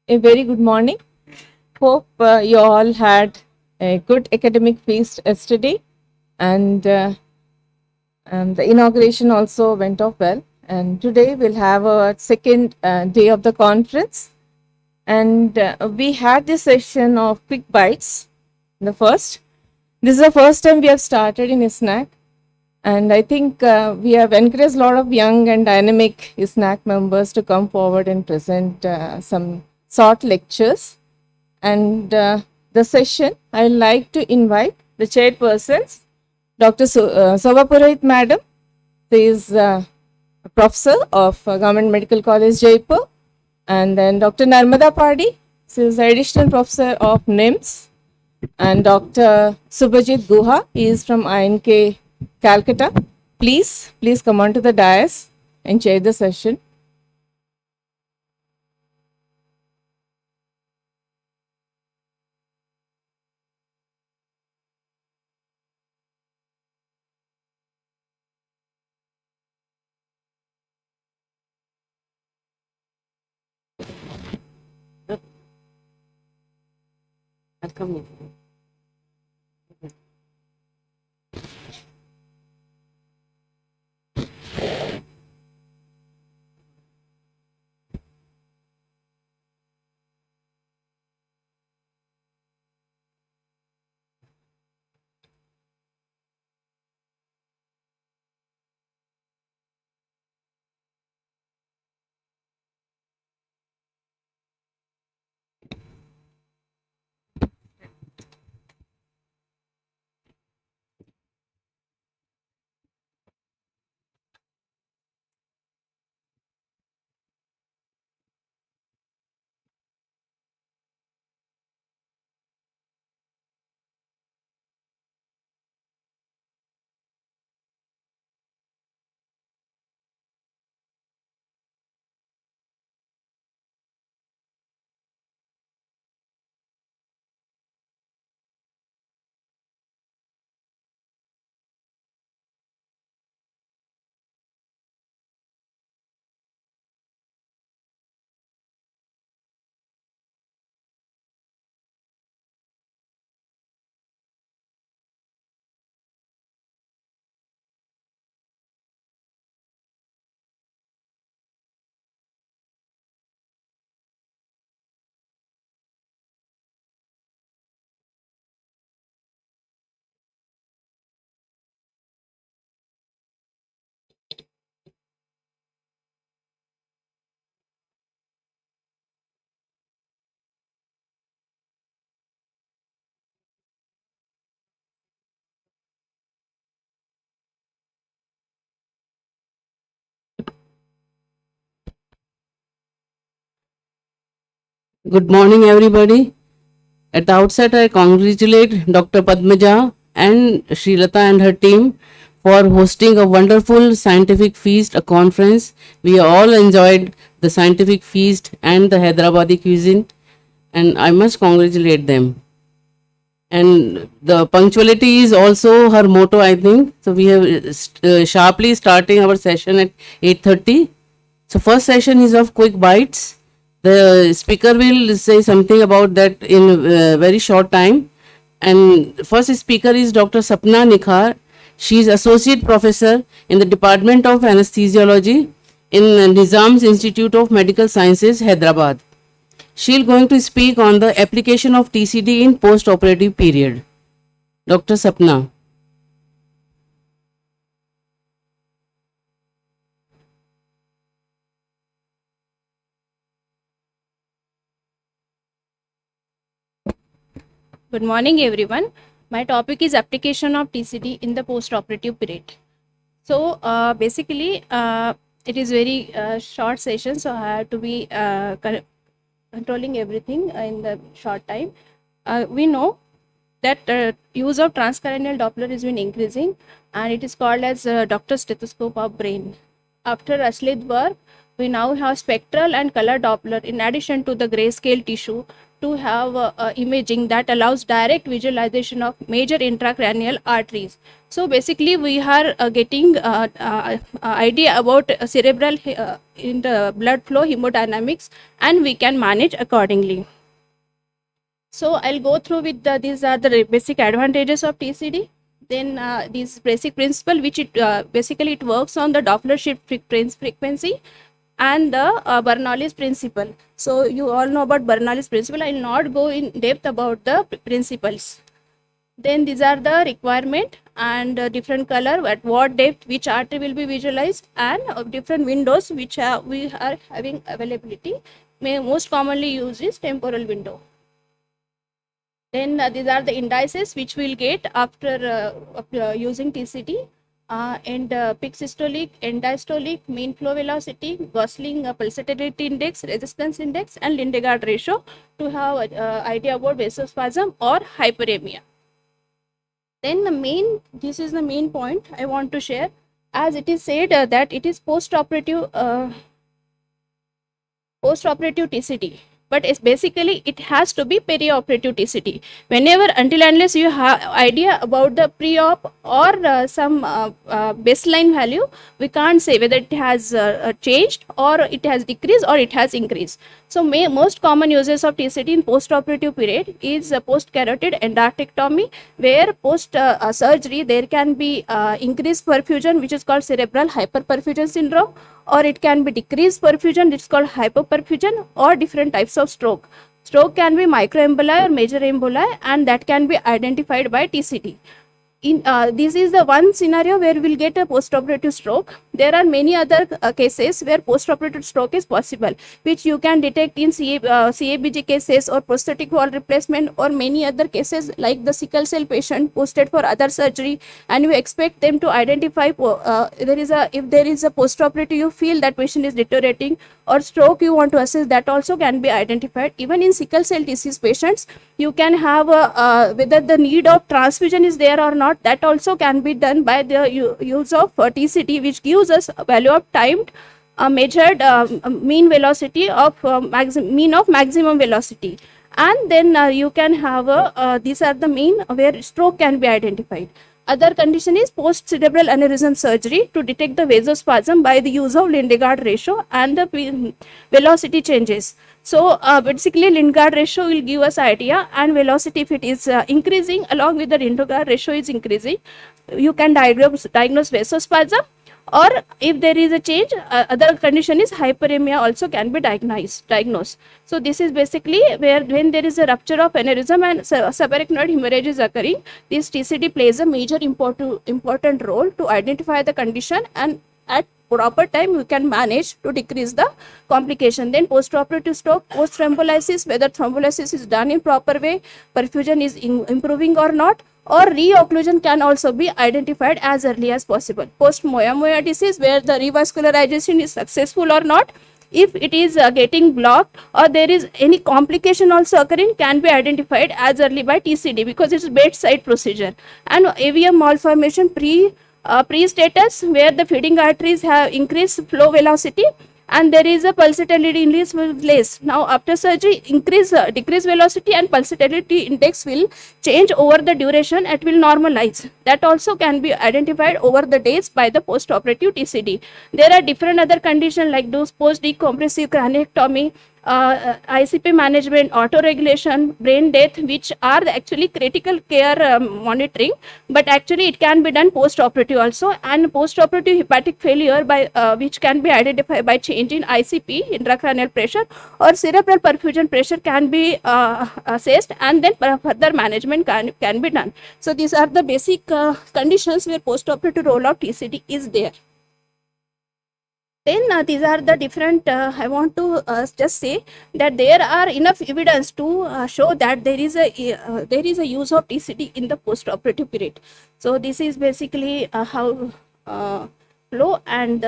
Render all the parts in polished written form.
A very good morning. Hope you all had a good academic feast yesterday, and the inauguration also went off well. And today we'll have a second day of the conference, and we had this session of quick bites. The first, this is the first time we have started in ISNACC, and I think we have encouraged a lot of young and dynamic ISNACC members to come forward and present some short lectures. And the session, I would like to invite the chairpersons, Dr. Sobha Purohit Madam. She is a professor of Government Medical College, Jaipur. And then Dr. Narmada Padi, she is additional professor of NIMS. And Dr. Subhajit Guha, he is from INK, Calcutta. Please come on to the dais and chair the session. Come in. Good morning, everybody. At the outset, I congratulate Dr. Padmaja and Srilata and her team for hosting a wonderful scientific feast, a conference. We all enjoyed the scientific feast and the Hyderabadi cuisine, and I must congratulate them. And the punctuality is also her motto, I think. So we have sharply starting our session at 8:30. So first session is of quick bites. The speaker will say something about that in a very short time. And first speaker is Dr. Sapna Nikhar. She is Associate Professor in the Department of Anesthesiology in Nizam's Institute of Medical Sciences, Hyderabad. She is going to speak on the application of TCD in post-operative period. Dr. Sapna. Good morning, everyone. My topic is application of TCD in the post-operative period. So, basically, it is very short session, so I have to be controlling everything in the short time. We know that use of transcranial Doppler has been increasing, and it is called as doctor stethoscope of brain. After Ashley's work, we now have spectral and color Doppler in addition to the grayscale tissue to have imaging that allows direct visualization of major intracranial arteries. So basically, we are getting idea about cerebral in the blood flow hemodynamics, and we can manage accordingly. So I'll go through with these are the basic advantages of TCD. Then this basic principle, which it basically it works on the Doppler shift frequency and the Bernoulli's principle. So you all know about Bernoulli's principle. I will not go in depth about the principles. Then these are the requirement and different color at what depth which artery will be visualized, and different windows which we are having availability. Most commonly used is temporal window. Then these are the indices which we'll get after using TCD, and peak systolic, end diastolic, mean flow velocity, Gosling pulsatility index, resistance index, and Lindegard ratio to have idea about vasospasm or hyperemia. Then this is the main point I want to share, as it is said that it is post-operative TCD. But it's basically it has to be perioperative TCD. Whenever, until unless you have idea about the pre-op or some baseline value, we can't say whether it has changed or it has decreased or it has increased. So most common uses of TCD in post-operative period is post-carotid endarterectomy, where post surgery there can be increased perfusion, which is called cerebral hyperperfusion syndrome, or it can be decreased perfusion, it's called hypoperfusion, or different types of stroke. Stroke can be microemboli or major emboli, and that can be identified by TCD. This is the one scenario where we'll get a post-operative stroke. There are many other cases where post-operative stroke is possible, which you can detect in CABG cases or prosthetic wall replacement, or many other cases like the sickle cell patient posted for other surgery, and you expect them to identify if there is a post-operative, you feel that patient is deteriorating, or stroke you want to assess, that also can be identified. Even in sickle cell disease patients, you can have whether the need of transfusion is there or not, that also can be done by the use of TCD, which gives us a value of timed measured mean velocity of mean of maximum velocity. And then you can have these are the mean where stroke can be identified. Other condition is post-cerebral aneurysm surgery to detect the vasospasm by the use of Lindegard ratio and the velocity changes. So basically Lindegard ratio will give us idea, and velocity, if it is increasing along with the Lindegard ratio is increasing, you can diagnose vasospasm, or if there is a change, other condition is hyperemia also can be diagnosed. So this is basically where when there is a rupture of aneurysm and subarachnoid hemorrhage is occurring, this TCD plays a major important role to identify the condition, and at proper time you can manage to decrease the complication. Then post-operative stroke, post thrombolysis, whether thrombolysis is done in proper way, perfusion is improving or not, or reocclusion can also be identified as early as possible. Post moya disease, where the revascularization is successful or not, if it is getting blocked or there is any complication also occurring, can be identified as early by TCD because it's bedside procedure. And AVM malformation pre-status, where the feeding arteries have increased flow velocity and there is a pulsatility index less. Now after surgery, decrease velocity and pulsatility index will change over the duration, it will normalize. That also can be identified over the days by the post-operative TCD. There are different other conditions like those post-decompressive craniectomy, ICP management, autoregulation, brain death, which are actually critical care monitoring, but actually it can be done post-operative also. And post-operative hepatic failure, by which can be identified by change in ICP, intracranial pressure, or cerebral perfusion pressure can be assessed, and then further management can be done. So these are the basic conditions where post-operative role of TCD is there. Then these are the different, I want to just say that there are enough evidence to show that there is a use of TCD in the post-operative period. So this is basically how flow and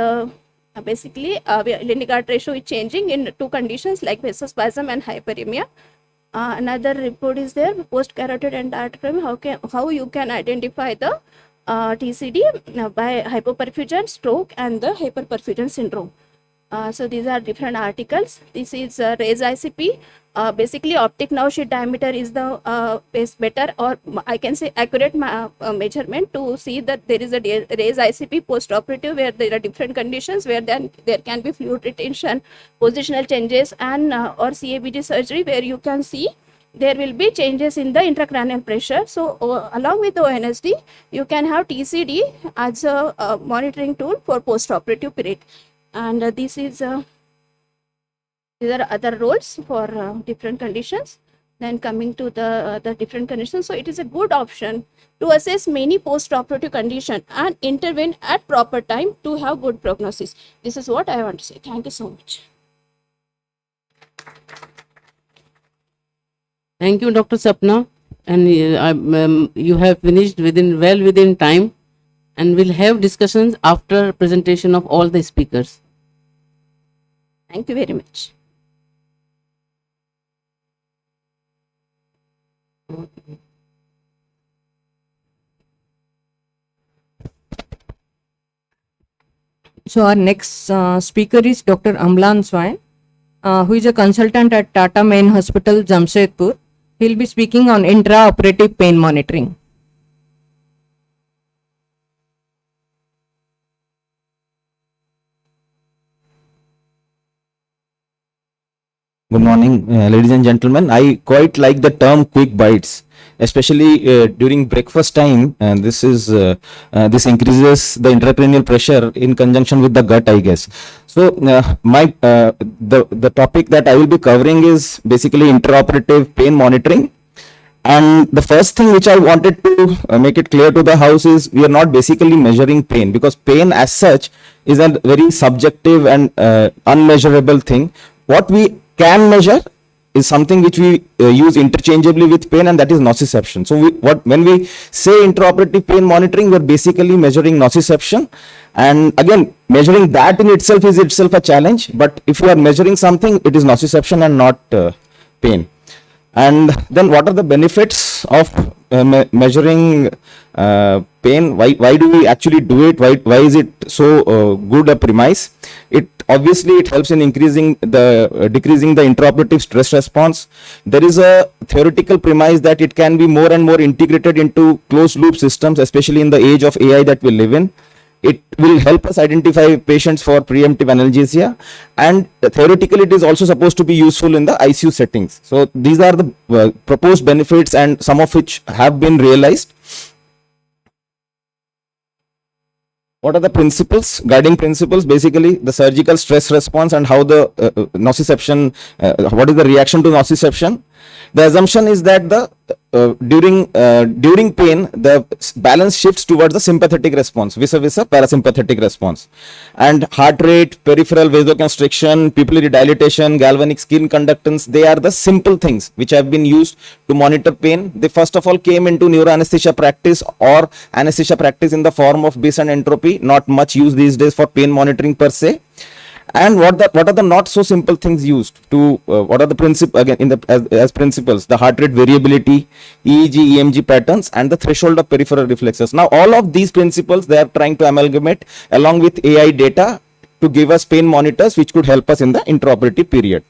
Basically, Lindengardt ratio is changing in two conditions like vasospasm and hyperemia. Another report is there, post carotid endarterectomy. How you can identify the TCD by hypoperfusion, stroke, and the hyperperfusion syndrome. So these are different articles. This is raised ICP. Basically, optic nerve sheath diameter is the is better, or I can say accurate measurement to see that there is a raised ICP post-operative where there are different conditions where then there can be fluid retention, positional changes, and or CABG surgery where you can see there will be changes in the intracranial pressure. So along with the ONSD, you can have TCD as a monitoring tool for post-operative period. And these are other roles for different conditions. Then coming to the different conditions, so it is a good option to assess many post-operative condition and intervene at proper time to have good prognosis. This is what I want to say. Thank you so much. Thank you, Dr. Sapna. And you have finished within time, and we'll have discussions after presentation of all the speakers. Thank you very much. So our next speaker is Dr. Amlan Swain, who is a consultant at Tata Main Hospital, Jamshedpur. He'll be speaking on intraoperative pain monitoring. Good morning, ladies and gentlemen. I quite like the term quick bites, especially during breakfast time. And this increases the intracranial pressure in conjunction with the gut, I guess. So the topic that I will be covering is basically intraoperative pain monitoring. And the first thing which I wanted to make it clear to the house is we are not basically measuring pain, because pain as such is a very subjective and unmeasurable thing. What we can measure is something which we use interchangeably with pain, and that is nociception. So when we say intraoperative pain monitoring, we are basically measuring nociception. And again, measuring that in itself is a challenge. But if you are measuring something, it is nociception and not pain. And then what are the benefits of measuring pain? Why do we actually do it? Why is it so good a premise? Obviously it helps in decreasing the intraoperative stress response. There is a theoretical premise that it can be more and more integrated into closed loop systems, especially in the age of AI that we live in. It will help us identify patients for preemptive analgesia, and theoretically it is also supposed to be useful in the ICU settings. So these are the proposed benefits, and some of which have been realized. What are the principles, guiding principles? Basically, the surgical stress response and how the nociception, what is the reaction to nociception? The assumption is that during pain, the balance shifts towards the sympathetic response, vis-a-vis parasympathetic response. And heart rate, peripheral vasoconstriction, pupillary dilatation, galvanic skin conductance, they are the simple things which have been used to monitor pain. They first of all came into neuroanesthesia practice or anesthesia practice in the form of BIS and entropy, not much used these days for pain monitoring per se. And what are the not so simple things used to what are the principles again as principles? The heart rate variability, EEG, EMG patterns, and the threshold of peripheral reflexes. Now all of these principles they are trying to amalgamate along with AI data to give us pain monitors which could help us in the intraoperative period.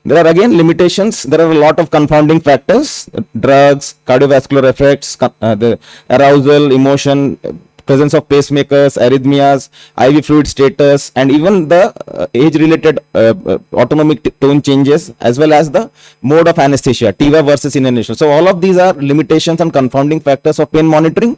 There are again limitations. There are a lot of confounding factors: drugs, cardiovascular effects, the arousal, emotion, presence of pacemakers, arrhythmias, IV fluid status, and even the age-related autonomic tone changes, as well as the mode of anesthesia, TIVA versus inhalation. So all of these are limitations and confounding factors of pain monitoring.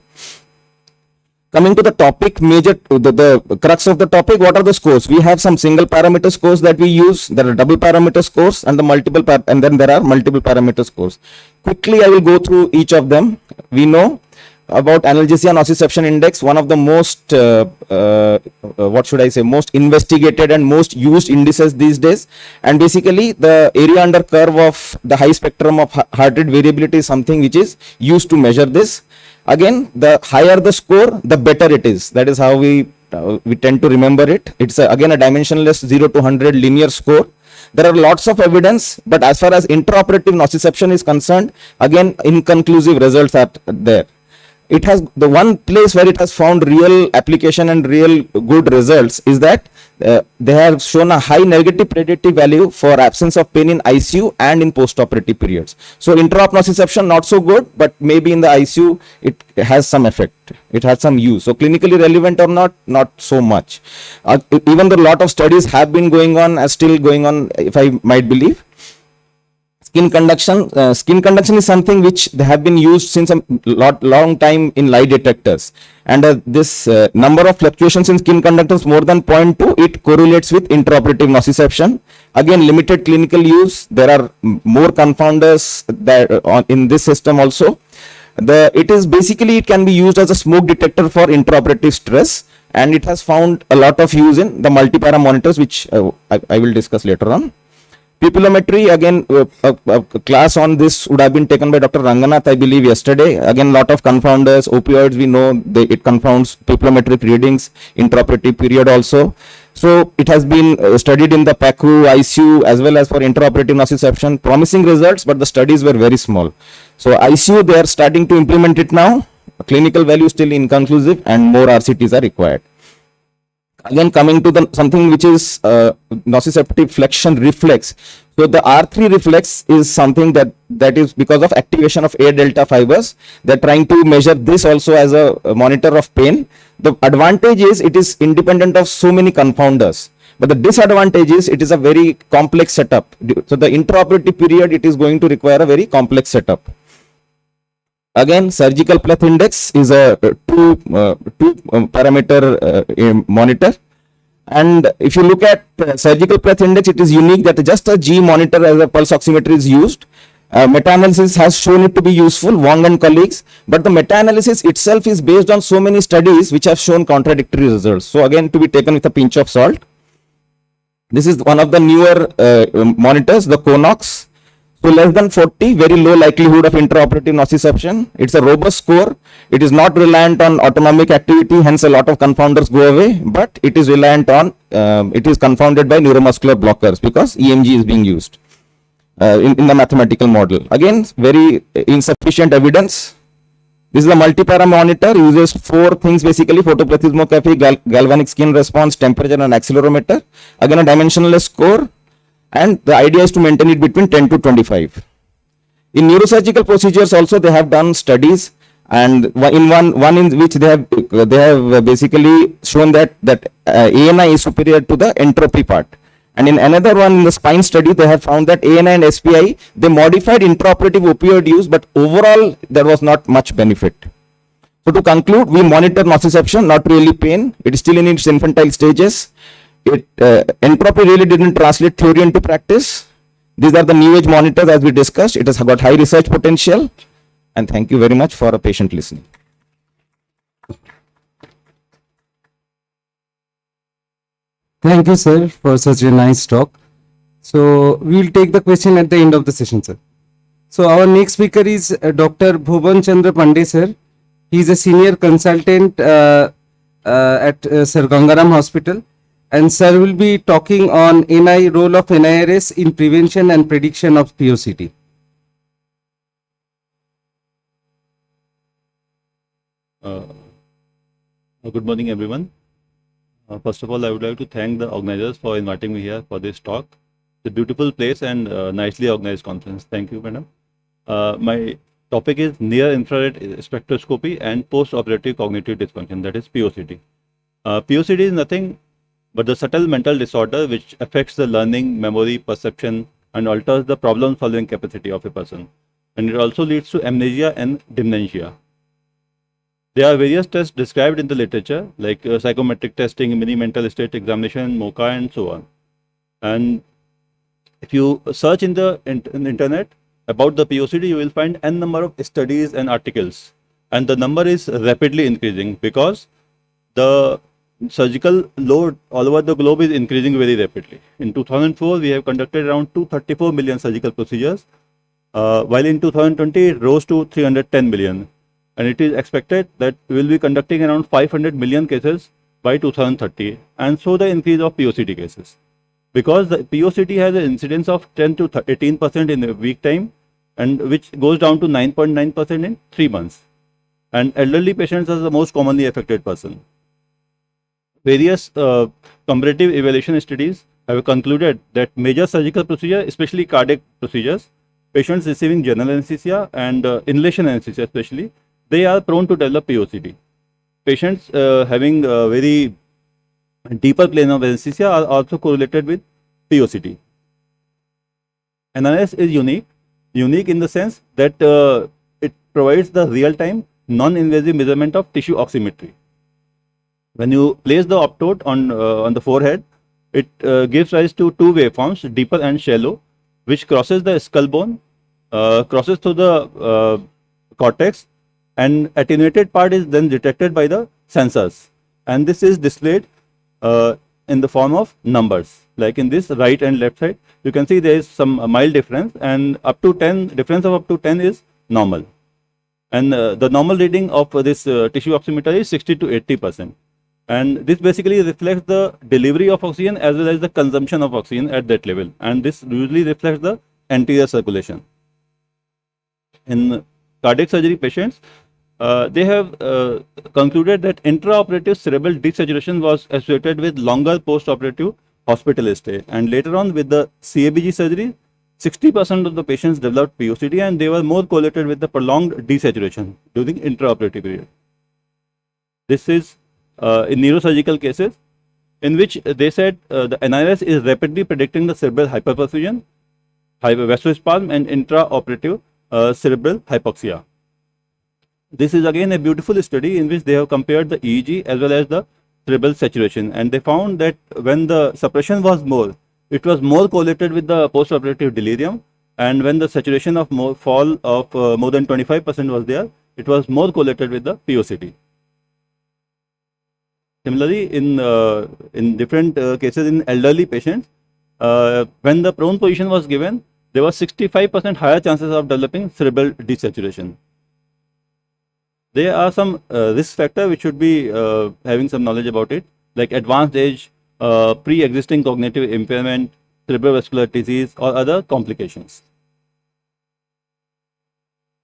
Coming to the topic, the crux of the topic, what are the scores? We have some single parameter scores that we use. There are double parameter scores and and then there are multiple parameter scores. Quickly, I will go through each of them. We know about analgesia nociception index, one of the most most investigated and most used indices these days. And basically the area under curve of the high spectrum of heart rate variability is something which is used to measure this. Again, the higher the score, the better it is. That is how we we tend to remember it. It's again a dimensionless 0 to 100 linear score. There are lots of evidence, but as far as intraoperative nociception is concerned, again, inconclusive results are there. It has the one place where it has found real application and real good results is that they have shown a high negative predictive value for absence of pain in ICU and in post-operative periods. So intraop nociception not so good, but maybe in the ICU it has some effect. It has some use. So clinically relevant or not so much. Even though a lot of studies have been going on, are still going on, if I might believe. Skin conduction is something which they have been used since a long time in lie detectors, and this number of fluctuations in skin conductance more than 0.2, it correlates with intraoperative nociception. Again, limited clinical use. There are more confounders that in this system also. It is basically, it can be used as a smoke detector for intraoperative stress, and it has found a lot of use in the multipara monitors, which I will discuss later on. Pupillometry, again, a class on this would have been taken by Dr. Ranganath, I believe, yesterday. Again, lot of confounders. Opioids, we know it confounds pupillometric readings, intraoperative period also. So it has been studied in the PACU, ICU, as well as for intraoperative nociception. Promising results, but the studies were very small. So ICU, they are starting to implement it now. Clinical value still inconclusive, and more RCTs are required. Again, coming to something which is nociceptive flexion reflex. So the R3 reflex is something that is because of activation of A delta fibers. They're trying to measure this also as a monitor of pain. The advantage is it is independent of so many confounders. But the disadvantage is it is a very complex setup. So the intraoperative period, it is going to require a very complex setup. Again, surgical pleth index is a two parameter monitor. And if you look at surgical pleth index, it is unique that just a G monitor as a pulse oximetry is used. Meta-analysis has shown it to be useful, Wong and colleagues, but the meta-analysis itself is based on so many studies which have shown contradictory results. So again, to be taken with a pinch of salt. This is one of the newer monitors, the Conox. So less than 40, very low likelihood of intraoperative nociception. It's a robust score. It is not reliant on autonomic activity, hence a lot of confounders go away, but it is reliant on, it is confounded by neuromuscular blockers because EMG is being used in the mathematical model. Again, very insufficient evidence. This is a multipara monitor, uses 4 things basically: photoplethysmography, galvanic skin response, temperature and accelerometer. Again, a dimensionless score. And the idea is to maintain it between 10 to 25. In neurosurgical procedures also, they have done studies, and in one in which they have basically shown that ANI is superior to the entropy part. And in another one, in the spine study, they have found that ANI and SPI, they modified intraoperative opioid use, but overall there was not much benefit. So to conclude, we monitor nociception, not really pain. It is still in its infantile stages. Entropy really didn't translate theory into practice. These are the new age monitors as we discussed. It has got high research potential. And thank you very much for a patient listening. Thank you, sir, for such a nice talk. So we will take the question at the end of the session, sir. So our next speaker is Dr. Bhuvan Chandra Pandey, sir. He is a senior consultant at Sir Gangaram Hospital. And sir will be talking on role of NIRS in prevention and prediction of POCT. Good morning, everyone. First of all, I would like to thank the organizers for inviting me here for this talk. It's a beautiful place and nicely organized conference. Thank you, madam. My topic is near infrared spectroscopy and post-operative cognitive dysfunction, that is POCT. POCT is nothing but the subtle mental disorder which affects the learning, memory, perception, and alters the problem-solving capacity of a person. And it also leads to amnesia and dementia. There are various tests described in the literature, like psychometric testing, mini mental state examination, MOCA, and so on. And if you search in the internet about the POCT, you will find n number of studies and articles. And the number is rapidly increasing because the surgical load all over the globe is increasing very rapidly. In 2004, we have conducted around 234 million surgical procedures, while in 2020 it rose to 310 million. And it is expected that we will be conducting around 500 million cases by 2030, and so the increase of POCT cases. Because the POCT has an incidence of 10 to 18% in a week time, and which goes down to 9.9% in 3 months. And elderly patients are the most commonly affected person. Various comparative evaluation studies have concluded that major surgical procedures, especially cardiac procedures, patients receiving general anesthesia and inhalation anesthesia especially, they are prone to develop POCT. Patients having very deeper plane of anesthesia are also correlated with POCT. NRS is unique in the sense that it provides the real-time, non-invasive measurement of tissue oximetry. When you place the optote on the forehead, it gives rise to two waveforms, deeper and shallow, which crosses the skull bone, crosses through the cortex, and attenuated part is then detected by the sensors, and this is displayed in the form of numbers. Like in this right and left side, you can see there is some mild difference, and up to 10, difference of up to 10 is normal. And the normal reading of this tissue oximeter is 60 to 80%. And this basically reflects the delivery of oxygen as well as the consumption of oxygen at that level. And this usually reflects the anterior circulation. In cardiac surgery patients, they have concluded that intraoperative cerebral desaturation was associated with longer post-operative hospital stay. And later on with the CABG surgery, 60% of the patients developed POCT, and they were more correlated with the prolonged desaturation during intraoperative period. This is in neurosurgical cases, in which they said the NIRS is rapidly predicting the cerebral hyperperfusion, vasospasm, and intraoperative cerebral hypoxia. This is again a beautiful study in which they have compared the EEG as well as the cerebral saturation, and they found that when the suppression was more, it was more correlated with the postoperative delirium, and when the saturation of fall of more than 25% was there, it was more correlated with the POCT. Similarly, in different cases in elderly patients, when the prone position was given, there was 65% higher chances of developing cerebral desaturation. There are some risk factors which should be having some knowledge about it, like advanced age, pre-existing cognitive impairment, cerebrovascular disease, or other complications.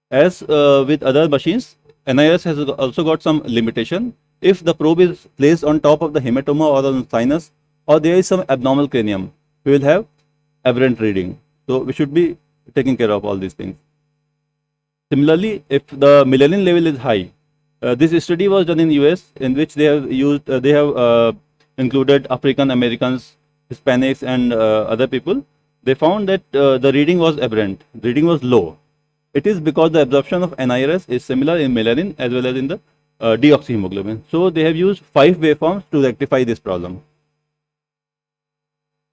As with other machines, NIS has also got some limitation. If the probe is placed on top of the hematoma or on sinus, or there is some abnormal cranium, we will have aberrant reading. So we should be taking care of all these things. Similarly, if the melanin level is high, this study was done in US, in which they have used, included African Americans, Hispanics, and other people. They found that the reading was aberrant, reading was low. It is because the absorption of NIRS is similar in melanin as well as in the deoxyhemoglobin. So they have used 5 waveforms to rectify this problem.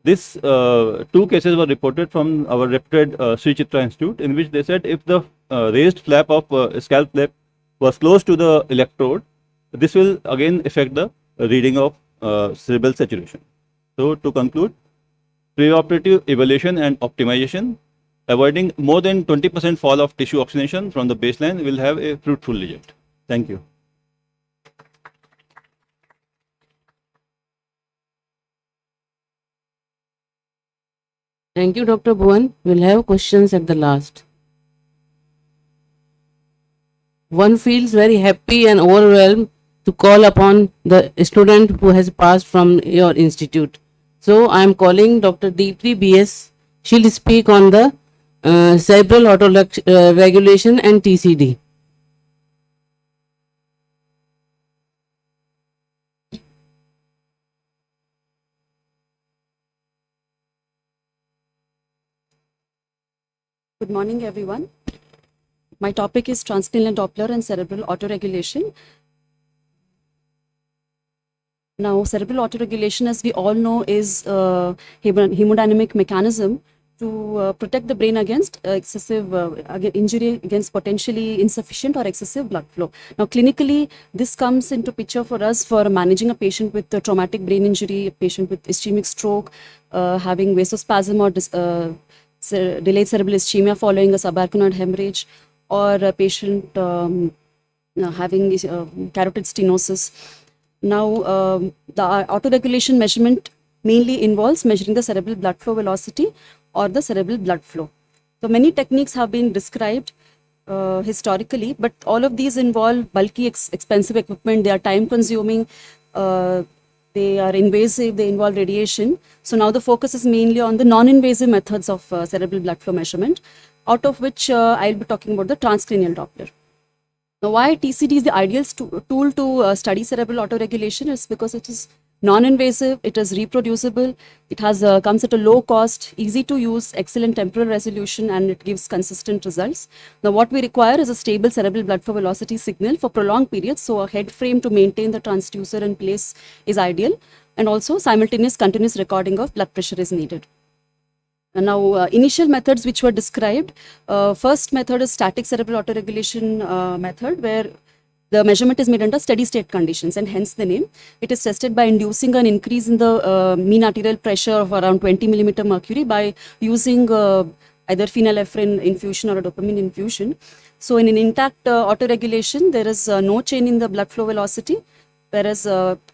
This 2 cases were reported from our reputed Sri Chitra Institute, in which they said if the raised flap of scalp flap was close to the electrode, this will again affect the reading of cerebral saturation. So to conclude, preoperative evaluation and optimization, avoiding more than 20% fall of tissue oxygenation from the baseline will have a fruitful result. Thank you. Thank you, Dr. Bhuvan. We'll have questions at the last. One feels very happy and overwhelmed to call upon the student who has passed from your institute. So I am calling Dr. Deepthi BS. She'll speak on the cerebral auto-regulation and TCD. Good morning, everyone. My topic is transcranial Doppler and cerebral autoregulation. Now, cerebral autoregulation, as we all know, is a hemodynamic mechanism to protect the brain against excessive injury, against potentially insufficient or excessive blood flow. Now, clinically, this comes into picture for us for managing a patient with a traumatic brain injury, a patient with ischemic stroke, having vasospasm or delayed cerebral ischemia following a subarachnoid hemorrhage, or a patient having carotid stenosis. Now, the autoregulation measurement mainly involves measuring the cerebral blood flow velocity or the cerebral blood flow. So many techniques have been described historically, but all of these involve bulky, expensive equipment. They are time consuming, they are invasive, they involve radiation. So now the focus is mainly on the non-invasive methods of cerebral blood flow measurement, out of which I'll be talking about the transcranial Doppler. Now, why TCD is the ideal tool to study cerebral autoregulation is because it is non-invasive, it is reproducible, it has comes at a low cost, easy to use, excellent temporal resolution, and it gives consistent results. Now, what we require is a stable cerebral blood flow velocity signal for prolonged periods. So, a head frame to maintain the transducer in place is ideal, and also simultaneous continuous recording of blood pressure is needed. And now, initial methods which were described, first method is static cerebral autoregulation method, where the measurement is made under steady state conditions, and hence the name. It is tested by inducing an increase in the mean arterial pressure of around 20 millimeter mercury by using either phenylephrine infusion or a dopamine infusion. So in an intact autoregulation, there is no change in the blood flow velocity, whereas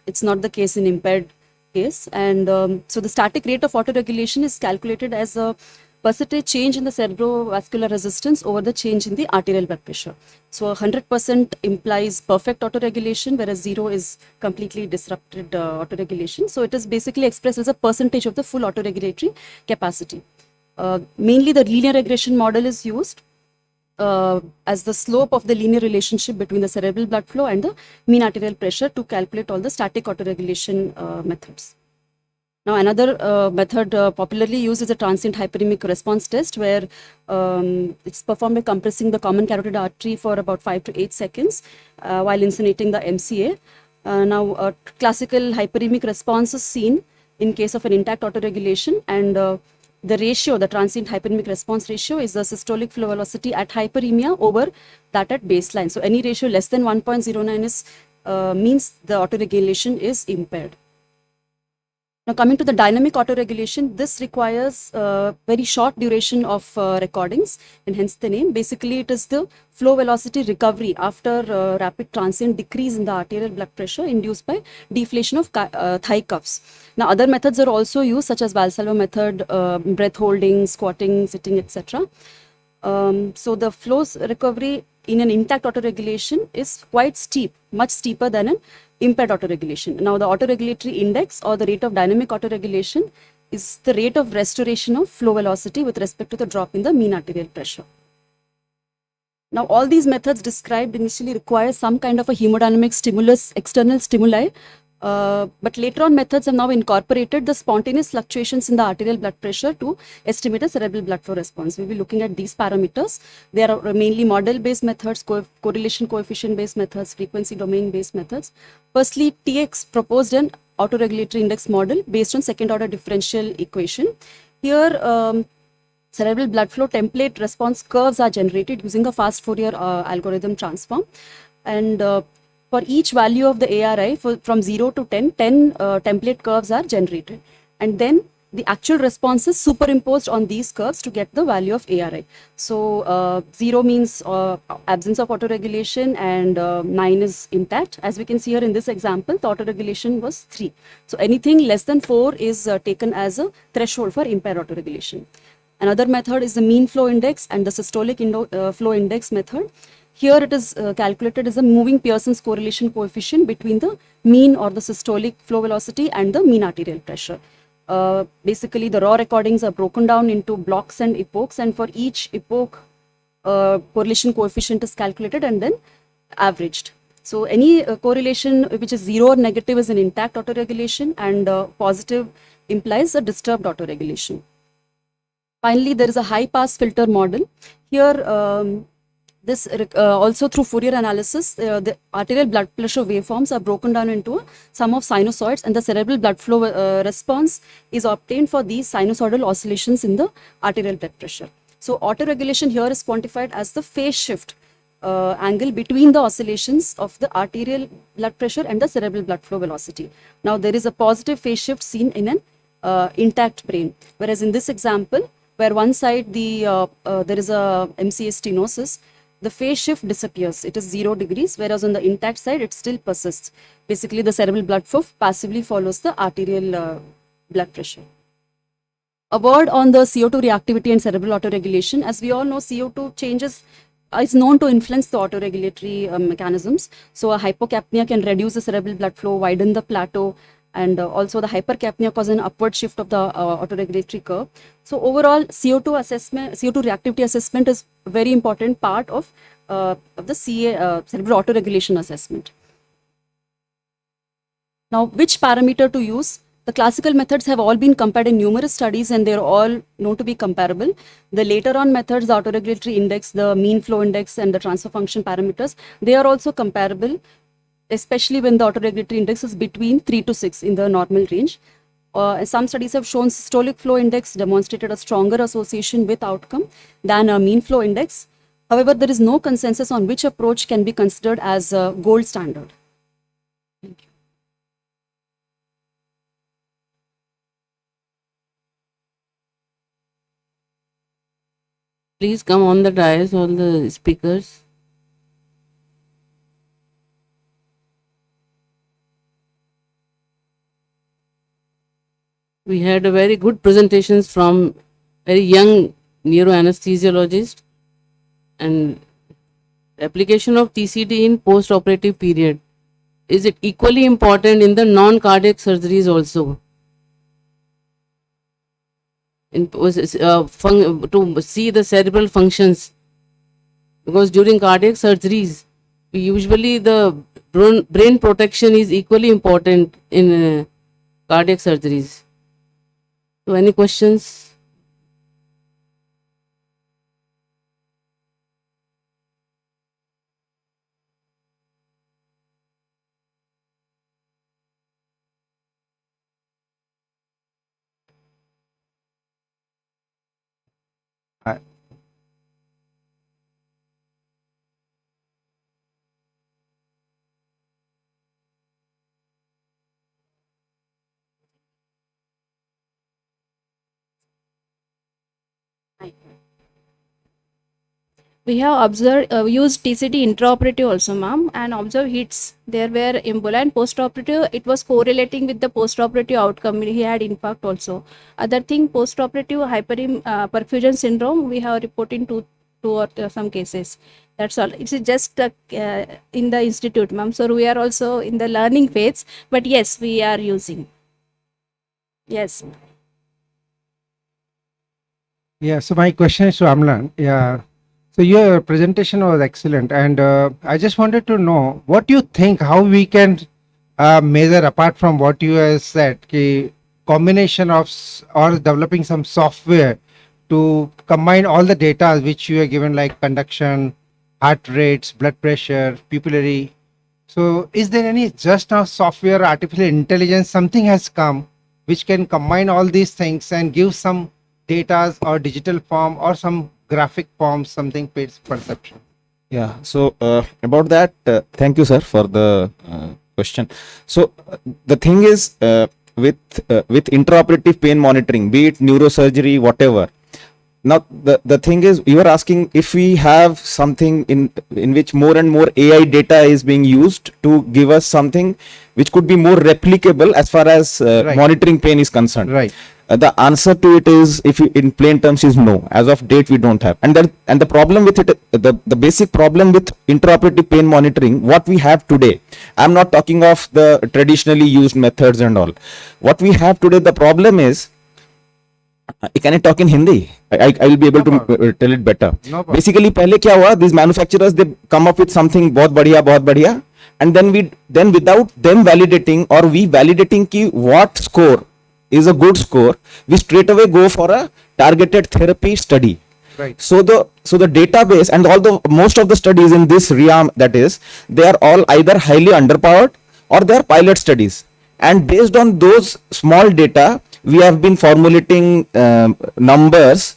it's not the case in impaired case. And so the static rate of autoregulation is calculated as a percentage change in the cerebrovascular resistance over the change in the arterial blood pressure. So 100% implies perfect autoregulation, whereas 0 is completely disrupted autoregulation. So it is basically expressed as a percentage of the full autoregulatory capacity. Mainly the linear regression model is used as the slope of the linear relationship between the cerebral blood flow and the mean arterial pressure to calculate all the static autoregulation methods. Now, another method popularly used is a transient hyperemic response test, where it's performed by compressing the common carotid artery for about 5 to 8 seconds while insunating the MCA. Now, a classical hyperemic response is seen in case of an intact autoregulation, and the ratio, the transient hyperemic response ratio, is the systolic flow velocity at hyperemia over that at baseline. So, any ratio less than 1.09 is means the autoregulation is impaired. Now, coming to the dynamic autoregulation, this requires very short duration of recordings, and hence the name. Basically, it is the flow velocity recovery after rapid transient decrease in the arterial blood pressure induced by deflation of thigh cuffs. Now, other methods are also used, such as Valsalva method, breath holding, squatting, sitting, etc. So, the flow recovery in an intact autoregulation is quite steep, much steeper than an impaired autoregulation. Now, the autoregulatory index, or the rate of dynamic autoregulation, is the rate of restoration of flow velocity with respect to the drop in the mean arterial pressure. Now, all these methods described initially require some kind of a hemodynamic stimulus, external stimuli, but later on methods have now incorporated the spontaneous fluctuations in the arterial blood pressure to estimate the cerebral blood flow response. We'll be looking at these parameters. There are mainly model-based methods, correlation coefficient-based methods, frequency domain-based methods. Firstly, TX proposed an autoregulatory index model based on second-order differential equation. Here, cerebral blood flow template response curves are generated using a fast Fourier algorithm transform, and for each value of the ARI from 0 to 10, 10 template curves are generated, and then the actual response is superimposed on these curves to get the value of ARI. So 0 means absence of autoregulation, and 9 is intact. As we can see here in this example, the autoregulation was 3. So anything less than 4 is taken as a threshold for impaired autoregulation. Another method is the mean flow index and the systolic flow index method. Here it is calculated as a moving Pearson's correlation coefficient between the mean or the systolic flow velocity and the mean arterial pressure. Basically, the raw recordings are broken down into blocks and epochs, and for each epoch, correlation coefficient is calculated and then averaged. So any correlation which is 0 or negative is an intact autoregulation, and positive implies a disturbed autoregulation. Finally, there is a high pass filter model. Here, this also through Fourier analysis, the arterial blood pressure waveforms are broken down into a sum of sinusoids, and the cerebral blood flow response is obtained for these sinusoidal oscillations in the arterial blood pressure. So autoregulation here is quantified as the phase shift angle between the oscillations of the arterial blood pressure and the cerebral blood flow velocity. Now there is a positive phase shift seen in an intact brain, whereas in this example, where one side there is a MCA stenosis, the phase shift disappears. It is 0 degrees, whereas on the intact side, it still persists. Basically, the cerebral blood flow passively follows the arterial blood pressure. A word on the CO2 reactivity and cerebral autoregulation. As we all know, CO2 changes is known to influence the autoregulatory mechanisms. So a hypocapnia can reduce the cerebral blood flow, widen the plateau, and also the hypercapnia cause an upward shift of the autoregulatory curve. So overall, CO2 assessment, CO2 reactivity assessment is a very important part of the cerebral autoregulation assessment. Now, which parameter to use? The classical methods have all been compared in numerous studies and they're all known to be comparable. The later on methods, the autoregulatory index, the mean flow index, and the transfer function parameters, they are also comparable, especially when the autoregulatory index is between 3 to 6 in the normal range. Some studies have shown systolic flow index demonstrated a stronger association with outcome than a mean flow index. However, there is no consensus on which approach can be considered as a gold standard. Thank you. Please come on the dais, all the speakers. We had a very good presentations from very young neuroanesthesiologist and application of TCD in post-operative period. Is it equally important in the non-cardiac surgeries also? To see the cerebral functions, because during cardiac surgeries, usually the brain protection is equally important in cardiac surgeries. So, any questions? We have observed, used TCD intraoperative also, ma'am, and observed hits. There were emboli and postoperative. It was correlating with the postoperative outcome. He had infarct also. Other thing, postoperative hyperperfusion syndrome, we have reported two or some cases. That's all. It's just in the institute, ma'am. So we are also in the learning phase, but yes, we are using. Yes. Yeah, so my question is to Amlan. Yeah, so your presentation was excellent, and I just wanted to know what you think, how we can measure, apart from what you have said, combination of or developing some software to combine all the data which you are given, like conduction, heart rates, blood pressure, pupillary. So is there any just now software, artificial intelligence, something has come which can combine all these things and give some data or digital form or some graphic form, something perception? Yeah, so about that, thank you, sir, for the question. So the thing is, with intraoperative pain monitoring, be it neurosurgery, whatever. Now the thing is, you are asking if we have something in which more and more AI data is being used to give us something which could be more replicable as far as Right. monitoring pain is concerned. Right. The answer to it is, if you, in plain terms, is no. As of date, we don't have. And the problem with it, the basic problem with intraoperative pain monitoring, what we have today, I'm not talking of the traditionally used methods and all. What we have today, the problem is, can I talk in Hindi? I will be able to tell it better. No problem. Basically, पहले क्या हुआ? These manufacturers, they come up with something बहुत बढ़िया, and then without them validating or we validating ki what score is a good score, we straight away go for a targeted therapy study. Right. So the database and most of the studies in this realm, that is, they are all either highly underpowered or they are pilot studies. And based on those small data, we have been formulating numbers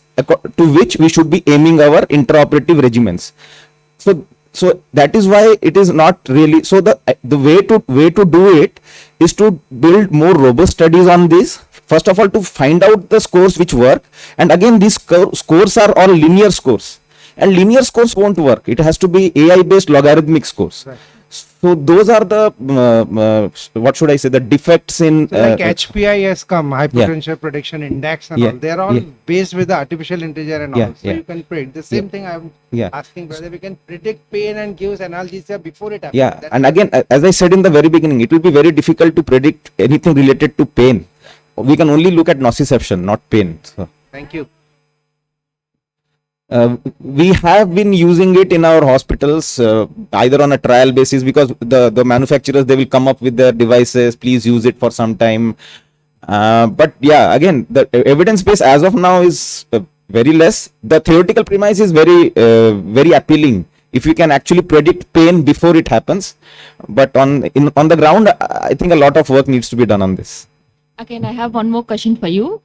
to which we should be aiming our intraoperative regimens. So that is why it is not really. So the way to do it is to build more robust studies on this. First of all, to find out the scores which work, and again these scores are all linear scores. and linear scores won't work. It has to be AI based logarithmic scores. Right. So those are the what should I say, the defects in So like HPI has come, high potential prediction index and Yeah. all. They're all Yeah. based with the artificial integer and Yeah. all. So Yeah. you can predict. The same thing I'm Yeah. asking whether we can predict pain and gives analgesia before it happens. Yeah, That and is- again, as I said in the very beginning, it will be very difficult to predict anything related to pain. We can only look at nociception, not pain. So, Thank you. we have been using it in our hospitals, either on a trial basis, because the manufacturers, they will come up with their devices, please use it for some time. But yeah, again, the evidence base as of now is very less. The theoretical premise is very appealing if you can actually predict pain before it happens. But on the ground, I think a lot of work needs to be done on this. Again, I have one more question for you.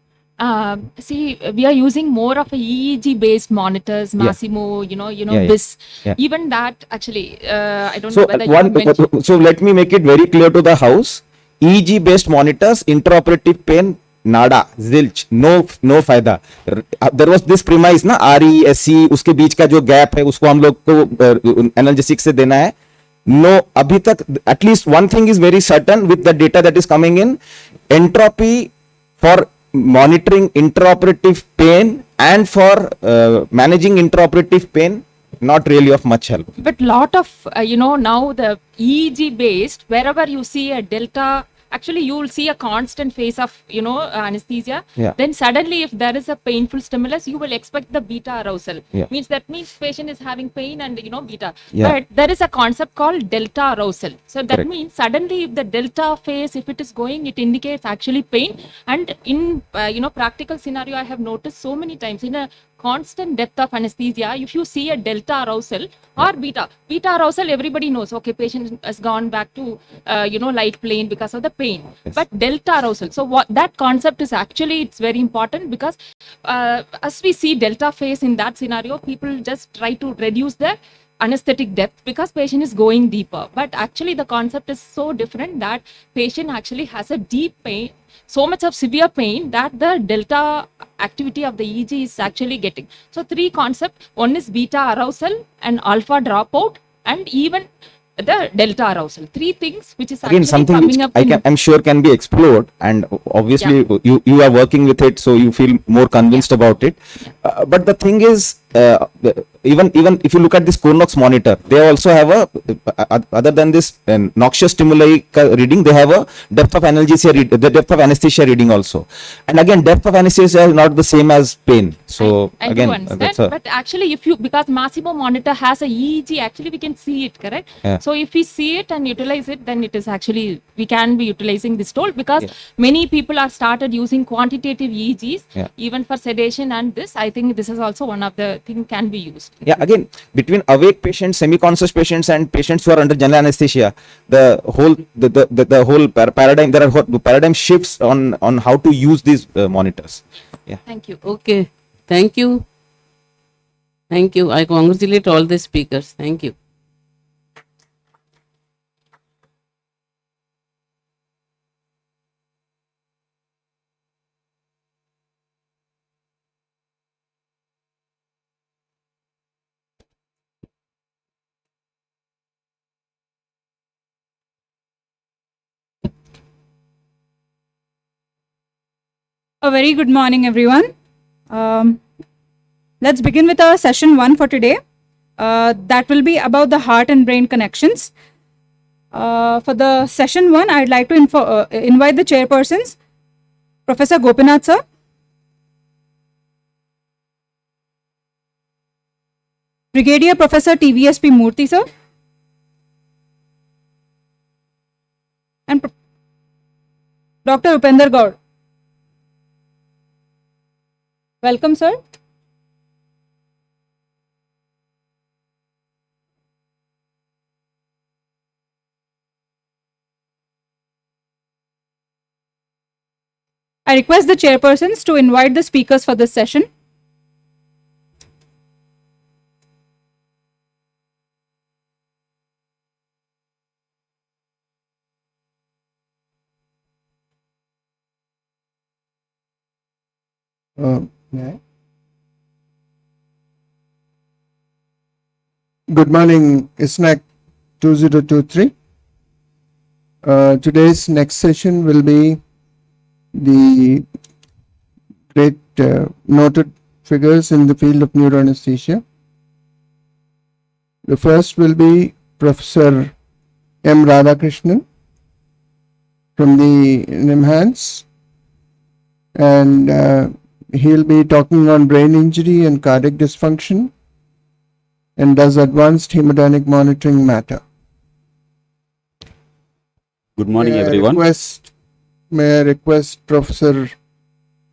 See, we are using more of a EEG based monitors, Massimo, Yeah. this. Yeah. Even that, actually, I don't So know whether you mentioned. so let me make it very clear to the house. EEG based monitors, intraoperative pain, nada, zilch, no फायदा. There was this premise ना, RESC, उसके बीच का जो gap है, उसको हम लोग को analgesic से देना है. No, अभी तक at least one thing is very certain with the data that is coming in. Entropy for monitoring intraoperative pain and for managing intraoperative pain, not really of much help. But lot of, now the EEG based, wherever you see a delta, actually you will see a constant phase of, anesthesia. Yeah. Then suddenly if there is a painful stimulus, you will expect the beta arousal. Yeah. That means patient is having pain and, beta. Yeah. But there is a concept called delta arousal. So that Correct. means suddenly if the delta phase, if it is going, it indicates actually pain. And in, practical scenario, I have noticed so many times in a constant depth of anesthesia, if you see a delta arousal or beta arousal, everybody knows, okay, patient has gone back to, light plane because of the pain. Yes. But delta arousal, so what that concept is actually, it's very important because as we see delta phase in that scenario, people just try to reduce the anesthetic depth because patient is going deeper. But actually the concept is so different that patient actually has a deep pain, so much of severe pain that the delta activity of the EEG is actually getting. So three concepts, one is beta arousal and alpha dropout and even the delta arousal. Three things which is Again, actually something coming which up in I'm sure can be explored, and obviously you are working with it, so you feel more convinced about it. But the thing is, even if you look at this Cornox monitor, they also have a other than this noxious stimuli reading, they have a depth of analgesia the depth of anesthesia reading also. And again, depth of anesthesia is not the same as pain. So I again, do understand, that's a but actually if you, because Massimo monitor has a EEG, actually we can see it, correct? Yeah. So if we see it and utilize it, then it is actually, we can be utilizing this tool because Yeah. many people are started using quantitative EEGs, Yeah. even for sedation, and this, I think this is also one of the thing can be used. Yeah, again, between awake patients, semi-conscious patients, and patients who are under general anesthesia, the whole paradigm, there are paradigm shifts on how to use these monitors. Yeah. Thank you. Okay. Thank you. Thank you. I congratulate all the speakers. Thank you. A very good morning, everyone. Let's begin with our session 1 for today. That will be about the heart and brain connections. For the session 1, I'd like to invite the chairpersons, Professor Gopinath sir, Brigadier Professor TVSP Murthy sir, and Dr. Upender Gaur. Welcome, sir. I request the chairpersons to invite the speakers for this session. May I? Good morning, ISNACC 2023. Today's next session will be the great noted figures in the field of neuroanesthesia. The first will be Professor M. Radhakrishnan from the NIMHANS, and he'll be talking on brain injury and cardiac dysfunction, and does advanced hemodynamic monitoring matter. Good morning, May I everyone. request Professor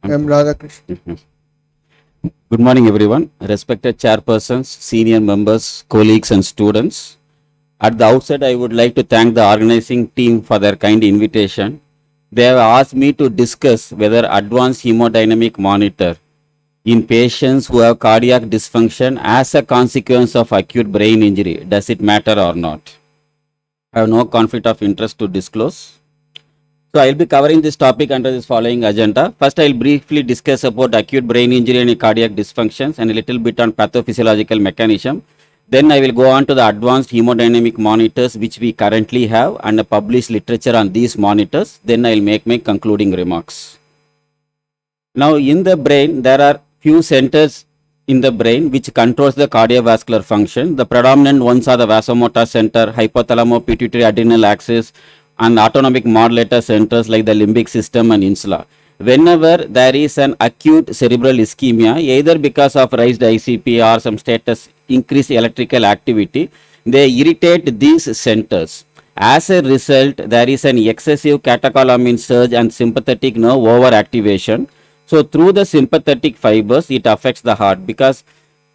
M. Radhakrishnan. Good morning, everyone. Respected chairpersons, senior members, colleagues, and students. At the outset, I would like to thank the organizing team for their kind invitation. They have asked me to discuss whether advanced hemodynamic monitor in patients who have cardiac dysfunction as a consequence of acute brain injury, does it matter or not? I have no conflict of interest to disclose. So I will be covering this topic under this following agenda. First, I will briefly discuss about acute brain injury and cardiac dysfunctions and a little bit on pathophysiological mechanism. Then I will go on to the advanced hemodynamic monitors which we currently have and a published literature on these monitors. Then I will make my concluding remarks. Now in the brain, there are few centers in the brain which controls the cardiovascular function. The predominant ones are the vasomotor center, hypothalamo pituitary adrenal axis, and autonomic modulator centers like the limbic system and insula. Whenever there is an acute cerebral ischemia, either because of raised ICP or some status increased electrical activity, they irritate these centers. As a result, there is an excessive catecholamine surge and sympathetic nerve overactivation. So through the sympathetic fibers, it affects the heart because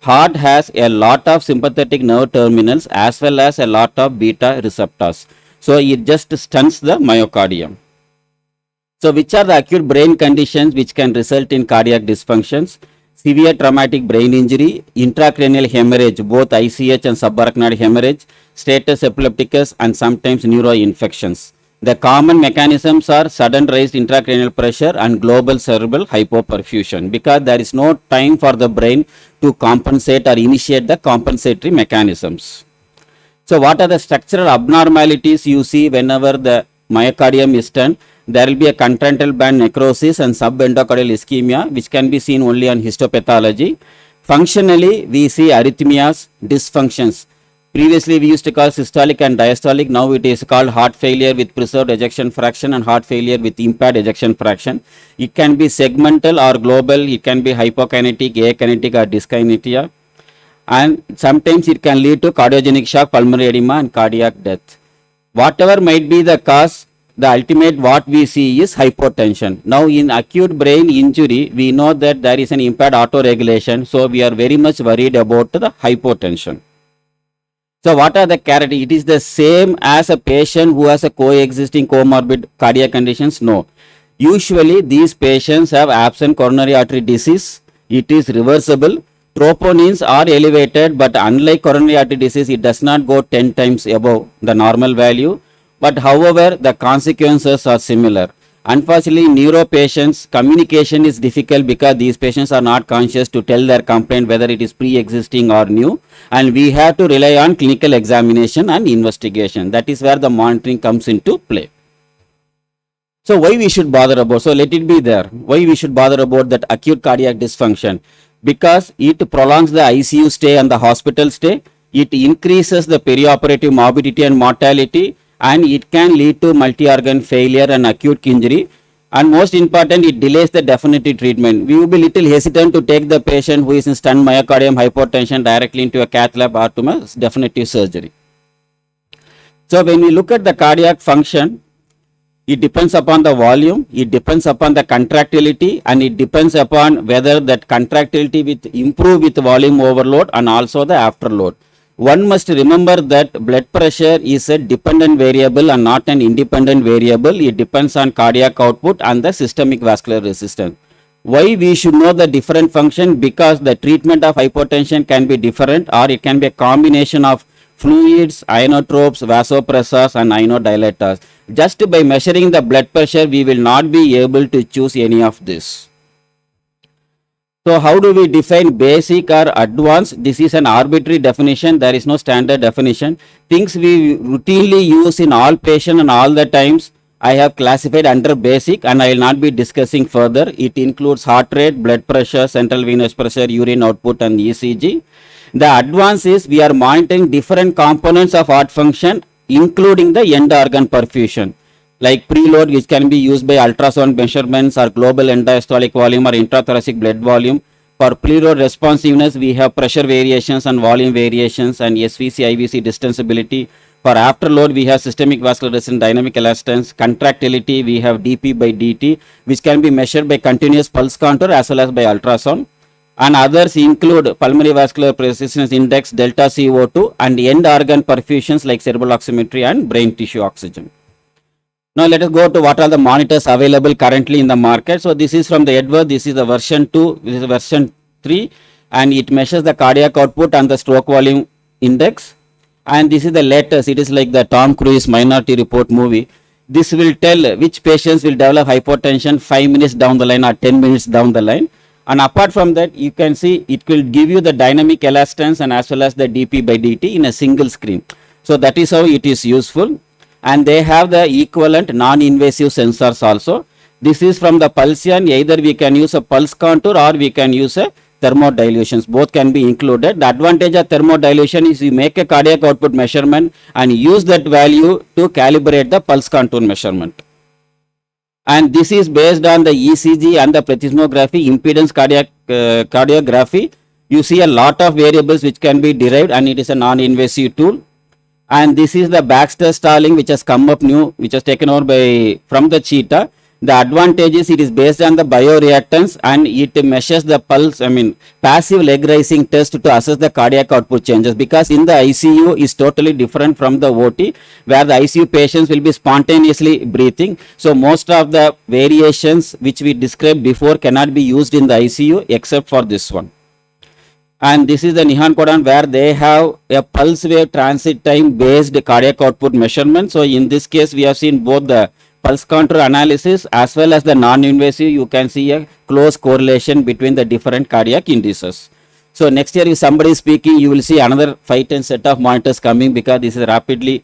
heart has a lot of sympathetic nerve terminals as well as a lot of beta receptors. So it just stunts the myocardium. So which are the acute brain conditions which can result in cardiac dysfunctions? Severe traumatic brain injury, intracranial hemorrhage, both ICH and subarachnoid hemorrhage, status epilepticus, and sometimes neuroinfections. The common mechanisms are sudden raised intracranial pressure and global cerebral hypoperfusion because there is no time for the brain to compensate or initiate the compensatory mechanisms. So what are the structural abnormalities you see whenever the myocardium is stunned? There will be a contractile band necrosis and subendocardial ischemia which can be seen only on histopathology. Functionally, we see arrhythmias, dysfunctions. Previously, we used to call systolic and diastolic. Now it is called heart failure with preserved ejection fraction and heart failure with impaired ejection fraction. It can be segmental or global. It can be hypokinetic, akinetic, or dyskinesia. And sometimes it can lead to cardiogenic shock, pulmonary edema, and cardiac death. Whatever might be the cause, the ultimate what we see is hypotension. Now in acute brain injury, we know that there is an impaired autoregulation. So we are very much worried about the hypotension. So what are the characteristics? It is the same as a patient who has a coexisting comorbid cardiac conditions? No. Usually these patients have absent coronary artery disease. It is reversible. Troponins are elevated, but unlike coronary artery disease, it does not go 10 times above the normal value. But however, the consequences are similar. Unfortunately, neuro patients, communication is difficult because these patients are not conscious to tell their complaint whether it is pre-existing or new. And we have to rely on clinical examination and investigation. That is where the monitoring comes into play. So why we should bother about? So let it be there. Why we should bother about that acute cardiac dysfunction? Because it prolongs the ICU stay and the hospital stay. It increases the perioperative morbidity and mortality. And it can lead to multi-organ failure and acute injury. And most important, it delays the definitive treatment. We will be little hesitant to take the patient who is in stunned myocardium hypotension directly into a cath lab or to a definitive surgery. So when we look at the cardiac function, it depends upon the volume, it depends upon the contractility, and it depends upon whether that contractility will improve with volume overload and also the afterload. One must remember that blood pressure is a dependent variable and not an independent variable. It depends on cardiac output and the systemic vascular resistance. Why we should know the different function? Because the treatment of hypotension can be different, or it can be a combination of fluids, inotropes, vasopressors, and inodilators. Just by measuring the blood pressure, we will not be able to choose any of this. So how do we define basic or advanced? This is an arbitrary definition. There is no standard definition. Things we routinely use in all patients and all the times, I have classified under basic, and I will not be discussing further. It includes heart rate, blood pressure, central venous pressure, urine output, and ECG. The advance is we are monitoring different components of heart function, including the end organ perfusion, like preload, which can be used by ultrasound measurements, or global end-diastolic volume or intrathoracic blood volume. For preload responsiveness, we have pressure variations and volume variations, and SVC, IVC distensibility. For afterload, we have systemic vascular resistance, dynamic elastance. Contractility, we have dP by dt, which can be measured by continuous pulse contour as well as by ultrasound. And others include pulmonary vascular resistance index, delta CO2, and end organ perfusions like cerebral oximetry and brain tissue oxygen. Now let us go to what are the monitors available currently in the market. So this is from the Edwards. This is the version 2, this is version 3, and it measures the cardiac output and the stroke volume index. And this is the latest. It is like the Tom Cruise Minority Report movie. This will tell which patients will develop hypertension 5 minutes down the line or 10 minutes down the line. And apart from that, you can see it will give you the dynamic elastance and as well as the dP by dt in a single screen. So that is how it is useful. And they have the equivalent non-invasive sensors also. This is from the Pulsion. Either we can use a pulse contour or we can use a thermodilutions. Both can be included. The advantage of thermodilation is you make a cardiac output measurement and use that value to calibrate the pulse contour measurement. And this is based on the ECG and the plethysmography, impedance cardiography. You see a lot of variables which can be derived, and it is a non-invasive tool. And this is the Baxter stalling, which has come up new, which was taken over by from the Cheetah. The advantage is it is based on the bioreactance, and it measures the pulse, passive leg raising test to assess the cardiac output changes, because in the ICU is totally different from the OT, where the ICU patients will be spontaneously breathing. So most of the variations which we described before cannot be used in the ICU except for this one. And this is the Nihan Kodan, where they have a pulse wave transit time based cardiac output measurement. So in this case, we have seen both the pulse contour analysis as well as the non-invasive. You can see a close correlation between the different cardiac indices. So next year, if somebody is speaking, you will see another 5-10 set of monitors coming, because this is rapidly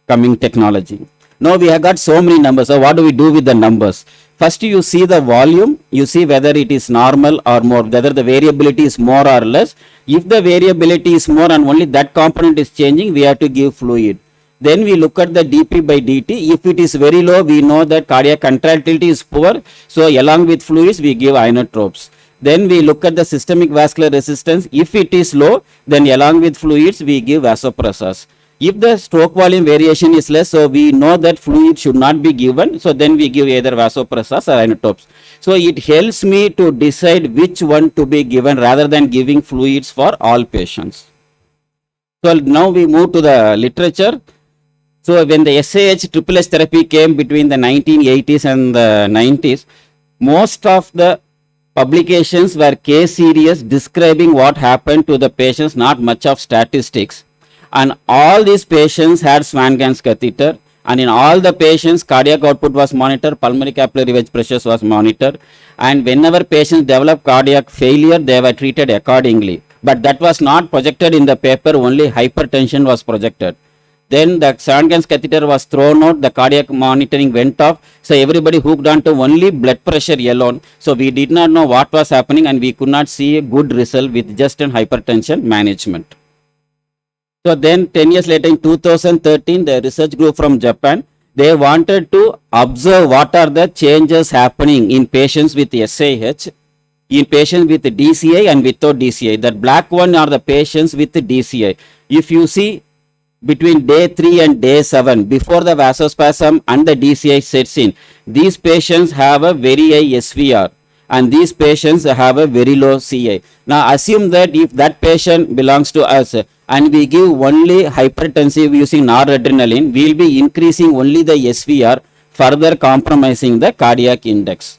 coming technology. Now we have got so many numbers. So what do we do with the numbers? First, you see the volume, you see whether it is normal or more, whether the variability is more or less. If the variability is more and only that component is changing, we have to give fluid. Then we look at the dP by dt. If it is very low, we know that cardiac contractility is poor. So along with fluids, we give inotropes. Then we look at the systemic vascular resistance. If it is low, then along with fluids, we give vasopressors. If the stroke volume variation is less, so we know that fluid should not be given. So then we give either vasopressors or inotropes. So it helps me to decide which one to be given rather than giving fluids for all patients. So now we move to the literature. So when the SAH triple H therapy came between the 1980s and the 90s, most of the publications were case series describing what happened to the patients, not much of statistics. And all these patients had Swan-Ganz catheter, and in all the patients, cardiac output was monitored, pulmonary capillary wedge pressures was monitored, and whenever patients developed cardiac failure, they were treated accordingly. But that was not projected in the paper, only hypertension was projected. Then the Swan-Ganz catheter was thrown out, the cardiac monitoring went off, so everybody hooked on to only blood pressure alone. So we did not know what was happening, and we could not see a good result with just an hypertension management. So then 10 years later in 2013, the research group from Japan, they wanted to observe what are the changes happening in patients with SAH, in patients with DCI and without DCI. That black one are the patients with DCI. If you see between day 3 and day 7, before the vasospasm and the DCI sets in, these patients have a very high SVR. And these patients have a very low CI. Now assume that if that patient belongs to us and we give only hypertensive using noradrenaline, we will be increasing only the SVR, further compromising the cardiac index.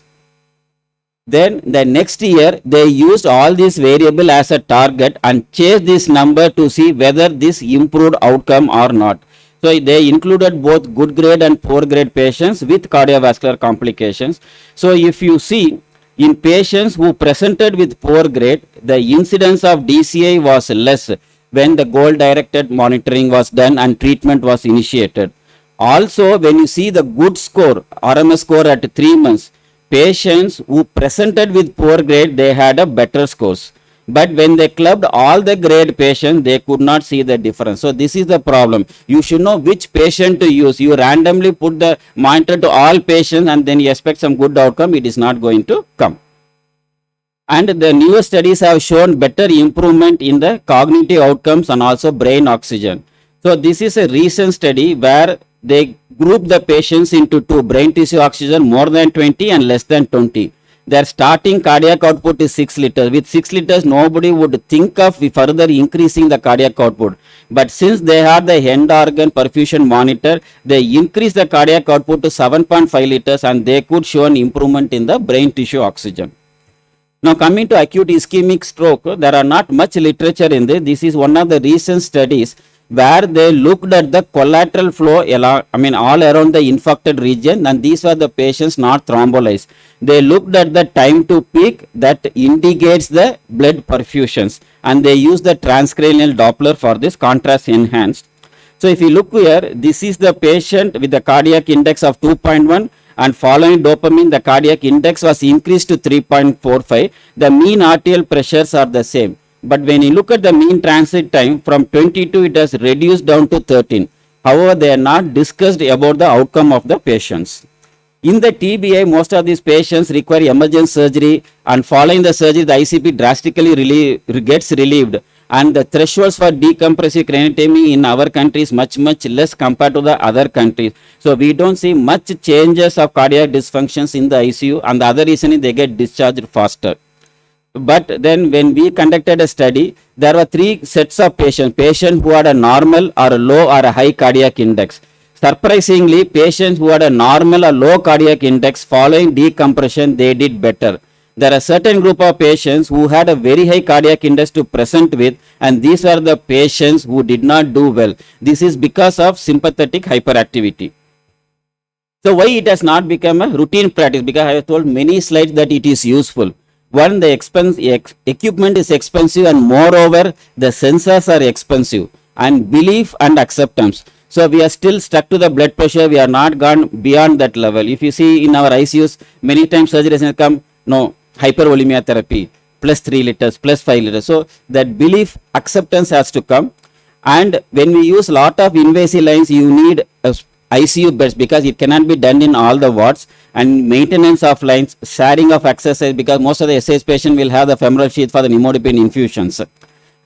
Then the next year, they used all these variables as a target and chased this number to see whether this improved outcome or not. So they included both good grade and poor grade patients with cardiovascular complications. So if you see, In patients who presented with poor grade, the incidence of DCI was less when the goal-directed monitoring was done and treatment was initiated. Also, when you see the good score, RMS score at 3 months, patients who presented with poor grade, they had a better scores. But when they clubbed all the grade patients, they could not see the difference. So this is the problem. You should know which patient to use. You randomly put the monitor to all patients and then you expect some good outcome. It is not going to come. And the newer studies have shown better improvement in the cognitive outcomes and also brain oxygen. So this is a recent study where they group the patients into two: brain tissue oxygen more than 20 and less than 20. Their starting cardiac output is 6 liters. With 6 liters, nobody would think of further increasing the cardiac output. But since they had the end organ perfusion monitor, they increased the cardiac output to 7.5 liters and they could show an improvement in the brain tissue oxygen. Now coming to acute ischemic stroke, there are not much literature in this. This is one of the recent studies where they looked at the collateral flow all around the infected region, and these were the patients not thrombolized. They looked at the time to peak that indicates the blood perfusions, and they used the transcranial Doppler for this, contrast enhanced. So if you look here, this is the patient with the cardiac index of 2.1, and following dopamine, the cardiac index was increased to 3.45. The mean arterial pressures are the same. But when you look at the mean transit time from 22, it has reduced down to 13. However, they are not discussed about the outcome of the patients. In the TBI, most of these patients require emergency surgery, and following the surgery, the ICP drastically gets relieved. And the thresholds for decompressive craniotomy in our country is much less compared to the other countries. So we don't see much changes of cardiac dysfunctions in the ICU, and the other reason is they get discharged faster. But then when we conducted a study, there were 3 sets of patients who had a normal or a low or a high cardiac index. Surprisingly, patients who had a normal or low cardiac index following decompression, they did better. There are certain group of patients who had a very high cardiac index to present with, and these are the patients who did not do well. This is because of sympathetic hyperactivity. So why it has not become a routine practice? Because I have told many slides that it is useful. One, the equipment is expensive, and moreover, the sensors are expensive, and belief and acceptance. So we are still stuck to the blood pressure. We are not gone beyond that level. If you see in our ICUs, many times surgeries have come, no, hypervolemia therapy, plus 3 liters, plus 5 liters. So that belief, acceptance has to come. And when we use lot of invasive lines, you need ICU beds because it cannot be done in all the wards, and maintenance of lines, sharing of exercise, because most of the SH patient will have the femoral sheath for the nimodipine infusions.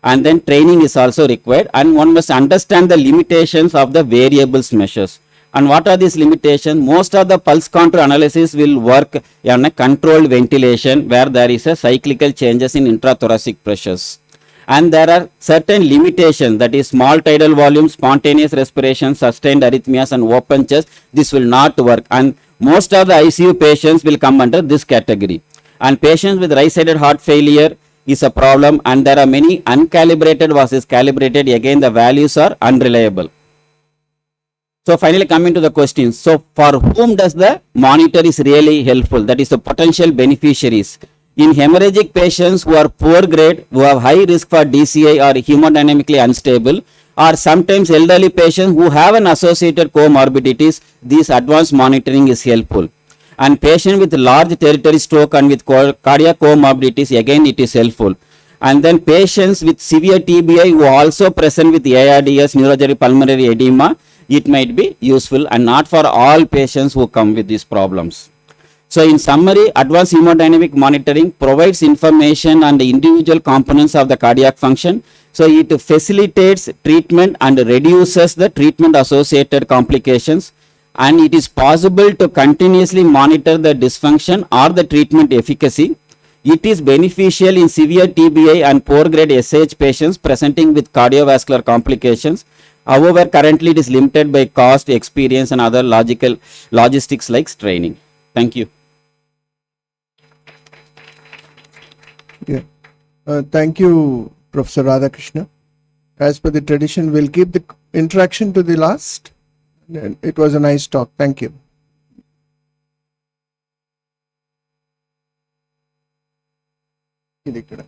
And then training is also required, and one must understand the limitations of the variables measures. And what are these limitations? Most of the pulse contour analysis will work on a controlled ventilation where there is a cyclical changes in intrathoracic pressures. And there are certain limitations, that is small tidal volume, spontaneous respiration, sustained arrhythmias and open chest. This will not work, and most of the ICU patients will come under this category. And patients with right-sided heart failure is a problem, and there are many uncalibrated versus calibrated. Again, the values are unreliable. So finally coming to the questions. So for whom does the monitor is really helpful? That is the potential beneficiaries. In hemorrhagic patients who are poor grade, who have high risk for DCI or hemodynamically unstable, or sometimes elderly patients who have an associated comorbidities, this advanced monitoring is helpful. And patients with large territory stroke and with cardiac comorbidities, again it is helpful. And then patients with severe TBI who also present with ARDS, neurosurgery, pulmonary edema, it might be useful, and not for all patients who come with these problems. So in summary, advanced hemodynamic monitoring provides information on the individual components of the cardiac function. So it facilitates treatment and reduces the treatment associated complications, and it is possible to continuously monitor the dysfunction or the treatment efficacy. It is beneficial in severe TBI and poor grade SH patients presenting with cardiovascular complications. However, currently it is limited by cost, experience and other logistics like training. Thank you. Yeah. Thank you, Professor Radhakrishna. As per the tradition, we'll keep the interaction to the last. It was a nice talk. Thank you. ఇది ఇక్కడ.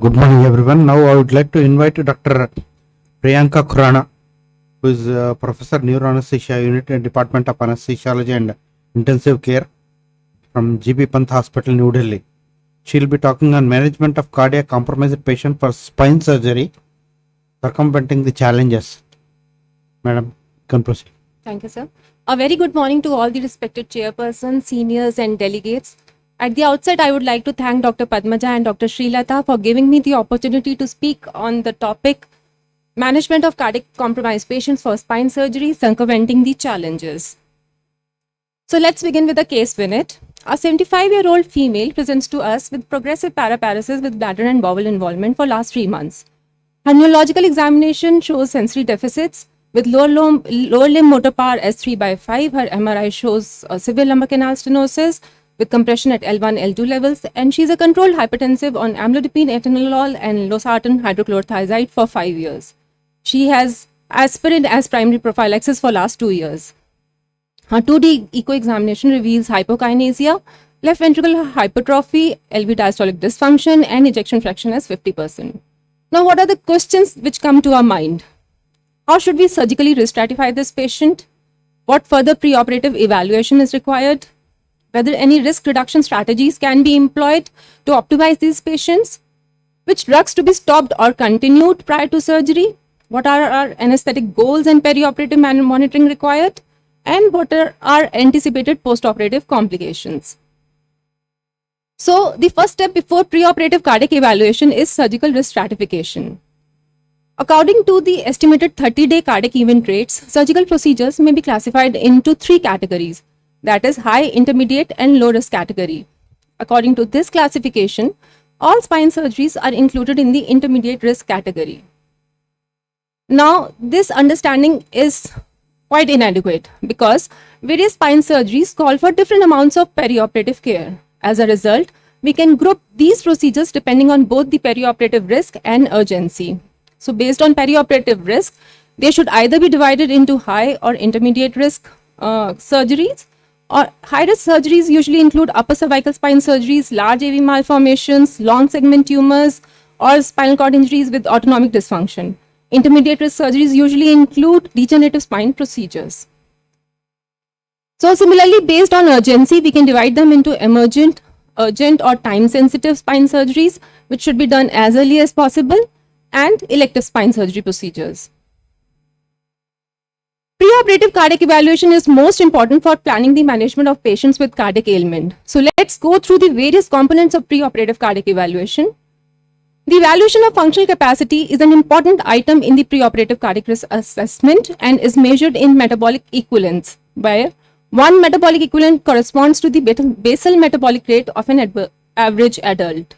Good morning, everyone. Now I would like to invite Dr. Priyanka Khurana, who is Professor Neuroanesthesia Unit and Department of Anesthesiology and Intensive Care from GB Pant Hospital, New Delhi. She will be talking on management of cardiac compromised patient for spine surgery, circumventing the challenges. Madam, you can proceed. Thank you, sir. A very good morning to all the respected chairpersons, seniors, and delegates. At the outset, I would like to thank Dr. Padmaja and Dr. Srilata for giving me the opportunity to speak on the topic management of cardiac compromised patients for spine surgery, circumventing the challenges. So let's begin with the case vignette. A 75-year-old female presents to us with progressive paraparesis with bladder and bowel involvement for last 3 months. Her neurological examination shows sensory deficits with lower limb motor power S3/5. Her MRI shows severe lumbar canal stenosis with compression at L1, L2 levels, and she's a controlled hypertensive on amlodipine, atenolol, and losartan hydrochlorothiazide for 5 years. She has aspirin as primary prophylaxis for last 2 years. Her 2D echo examination reveals hypokinesia, left ventricular hypertrophy, LV diastolic dysfunction, and ejection fraction as 50%. Now, what are the questions which come to our mind? How should we surgically restratify this patient? What further preoperative evaluation is required? Whether any risk reduction strategies can be employed to optimize these patients? Which drugs to be stopped or continued prior to surgery? What are our anesthetic goals and perioperative monitoring required? And what are our anticipated postoperative complications? So, the first step before preoperative cardiac evaluation is surgical risk stratification. According to the estimated 30-day cardiac event rates, surgical procedures may be classified into 3 categories, that is high, intermediate, and low risk category. According to this classification, all spine surgeries are included in the intermediate risk category. Now, this understanding is quite inadequate because various spine surgeries call for different amounts of perioperative care. As a result, we can group these procedures depending on both the perioperative risk and urgency. So based on perioperative risk, they should either be divided into high or intermediate risk surgeries, or high risk surgeries usually include upper cervical spine surgeries, large AV malformations, long segment tumors, or spinal cord injuries with autonomic dysfunction. Intermediate risk surgeries usually include degenerative spine procedures. So similarly, based on urgency, we can divide them into emergent, urgent, or time-sensitive spine surgeries, which should be done as early as possible, and elective spine surgery procedures. Preoperative cardiac evaluation is most important for planning the management of patients with cardiac ailment. So let's go through the various components of preoperative cardiac evaluation. The evaluation of functional capacity is an important item in the preoperative cardiac risk assessment and is measured in metabolic equivalence, where one metabolic equivalent corresponds to the basal metabolic rate of an average adult.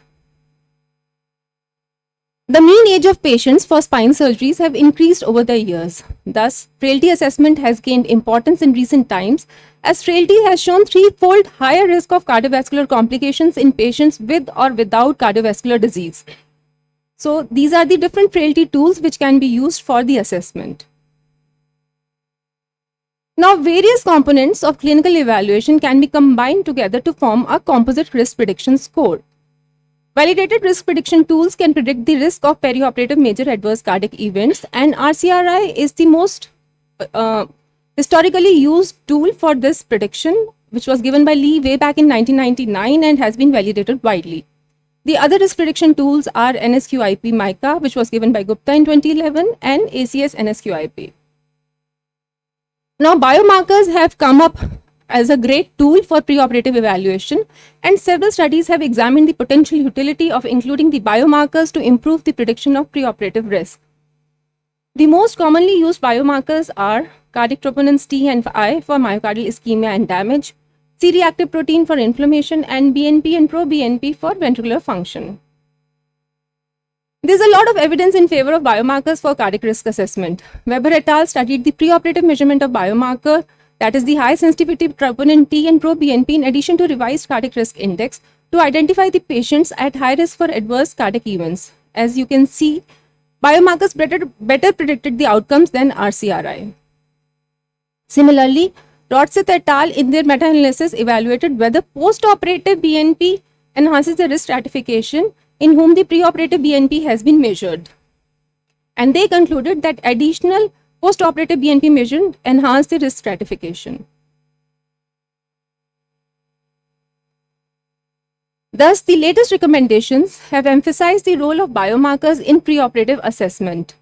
The mean age of patients for spine surgeries have increased over the years. Thus, frailty assessment has gained importance in recent times, as frailty has shown 3-fold higher risk of cardiovascular complications in patients with or without cardiovascular disease. So, these are the different frailty tools which can be used for the assessment. Now, various components of clinical evaluation can be combined together to form a composite risk prediction score. Validated risk prediction tools can predict the risk of perioperative major adverse cardiac events, and RCRI is the most historically used tool for this prediction, which was given by Lee way back in 1999 and has been validated widely. The other risk prediction tools are NSQIP MICA, which was given by Gupta in 2011, and ACS NSQIP. Now, biomarkers have come up as a great tool for preoperative evaluation, and several studies have examined the potential utility of including the biomarkers to improve the prediction of preoperative risk. The most commonly used biomarkers are cardiac troponins T and I for myocardial ischemia and damage, C-reactive protein for inflammation, and BNP and pro-BNP for ventricular function. There's a lot of evidence in favor of biomarkers for cardiac risk assessment. Weber et al. Studied the preoperative measurement of biomarker, that is the high sensitivity troponin T and pro-BNP, in addition to revised cardiac risk index, to identify the patients at high risk for adverse cardiac events. As you can see, biomarkers better predicted the outcomes than RCRI. Similarly, Rotsith et al. In their meta-analysis evaluated whether post-operative BNP enhances the risk stratification in whom the preoperative BNP has been measured. And they concluded that additional post-operative BNP measure enhanced the risk stratification. Thus, the latest recommendations have emphasized the role of biomarkers in preoperative assessment.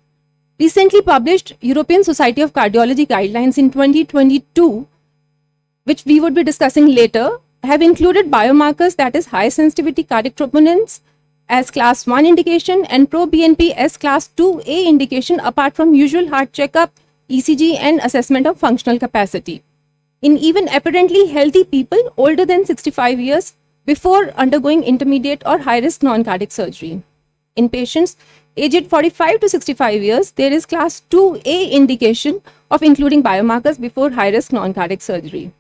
Recently published European Society of Cardiology guidelines in 2022, which we would be discussing later, have included biomarkers, that is high sensitivity cardiac troponins as class 1 indication and pro-BNP as class 2A indication apart from usual heart checkup, ECG and assessment of functional capacity in even apparently healthy people older than 65 years before undergoing intermediate or high-risk non-cardiac surgery. In patients aged 45 to 65 years, there is class 2A indication of including biomarkers before high-risk non-cardiac surgery.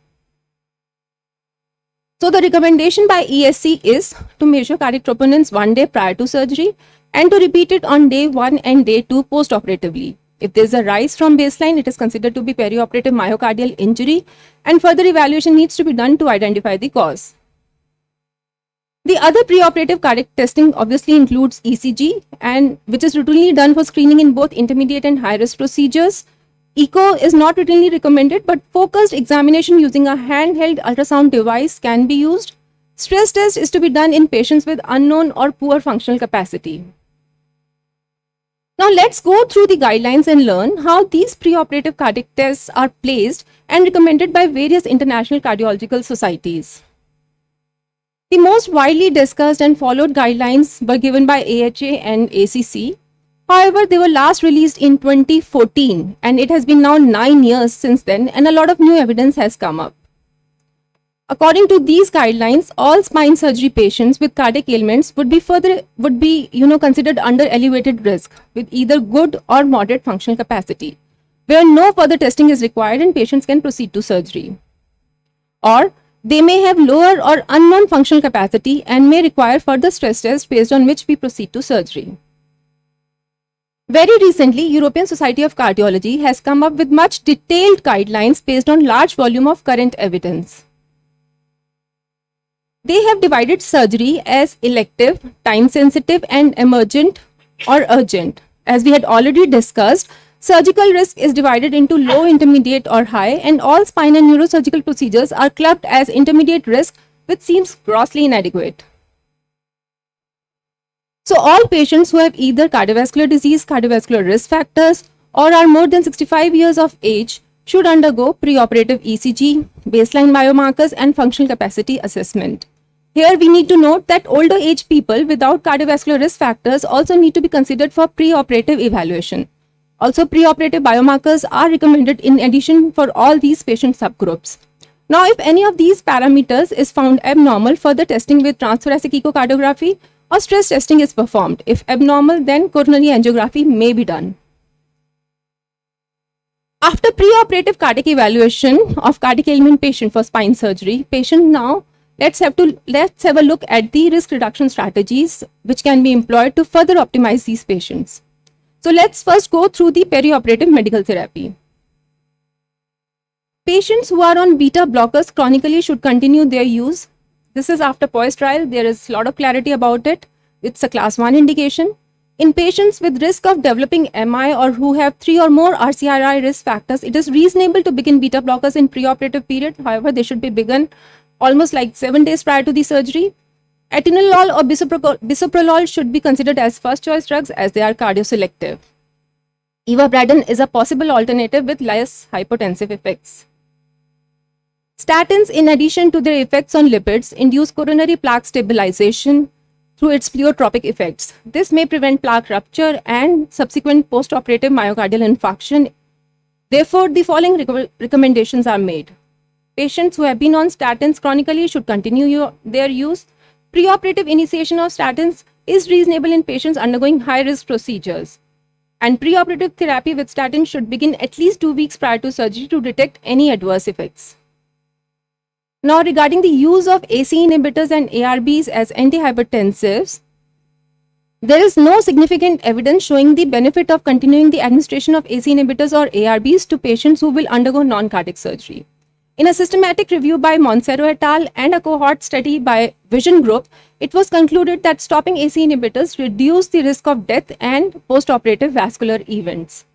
So the recommendation by ESC is to measure cardiac troponins 1 day prior to surgery and to repeat it on day 1 and day 2 post-operatively. If there is a rise from baseline, it is considered to be perioperative myocardial injury and further evaluation needs to be done to identify the cause. The other preoperative cardiac testing obviously includes ECG, and which is routinely done for screening in both intermediate and high-risk procedures. Echo is not routinely recommended, but focused examination using a handheld ultrasound device can be used. Stress test is to be done in patients with unknown or poor functional capacity. Now let's go through the guidelines and learn how these preoperative cardiac tests are placed and recommended by various international cardiological societies. The most widely discussed and followed guidelines were given by AHA and ACC. However, they were last released in 2014 and it has been now 9 years since then and a lot of new evidence has come up. According to these guidelines, all spine surgery patients with cardiac ailments would be considered under elevated risk with either good or moderate functional capacity, where no further testing is required and patients can proceed to surgery. Or they may have lower or unknown functional capacity and may require further stress tests based on which we proceed to surgery. Very recently, European Society of Cardiology has come up with much detailed guidelines based on large volume of current evidence. They have divided surgery as elective, time-sensitive and emergent or urgent. As we had already discussed, surgical risk is divided into low, intermediate or high, and all spine and neurosurgical procedures are clubbed as intermediate risk, which seems grossly inadequate. So all patients who have either cardiovascular disease, cardiovascular risk factors or are more than 65 years of age should undergo preoperative ECG, baseline biomarkers and functional capacity assessment. Here we need to note that older age people without cardiovascular risk factors also need to be considered for preoperative evaluation. Also, preoperative biomarkers are recommended in addition for all these patient subgroups. Now, if any of these parameters is found abnormal, further testing with transthoracic echocardiography or stress testing is performed. If abnormal, then coronary angiography may be done. After preoperative cardiac evaluation of cardiac ailment patient for spine surgery, patient now let's have a look at the risk reduction strategies which can be employed to further optimize these patients. So let's first go through the perioperative medical therapy. Patients who are on beta blockers chronically should continue their use. This is after POISE trial. There is a lot of clarity about it. It's a class 1 indication. In patients with risk of developing MI or who have 3 or more RCRI risk factors, it is reasonable to begin beta blockers in preoperative period. However, they should be begun almost like 7 days prior to the surgery. Atenolol or bisoprolol should be considered as first choice drugs as they are cardioselective. Ivabradine is a possible alternative with less hypotensive effects. Statins, in addition to their effects on lipids, induce coronary plaque stabilization through its pleiotropic effects. This may prevent plaque rupture and subsequent postoperative myocardial infarction. Therefore, the following recommendations are made. Patients who have been on statins chronically should continue their use. Preoperative initiation of statins is reasonable in patients undergoing high-risk procedures. And preoperative therapy with statins should begin at least 2 weeks prior to surgery to detect any adverse effects. Now, regarding the use of AC inhibitors and ARBs as antihypertensives, there is no significant evidence showing the benefit of continuing the administration of AC inhibitors or ARBs to patients who will undergo non-cardiac surgery. In a systematic review by Montero et al. And a cohort study by Vision Group, it was concluded that stopping AC inhibitors reduced the risk of death and postoperative vascular events.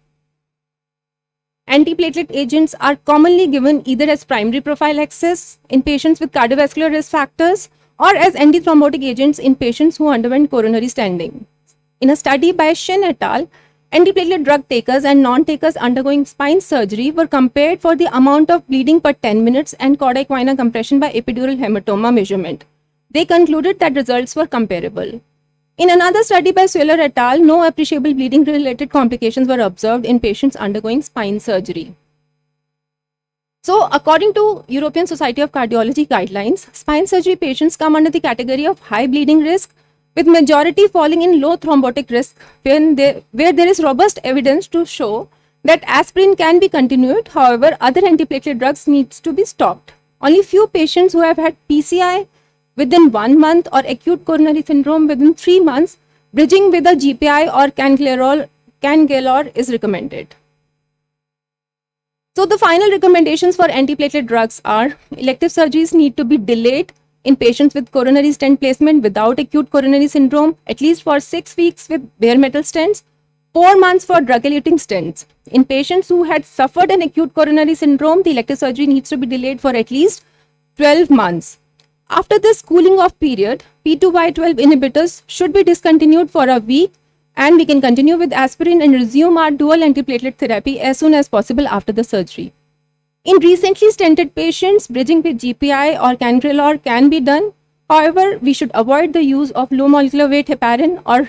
Antiplatelet agents are commonly given either as primary prophylaxis in patients with cardiovascular risk factors or as antithrombotic agents in patients who underwent coronary stenting. In a study by Shin et al., antiplatelet drug takers and non-takers undergoing spine surgery were compared for the amount of bleeding per 10 minutes and chordae equina compression by epidural hematoma measurement. They concluded that results were comparable. In another study by Swiller et al., no appreciable bleeding-related complications were observed in patients undergoing spine surgery. So, according to European Society of Cardiology guidelines, spine surgery patients come under the category of high bleeding risk, with majority falling in low thrombotic risk where there is robust evidence to show that aspirin can be continued. However, other antiplatelet drugs needs to be stopped. Only few patients who have had PCI within 1 month or acute coronary syndrome within 3 months, bridging with a GPI or cangalor is recommended. So the final recommendations for antiplatelet drugs are elective surgeries need to be delayed in patients with coronary stent placement without acute coronary syndrome, at least for 6 weeks with bare metal stents, 4 months for drug-eluting stents. In patients who had suffered an acute coronary syndrome, the elective surgery needs to be delayed for at least 12 months. After this cooling off period, P2Y12 inhibitors should be discontinued for a week, and we can continue with aspirin and resume our dual antiplatelet therapy as soon as possible after the surgery. In recently stented patients, bridging with GPI or cangrelor can be done. However, we should avoid the use of low molecular weight heparin or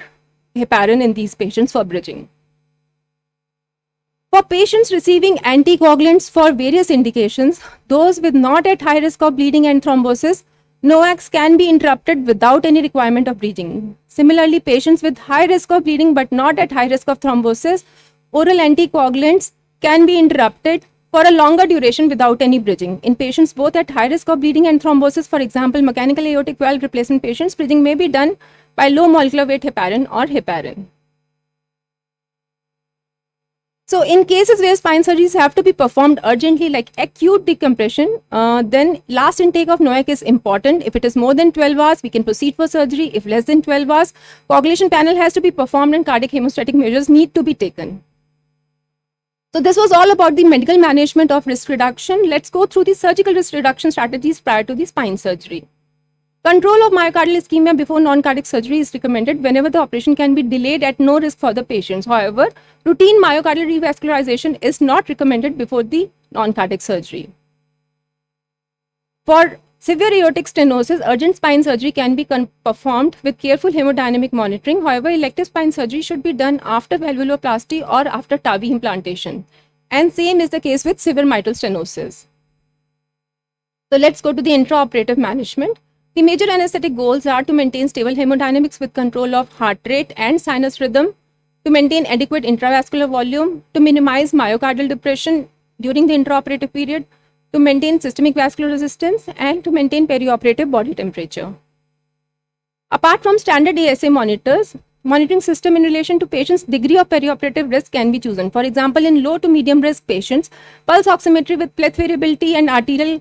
heparin in these patients for bridging. For patients receiving anticoagulants for various indications, those with not at high risk of bleeding and thrombosis, NOACs can be interrupted without any requirement of bridging. Similarly, patients with high risk of bleeding but not at high risk of thrombosis, oral anticoagulants can be interrupted for a longer duration without any bridging. In patients both at high risk of bleeding and thrombosis, for example, mechanical aortic valve replacement patients, bridging may be done by low molecular weight heparin or heparin. So in cases where spine surgeries have to be performed urgently, like acute decompression, then last intake of NOAC is important. If it is more than 12 hours, we can proceed for surgery. If less than 12 hours, coagulation panel has to be performed and cardiac hemostatic measures need to be taken. So this was all about the medical management of risk reduction. Let's go through the surgical risk reduction strategies prior to the spine surgery. Control of myocardial ischemia before non-cardiac surgery is recommended whenever the operation can be delayed at no risk for the patients. However, routine myocardial revascularization is not recommended before the non-cardiac surgery. For severe aortic stenosis, urgent spine surgery can be performed with careful hemodynamic monitoring. However, elective spine surgery should be done after valvuloplasty or after TAVI implantation. And same is the case with severe mitral stenosis. So let's go to the intraoperative management. The major anesthetic goals are to maintain stable hemodynamics with control of heart rate and sinus rhythm, to maintain adequate intravascular volume, to minimize myocardial depression during the intraoperative period, to maintain systemic vascular resistance, and to maintain perioperative body temperature. Apart from standard ASA monitors, monitoring system in relation to patients' degree of perioperative risk can be chosen. For example, in low to medium risk patients, pulse oximetry with pleth variability and arterial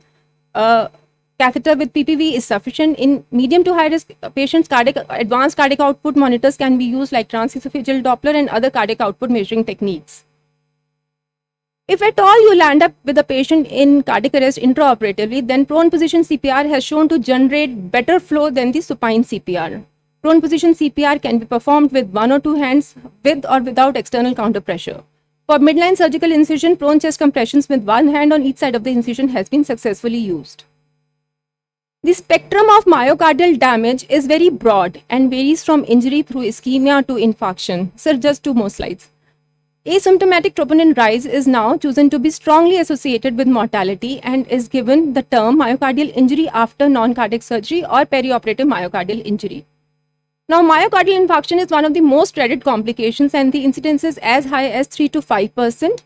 catheter with PPV is sufficient. In medium to high risk patients, advanced cardiac output monitors can be used like transesophageal Doppler and other cardiac output measuring techniques. If at all you land up with a patient in cardiac arrest intraoperatively, then prone position CPR has shown to generate better flow than the supine CPR. Prone position CPR can be performed with 1 or 2 hands with or without external counter pressure. For midline surgical incision, prone chest compressions with 1 hand on each side of the incision has been successfully used. The spectrum of myocardial damage is very broad and varies from injury through ischemia to infarction. Sir, just 2 more slides. Asymptomatic troponin rise is now chosen to be strongly associated with mortality and is given the term myocardial injury after non-cardiac surgery or perioperative myocardial injury. Now, myocardial infarction is one of the most dreaded complications and the incidence is as high as 3 to 5%,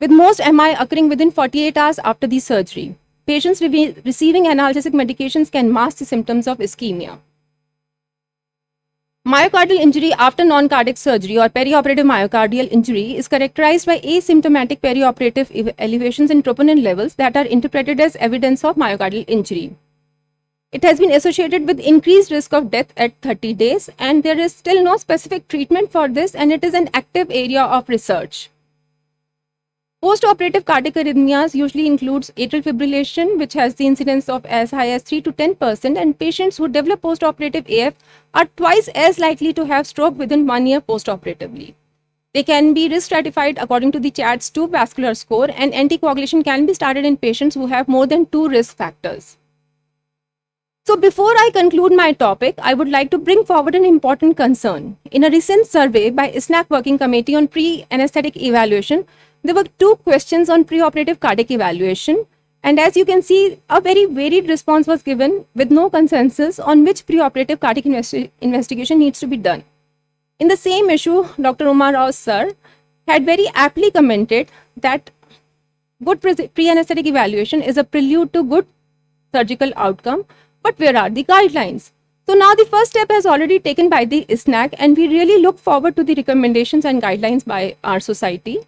with most MI occurring within 48 hours after the surgery. Patients receiving analgesic medications can mask the symptoms of ischemia. myocardial injury after non-cardiac surgery or perioperative myocardial injury is characterized by asymptomatic perioperative elevations in troponin levels that are interpreted as evidence of myocardial injury. It has been associated with increased risk of death at 30 days, and there is still no specific treatment for this, and it is an active area of research. Post-operative cardiac arrhythmias usually includes atrial fibrillation, which has the incidence of as high as 3 to 10%, and patients who develop post-operative AF are twice as likely to have stroke within 1 year post-operatively. They can be risk stratified according to the CHADS-2 vascular score, and anticoagulation can be started in patients who have more than 2 risk factors. So before I conclude my topic, I would like to bring forward an important concern. In a recent survey by ISNACC Working Committee on Pre-Anesthetic Evaluation, there were 2 questions on preoperative cardiac evaluation, and as you can see, a very varied response was given with no consensus on which preoperative cardiac investigation needs to be done. In the same issue, Dr. Umar Rao sir had very aptly commented that good pre-anesthetic evaluation is a prelude to good surgical outcome, but where are the guidelines? So now the first step has already taken by the ISNACC, and we really look forward to the recommendations and guidelines by our society.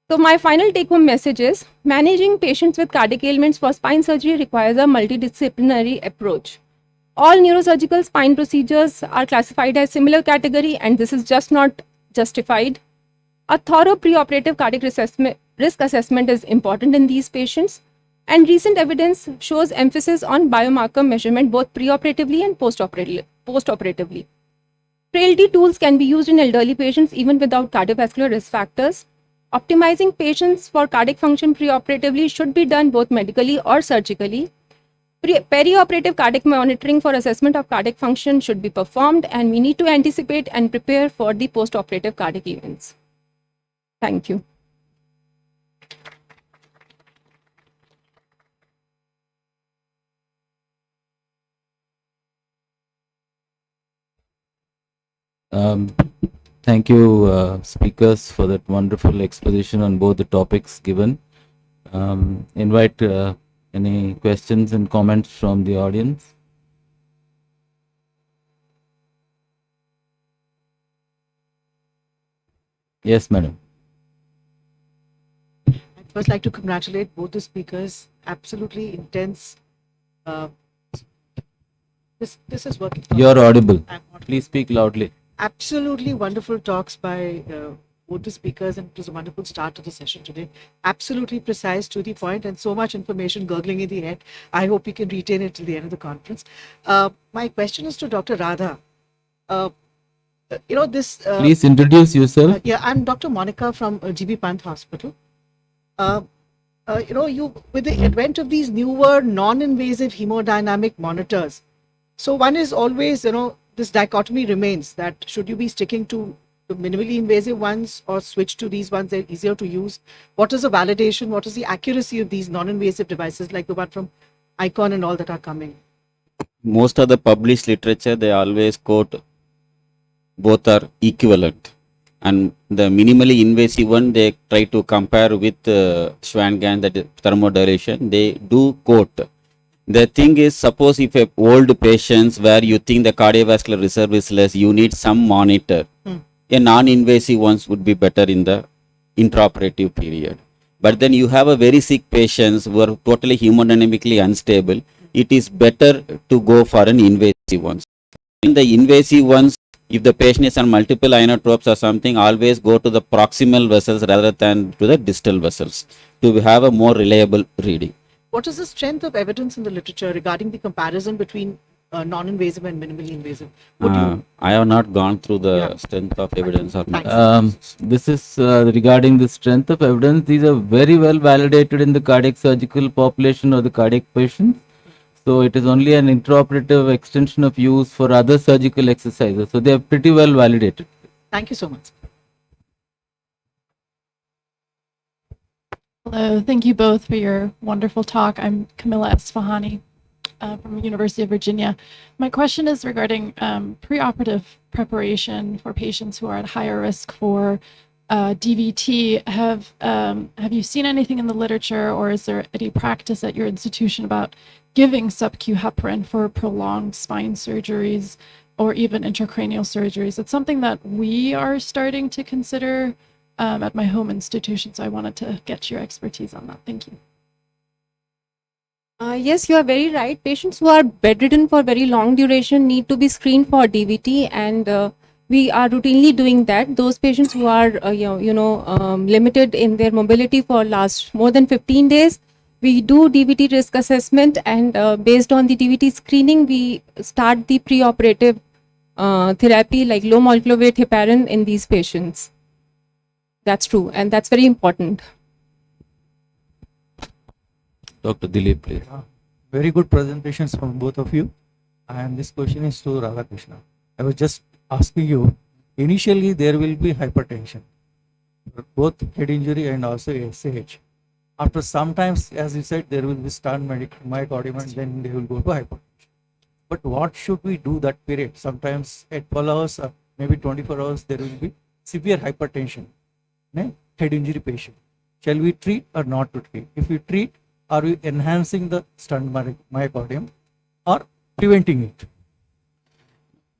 So my final take-home message is, managing patients with cardiac ailments for spine surgery requires a multidisciplinary approach. All neurosurgical spine procedures are classified as similar category, and this is just not justified. A thorough preoperative cardiac risk assessment is important in these patients, and recent evidence shows emphasis on biomarker measurement both preoperatively and postoperatively. Frailty tools can be used in elderly patients even without cardiovascular risk factors. Optimizing patients for cardiac function preoperatively should be done both medically or surgically. Perioperative cardiac monitoring for assessment of cardiac function should be performed, and we need to anticipate and prepare for the postoperative cardiac events. Thank you. Thank you, speakers, for that wonderful exposition on both the topics given. Invite any questions and comments from the audience. Yes, madam. I'd first like to congratulate both the speakers. Absolutely intense. This is working. You're audible. Please speak loudly. Absolutely wonderful talks by both the speakers, and it was a wonderful start to the session today. Absolutely precise, to the point, and so much information gurgling in the head. I hope we can retain it till the end of the conference. My question is to Dr. Radha. Please introduce yourself. Yeah, I'm Dr. Monica from GB Pant Hospital. With the advent of these newer non-invasive hemodynamic monitors, so one is always, this dichotomy remains that should you be sticking to the minimally invasive ones or switch to these ones that are easier to use? What is the validation? What is the accuracy of these non-invasive devices like the one from ICON and all that are coming? Most of the published literature, they always quote both are equivalent. And the minimally invasive one, they try to compare with Schwann-Ganz, that is thermodilation. They do quote. The thing is, suppose if a old patients where you think the cardiovascular reserve is less, you need some monitor. A non-invasive ones would be better in the intraoperative period. But then you have a very sick patients who are totally hemodynamically unstable. It is better to go for an invasive ones. In the invasive ones, if the patient is on multiple inotropes or something, always go to the proximal vessels rather than to the distal vessels to have a more reliable reading. What is the strength of evidence in the literature regarding the comparison between non-invasive and minimally invasive? I have not gone through the strength of evidence. This is regarding the strength of evidence. These are very well validated in the cardiac surgical population or the cardiac patients. So it is only an intraoperative extension of use for other surgical exercises. So they are pretty well validated. Thank you so much. Hello, thank you both for your wonderful talk. I'm Camilla Esfahani from the University of Virginia. My question is regarding preoperative preparation for patients who are at higher risk for DVT. Have you seen anything in the literature, or is there any practice at your institution about giving sub-Q heparin for prolonged spine surgeries or even intracranial surgeries. It's something that we are starting to consider at my home institution. So I wanted to get your expertise on that. Thank you. Yes, you are very right. Patients who are bedridden for very long duration need to be screened for DVT, and we are routinely doing that. Those patients who are limited in their mobility for last more than 15 days, we do DVT risk assessment, and based on the DVT screening, we start the preoperative therapy like low molecular weight heparin in these patients. That's true, and that's very important. Dr. Dilip, please. Very good presentations from both of you. And this question is to Radhakrishna. I was just asking you, initially there will be hypertension, both head injury and also SAH. After sometimes, as you said, there will be stunned myocardium and then they will go to hypertension. But what should we do that period? Sometimes at 12 hours, maybe 24 hours, there will be severe hypertension in a head injury patient. Shall we treat or not to treat? If we treat, are we enhancing the stunned myocardium or preventing it?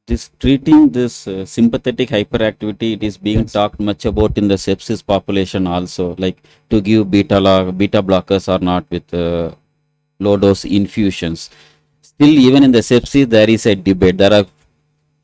This treating this sympathetic hyperactivity, it is being talked much about in the sepsis population also, like to give beta blockers or not with low dose infusions. Still, even in the sepsis, there is a debate. There are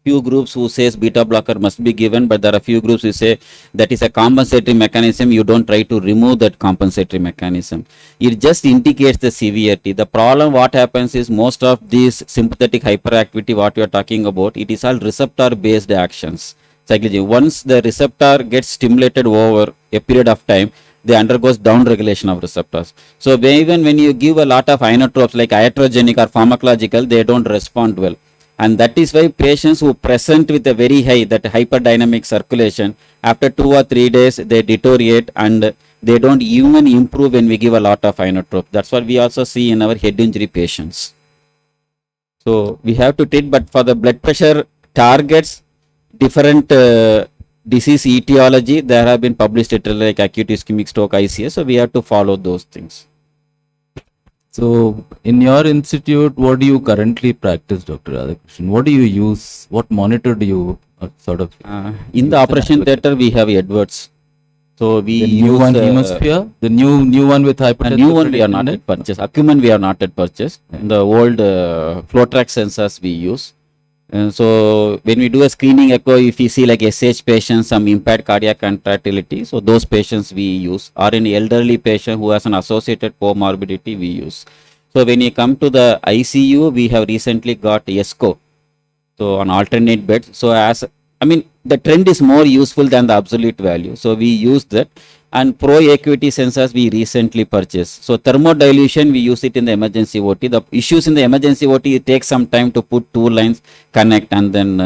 few groups who says beta blocker must be given, but there are few groups who say that is a compensatory mechanism. You don't try to remove that compensatory mechanism. It just indicates the severity. The problem what happens is most of these sympathetic hyperactivity what you are talking about, it is all receptor based actions. Cyclically, once the receptor gets stimulated over a period of time, they undergoes down regulation of receptors. So even when you give a lot of inotropes like iatrogenic or pharmacological, they don't respond well. And that is why patients who present with a very high, that hyperdynamic circulation, after 2 or 3 days, they deteriorate and they don't even improve when we give a lot of inotrope. That's what we also see in our head injury patients. So we have to treat, but for the blood pressure targets, different disease etiology, there have been published literature like acute ischemic stroke, ICS, so we have to follow those things. So, in your institute, what do you currently practice, Dr. Radhakrishnan? What do you use? What monitor do you sort of? In the operation theatre, we have Edwards. So we the use new one, Hemisphere, the new one with hypertension. New one we are not at purchase. Acumen we are not at purchase. The old flow track sensors we use. So when we do a screening echo, if we see like SH patients, some impaired cardiac contractility, so those patients we use, or any elderly patient who has an associated comorbidity we use. So when you come to the ICU, we have recently got ESCO, so on alternate beds. So the trend is more useful than the absolute value. So we use that. And pro acuity sensors we recently purchased. So thermodilution we use it in the emergency OT. The issues in the emergency OT, it takes some time to put 2 lines, connect, and then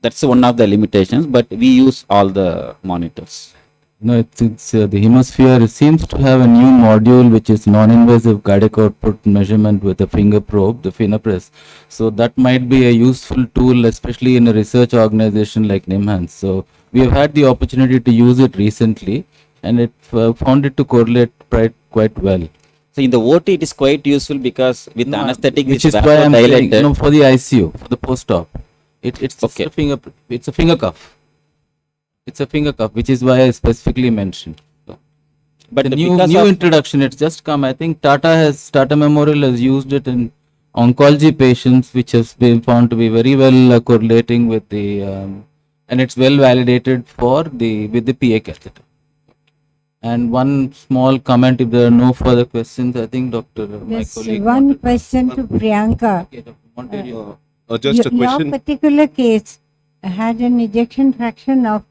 that's one of the limitations. But we use all the monitors. No, it's the Hemisphere seems to have a new module which is non-invasive cardiac output measurement with a finger probe, the FINAPRESS. So that might be a useful tool, especially in a research organization like NIMHANS. So we have had the opportunity to use it recently, and it found it to correlate quite well. So in the OT, it is quite useful because with the anesthetic, which is why I'm saying, for the ICU, for the post-op, it's okay. It's a finger cuff. It's a finger cuff, which is why I specifically mentioned. But the new introduction, it's just come. I think Tata Memorial has used it in oncology patients, which has been found to be very well correlating with the, and it's well validated with the PA catheter. And one small comment, if there are no further questions, I think Dr. Yes, one question to Priyanka. Just a question. Your particular case had an ejection fraction of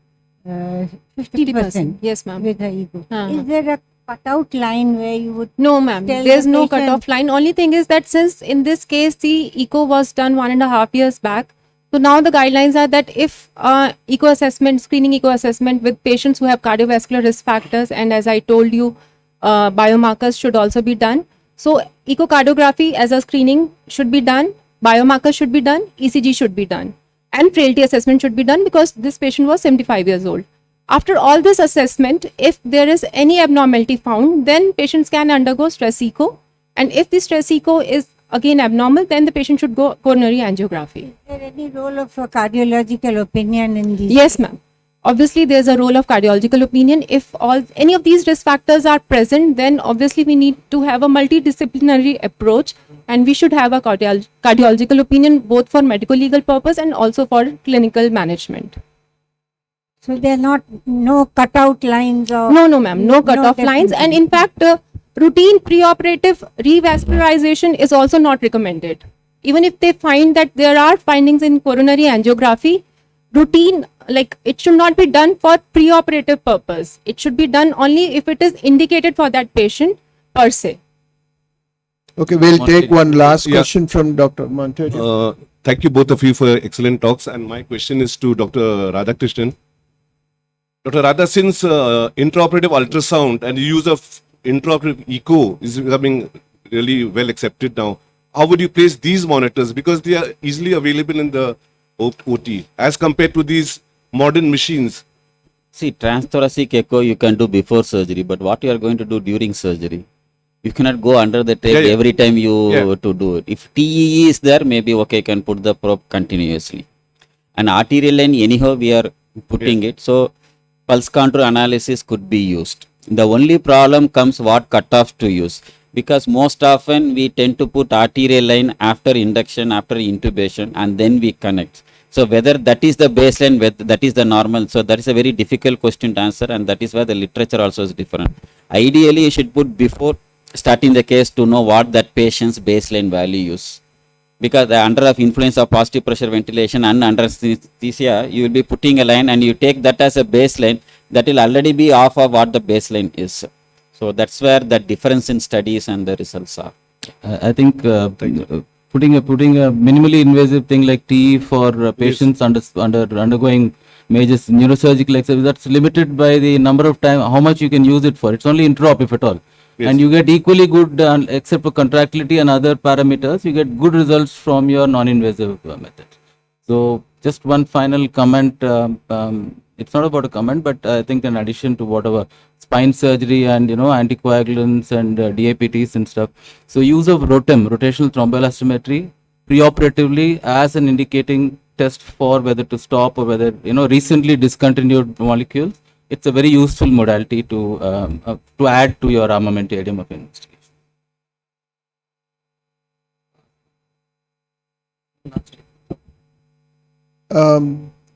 50%. Yes, ma'am. With the ego. Is there a cutout line where you would? No, ma'am. There's no cutoff line. Only thing is that since in this case the echo was done 1.5 years back, so now the guidelines are that if screening echo assessment with patients who have cardiovascular risk factors, and as I told you, biomarkers should also be done. So echocardiography as a screening should be done, biomarkers should be done, ECG should be done, and frailty assessment should be done because this patient was 75 years old. After all this assessment, if there is any abnormality found, then patients can undergo stress echo, and if the stress echo is again abnormal, then the patient should go coronary angiography. Is there any role of cardiological opinion in this? Yes, ma'am. Obviously, there's a role of cardiological opinion. If any of these risk factors are present, then obviously we need to have a multidisciplinary approach, and we should have a cardiological opinion both for medical legal purpose and also for clinical management. So there are no cutout lines or No, ma'am, no cutoff lines, and in fact, routine preoperative revascularization is also not recommended. Even if they find that there are findings in coronary angiography, routine, like, it should not be done for preoperative purpose. It should be done only if it is indicated for that patient per se. Okay, we'll take one last Yeah. question from Dr. Montage. Thank you both of you for your excellent talks. And my question is to Dr. Radhakrishnan. Dr. Radha, since intraoperative ultrasound and the use of intraoperative echo is becoming really well accepted now, how would you place these monitors? Because they are easily available in the OT as compared to these modern machines. See, transthoracic echo you can do before surgery, but what you are going to do during surgery? You cannot go under the tape every time you to do it. If TEE is there, maybe okay, you can put the probe continuously. And arterial line, anyhow, we are putting it. So, pulse contour analysis could be used. The only problem comes what cutoff to use. Because most often we tend to put arterial line after induction, after intubation, and then we connect. So whether that is the baseline, whether that is the normal, so that is a very difficult question to answer, and that is why the literature also is different. Ideally, you should put before starting the case to know what that patient's baseline value is. Because under the influence of positive pressure ventilation and under anesthesia, you will be putting a line and you take that as a baseline, that will already be off of what the baseline is. So that's where the difference in studies and the results are. I think putting a minimally invasive thing like TE for patients undergoing major neurosurgical exercise, that's limited by the number of time, how much you can use it for. It's only intraop if at all. And you get equally good, except for contractility and other parameters, you get good results from your non-invasive method. So just one final comment, it's not about a comment, but I think in addition to whatever spine surgery and anticoagulants and DAPTs and stuff, so use of rotational thromboelastometry preoperatively as an indicating test for whether to stop or whether recently discontinued molecules. It's a very useful modality to add to your armamentarium of investigation.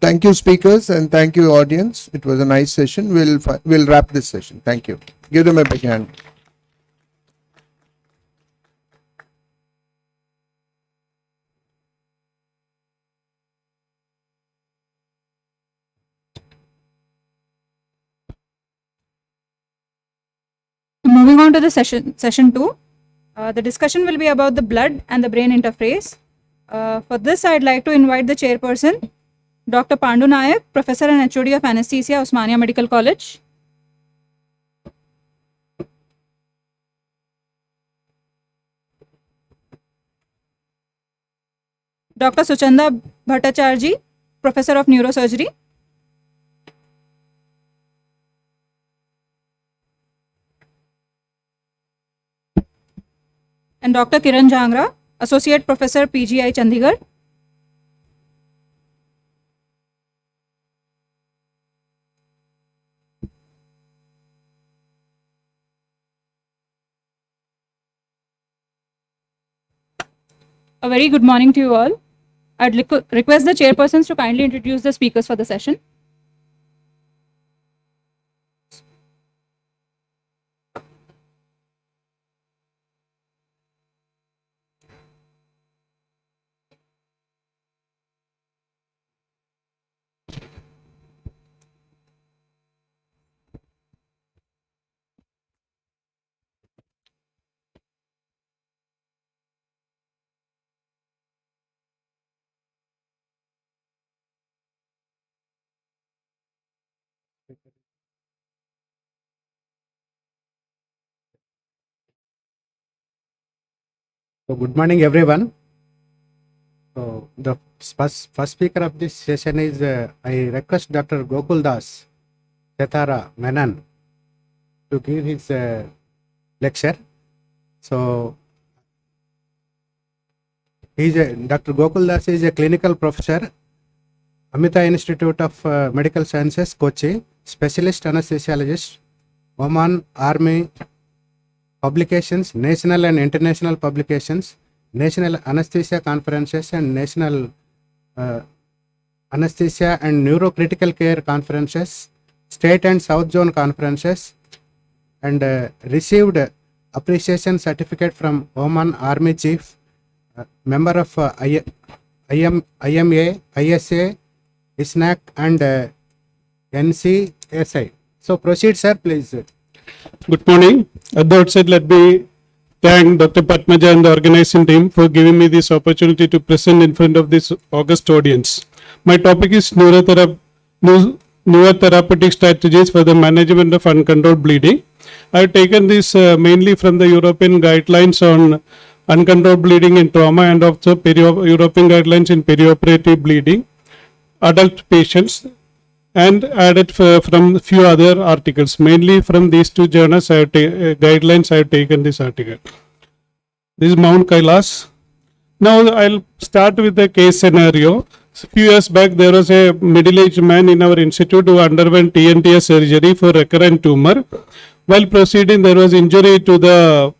Thank you, speakers, and thank you, audience. It was a nice session. We'll wrap this session. Thank you. Give them a big hand. Moving on to the session 2, the discussion will be about the blood and the brain interface. For this, I'd like to invite the chairperson, Dr. Pandu Nayak, Professor and HOD of Anesthesia, Osmania Medical College. Dr. Suchanda Bhattacharjee, Professor of Neurosurgery. And Dr. Kiran Jangra, Associate Professor, PGI, Chandigarh. A very good morning to you all. I'd request the chairpersons to kindly introduce the speakers for the session. So good morning, everyone. So the first speaker of this session is I request Dr. Gokul Das Chetara Menon to give his lecture. So Dr. Gokul Das is a clinical professor, Amita Institute of Medical Sciences, Kochi, specialist anesthesiologist, Oman Army, publications, national and international publications, national anesthesia conferences and national anesthesia and neurocritical care conferences, state and south zone conferences, and received appreciation certificate from Oman Army Chief, member of IMA, ISA, ISNACC and NCSI. So proceed, sir, please. Good morning. At the outset, let me thank Dr. Padmaja and the organizing team for giving me this opportunity to present in front of this august audience. My topic is neurotherapeutic strategies for the management of uncontrolled bleeding. I have taken this mainly from the European guidelines on uncontrolled bleeding in trauma and also European guidelines in perioperative bleeding, adult patients, and added from few other articles. Mainly from these two journals guidelines I have taken this article. This is Mount Kailas. Now I'll start with the case scenario. A few years back there was a middle-aged man in our institute who underwent TNTS surgery for recurrent tumor. While proceeding, there was injury to the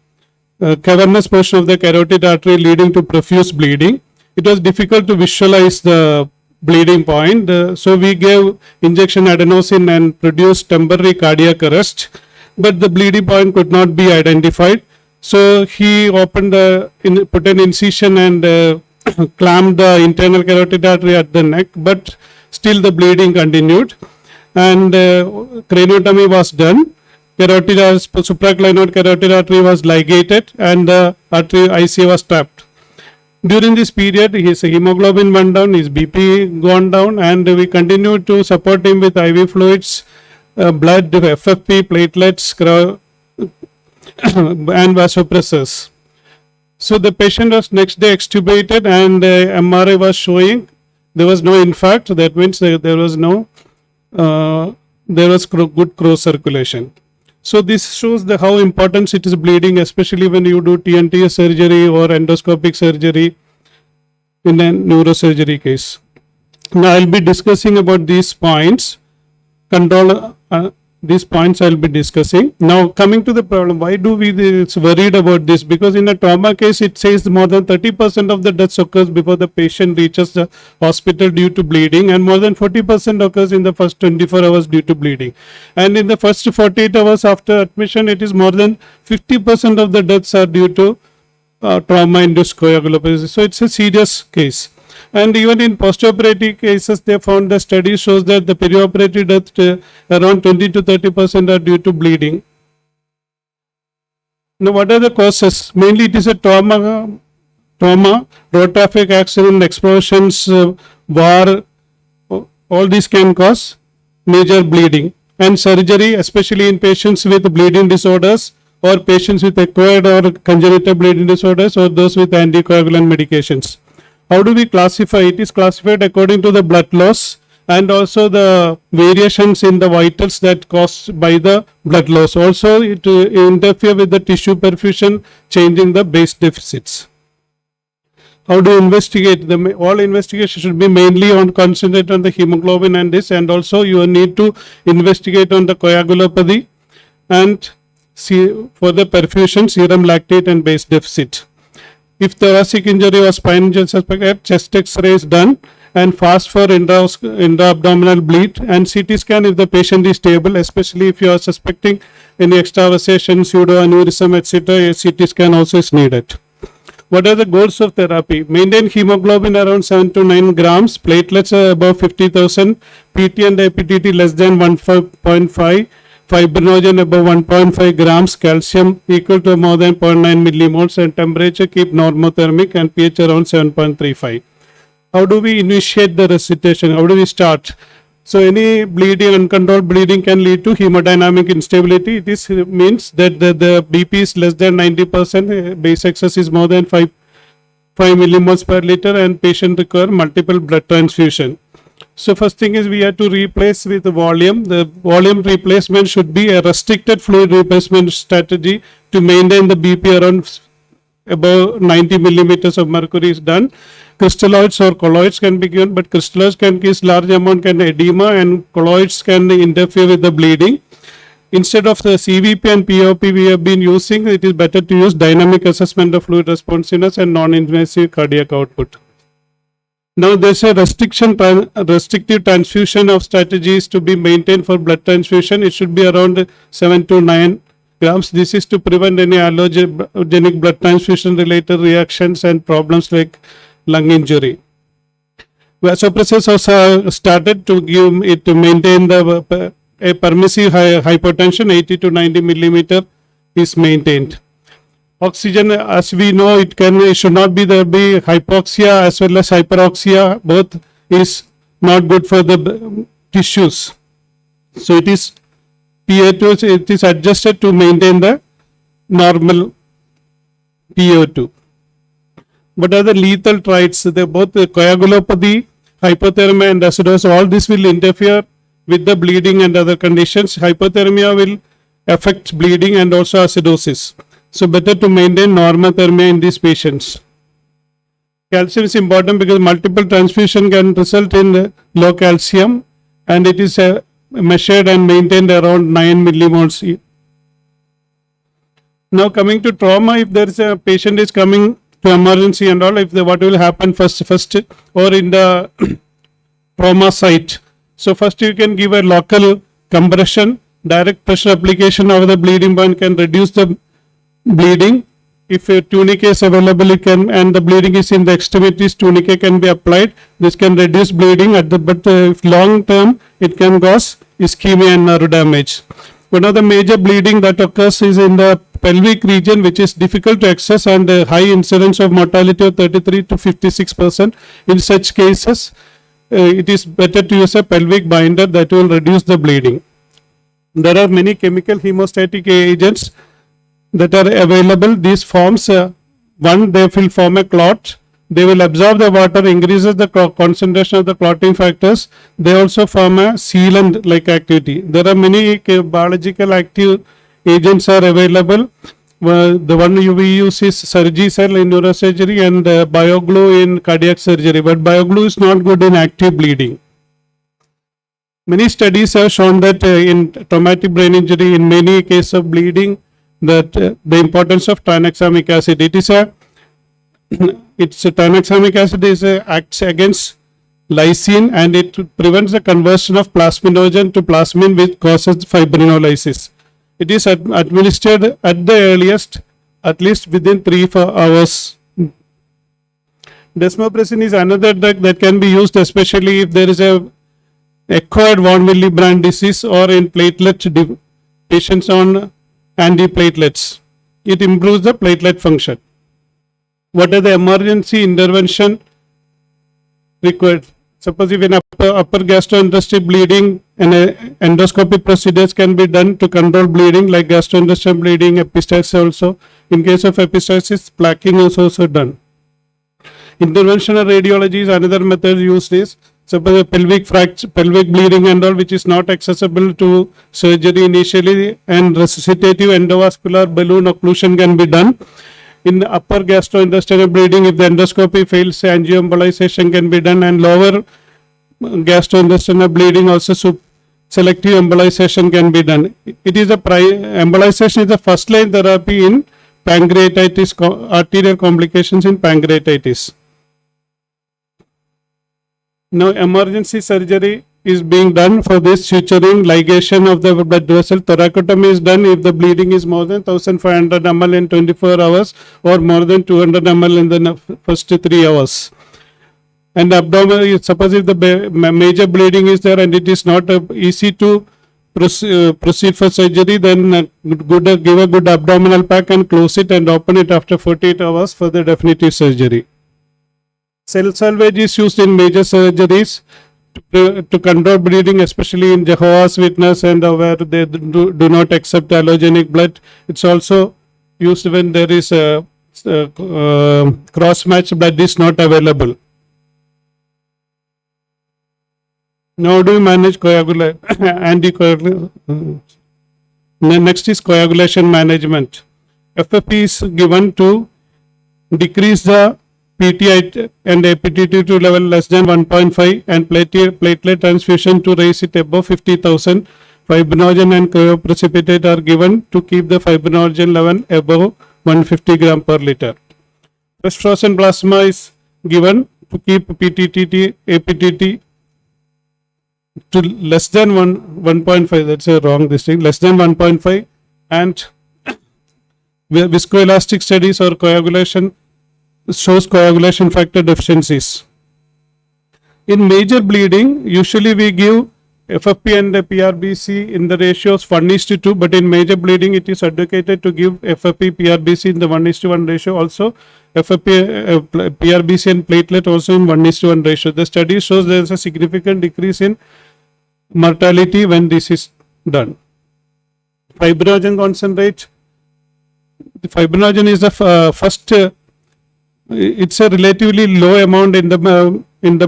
cavernous portion of the carotid artery leading to profuse bleeding. It was difficult to visualize the bleeding point, so we gave injection adenosine and produced temporary cardiac arrest, but the bleeding point could not be identified. So he opened put an incision and clamped the internal carotid artery at the neck, but still the bleeding continued, and craniotomy was done. Supraclinoid carotid artery was ligated and the artery IC was trapped. During this period, his hemoglobin went down, his BP gone down, and we continued to support him with IV fluids, blood, FFP, platelets, and vasopressors. So the patient was next day extubated and MRI was showing there was no infarct. That means there was good cross circulation. So this shows how important it is bleeding, especially when you do TNTS surgery or endoscopic surgery in a neurosurgery case. Now I'll be discussing about these points. These points I'll be discussing. Now coming to the problem, why do we worried about this? Because in a trauma case, it says more than 30% of the deaths occurs before the patient reaches the hospital due to bleeding, and more than 40% occurs in the first 24 hours due to bleeding. And in the first 48 hours after admission, it is more than 50% of the deaths are due to trauma-induced coagulopathy. So it's a serious case. And even in postoperative cases, they found the study shows that the perioperative death around 20 to 30% are due to bleeding. Now, what are the causes? Mainly, it is a trauma, road traffic accident, explosions, war. All these can cause major bleeding. And surgery, especially in patients with bleeding disorders or patients with acquired or congenital bleeding disorders or those with anticoagulant medications. How do we classify? It is classified according to the blood loss and also the variations in the vitals that caused by the blood loss. Also, it interfere with the tissue perfusion, changing the base deficits. How do you investigate? All investigation should be mainly concentrate on the hemoglobin and this, and also you need to investigate on the coagulopathy and see for the perfusion, serum lactate and base deficit. If thoracic injury or spine injury suspected, chest X-ray is done and fast for intra-abdominal bleed and CT scan if the patient is stable, especially if you are suspecting any extravasation, pseudoaneurysm, etc. A CT scan also is needed. What are the goals of therapy? Maintain hemoglobin around 7 to 9 grams, platelets are above 50,000, PT and APTT less than 1.5, fibrinogen above 1.5 grams, calcium equal to more than 0.9 millimoles, and temperature keep normothermic and pH around 7.35. How do we initiate the resuscitation? How do we start? So any bleeding, uncontrolled bleeding can lead to hemodynamic instability. This means that the BP is less than 90%, base excess is more than 5 millimoles per liter, and patient require multiple blood transfusion. So first thing is we have to replace with the volume. The volume replacement should be a restricted fluid replacement strategy to maintain the BP around above 90 millimeters of mercury is done. Crystalloids or colloids can be given, but crystalloids can cause large amount can edema and colloids can interfere with the bleeding. Instead of the CVP and POP we have been using, it is better to use dynamic assessment of fluid responsiveness and non-invasive cardiac output. Now there's a restrictive transfusion of strategies to be maintained for blood transfusion. It should be around 7 to 9 grams. This is to prevent any allergenic blood transfusion related reactions and problems like lung injury. Vasopressors are started to give it to maintain the a permissive hypertension 80 to 90 millimeter is maintained. Oxygen, as we know, it should not be hypoxia as well as hyperoxia. Both is not good for the tissues. So it is PO2, it is adjusted to maintain the normal PO2. What are the lethal traits? They both coagulopathy, hypothermia and acidosis. All this will interfere with the bleeding and other conditions. Hypothermia will affect bleeding and also acidosis. So better to maintain normothermia in these patients. Calcium is important because multiple transfusion can result in low calcium, and it is measured and maintained around 9 millimoles. Now coming to trauma, if there is a patient is coming to emergency and all, what will happen first or in the trauma site. So first you can give a local compression. Direct pressure application of the bleeding point can reduce the bleeding. If a tourniquet is available, it can, and the bleeding is in the extremities, tourniquet can be applied. This can reduce bleeding but if long term, it can cause ischemia and nerve damage. One of the major bleeding that occurs is in the pelvic region, which is difficult to access, and high incidence of mortality of 33 to 56%. In such cases, it is better to use a pelvic binder that will reduce the bleeding. There are many chemical hemostatic agents that are available. These forms, one, they will form a clot. They will absorb the water, increases the concentration of the clotting factors. They also form a sealant-like activity. There are many biological active agents are available. The one we use is Surgeries in neurosurgery and BioGlue in cardiac surgery. But BioGlue is not good in active bleeding. Many studies have shown that in traumatic brain injury, in many cases of bleeding, that the importance of tranexamic acid. Tranexamic acid acts against lysine, and it prevents the conversion of plasminogen to plasmin, which causes fibrinolysis. It is administered at the earliest, at least within 3-4 hours. Desmopressin is another drug that can be used, especially if there is a acquired von Willebrand disease or in platelet patients on antiplatelets. It improves the platelet function. What are the emergency intervention required? Suppose if in upper gastrointestinal bleeding, endoscopic procedures can be done to control bleeding, like gastrointestinal bleeding, epistaxis also. In case of epistaxis, plaquing is also done. Interventional radiology is another method used. Is suppose a pelvic fracture, pelvic bleeding and all, which is not accessible to surgery initially, and resuscitative endovascular balloon occlusion can be done. In the upper gastrointestinal bleeding, if the endoscopy fails, angioembolization can be done, and lower gastrointestinal bleeding also selective embolization can be done. It is embolization is the first line therapy in pancreatitis, arterial complications in pancreatitis. Now emergency surgery is being done for this, suturing, ligation of the blood vessel. Thoracotomy is done if the bleeding is more than 1500 ml in 24 hours or more than 200 ml in the first 3 hours. And abdominal, suppose if the major bleeding is there and it is not easy to proceed for surgery, then give a good abdominal pack and close it and open it after 48 hours for the definitive surgery. Cell salvage is used in major surgeries to control bleeding, especially in Jehovah's Witness and where they do not accept allogenic blood. It's also used when there is a cross-match blood is not available. Now do we manage anticoagulation? Next is coagulation management. FFP is given to decrease the PTI and APTT to level less than 1.5 and platelet transfusion to raise it above 50,000. Fibrinogen and cryoprecipitate are given to keep the fibrinogen level above 150 gram per liter. Fresh frozen plasma is given to keep PTT, APTT to less than 1.5. That's a wrong this thing. Less than 1.5, and viscoelastic studies or coagulation shows coagulation factor deficiencies. In major bleeding, usually we give FFP and PRBC in the ratios 1:2, but in major bleeding it is advocated to give FFP PRBC in the 1:1 ratio. Also FFP PRBC and platelet also in 1:1 ratio. The study shows there is a significant decrease in mortality when this is done. Fibrinogen concentrate. The fibrinogen is the first. It's a relatively low amount in the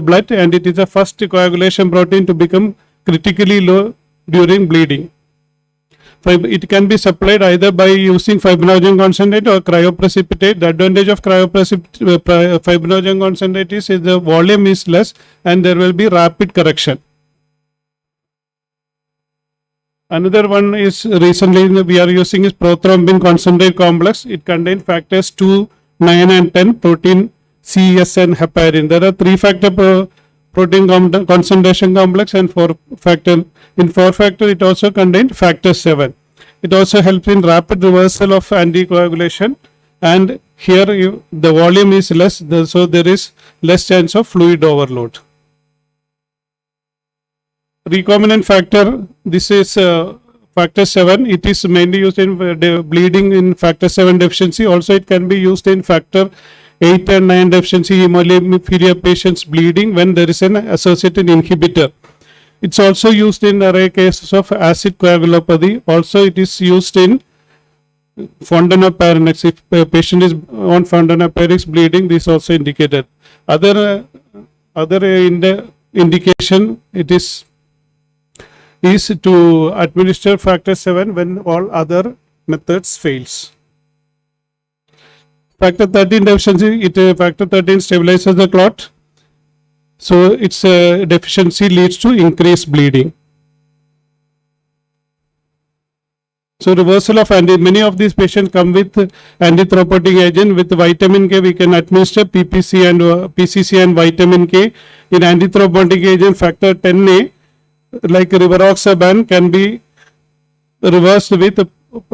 blood, and it is the first coagulation protein to become critically low during bleeding. It can be supplied either by using fibrinogen concentrate or cryoprecipitate. The advantage of fibrinogen concentrate is the volume is less and there will be rapid correction. Another one is recently we are using is prothrombin concentrate complex. It contains factors 2, 9 and 10, protein C, S and heparin. There are 3-factor protein concentration complex and 4-factor. In 4-factor it also contains factor 7. It also helps in rapid reversal of anticoagulation, and here the volume is less, so there is less chance of fluid overload. Recombinant factor, this is factor 7. It is mainly used in bleeding in factor 7 deficiency. Also it can be used in factor 8 and 9 deficiency hemophilia patients bleeding when there is an associated inhibitor. It's also used in rare cases of acid coagulopathy. Also it is used in fontanopharynx. If a patient is on fontanopharynx bleeding, this is also indicated. Other indication it is to administer factor 7 when all other methods fails. Factor 13 deficiency, factor 13 stabilizes the clot, so its deficiency leads to increased bleeding. So reversal of many of these patients come with antithrombotic agent. With vitamin K we can administer PCC and vitamin K. In antithrombotic agent factor 10A like rivaroxaban can be reversed with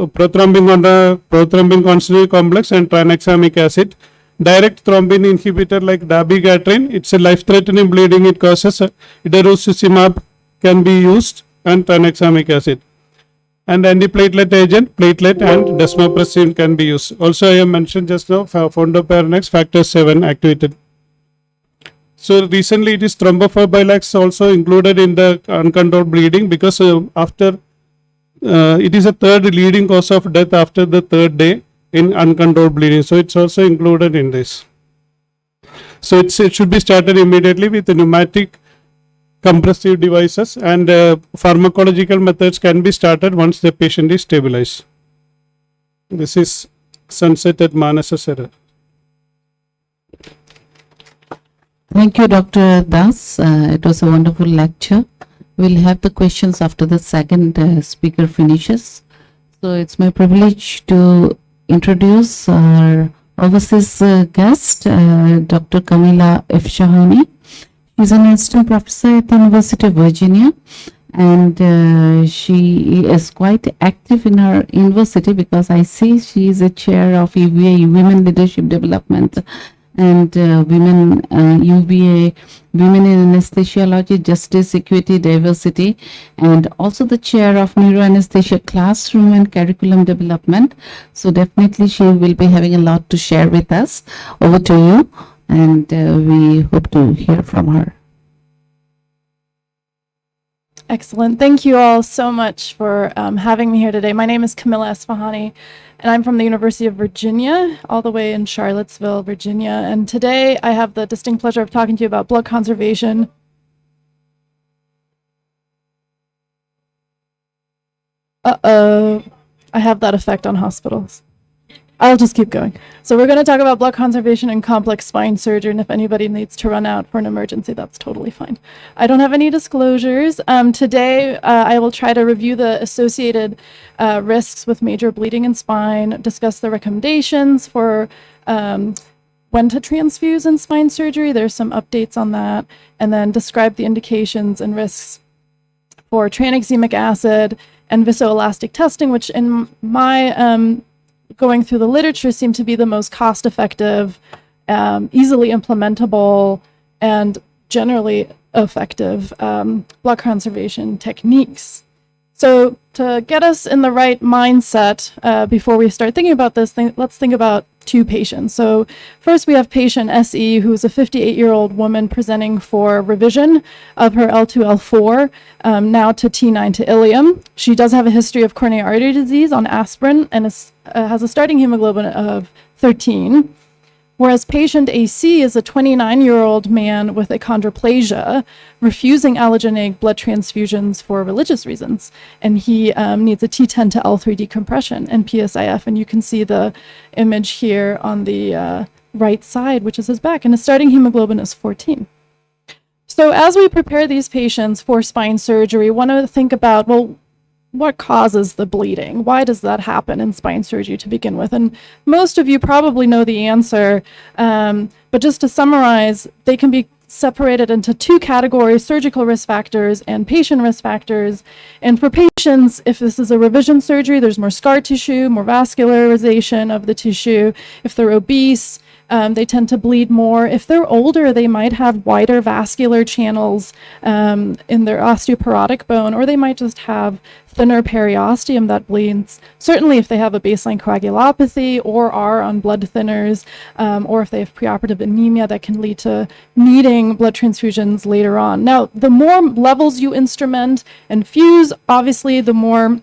prothrombin concentrate complex and tranexamic acid. Direct thrombin inhibitor like dabigatran, it's a life-threatening bleeding it causes. Idarucizumab can be used, and tranexamic acid. And antiplatelet agent, platelet and desmopressin can be used. Also I have mentioned just now fontanopharynx factor 7 activated. So recently it is thrombophlebilax also included in the uncontrolled bleeding, because after it is a third leading cause of death after the third day in uncontrolled bleeding. So it's also included in this. So it should be started immediately with the pneumatic compressive devices, and pharmacological methods can be started once the patient is stabilized. This is Sunset at Manasasara. Thank you, Dr. Das. It was a wonderful lecture. We'll have the questions after the second speaker finishes. So it's my privilege to introduce our overseas guest, Dr. Kamila F. Shahani. She's an assistant professor at the University of Virginia, and she is quite active in her university, because I see she is a chair of UVA, Women Leadership Development, and UVA, Women in Anesthesiology, Justice, Equity, Diversity, and also the chair of Neuroanesthesia Classroom and Curriculum Development. So definitely she will be having a lot to share with us. Over to you, and we hope to hear from her. Excellent. Thank you all so much for having me here today. My name is Camilla Esfahani, and I'm from the University of Virginia, all the way in Charlottesville, Virginia. And today I have the distinct pleasure of talking to you about blood conservation. I have that effect on hospitals. I'll just keep going. So we're going to talk about blood conservation and complex spine surgery, and if anybody needs to run out for an emergency, that's totally fine. I don't have any disclosures. Today, I will try to review the associated risks with major bleeding in spine, discuss the recommendations for when to transfuse in spine surgery. There's some updates on that, and then describe the indications and risks for tranexamic acid and viscoelastic testing, which in my going through the literature seem to be the most cost-effective, easily implementable, and generally effective blood conservation techniques. So to get us in the right mindset before we start thinking about this, let's think about two patients. So first we have patient SE, who's a 58-year-old woman presenting for revision of her L2, L4, now to T9 to ileum. She does have a history of coronary artery disease on aspirin and has a starting hemoglobin of 13. Whereas patient AC is a 29-year-old man with achondroplasia, refusing allogeneic blood transfusions for religious reasons. And he needs a T10 to L3 decompression and PSIF. And you can see the image here on the right side, which is his back. And his starting hemoglobin is 14. So as we prepare these patients for spine surgery, we want to think about, well, what causes the bleeding? Why does that happen in spine surgery to begin with? And most of you probably know the answer, but just to summarize, they can be separated into two categories: surgical risk factors and patient risk factors. And for patients, if this is a revision surgery, there's more scar tissue, more vascularization of the tissue. If they're obese, they tend to bleed more. If they're older, they might have wider vascular channels in their osteoporotic bone, or they might just have thinner periosteum that bleeds. Certainly if they have a baseline coagulopathy or are on blood thinners, or if they have preoperative anemia, that can lead to needing blood transfusions later on. Now, the more levels you instrument and fuse, obviously the more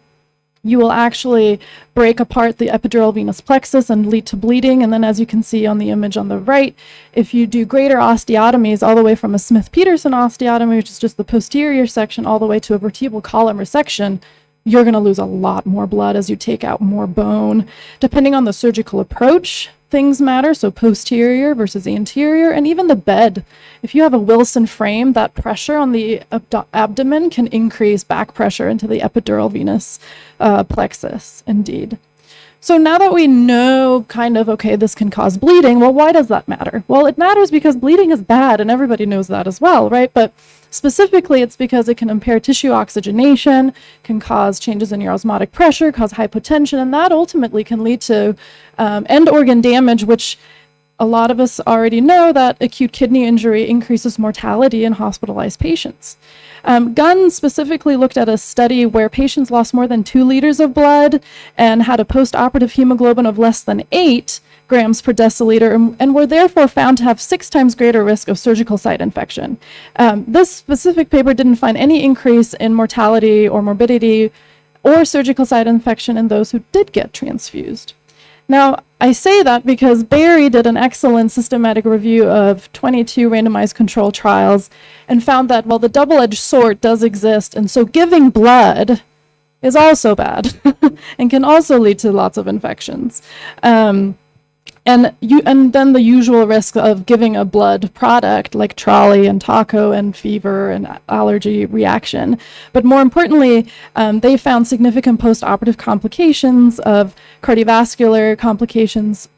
you will actually break apart the epidural venous plexus and lead to bleeding. And then, as you can see on the image on the right, if you do greater osteotomies all the way from a Smith-Peterson osteotomy, which is just the posterior section, all the way to a vertebral column resection, you're going to lose a lot more blood as you take out more bone. Depending on the surgical approach, things matter. So posterior versus anterior, and even the bed. If you have a Wilson frame, that pressure on the abdomen can increase back pressure into the epidural venous plexus, indeed. So now that we know kind of, okay, this can cause bleeding, well, why does that matter? Well, it matters because bleeding is bad, and everybody knows that as well, right? But specifically, it's because it can impair tissue oxygenation, can cause changes in your osmotic pressure, cause hypotension, and that ultimately can lead to end organ damage, which a lot of us already know that acute kidney injury increases mortality in hospitalized patients. Gunn specifically looked at a study where patients lost more than 2 liters of blood and had a post-operative hemoglobin of less than 8 grams per deciliter and were therefore found to have 6 times greater risk of surgical site infection. This specific paper didn't find any increase in mortality or morbidity or surgical site infection in those who did get transfused. Now, I say that because Barry did an excellent systematic review of 22 randomized control trials and found that, well, the double-edged sword does exist, and so giving blood is also bad and can also lead to lots of infections. And then the usual risk of giving a blood product like trolley and taco and fever and allergy reaction. But more importantly, they found significant post-operative complications of cardiovascular complications,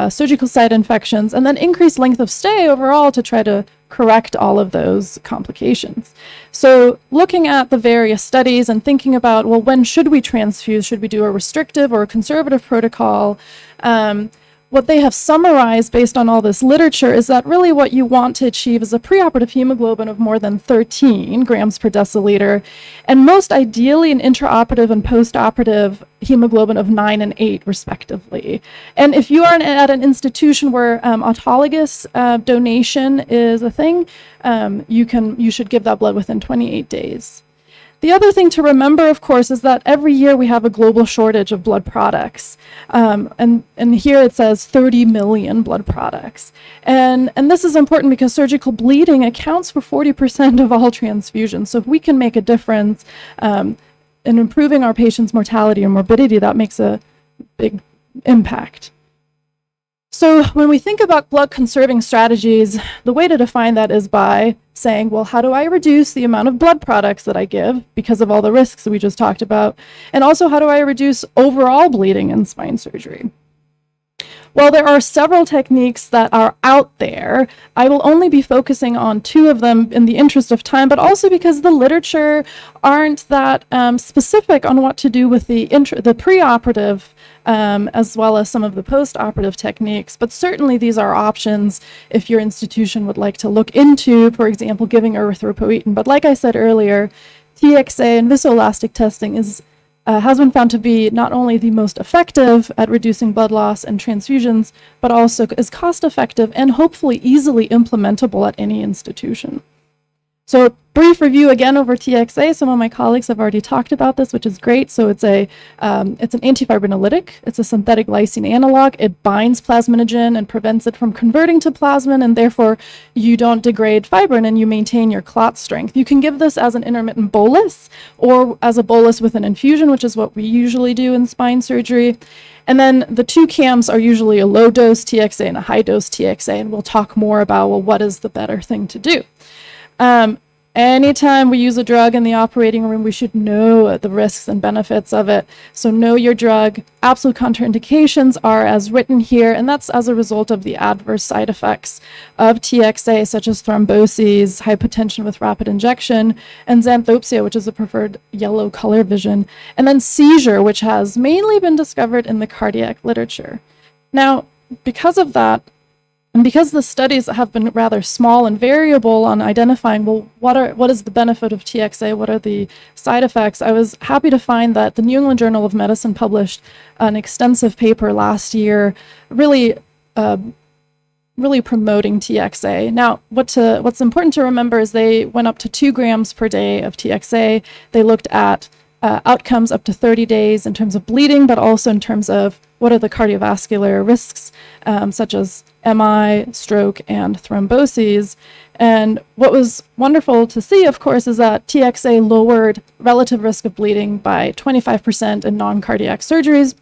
surgical site infections, and then increased length of stay overall to try to correct all of those complications. So looking at the various studies and thinking about, well, when should we transfuse? Should we do a restrictive or a conservative protocol? What they have summarized based on all this literature is that really what you want to achieve is a preoperative hemoglobin of more than 13 grams per deciliter, and most ideally an intraoperative and postoperative hemoglobin of 9 and 8 respectively. And if you are at an institution where autologous donation is a thing, you should give that blood within 28 days. The other thing to remember, of course, is that every year we have a global shortage of blood products. And here it says 30 million blood products. And this is important because surgical bleeding accounts for 40% of all transfusions. So if we can make a difference in improving our patients' mortality and morbidity, that makes a big impact. So when we think about blood conserving strategies, the way to define that is by saying, well, how do I reduce the amount of blood products that I give because of all the risks that we just talked about? And also, how do I reduce overall bleeding in spine surgery? Well, there are several techniques that are out there. I will only be focusing on two of them in the interest of time, but also because the literature aren't that specific on what to do with the preoperative as well as some of the post-operative techniques. But certainly these are options if your institution would like to look into, for example, giving erythropoietin. But like I said earlier, TXA and viscoelastic testing has been found to be not only the most effective at reducing blood loss and transfusions, but also is cost effective and hopefully easily implementable at any institution. So brief review again over TXA. Some of my colleagues have already talked about this, which is great. So it's an antifibrinolytic. It's a synthetic lysine analog. It binds plasminogen and prevents it from converting to plasmin, and therefore you don't degrade fibrin and you maintain your clot strength. You can give this as an intermittent bolus or as a bolus with an infusion, which is what we usually do in spine surgery. And then the two CAMs are usually a low dose TXA and a high dose TXA, and we'll talk more about, well, what is the better thing to do? Anytime we use a drug in the operating room, we should know the risks and benefits of it. So know your drug. Absolute contraindications are as written here, and that's as a result of the adverse side effects of TXA, such as thromboses, hypotension with rapid injection, and xanthopsia, which is a preferred yellow color vision, and then seizure, which has mainly been discovered in the cardiac literature. Now, because of that, and because the studies have been rather small and variable on identifying, well, what is the benefit of TXA? What are the side effects? I was happy to find that the New England Journal of Medicine published an extensive paper last year, really promoting TXA. Now, what's important to remember is they went up to 2 grams per day of TXA. They looked at outcomes up to 30 days in terms of bleeding, but also in terms of what are the cardiovascular risks, such as MI, stroke, and thromboses. And what was wonderful to see, of course, is that TXA lowered relative risk of bleeding by 25% in non-cardiac surgeries.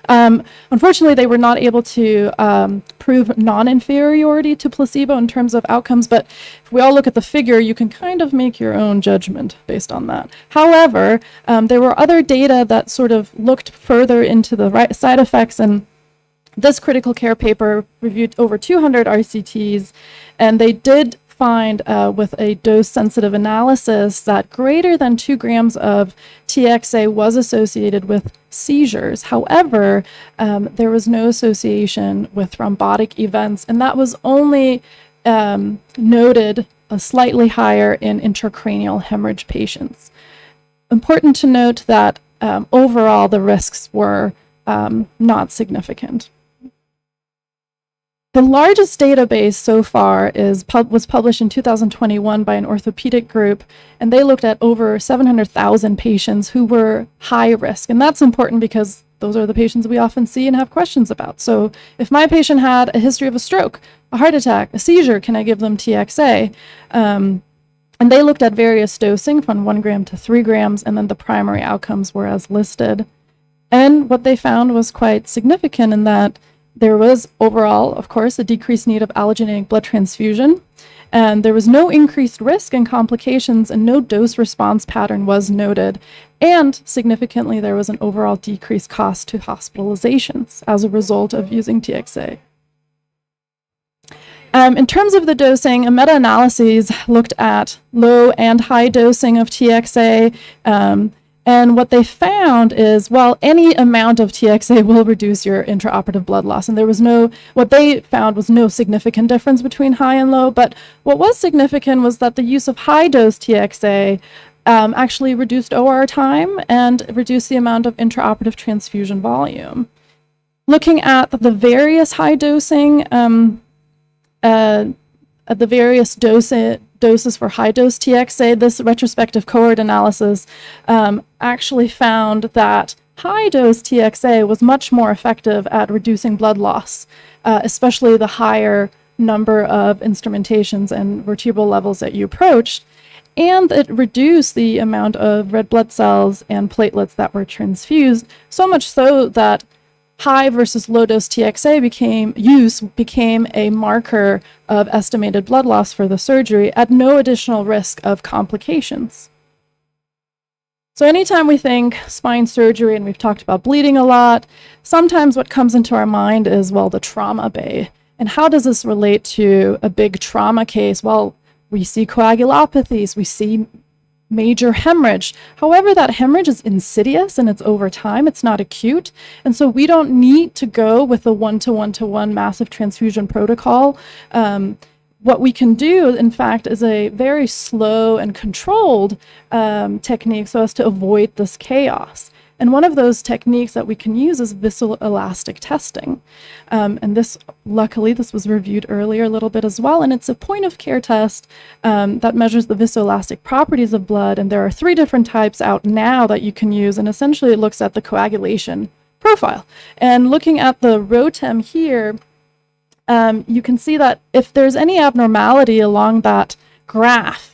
Unfortunately, they were not able to prove non-inferiority to placebo in terms of outcomes, but if we all look at the figure, you can kind of make your own judgment based on that. However, there were other data that sort of looked further into the side effects, and this critical care paper reviewed over 200 RCTs, and they did find with a dose-sensitive analysis that greater than 2 grams of TXA was associated with seizures. However, there was no association with thrombotic events, and that was only noted slightly higher in intracranial hemorrhage patients. Important to note that overall the risks were not significant. The largest database so far was published in 2021 by an orthopedic group, and they looked at over 700,000 patients who were high risk. And that's important because those are the patients we often see and have questions about. So if my patient had a history of a stroke, a heart attack, a seizure, can I give them TXA? And they looked at various dosing from 1 gram to 3 grams, and then the primary outcomes were as listed. And what they found was quite significant in that there was overall, of course, a decreased need of allogeneic blood transfusion, and there was no increased risk and complications, and no dose response pattern was noted. And significantly, there was an overall decreased cost to hospitalizations as a result of using TXA. In terms of the dosing, a meta-analysis looked at low and high dosing of TXA. And what they found is, well, any amount of TXA will reduce your intraoperative blood loss. And what they found was no significant difference between high and low. But what was significant was that the use of high dose TXA actually reduced OR time and reduced the amount of intraoperative transfusion volume. Looking at the various high dosing, at the various doses for high dose TXA, this retrospective cohort analysis actually found that high dose TXA was much more effective at reducing blood loss, especially the higher number of instrumentations and vertebral levels that you approached. And it reduced the amount of red blood cells and platelets that were transfused, so much so that high versus low dose TXA became a marker of estimated blood loss for the surgery at no additional risk of complications. So anytime we think spine surgery, and we've talked about bleeding a lot, sometimes what comes into our mind is, well, the trauma bay. And how does this relate to a big trauma case? Well, we see coagulopathies, we see major hemorrhage. However, that hemorrhage is insidious and it's over time, it's not acute. And so we don't need to go with a 1-to-1-to-1 massive transfusion protocol. What we can do, in fact, is a very slow and controlled technique so as to avoid this chaos. And one of those techniques that we can use is viscoelastic testing. And this, luckily, this was reviewed earlier a little bit as well. And it's a point of care test that measures the viscoelastic properties of blood. And there are 3 different types out now that you can use. And essentially it looks at the coagulation profile. And looking at the ROTEM here, you can see that if there's any abnormality along that graph,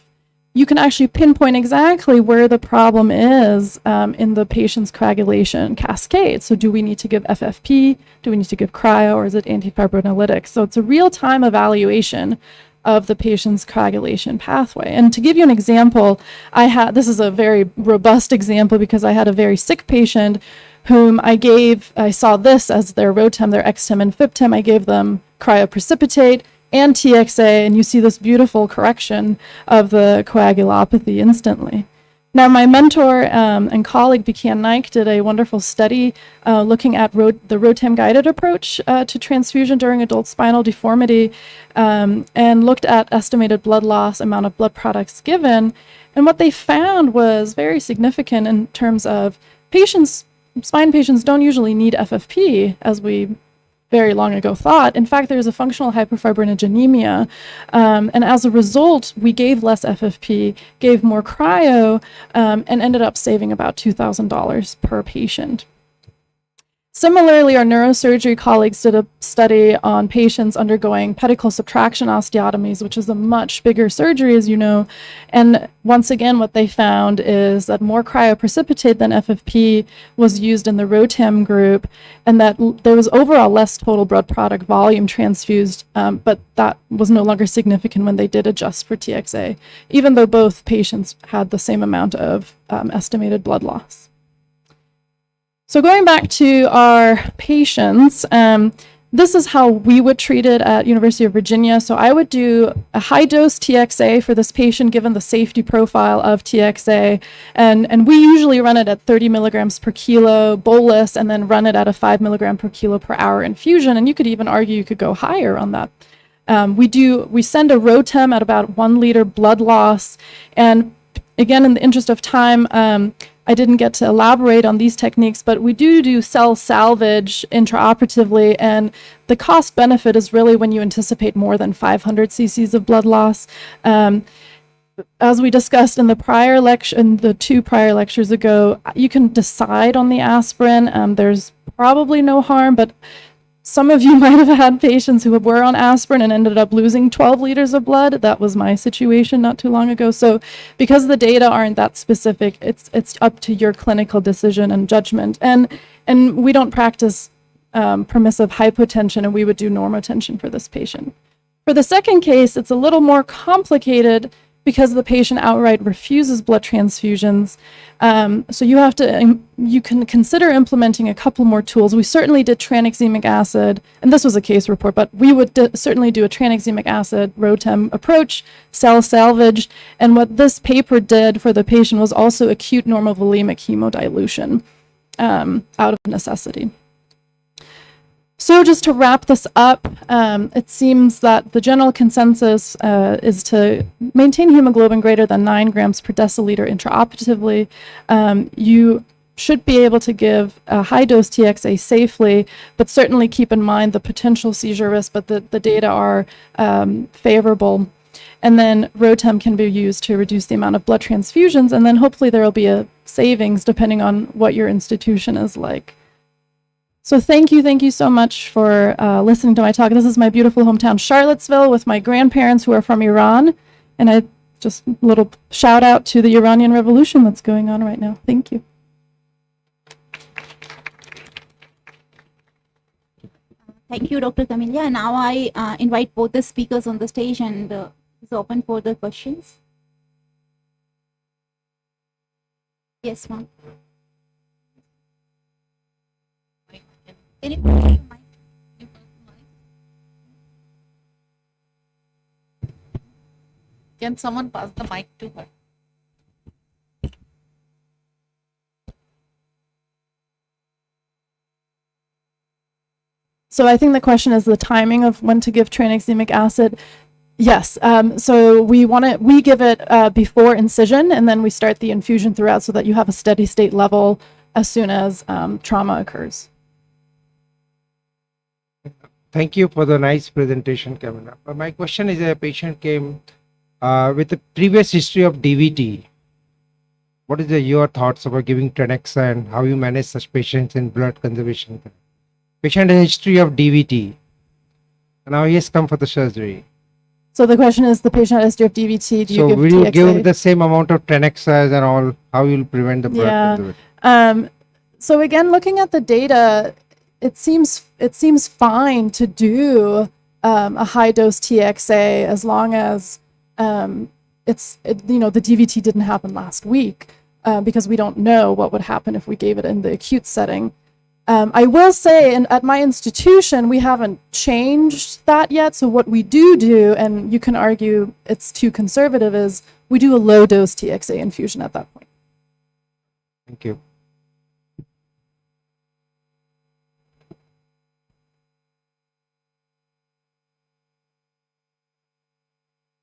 you can actually pinpoint exactly where the problem is in the patient's coagulation cascade. So do we need to give FFP? Do we need to give cryo, or is it antifibrinolytics? So it's a real-time evaluation of the patient's coagulation pathway. And to give you an example, this is a very robust example because I had a very sick patient whom I saw this as their ROTEM, their XTEM and FIBTEM. I gave them cryoprecipitate and TXA, and you see this beautiful correction of the coagulopathy instantly. Now, my mentor and colleague, Bikian Naik, did a wonderful study looking at the ROTEM-guided approach to transfusion during adult spinal deformity and looked at estimated blood loss, amount of blood products given. And what they found was very significant in terms of spine patients don't usually need FFP, as we very long ago thought. In fact, there's a functional hyperfibrinogenemia, and as a result, we gave less FFP, gave more cryo, and ended up saving about $2,000 per patient. Similarly, our neurosurgery colleagues did a study on patients undergoing pedicle subtraction osteotomies, which is a much bigger surgery, as you know. And once again, what they found is that more cryoprecipitate than FFP was used in the ROTEM group, and that there was overall less total blood product volume transfused, but that was no longer significant when they did adjust for TXA, even though both patients had the same amount of estimated blood loss. So going back to our patients, this is how we would treat it at University of Virginia. So I would do a high dose TXA for this patient given the safety profile of TXA. And we usually run it at 30 milligrams per kilo bolus and then run it at a 5 milligram per kilo per hour infusion. And you could even argue you could go higher on that. We send a ROTEM at about 1 liter blood loss. And again, in the interest of time, I didn't get to elaborate on these techniques, but we do cell salvage intraoperatively, and the cost benefit is really when you anticipate more than 500 cc's of blood loss. As we discussed in the 2 prior lectures ago, you can decide on the aspirin. There's probably no harm, but some of you might have had patients who were on aspirin and ended up losing 12 liters of blood. That was my situation not too long ago. So because the data aren't that specific, it's up to your clinical decision and judgment. And we don't practice permissive hypotension, and we would do normotension for this patient. For the second case, it's a little more complicated because the patient outright refuses blood transfusions. So you can consider implementing a couple more tools. We certainly did tranexamic acid, and this was a case report, but we would certainly do a tranexamic acid ROTEM approach, cell salvage, and what this paper did for the patient was also acute normovolemic hemodilution out of necessity. So just to wrap this up, it seems that the general consensus is to maintain hemoglobin greater than 9 grams per deciliter intraoperatively. You should be able to give a high-dose TXA safely, but certainly keep in mind the potential seizure risk, but the data are favorable. And then ROTEM can be used to reduce the amount of blood transfusions, and then hopefully there will be a savings depending on what your institution is like. So thank you so much for listening to my talk. This is my beautiful hometown, Charlottesville, with my grandparents who are from Iran. And a little shout out to the Iranian Revolution that's going on right now. Thank you. Thank you, Dr. Camilla. Now I invite both the speakers on the stage and it's open for the questions. Yes, ma'am. Can someone pass the mic to her? So I think the question is the timing of when to give tranexamic acid. Yes. So we give it before incision, and then we start the infusion throughout so that you have a steady state level as soon as trauma occurs. Thank you for the nice presentation, Camilla. But my question is, a patient came with a previous history of DVT. What is your thoughts about giving Trenexa and how you manage such patients in blood conservation? Patient has a history of DVT, and now he has come for the surgery. So the question is, the patient has history of DVT. Do you So give will you TXA? give the same amount of Trenexa and all? How you will prevent the blood conservation? So again, looking at the data, it seems fine to do a high dose TXA as long as the DVT didn't happen last week, because we don't know what would happen if we gave it in the acute setting. I will say, at my institution, we haven't changed that yet. So what we do, and you can argue it's too conservative, is we do a low dose TXA infusion at that point. Thank you.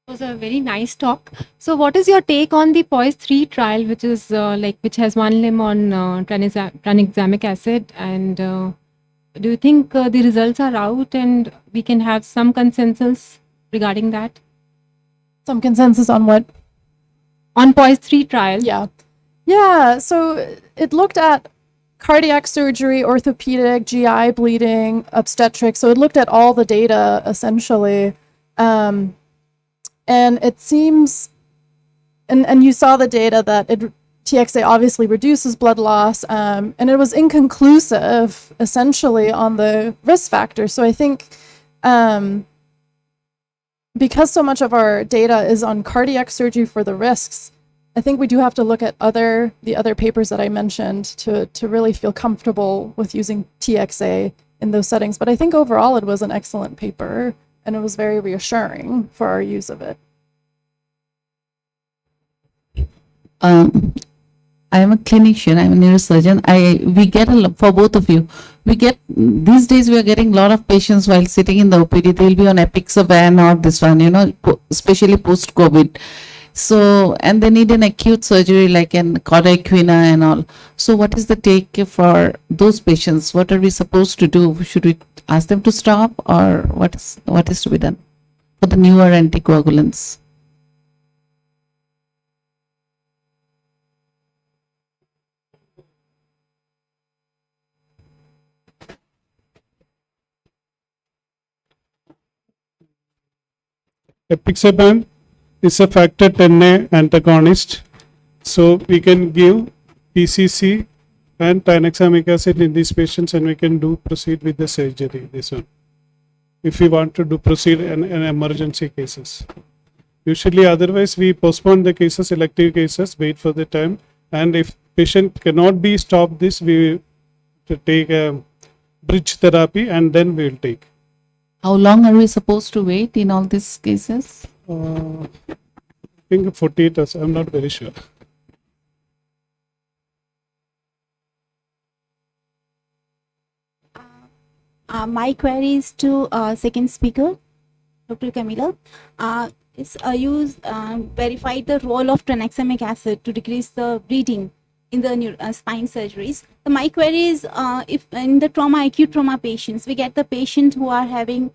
It was a very nice talk. So what is your take on the POISE 3 trial, which is which has one limb on tranexamic acid, and do you think the results are out and we can have some consensus regarding that? Some consensus on what? On POISE 3 trial. Yeah, so it looked at cardiac surgery, orthopedic, GI bleeding, obstetrics. So it looked at all the data essentially. And it seems, and you saw the data that TXA obviously reduces blood loss, and it was inconclusive essentially on the risk factors. So I think because so much of our data is on cardiac surgery for the risks, I think we do have to look at the other papers that I mentioned to really feel comfortable with using TXA in those settings. But I think overall it was an excellent paper, and it was very reassuring for our use of it. I am a clinician, I'm a neurosurgeon. We get for both of you, these days we are getting a lot of patients while sitting in the OPD, they'll be on Apixaban or this one, especially post-COVID. So, and they need an acute surgery like an cordaquina and all. So what is the take for those patients? What are we supposed to do? Should we ask them to stop, or what is to be done for the newer anticoagulants? Apixaban is a factor 10A antagonist. So we can give PCC and tranexamic acid in these patients, and we can proceed with the surgery, this one, if we want to proceed in emergency cases. Usually otherwise we postpone the cases, elective cases, wait for the time, and if patient cannot be stopped this, we to take a bridge therapy and then we will take. How long are we supposed to wait in all these cases? I think 48 hours, I'm not very sure. My query is to second speaker, Dr. Camilla. You verified the role of tranexamic acid to decrease the bleeding in the spine surgeries. So my query is, if in the acute trauma patients, we get the patient who are having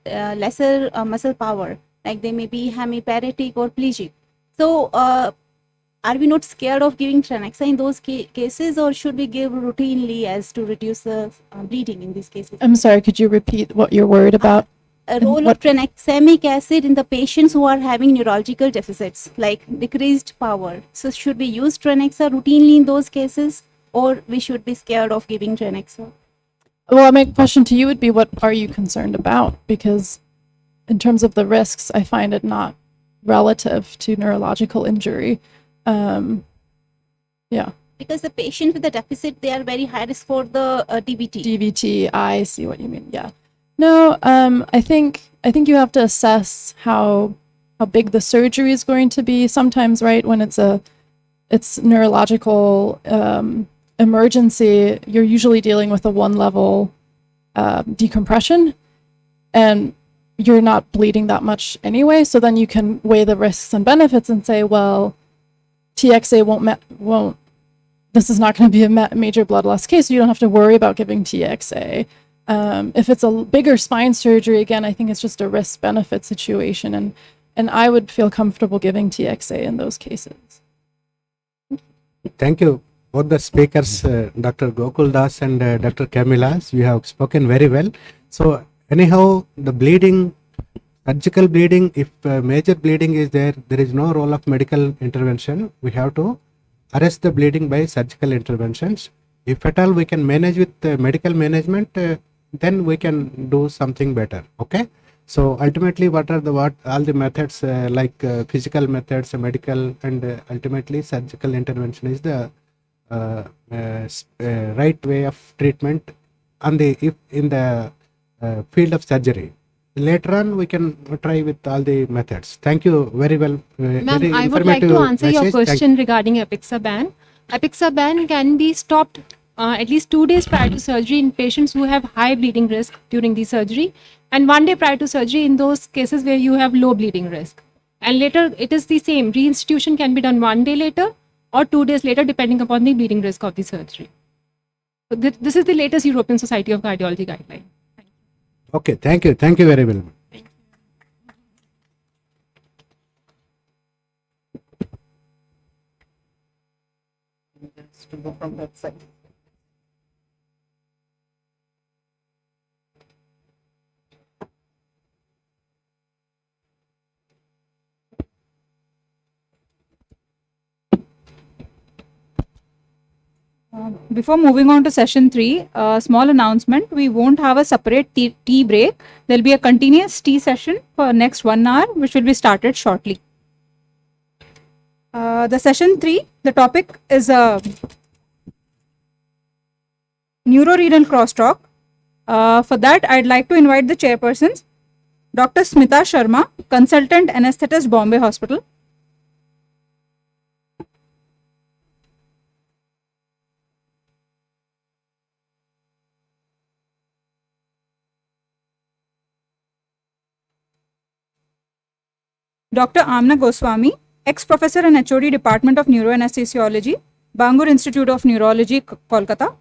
lesser muscle power, like they may be hemiparetic or plegic. So are we not scared of giving Trenexa in those cases, or should we give routinely as to reduce the bleeding in these cases? I'm sorry, could you repeat what you're worried about? A role of tranexamic acid in the patients who are having neurological deficits, like decreased power. So should we use Trenexa routinely in those cases, or we should be scared of giving Trenexa? Well, my question to you would be, what are you concerned about? Because in terms of the risks, I find it not relative to neurological injury. Yeah. Because the patient with the deficit, they are very high risk for the DVT. DVT, I see what you mean. Yeah. No, I think you have to assess how big the surgery is going to be. Sometimes, right, when it's neurological emergency, you're usually dealing with a 1-level decompression, and you're not bleeding that much anyway. So then you can weigh the risks and benefits and say, well, TXA won't. This is not going to be a major blood loss case, so you don't have to worry about giving TXA. If it's a bigger spine surgery, again, I think it's just a risk-benefit situation, and I would feel comfortable giving TXA in those cases. Thank you, both the speakers, Dr. Gokul Das and Dr. Camilla. You have spoken very well. So anyhow, the bleeding, surgical bleeding, if major bleeding is there, there is no role of medical intervention. We have to arrest the bleeding by surgical interventions. If at all we can manage with medical management, then we can do something better. Okay. So ultimately, what are all the methods like physical methods, medical, and ultimately surgical intervention is the right way of treatment in the field of surgery. Later on, we can try with all the methods. Thank you very well. Ma'am, I would like to answer your question regarding apixaban. Apixaban can be stopped at least 2 days prior to surgery in patients who have high bleeding risk during the surgery, and 1 day prior to surgery in those cases where you have low bleeding risk. And later, it is the same. Reinstitution can be done 1 day later or 2 days later, depending upon the bleeding risk of the surgery. So this is the latest European Society of Cardiology guideline. Okay, thank you. Thank you very well. To go from that side. Before moving on to session 3, a small announcement. We won't have a separate tea break. There'll be a continuous tea session for next 1 hour, which will be started shortly. The session 3, the topic is neurorenal crosstalk. For that, I'd like to invite the chairpersons, Dr. Smita Sharma, consultant anesthetist, Bombay Hospital. Dr. Amna Goswami, ex-professor and HOD Department of Neuroanesthesiology, Bangalore Institute of Neurology, Kolkata.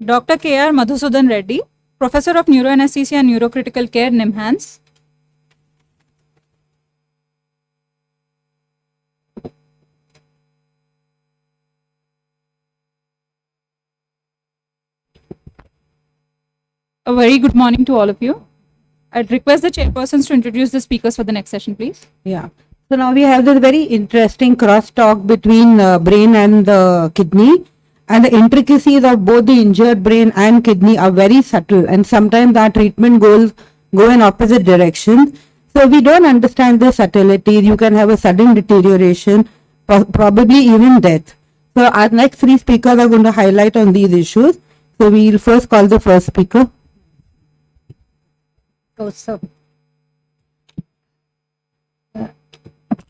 Dr. K.R. Madhusudan Reddy, Professor of Neuroanesthesia and Neurocritical Care, NIMHANS. A very good morning to all of you. I'd request the chairpersons to introduce the speakers for the next session, please. Yeah. So now we have this very interesting crosstalk between brain and the kidney. And the intricacies of both the injured brain and kidney are very subtle, and sometimes our treatment goals go in opposite directions. So we don't understand the subtleties. You can have a sudden deterioration, probably even death. So our next 3 speakers are going to highlight on these issues. So we'll first call the first speaker.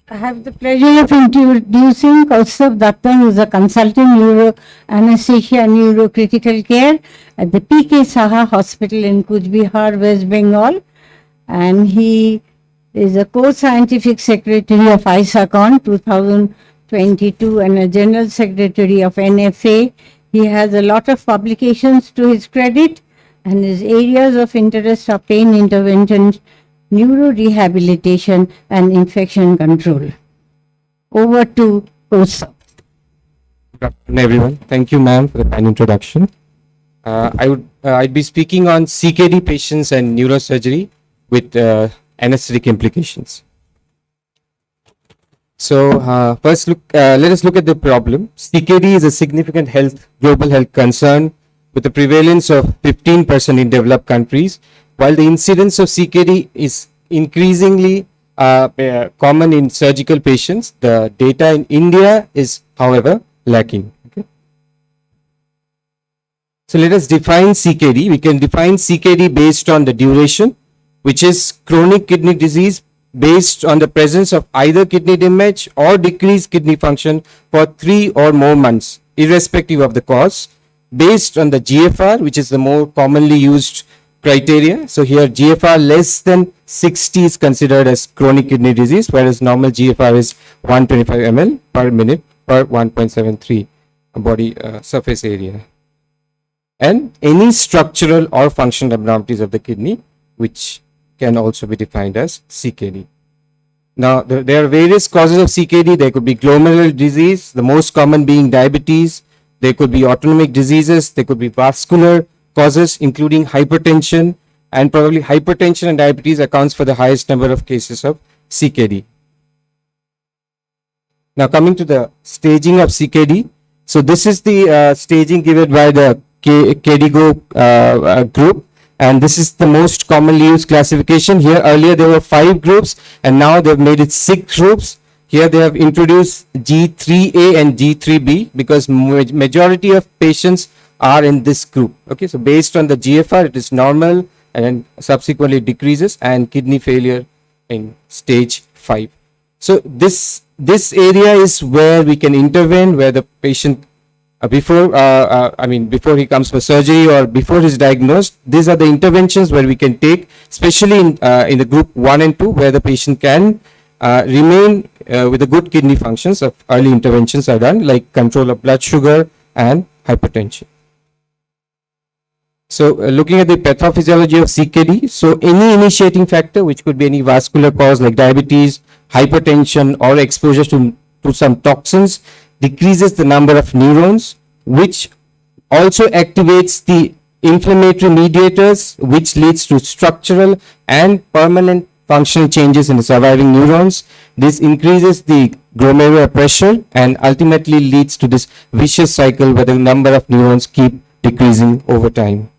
I have the pleasure of introducing Kaustav Datta, who is a consultant neuro anesthesia and neurocritical care at the PK Saha Hospital in Kuch Bihar, West Bengal. And he is a co-scientific secretary of ISACON 2022 and a general secretary of NFA. He has a lot of publications to his credit, and his areas of interest are pain intervention, neurorehabilitation, and infection control. Over to Kosa. Good afternoon, everyone. Thank you, ma'am, for the kind introduction. I'd be speaking on CKD patients and neurosurgery with anesthetic implications. So first, let us look at the problem. CKD is a significant global health concern with a prevalence of 15% in developed countries, while the incidence of CKD is increasingly common in surgical patients. The data in India is, however, lacking. Okay. So let us define CKD. We can define CKD based on the duration, which is chronic kidney disease based on the presence of either kidney damage or decreased kidney function for 3 or more months, irrespective of the cause, based on the GFR, which is the more commonly used criteria. So here GFR less than 60 is considered as chronic kidney disease, whereas normal GFR is 125 ml per minute per 1.73 body surface area. And any structural or functional abnormalities of the kidney, which can also be defined as CKD. Now, there are various causes of CKD. There could be glomerular disease, the most common being diabetes. There could be autonomic diseases. There could be vascular causes, including hypertension, and probably hypertension and diabetes accounts for the highest number of cases of CKD. Now, coming to the staging of CKD. So, this is the staging given by the KDIGO group. And this is the most commonly used classification. Here earlier there were 5 groups and now they've made it 6 groups. Here they have introduced G3A and G3B because majority of patients are in this group. Okay, so based on the GFR, it is normal and then subsequently decreases, and kidney failure in stage 5. So this area is where we can intervene, where the patient before he comes for surgery or before he's diagnosed. These are the interventions where we can take, especially in the group 1 and 2, where the patient can remain with the good kidney functions. Of early interventions are done, like control of blood sugar and hypertension. So looking at the pathophysiology of CKD, so any initiating factor, which could be any vascular cause like diabetes, hypertension, or exposure to some toxins, decreases the number of neurons, which also activates the inflammatory mediators, which leads to structural and permanent functional changes in the surviving neurons. This increases the glomerular pressure and ultimately leads to this vicious cycle where the number of neurons keep decreasing over time.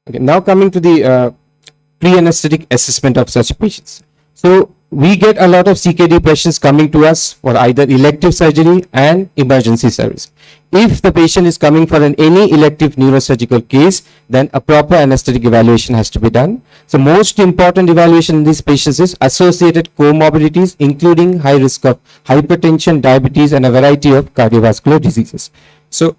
Okay, now coming to the pre-anesthetic assessment of such patients. So we get a lot of CKD patients coming to us for either elective surgery and emergency service. If the patient is coming for any elective neurosurgical case, then a proper anesthetic evaluation has to be done. So most important evaluation in these patients is associated comorbidities, including high risk of hypertension, diabetes, and a variety of cardiovascular diseases. So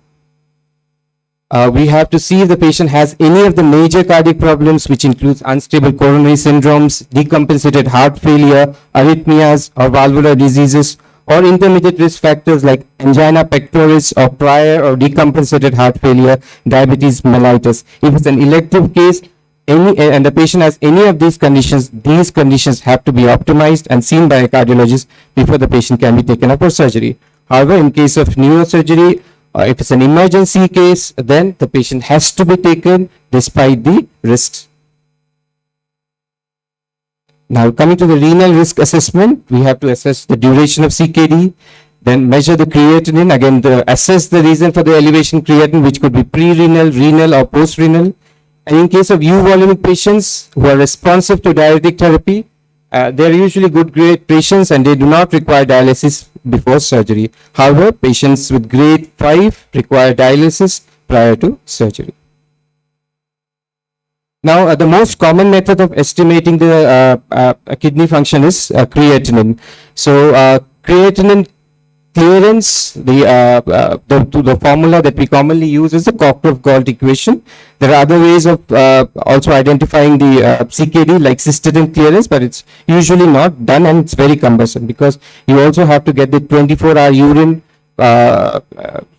we have to see if the patient has any of the major cardiac problems, which includes unstable coronary syndromes, decompensated heart failure, arrhythmias, or valvular diseases, or intermediate risk factors like angina pectoris or prior or decompensated heart failure, diabetes mellitus. If it's an elective case, and the patient has any of these conditions have to be optimized and seen by a cardiologist before the patient can be taken up for surgery. However, in case of neurosurgery, if it's an emergency case, then the patient has to be taken despite the risks. Now coming to the renal risk assessment, we have to assess the duration of CKD, then measure the creatinine, again assess the reason for the elevation creatinine, which could be pre-renal, renal, or post-renal. And in case of euvolemic patients who are responsive to diuretic therapy, they are usually good grade patients and they do not require dialysis before surgery. However, patients with grade 5 require dialysis prior to surgery. Now, the most common method of estimating the kidney function is creatinine. So, creatinine clearance, the formula that we commonly use is the Cockcroft-Gault equation. There are other ways of also identifying the CKD, like cystatin clearance, but it's usually not done and it's very cumbersome because you also have to get the 24-hour urine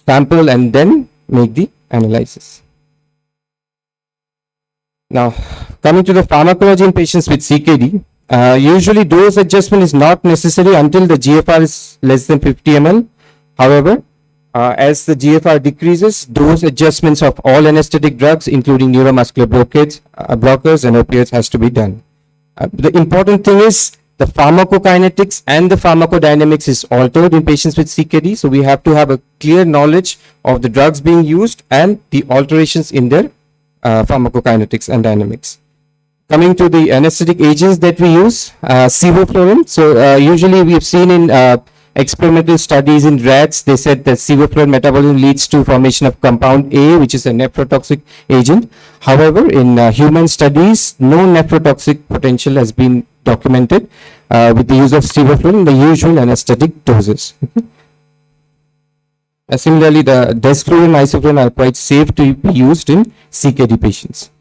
sample and then make the analysis. Now, coming to the pharmacology in patients with CKD, Usually dose adjustment is not necessary until the GFR is less than 50 ml. However, as the GFR decreases, dose adjustments of all anesthetic drugs, including neuromuscular blockers and opioids, has to be done. The important thing is the pharmacokinetics and the pharmacodynamics is altered in patients with CKD. So we have to have a clear knowledge of the drugs being used and the alterations in their pharmacokinetics and dynamics. Coming to the anesthetic agents that we use, sevoflurane. So usually we have seen in experimental studies in rats, they said that sevoflurane metabolism leads to formation of compound A, which is a nephrotoxic agent. However, in human studies, no nephrotoxic potential has been documented with the use of sevoflurane in the usual anesthetic doses. Similarly, the desflurane and isoflurane are quite safe to be used in CKD patients.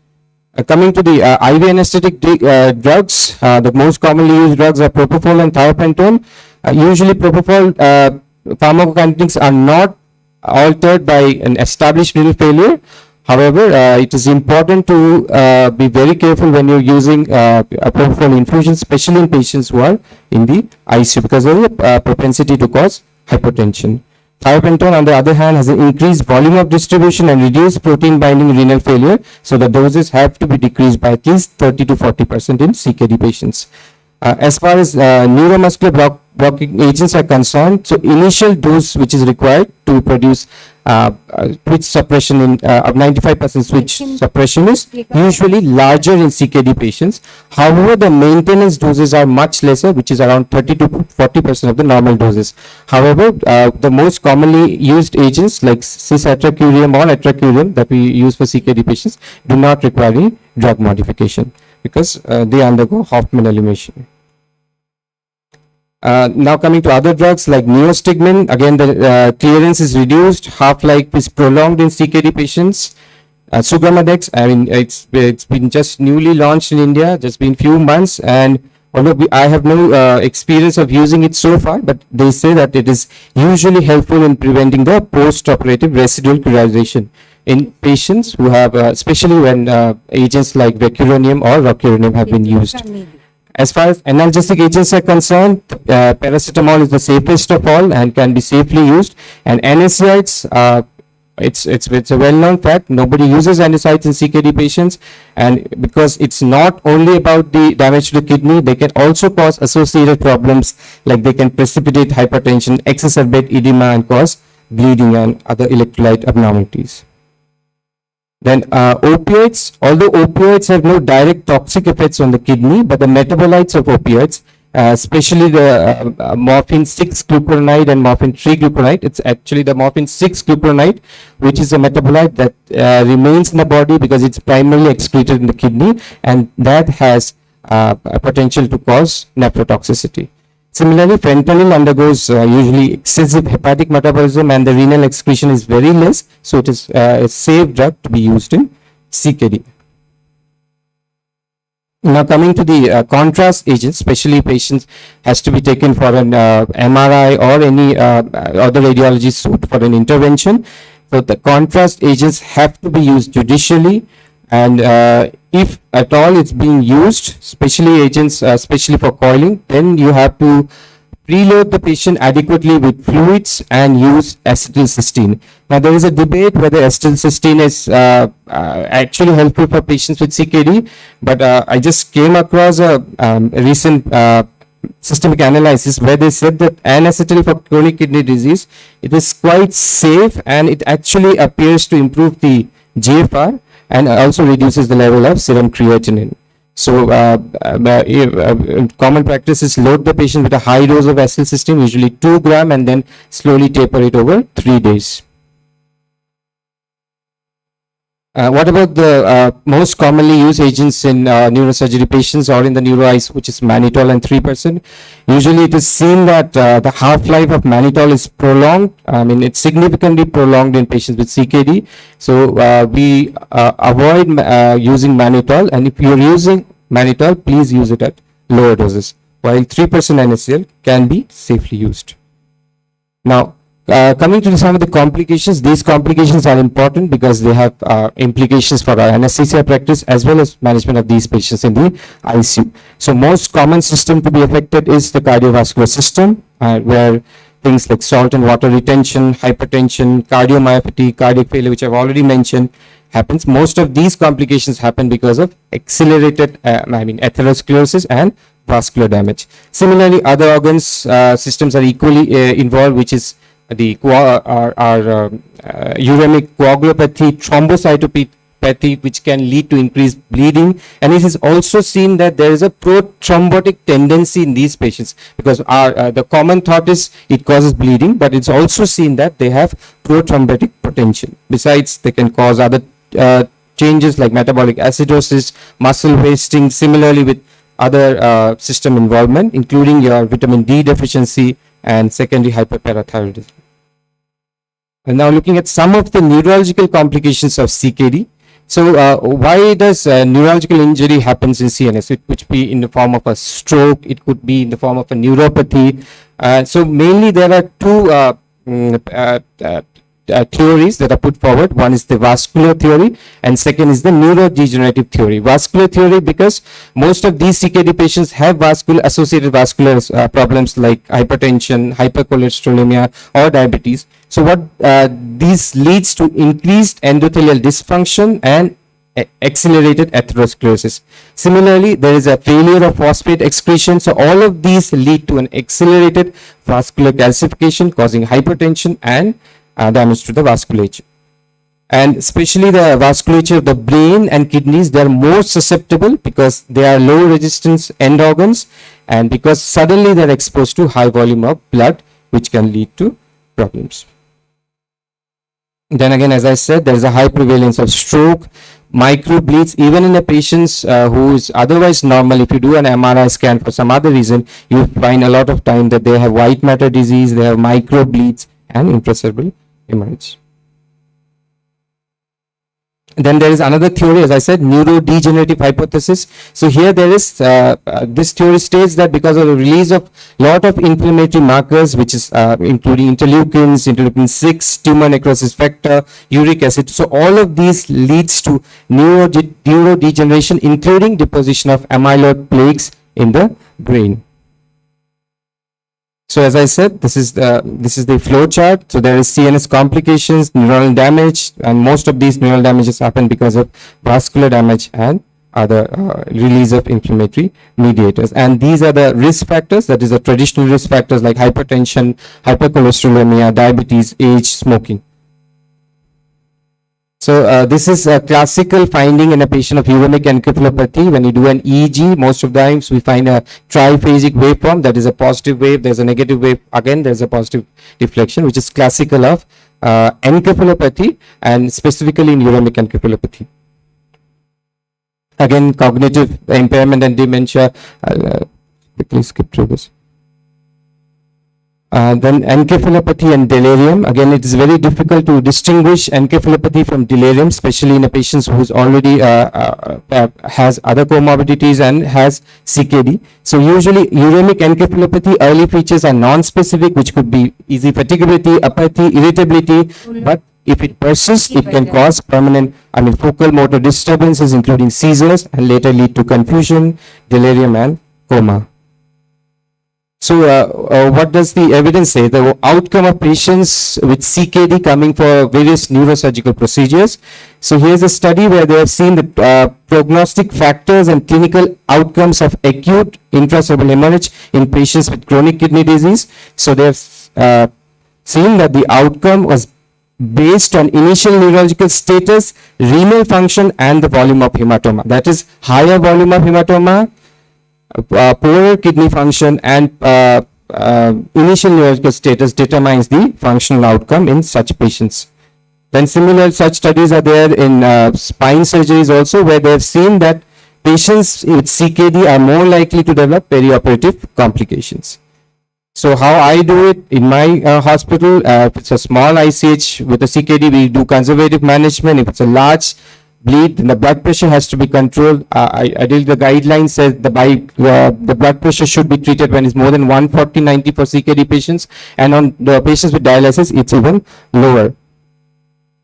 Coming to the IV anesthetic drugs, the most commonly used drugs are propofol and thiopentone. Usually propofol pharmacokinetics are not altered by an established renal failure. However, it is important to be very careful when you're using a propofol infusion, especially in patients who are in the ICU, because of the propensity to cause hypertension. Thiopentone, on the other hand, has an increased volume of distribution and reduced protein binding renal failure, so the doses have to be decreased by at least 30 to 40% in CKD patients. As far as neuromuscular blocking agents are concerned, so initial dose which is required to produce switch suppression in of 95% switch suppression is usually larger in CKD patients. However, the maintenance doses are much lesser, which is around 30 to 40% of the normal doses. However, the most commonly used agents like cis-atracurium or atracurium that we use for CKD patients do not require any drug modification because they undergo Hoffman elimination. Now coming to other drugs like neostigmine, again the clearance is reduced, half-life is prolonged in CKD patients. Sugammadex, I mean it's been just newly launched in India, just been few months, and although I have no experience of using it so far, but they say that it is usually helpful in preventing the post-operative residual cryonisation in patients who have, especially when agents like vecuronium or rocuronium have been used. As far as analgesic agents are concerned, paracetamol is the safest of all and can be safely used. And NSAIDs, it's a well-known fact. Nobody uses NSAIDs in CKD patients, and because it's not only about the damage to the kidney, they can also cause associated problems like they can precipitate hypertension, exacerbate edema, and cause bleeding and other electrolyte abnormalities. Then opioids, although opioids have no direct toxic effects on the kidney, but the metabolites of opioids, especially the morphine 6-glucuronide and morphine 3-glucuronide, it's actually the morphine 6-glucuronide, which is a metabolite that remains in the body because it's primarily excreted in the kidney, and that has a potential to cause nephrotoxicity. Similarly, fentanyl undergoes usually excessive hepatic metabolism and the renal excretion is very less, so it is a safe drug to be used in CKD. Now coming to the contrast agents, especially patients has to be taken for an MRI or any other radiology suit for an intervention. So the contrast agents have to be used judicially, and if at all it's being used, especially agents, especially for coiling, then you have to preload the patient adequately with fluids and use acetylcysteine. Now there is a debate whether acetylcysteine is actually helpful for patients with CKD, but I just came across a recent systemic analysis where they said that N-acetyl for chronic kidney disease, it is quite safe and it actually appears to improve the GFR and also reduces the level of serum creatinine. So common practice is load the patient with a high dose of acetylcysteine, usually 2 gram, and then slowly taper it over 3 days. What about the most commonly used agents in neurosurgery patients or in the neuro ICU, which is mannitol and 3%? Usually it is seen that the half-life of mannitol is prolonged. I mean, it's significantly prolonged in patients with CKD. So we avoid using mannitol, and if you're using mannitol, please use it at lower doses, while 3% NaCl can be safely used. Now, Coming to some of the complications, these complications are important because they have implications for our anesthesia practice as well as management of these patients in the ICU. So most common system to be affected is the cardiovascular system, where things like salt and water retention, hypertension, cardiomyopathy, cardiac failure, which I've already mentioned, happens. Most of these complications happen because of accelerated, atherosclerosis and vascular damage. Similarly, other organs, systems are equally involved, which is the uremic coagulopathy, thrombocytopathy, which can lead to increased bleeding. And it is also seen that there is a prothrombotic tendency in these patients, because the common thought is it causes bleeding, but it's also seen that they have prothrombotic potential. Besides, they can cause other changes like metabolic acidosis, muscle wasting, similarly with other system involvement, including your vitamin D deficiency and secondary hyperparathyroidism. And now looking at some of the neurological complications of CKD. So why does neurological injury happens in CNS? It could be in the form of a stroke, it could be in the form of a neuropathy. So mainly there are two theories that are put forward. One is the vascular theory and second is the neurodegenerative theory. Vascular theory because most of these CKD patients have associated vascular problems like hypertension, hypercholesterolemia or diabetes. So what this leads to increased endothelial dysfunction and accelerated atherosclerosis. Similarly, there is a failure of phosphate excretion. So all of these lead to an accelerated vascular calcification causing hypertension and damage to the vasculature. And especially the vasculature of the brain and kidneys, they are more susceptible because they are low resistance end organs and because suddenly they are exposed to high volume of blood, which can lead to problems. Then again, as I said, there is a high prevalence of stroke, microbleeds, even in a patient who is otherwise normal. If you do an MRI scan for some other reason, you find a lot of time that they have white matter disease, they have microbleeds and intracerebral hemorrhage. Then there is another theory, as I said, neurodegenerative hypothesis. So here there is, this theory states that because of the release of lot of inflammatory markers, which is including interleukin 6, tumor necrosis factor, uric acid. So all of these leads to neurodegeneration, including deposition of amyloid plaques in the brain. So as I said, this is the flow chart. So there is CNS complications, neuronal damage, and most of these neural damages happen because of vascular damage and other release of inflammatory mediators. And these are the risk factors, that is the traditional risk factors like hypertension, hypercholesterolemia, diabetes, age, smoking. So this is a classical finding in a patient of uremic encephalopathy. When you do an EEG, most of the times we find a triphasic waveform, that is a positive wave, there's a negative wave, again there's a positive deflection, which is classical of encephalopathy and specifically in uremic encephalopathy. Again, cognitive impairment and dementia. I'll quickly skip through this. Then encephalopathy and delirium. Again, it is very difficult to distinguish encephalopathy from delirium, especially in a patient who is already has other comorbidities and has CKD. So usually uremic encephalopathy early features are non-specific, which could be easy fatigability, apathy, irritability, but if it persists, it can cause permanent, focal motor disturbances, including seizures, and later lead to confusion, delirium, and coma. So what does the evidence say? The outcome of patients with CKD coming for various neurosurgical procedures. So here's a study where they have seen the prognostic factors and clinical outcomes of acute intracerebral hemorrhage in patients with chronic kidney disease. So they have seen that the outcome was based on initial neurological status, renal function, and the volume of hematoma. That is, higher volume of hematoma, poorer kidney function, and initial neurological status determines the functional outcome in such patients. Then similar such studies are there in spine surgeries also, where they have seen that patients with CKD are more likely to develop perioperative complications. So how I do it in my hospital, if it's a small ICH with a CKD, we do conservative management. If it's a large bleed, then the blood pressure has to be controlled. Ideally, the guideline says the blood pressure should be treated when it's more than 140/90 for CKD patients, and on the patients with dialysis, it's even lower.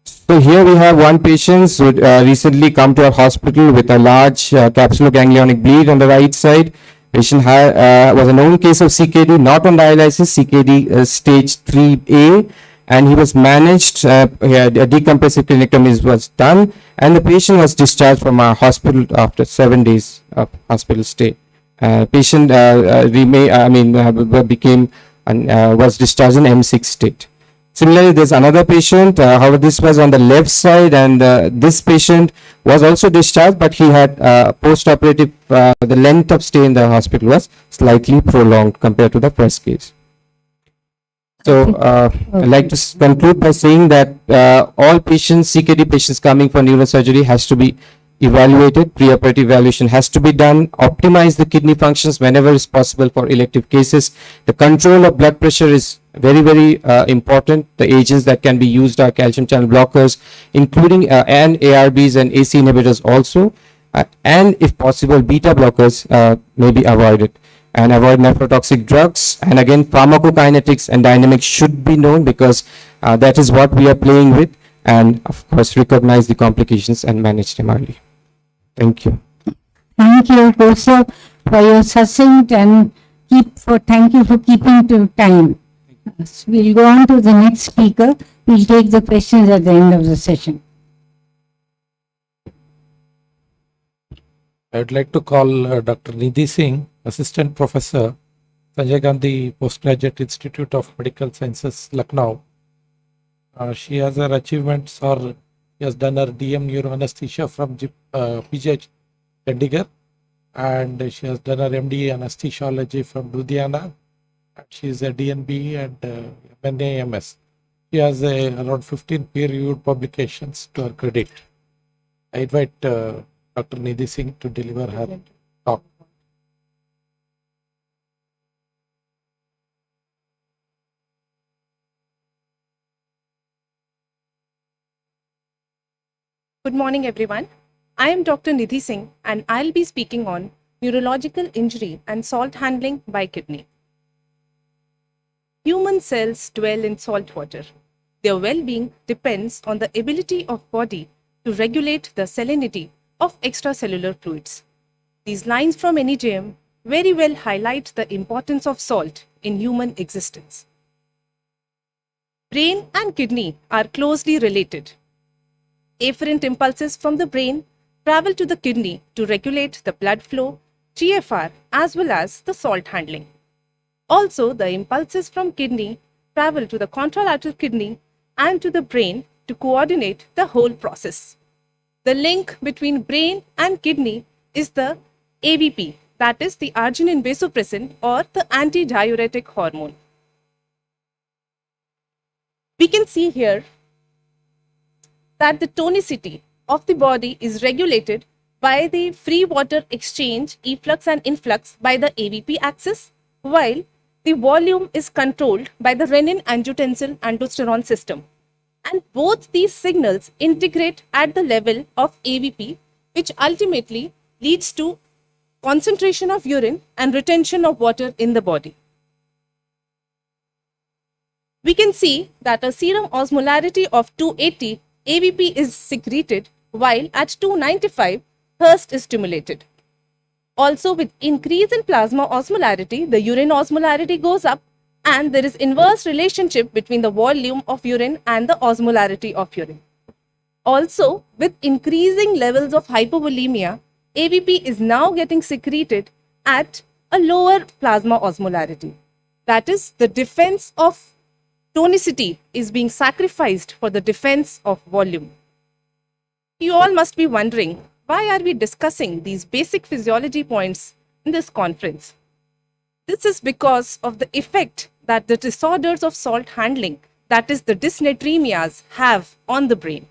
So here we have one patient who recently come to our hospital with a large capsuloganglionic bleed on the right side. Patient was a known case of CKD, not on dialysis, CKD stage 3A, and he was managed. He had a decompressive craniotomy was done, and the patient was discharged from our hospital after 7 days of hospital stay. Patient was discharged in M6 state. Similarly, there's another patient, however, this was on the left side, and this patient was also discharged, but he had post-operative, the length of stay in the hospital was slightly prolonged compared to the first case. So, I'd like to conclude by saying that all patients, CKD patients coming for neurosurgery has to be evaluated, preoperative evaluation has to be done, optimize the kidney functions whenever is possible for elective cases. The control of blood pressure is very, very important. The agents that can be used are calcium channel blockers, including and ARBs and AC inhibitors also, and if possible, beta blockers may be avoided. And avoid nephrotoxic drugs. And again, pharmacokinetics and dynamics should be known, because that is what we are playing with. And of course, recognize the complications and manage them early. Thank you. Thank you, Professor, for your succinct and thank you for keeping to time. We'll go on to the next speaker. We'll take the questions at the end of the session. I would like to call Dr. Nidhi Singh, Assistant Professor, Sanjay Gandhi Postgraduate Institute of Medical Sciences, Lucknow. She has her achievements, or she has done her DM neuroanesthesia from PGH Chandigarh, and she has done her MD anesthesiology from Ludhiana. She is a DNB and NAMS. She has around 15 peer-reviewed publications to her credit. I invite Dr. Nidhi Singh to deliver her talk. Good morning, everyone. I am Dr. Nidhi Singh, and I'll be speaking on neurological injury and salt handling by kidney. Human cells dwell in salt water. Their well-being depends on the ability of body to regulate the salinity of extracellular fluids. These lines from NEJM very well highlight the importance of salt in human existence. Brain and kidney are closely related. Afferent impulses from the brain travel to the kidney to regulate the blood flow, GFR, as well as the salt handling. Also, the impulses from kidney travel to the contralateral kidney and to the brain to coordinate the whole process. The link between brain and kidney is the AVP, that is the arginine vasopressin or the antidiuretic hormone. We can see here that the tonicity of the body is regulated by the free water exchange, efflux and influx by the AVP axis, while the volume is controlled by the renin-angiotensin-aldosterone system. And both these signals integrate at the level of AVP, which ultimately leads to concentration of urine and retention of water in the body. We can see that a serum osmolarity of 280 AVP is secreted, while at 295 thirst is stimulated. Also, with increase in plasma osmolarity, the urine osmolarity goes up, and there is inverse relationship between the volume of urine and the osmolarity of urine. Also, with increasing levels of hypovolemia, AVP is now getting secreted at a lower plasma osmolarity. That is, the defense of tonicity is being sacrificed for the defense of volume. You all must be wondering, why are we discussing these basic physiology points in this conference? This is because of the effect that the disorders of salt handling, that is the dysnatremias, have on the brain.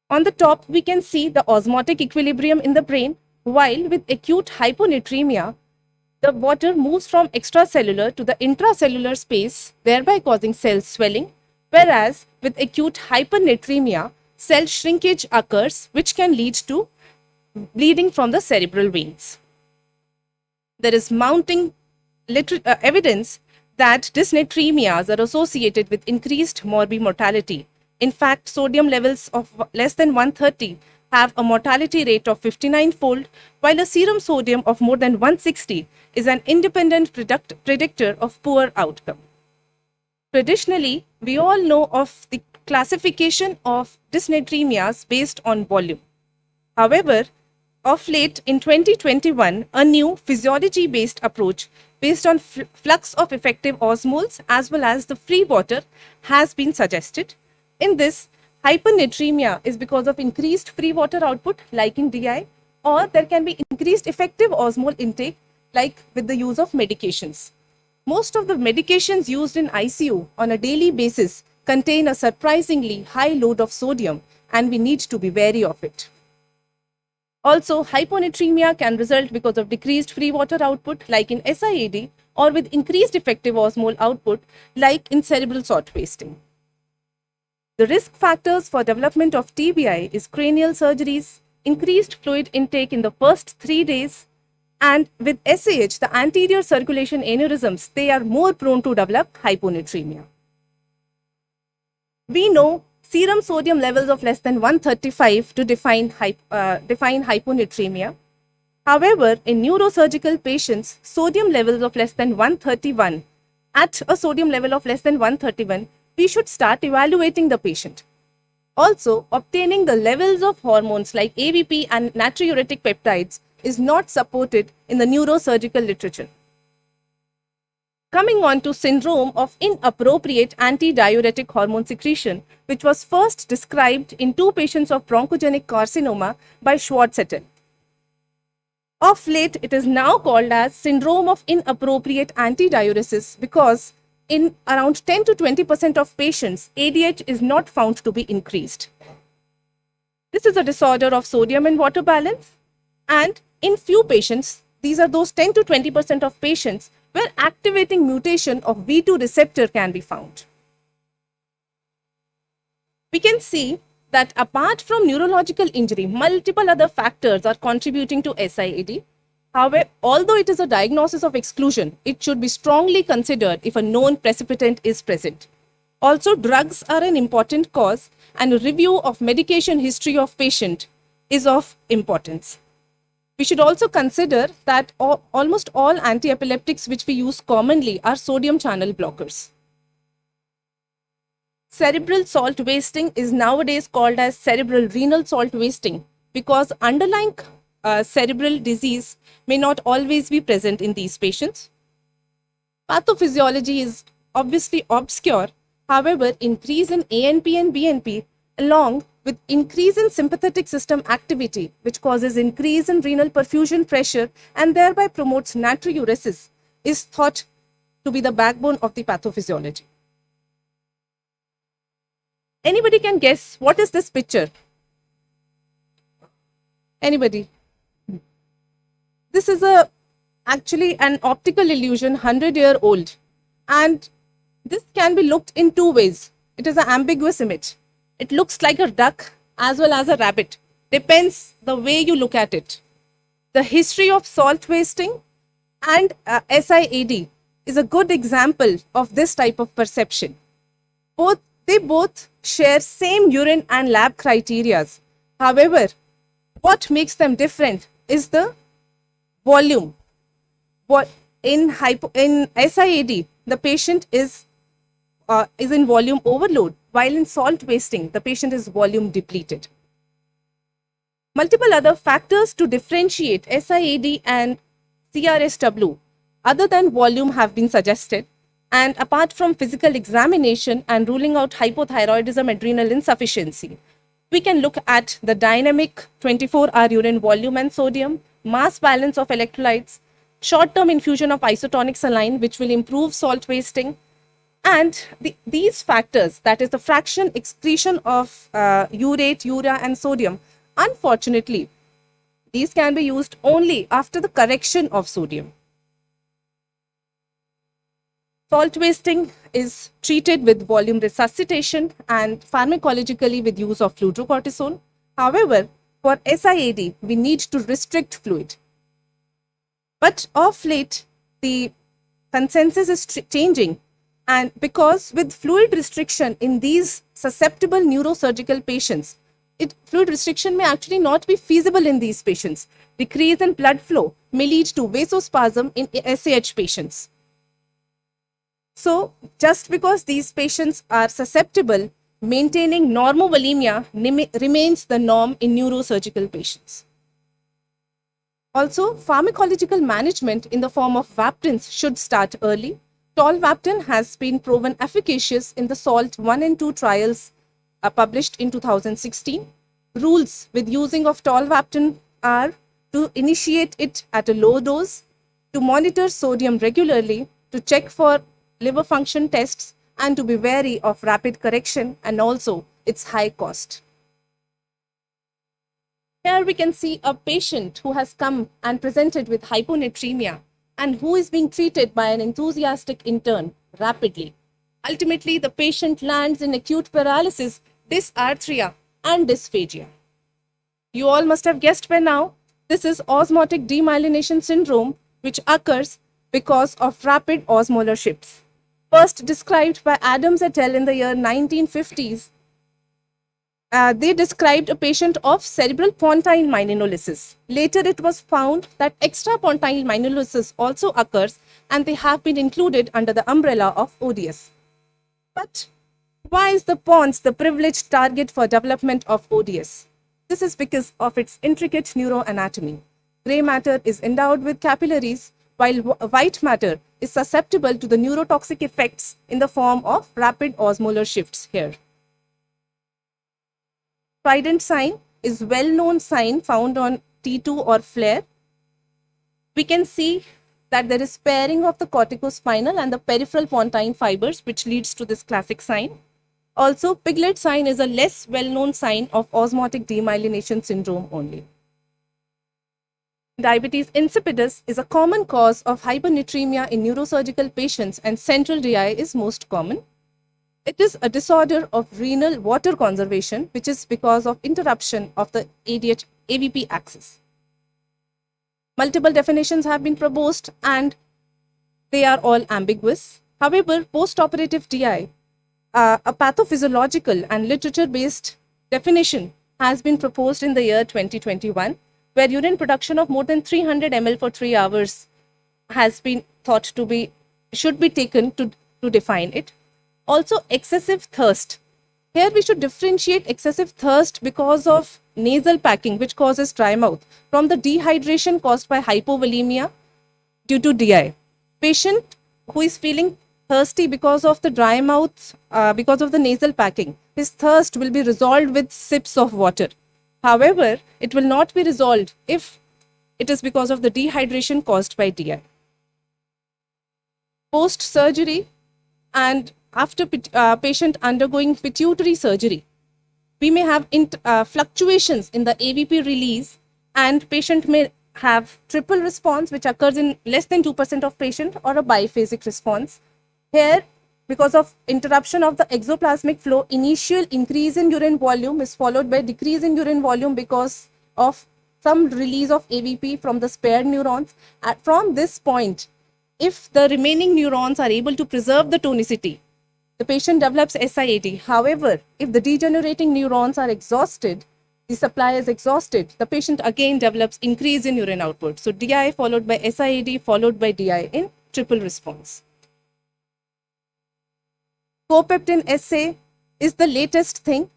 On the top, we can see the osmotic equilibrium in the brain, while with acute hyponatremia, the water moves from extracellular to the intracellular space, thereby causing cell swelling, whereas with acute hypernatremia, cell shrinkage occurs, which can lead to bleeding from the cerebral veins. There is mounting evidence that dysnatremias are associated with increased morbid mortality. In fact, sodium levels of less than 130 have a mortality rate of 59-fold, while a serum sodium of more than 160 is an independent predictor of poor outcome. Traditionally, we all know of the classification of dysnatremias based on volume. However, of late in 2021, a new physiology-based approach based on flux of effective osmoles as well as the free water has been suggested. In this, hypernatremia is because of increased free water output like in DI, or there can be increased effective osmol intake like with the use of medications. Most of the medications used in ICU on a daily basis contain a surprisingly high load of sodium, and we need to be wary of it. Also, hyponatremia can result because of decreased free water output like in SIAD, or with increased effective osmol output like in cerebral salt wasting. The risk factors for development of TBI is cranial surgeries, increased fluid intake in the first 3 days, and with SAH, the anterior circulation aneurysms, they are more prone to develop hyponatremia. We know serum sodium levels of less than 135 to define hyponatremia. However, in neurosurgical patients, sodium levels of less than 131, at a sodium level of less than 131, we should start evaluating the patient. Also, obtaining the levels of hormones like AVP and natriuretic peptides is not supported in the neurosurgical literature. Coming on to syndrome of inappropriate antidiuretic hormone secretion, which was first described in 2 patients of bronchogenic carcinoma by Schwartz et al. Of late, it is now called as syndrome of inappropriate antidiuresis because in around 10 to 20% of patients, ADH is not found to be increased. This is a disorder of sodium and water balance, and in few patients, these are those 10 to 20% of patients where activating mutation of V2 receptor can be found. We can see that apart from neurological injury, multiple other factors are contributing to SIAD. However, although it is a diagnosis of exclusion, it should be strongly considered if a known precipitant is present. Also, drugs are an important cause, and a review of medication history of patient is of importance. We should also consider that almost all anti-epileptics which we use commonly are sodium channel blockers. Cerebral salt wasting is nowadays called as cerebral renal salt wasting because underlying cerebral disease may not always be present in these patients. Pathophysiology is obviously obscure. However, increase in ANP and BNP along with increase in sympathetic system activity, which causes increase in renal perfusion pressure and thereby promotes natriuresis, is thought to be the backbone of the pathophysiology. Anybody can guess what is this picture? Anybody? This is actually an optical illusion, 100-year-old, and this can be looked in 2 ways. It is an ambiguous image. It looks like a duck as well as a rabbit. Depends the way you look at it. The history of salt wasting and SIAD is a good example of this type of perception. They both share same urine and lab criteria. However, what makes them different is the volume. In SIAD, the patient is in volume overload, while in salt wasting, the patient is volume depleted. Multiple other factors to differentiate SIAD and CRSW other than volume have been suggested, and apart from physical examination and ruling out hypothyroidism, adrenal insufficiency, we can look at the dynamic 24-hour urine volume and sodium, mass balance of electrolytes, short-term infusion of isotonic saline, which will improve salt wasting, and these factors, that is the fraction excretion of urate, urea, and sodium, unfortunately, these can be used only after the correction of sodium. Salt wasting is treated with volume resuscitation and pharmacologically with use of fludrocortisone. However, for SIAD, we need to restrict fluid. But of late, the consensus is changing, and because with fluid restriction in these susceptible neurosurgical patients, fluid restriction may actually not be feasible in these patients. Decrease in blood flow may lead to vasospasm in SAH patients. So, just because these patients are susceptible, maintaining normovolemia remains the norm in neurosurgical patients. Also, pharmacological management in the form of Vaptins should start early. Tolvaptan has been proven efficacious in the SALT 1 and 2 trials published in 2016. Rules with using of Tolvaptan are to initiate it at a low dose, to monitor sodium regularly, to check for liver function tests, and to be wary of rapid correction and also its high cost. Here we can see a patient who has come and presented with hyponatremia and who is being treated by an enthusiastic intern rapidly. Ultimately, the patient lands in acute paralysis, dysarthria, and dysphagia. You all must have guessed by now, this is osmotic demyelination syndrome, which occurs because of rapid osmolar shifts. First described by Adams et al. In the year 1950s, they described a patient of cerebral pontine myelinolysis. Later, it was found that extrapontine myelinolysis also occurs, and they have been included under the umbrella of ODS. But why is the pons the privileged target for development of ODS? This is because of its intricate neuroanatomy. Gray matter is endowed with capillaries, while white matter is susceptible to the neurotoxic effects in the form of rapid osmolar shifts here. Trident sign is well-known sign found on T2 or flare. We can see that there is pairing of the corticospinal and the peripheral pontine fibers, which leads to this classic sign. Also, piglet sign is a less well-known sign of osmotic demyelination syndrome only. Diabetes insipidus is a common cause of hypernatremia in neurosurgical patients, and central DI is most common. It is a disorder of renal water conservation, which is because of interruption of the AVP axis. Multiple definitions have been proposed and they are all ambiguous. However, post-operative DI, a pathophysiological and literature-based definition has been proposed in the year 2021, where urine production of more than 300 ml for 3 hours has been thought to be, should be taken to define it. Also, excessive thirst. Here we should differentiate excessive thirst because of nasal packing, which causes dry mouth, from the dehydration caused by hypovolemia due to DI. Patient who is feeling thirsty because of the dry mouth, because of the nasal packing, his thirst will be resolved with sips of water. However, it will not be resolved if it is because of the dehydration caused by DI. Post-surgery and after patient undergoing pituitary surgery, we may have fluctuations in the AVP release, and patient may have triple response, which occurs in less than 2% of patient, or a biphasic response. Here, because of interruption of the exoplasmic flow, initial increase in urine volume is followed by decrease in urine volume because of some release of AVP from the spared neurons. From this point, if the remaining neurons are able to preserve the tonicity, the patient develops SIAD. However, if the degenerating neurons are exhausted, the supply is exhausted, the patient again develops increase in urine output. So DI followed by SIAD followed by DI in triple response. Copeptin assay is the latest thing.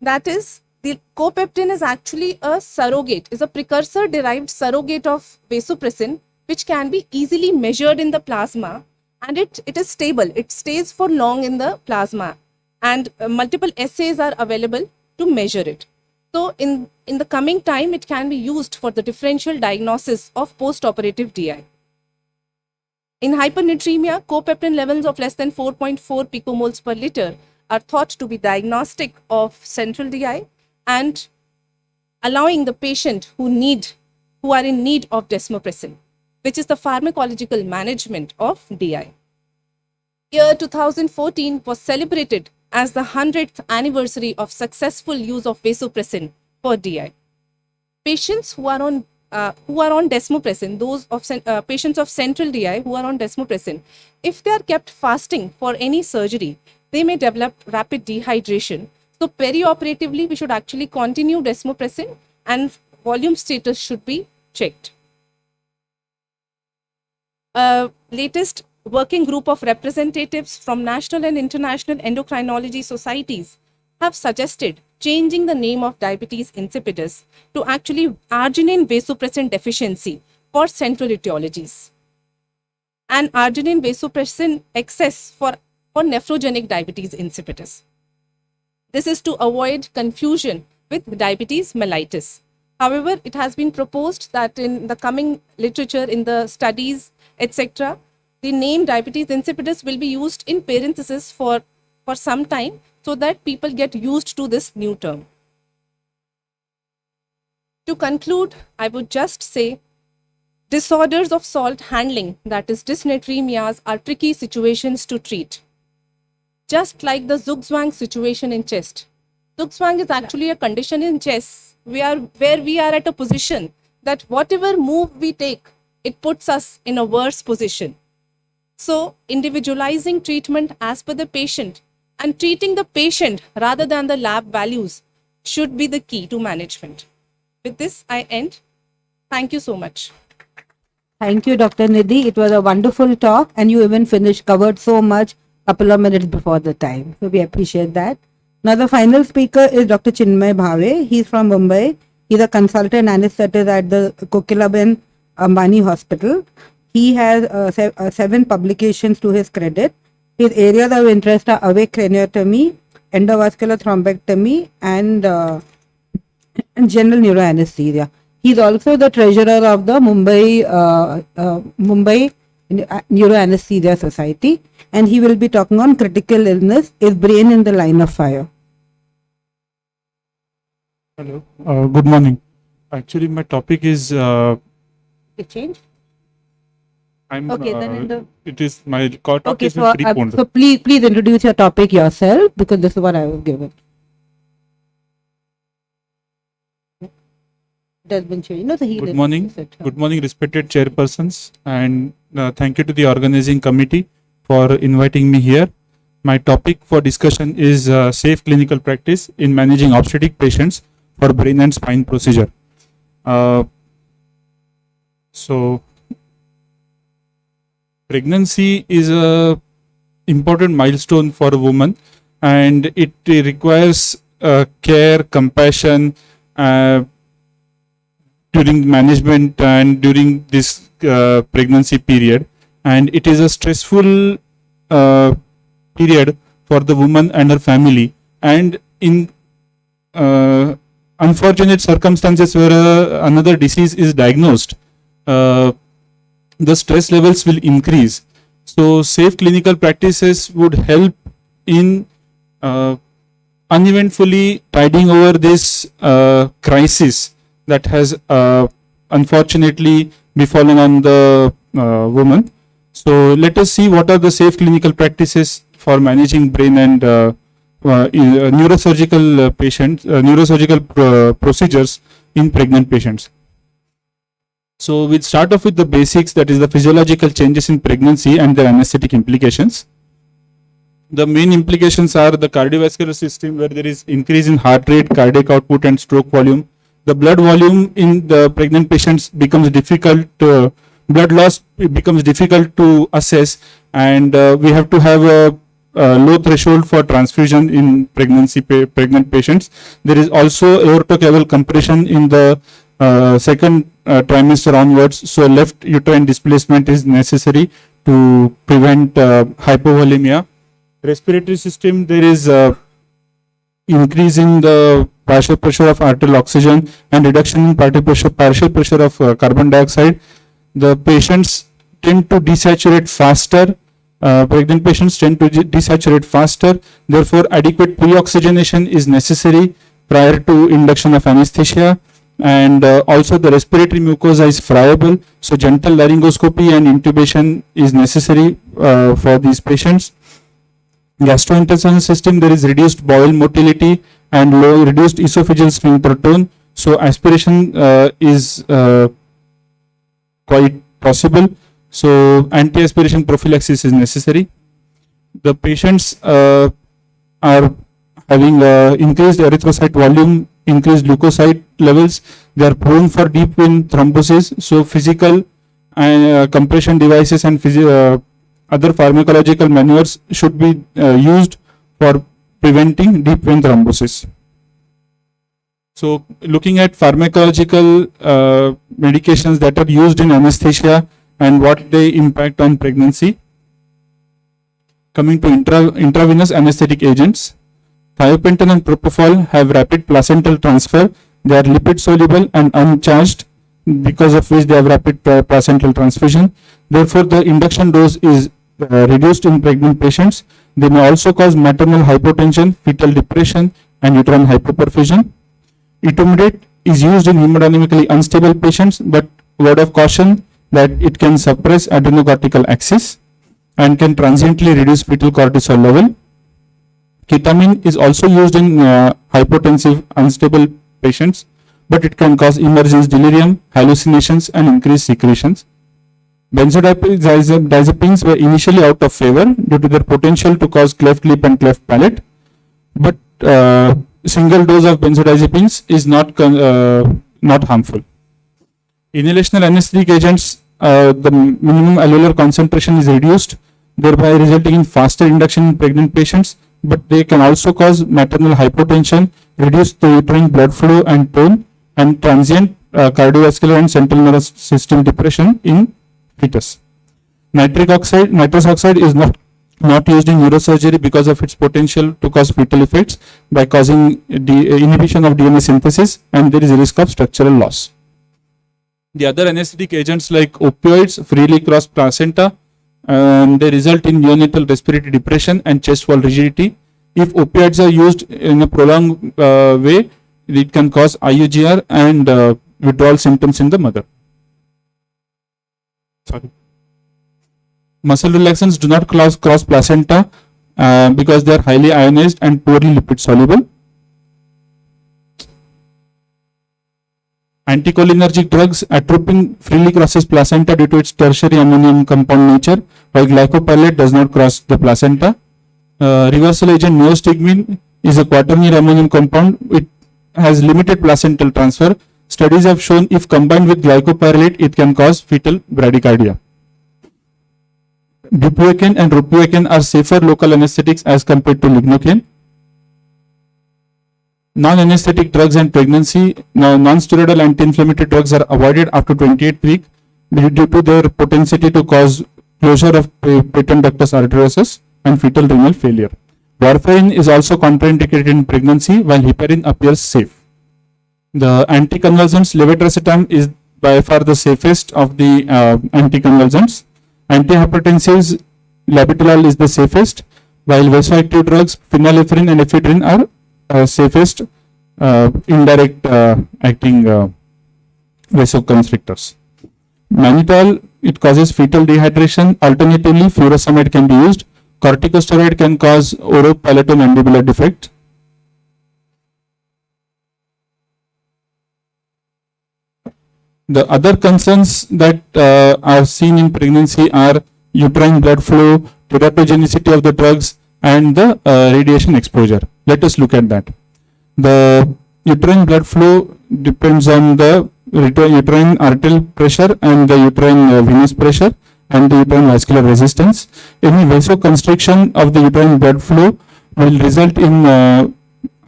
That is, the copeptin is actually a surrogate, is a precursor derived surrogate of vasopressin, which can be easily measured in the plasma, and it is stable. It stays for long in the plasma, and multiple assays are available to measure it. So in the coming time, it can be used for the differential diagnosis of post-operative DI. In hypernatremia, copeptin levels of less than 4.4 picomoles per liter are thought to be diagnostic of central DI and allowing the patient who are in need of desmopressin, which is the pharmacological management of DI. Year 2014 was celebrated as the 100th anniversary of successful use of vasopressin for DI. Patients who are on desmopressin, patients of central DI who are on desmopressin, if they are kept fasting for any surgery, they may develop rapid dehydration. So perioperatively, we should actually continue desmopressin and volume status should be checked. Latest working group of representatives from national and international endocrinology societies have suggested changing the name of diabetes insipidus to actually arginine vasopressin deficiency for central etiologies and arginine vasopressin excess for nephrogenic diabetes insipidus. This is to avoid confusion with diabetes mellitus. However, it has been proposed that in the coming literature, in the studies, etc., the name diabetes insipidus will be used in parentheses for some time so that people get used to this new term. To conclude, I would just say disorders of salt handling, that is dysnatremias, are tricky situations to treat. Just like the Zugzwang situation in chest. Zugzwang is actually a condition in chest where we are at a position that whatever move we take, it puts us in a worse position. So individualizing treatment as per the patient and treating the patient rather than the lab values should be the key to management. With this, I end. Thank you so much. Thank you, Dr. Nidhi. It was a wonderful talk and you even covered so much couple of minutes before the time. So we appreciate that. Now the final speaker is Dr. Chinmay Bhave. He's from Mumbai. He's a consultant anesthetist at the Kokilaben Ambani Hospital. He has 7 publications to his credit. His areas of interest are awake craniotomy, endovascular thrombectomy, and general neuroanesthesia. He is also the treasurer of the Mumbai Neuroanesthesia Society, and he will be talking on critical illness, is brain in the line of fire. Hello, good morning. Actually, my topic is. Change? I'm. Okay, then it is my topic okay, is so, pre-pond. so please introduce your topic yourself because this is what I was given. It has been changed. No, so Good morning. Good morning, respected chairpersons, and thank you to the organizing committee for inviting me here. My topic for discussion is safe clinical practice in managing obstetric patients for brain and spine procedure. So, pregnancy is a important milestone for a woman, and it requires care, compassion during management and during this pregnancy period, and it is a stressful period for the woman and her family, and in unfortunate circumstances where another disease is diagnosed, the stress levels will increase. So safe clinical practices would help in uneventfully tiding over this crisis that has unfortunately befallen on the woman. So let us see what are the safe clinical practices for managing brain and neurosurgical procedures in pregnant patients. So we'll start off with the basics, that is the physiological changes in pregnancy and their anesthetic implications. The main implications are the cardiovascular system, where there is increase in heart rate, cardiac output, and stroke volume. The blood volume in the pregnant patients becomes difficult, blood loss becomes difficult to assess, and we have to have a low threshold for transfusion in pregnant patients. There is also aortocaval compression in the second trimester onwards, so left uterine displacement is necessary to prevent hypovolemia. Respiratory system, there is increase in the partial pressure of arterial oxygen and reduction in partial pressure of carbon dioxide. The patients tend to desaturate faster. Pregnant patients tend to desaturate faster. Therefore, adequate pre-oxygenation is necessary prior to induction of anesthesia. and also the respiratory mucosa is friable, so gentle laryngoscopy and intubation is necessary for these patients. Gastrointestinal system, there is reduced bowel motility and low reduced esophageal sphincter tone, so aspiration is quite possible, so anti-aspiration prophylaxis is necessary. The patients are having increased erythrocyte volume, increased leukocyte levels, they are prone for deep vein thrombosis, so physical and compression devices and other pharmacological maneuvers should be used for preventing deep vein thrombosis. So looking at pharmacological medications that are used in anesthesia and what they impact on pregnancy. Coming to intravenous anesthetic agents, thiopental and propofol have rapid placental transfer. They are lipid soluble and uncharged, because of which they have rapid placental transfusion. Therefore, the induction dose is reduced in pregnant patients. They may also cause maternal hypotension, fetal depression, and uterine hypoperfusion. Etomidate is used in hemodynamically unstable patients, but word of caution that it can suppress adrenocortical axis and can transiently reduce fetal cortisol level. Ketamine is also used in hypotensive unstable patients, but it can cause emergence delirium, hallucinations, and increased secretions. Benzodiazepines were initially out of favor due to their potential to cause cleft lip and cleft palate, but single dose of benzodiazepines is not harmful. Inhalational anesthetic agents, the minimum alveolar concentration is reduced, thereby resulting in faster induction in pregnant patients, but they can also cause maternal hypotension, reduce the uterine blood flow and tone, and transient cardiovascular and central nervous system depression in fetus. Nitrous oxide is not used in neurosurgery because of its potential to cause fetal effects by causing inhibition of DNA synthesis, and there is a risk of structural loss. The other anesthetic agents like opioids freely cross placenta, and they result in neonatal respiratory depression and chest wall rigidity. If opioids are used in a prolonged way, it can cause IUGR and withdrawal symptoms in the mother. Sorry. Muscle relaxants do not cross placenta because they are highly ionized and poorly lipid soluble. Anticholinergic drugs, atropine freely crosses placenta due to its tertiary ammonium compound nature, while glycopyrrolate does not cross the placenta. Reversal agent neostigmine is a quaternary ammonium compound. It has limited placental transfer. Studies have shown if combined with glycopyrrolate, it can cause fetal bradycardia. Bupivacaine and ropivacaine are safer local anesthetics as compared to lignocaine. Non-anesthetic drugs and pregnancy, non-steroidal anti-inflammatory drugs are avoided after 28th week due to their propensity to cause closure of patent ductus arteriosus and fetal renal failure. Warfarin is also contraindicated in pregnancy, while heparin appears safe. The anticonvulsants, levetiracetam is by far the safest of the anticonvulsants. Antihypertensives, labetalol is the safest, while vasoactive drugs, phenylephrine and ephedrine are safest indirect acting vasoconstrictors. Mannitol, it causes fetal dehydration. Alternatively, furosemide can be used. Corticosteroid can cause oropalatomandibular defect. The other concerns that are seen in pregnancy are uterine blood flow, teratogenicity of the drugs, and the radiation exposure. Let us look at that. The uterine blood flow depends on the uterine arterial pressure and the uterine venous pressure and the uterine vascular resistance. Any vasoconstriction of the uterine blood flow will result in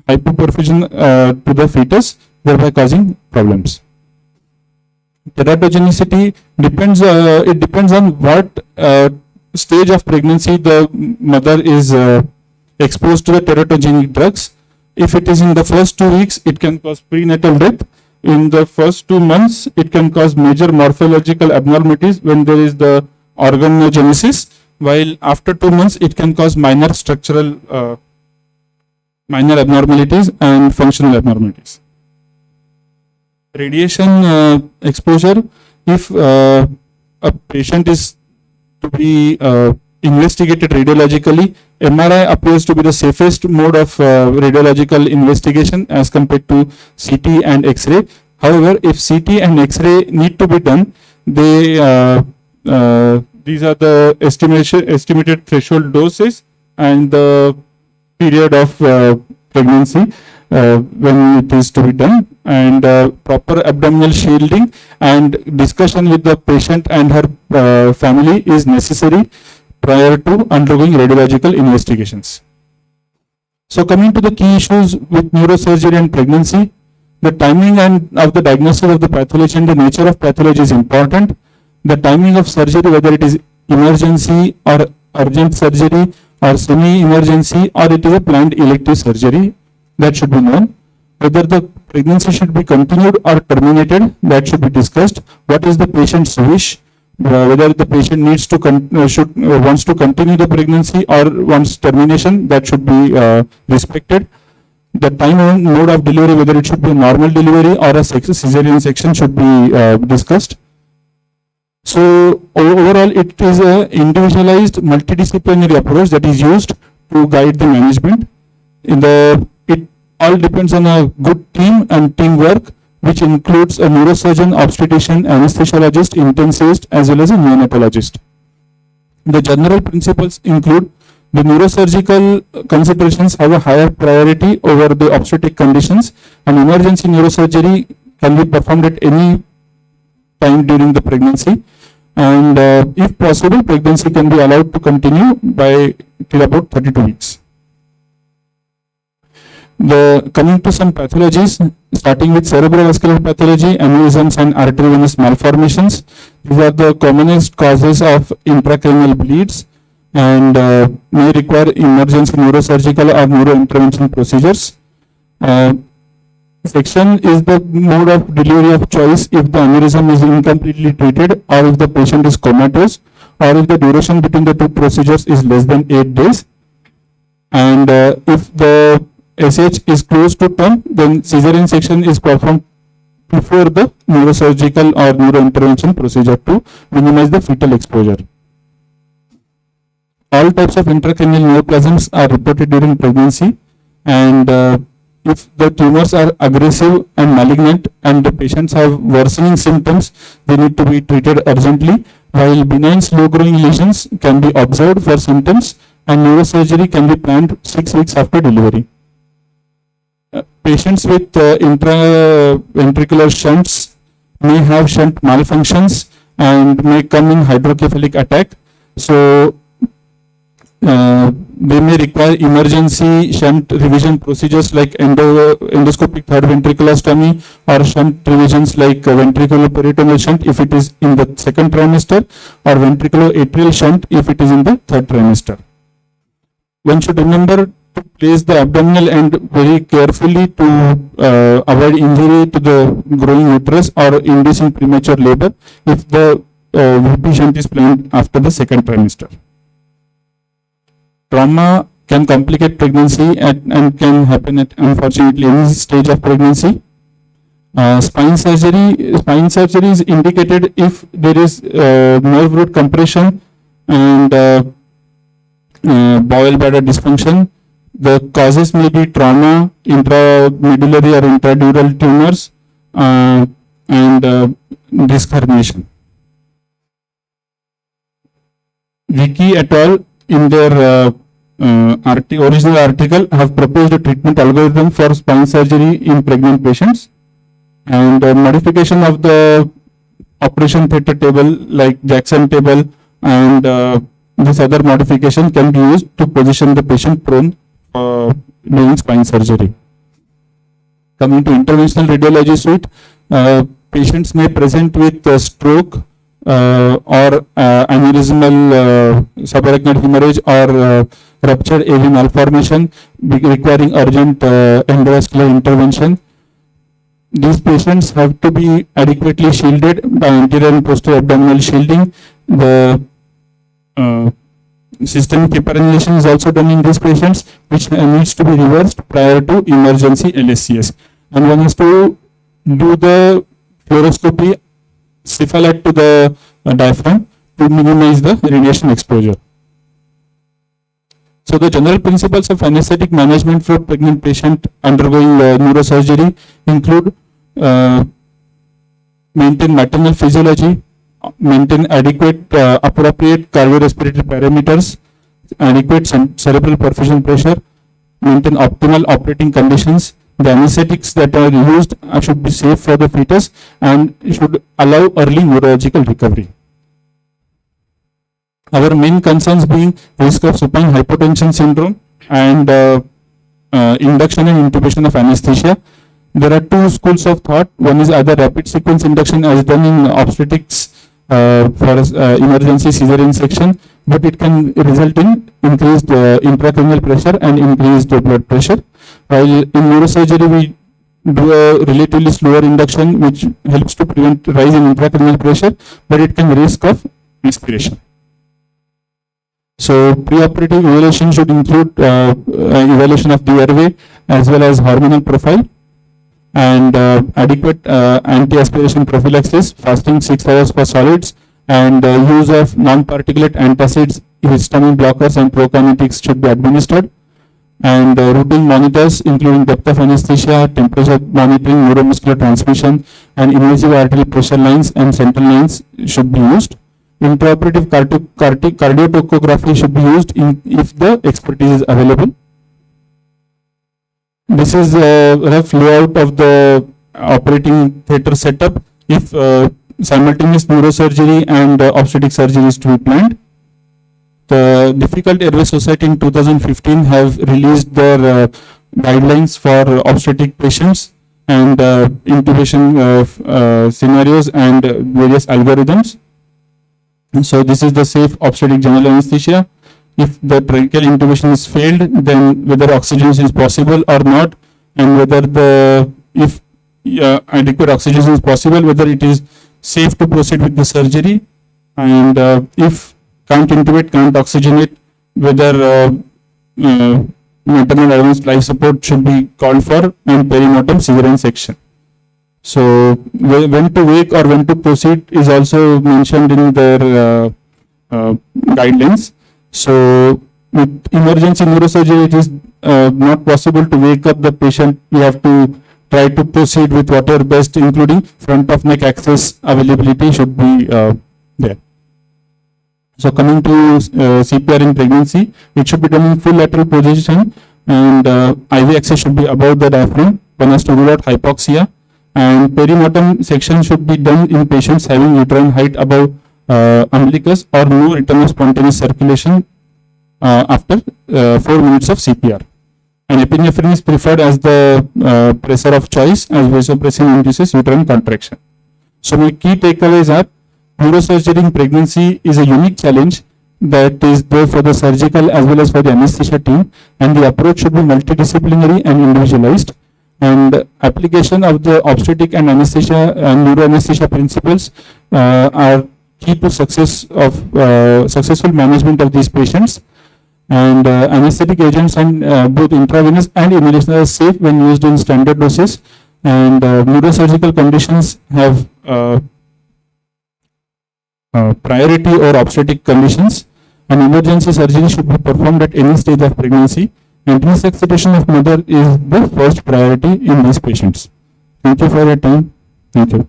hypoperfusion to the fetus, thereby causing problems. Teratogenicity depends. It depends on what stage of pregnancy the mother is exposed to the teratogenic drugs. If it is in the first 2 weeks, it can cause prenatal death. In the first 2 months, it can cause major morphological abnormalities when there is the organogenesis, while after 2 months, it can cause minor structural minor abnormalities and functional abnormalities. radiation exposure, if a patient is to be investigated radiologically, MRI appears to be the safest mode of radiological investigation as compared to CT and X-ray. However, if CT and X-ray need to be done, they these are the estimated threshold doses and the period of pregnancy when it is to be done, and proper abdominal shielding and discussion with the patient and her family is necessary prior to undergoing radiological investigations. So coming to the key issues with neurosurgery and pregnancy, the timing and of the diagnosis of the pathology and the nature of pathology is important. The timing of surgery, whether it is emergency or urgent surgery or semi-emergency or it is a planned elective surgery, that should be known. Whether the pregnancy should be continued or terminated, that should be discussed. What is the patient's wish? Whether the patient needs to wants to continue the pregnancy or wants termination, that should be respected. The time and mode of delivery, whether it should be a normal delivery or a cesarean section, should be discussed. So overall, it is a individualized multidisciplinary approach that is used to guide the management. It all depends on a good team and teamwork, which includes a neurosurgeon, obstetrician, anesthesiologist, intensivist, as well as a neonatologist. The general principles include the neurosurgical considerations have a higher priority over the obstetric conditions, and emergency neurosurgery can be performed at any time during the pregnancy, and if possible, pregnancy can be allowed to continue by till about 32 weeks. Coming to some pathologies, starting with cerebrovascular pathology, aneurysms and arteriovenous malformations. These are the commonest causes of intracranial bleeds and may require emergency neurosurgical or neurointervention procedures. Section is the mode of delivery of choice if the aneurysm is incompletely treated, or if the patient is comatose, or if the duration between the two procedures is less than 8 days. And if the SH is close to term, then cesarean section is performed before the neurosurgical or neurointervention procedure to minimize the fetal exposure. All types of intracranial neoplasms are reported during pregnancy, and if the tumors are aggressive and malignant and the patients have worsening symptoms, they need to be treated urgently, while benign slow growing lesions can be observed for symptoms, and neurosurgery can be planned 6 weeks after delivery. Patients with intraventricular shunts may have shunt malfunctions and may come in hydrocephalic attack. So they may require emergency shunt revision procedures like endoscopic third ventriculostomy, or shunt revisions like ventriculoperitoneal shunt if it is in the second trimester, or ventriculoatrial shunt if it is in the third trimester. One should remember to place the abdominal end very carefully to avoid injury to the growing uterus or inducing premature labor if the VP shunt is planned after the second trimester. Trauma can complicate pregnancy and can happen at, unfortunately, any stage of pregnancy. Spine surgery is indicated if there is nerve root compression and bowel bladder dysfunction. The causes may be trauma, intramedullary or intradural tumors, and disc herniation. Vicky et al. In their original article have proposed a treatment algorithm for spine surgery in pregnant patients, and modification of the operation theatre table like Jackson table and this other modification can be used to position the patient prone during spine surgery. Coming to interventional radiology suite, patients may present with stroke or aneurysmal subarachnoid hemorrhage or ruptured AV malformation requiring urgent endovascular intervention. These patients have to be adequately shielded by anterior and posterior abdominal shielding. The systemic hyperannulation is also done in these patients, which needs to be reversed prior to emergency LSCS. And one has to do the fluoroscopy cephalad to the diaphragm to minimize the radiation exposure. So the general principles of anesthetic management for pregnant patient undergoing neurosurgery include maintain maternal physiology, maintain adequate appropriate cardiorespiratory parameters, adequate cerebral perfusion pressure, maintain optimal operating conditions. The anesthetics that are used should be safe for the fetus and should allow early neurological recovery. Our main concerns being risk of supine hypotension syndrome and induction and intubation of anesthesia. There are two schools of thought. One is either rapid sequence induction as done in obstetrics for emergency caesarean section, but it can result in increased intracranial pressure and increased blood pressure. While in neurosurgery, we do a relatively slower induction, which helps to prevent rise in intracranial pressure, but it can risk of aspiration. So preoperative evaluation should include evaluation of the airway as well as hormonal profile and adequate anti-aspiration prophylaxis, fasting 6 hours for solids, and use of non-particulate antacids, histamine blockers and prokinetics should be administered. And routine monitors including depth of anesthesia, temperature monitoring, neuromuscular transmission, and invasive arterial pressure lines and central lines should be used. Intraoperative cardiotocography should be used if the expertise is available. This is a rough layout of the operating theatre setup if simultaneous neurosurgery and obstetric surgery is to be planned. The Difficult Airway Society in 2015 have released their guidelines for obstetric patients and intubation scenarios and various algorithms. So this is the safe obstetric general anesthesia. If the tracheal intubation is failed, then whether oxygenation is possible or not, and whether if adequate oxygenation is possible, whether it is safe to proceed with the surgery, and if can't intubate, can't oxygenate, whether maternal advanced life support should be called for, and perinatal cesarean section. So when to wake or when to proceed is also mentioned in their guidelines. So with emergency neurosurgery, it is not possible to wake up the patient. We have to try to proceed with whatever best, including front of neck access availability should be there. So coming to CPR in pregnancy, it should be done in full lateral position, and IV access should be above the diaphragm. One has to rule out hypoxia, and perinatal section should be done in patients having uterine height above umbilicus or no return of spontaneous circulation after 4 minutes of CPR. And epinephrine is preferred as the pressor of choice, as vasopressin induces uterine contraction. So my key takeaways are: neurosurgery in pregnancy is a unique challenge that is there for the surgical as well as for the anesthesia team, and the approach should be multidisciplinary and individualized. And application of the obstetric and anesthesia and neuroanesthesia principles are key to success of successful management of these patients. And anesthetic agents and both intravenous and inhalational are safe when used in standard doses. And neurosurgical conditions have priority or obstetric conditions, and emergency surgery should be performed at any stage of pregnancy, and resuscitation of mother is the first priority in these patients. Thank you for your time. Thank you.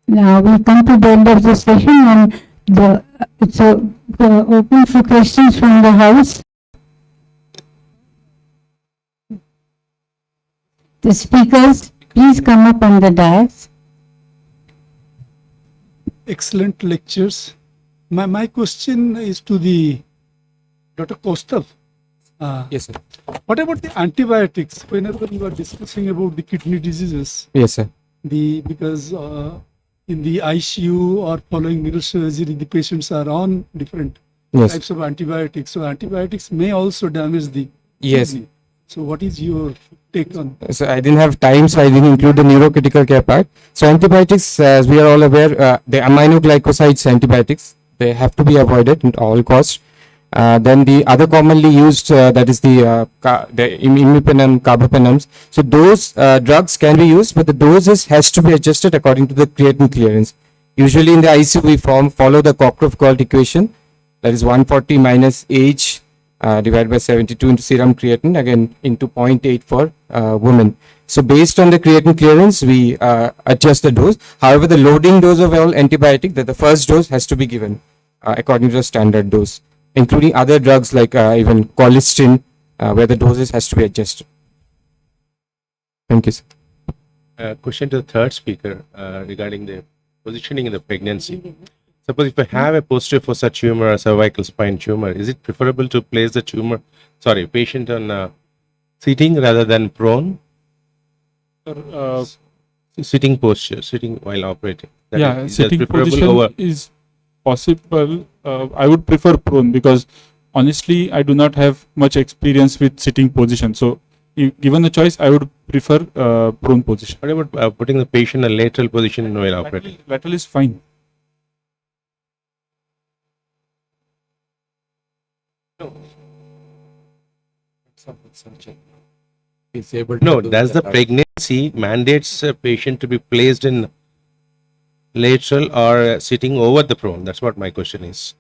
Now we come to the end of the session, and it's open for questions from the house. The speakers, please come up on the dais. Excellent lectures. My question is to the Dr. Kaustav. Yes, sir. What about the antibiotics? Whenever you are discussing about the kidney diseases, Yes, sir. because in the ICU or following neurosurgery, the patients are on different Yes. types of antibiotics. So antibiotics may also damage the Yes. kidney. So what is your take on? So I didn't have time, so I didn't include the neurocritical care part. So antibiotics, as we are all aware, the aminoglycosides antibiotics, they have to be avoided at all costs. Then the other commonly used, that is the imipenem, carbapenems. So those drugs can be used, but the doses has to be adjusted according to the creatinine clearance. Usually in the ICU, we follow the Cockcroft-Gault equation, that is 140 minus age divided by 72 into serum creatinine, again into 0.8 for women. So based on the creatinine clearance, we adjust the dose. However, the loading dose of all antibiotic, that the first dose has to be given according to the standard dose, including other drugs like even colistin, where the doses has to be adjusted. Thank you, sir. Question to the third speaker regarding the positioning in the pregnancy. Suppose if I have a posterior fossa tumor or cervical spine tumor, is it preferable to place the patient on sitting rather than prone? Sitting posture, sitting while operating. Sitting position is possible. I would prefer prone because honestly, I do not have much experience with sitting position. So, given the choice, I would prefer prone position. What about putting the patient in a lateral position while operating? Lateral is fine. Does the pregnancy mandates a patient to be placed in lateral or sitting over the prone? That's what my question is.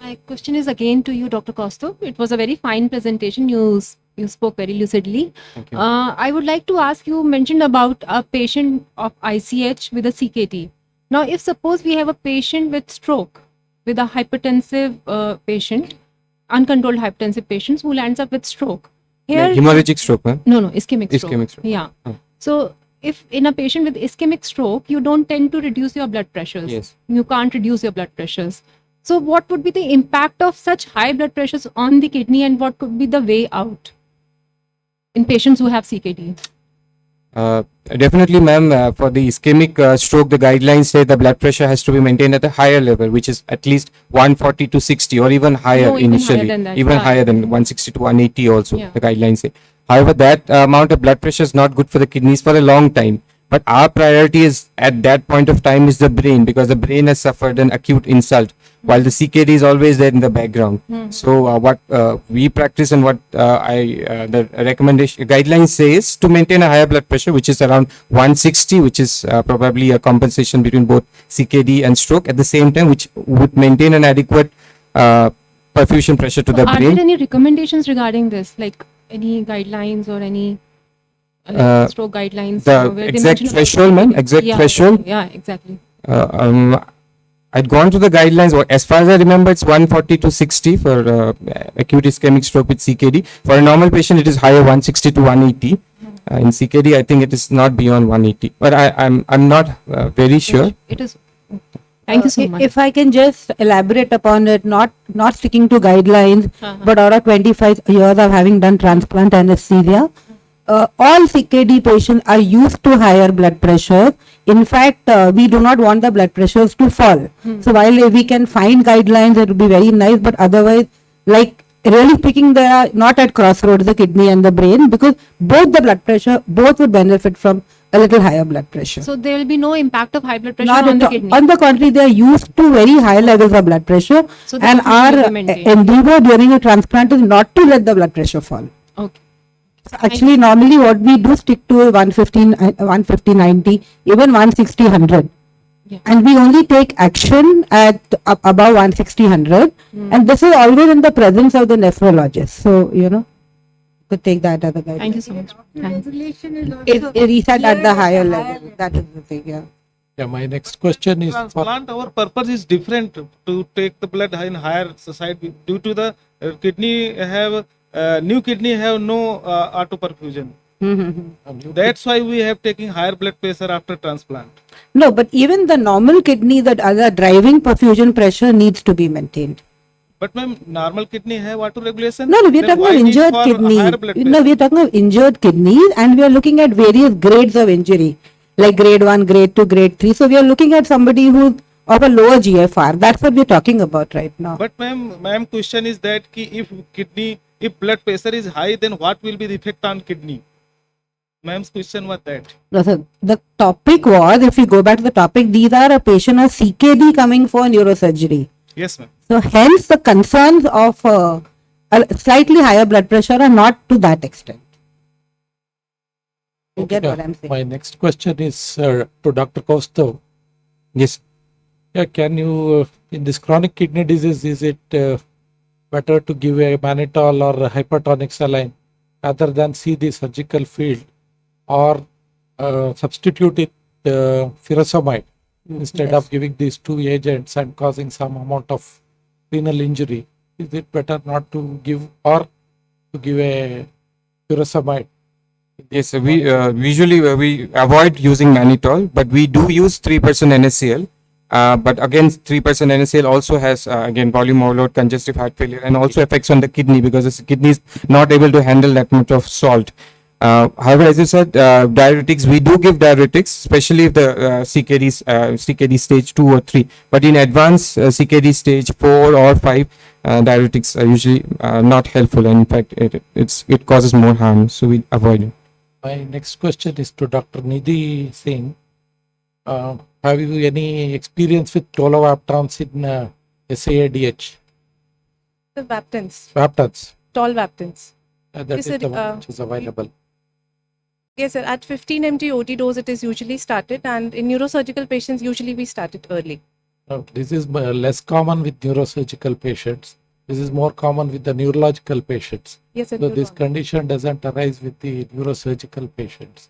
My question is again to you, Dr. Kosto. It was a very fine presentation. You spoke very lucidly. I would like to ask, you mentioned about a patient of ICH with a CKD. Now, if suppose we have a patient with stroke, with a hypertensive patient, uncontrolled hypertensive patients who lands up with stroke. Here, hemorrhagic stroke, ma'am? No, ischemic stroke. Ischemic stroke. Yeah. So, if in a patient with ischemic stroke, you don't tend to reduce your blood pressures. Yes. You can't reduce your blood pressures. So, what would be the impact of such high blood pressures on the kidney, and what could be the way out in patients who have CKD? Definitely, ma'am. For the ischemic stroke, the guidelines say the blood pressure has to be maintained at a higher level, which is at least 140 to 60 or even higher No, even initially. higher than that. Even Yeah. higher than 160 to 180 also, Yeah. the guidelines say. However, that amount of blood pressure is not good for the kidneys for a long time. But our priority is at that point of time is the brain, because the brain has suffered an acute insult, while the CKD is always there in the background. So what we practice and what the recommendation guidelines say is to maintain a higher blood pressure, which is around 160, which is probably a compensation between both CKD and stroke at the same time, which would maintain an adequate perfusion pressure to the Are brain. there any recommendations regarding this, like any guidelines or any stroke guidelines? The where they exact mention about threshold, ma'am, CKD? exact Yeah, threshold. Yeah, exactly. I'd gone to the guidelines. As far as I remember, it's 140 to 60 for acute ischemic stroke with CKD. For a normal patient, it is higher, 160 to 180. In CKD, I think it is not beyond 180. But I'm not very sure. It is. Thank you so much. If I can just elaborate upon it, not sticking to guidelines, but out of 25 years of having done transplant anesthesia, all CKD patients are used to higher blood pressure. In fact, we do not want the blood pressures to fall. So while we can find guidelines, it would be very nice, but otherwise, like really speaking, they are not at crossroads, the kidney and the brain, because both the blood pressure, both would benefit from a little higher blood pressure. So there will be no impact of high blood pressure Not on at the all. kidney. On the contrary, they are used to very high levels of blood pressure, So and that our should be maintained. endeavor during a transplant is not to let the blood pressure fall. Okay. So actually, normally what we do stick to 150, 90, even 160, 100. Yeah. And we only take action at above 160, 100. And this is always in the presence of the nephrologist. So, could take that as a guide. Thank you so much. Thanks. It reset at the higher level. That is the thing, yeah. Yeah, my next question is for Transplant, our purpose is different to take the blood in higher side due to the kidney have new kidney have no auto perfusion. That's why we have taken higher blood pressure after transplant. No, but even the normal kidney that other driving perfusion pressure needs to be maintained. But ma'am, normal kidney have auto regulation. No, we are talking of injured kidney. No, we are talking of injured kidneys, and we are looking at various grades of injury, like grade 1, grade 2, grade 3. So we are looking at somebody who's of a lower GFR. That's what we are talking about right now. But ma'am, question is that if blood pressure is high, then what will be the effect on kidney? Ma'am's question was that. No, so the topic was, if we go back to the topic, these are a patient of CKD coming for neurosurgery. Yes, ma'am. So hence the concerns of a slightly higher blood pressure are not to that extent. You get what I'm saying? My next question is to Dr. Kaustav. Yes. Yeah, can you, in this chronic kidney disease, is it better to give a mannitol or a hypertonic saline rather than see the surgical field, or substitute it furosemide instead of giving these two agents and causing some amount of renal injury? Is it better not to give, or to give a furosemide? Yes, we usually we avoid using mannitol, but we do use 3% NaCl. But again, 3% NaCl also has again volume overload, congestive heart failure, and also effects on the kidney because the kidney is not able to handle that much of salt. However, as you said, diuretics, we do give diuretics, especially if the CKD stage 2 or 3. But in advanced CKD stage 4 or 5, diuretics are usually not helpful, and in fact, it causes more harm, so we avoid it. My next question is to Dr. Nidhi Singh. Have you any experience with tolvaptans in SAADH? The Vaptans. Vaptans. Tolvaptans. That Yes, is sir, the one which is available. Yes, sir. At 15 mg OD dose, it is usually started, and in neurosurgical patients, usually we start it early. This is less common with neurosurgical patients. This is more common with the neurological patients. Yes, sir. So this condition doesn't arise with the neurosurgical patients.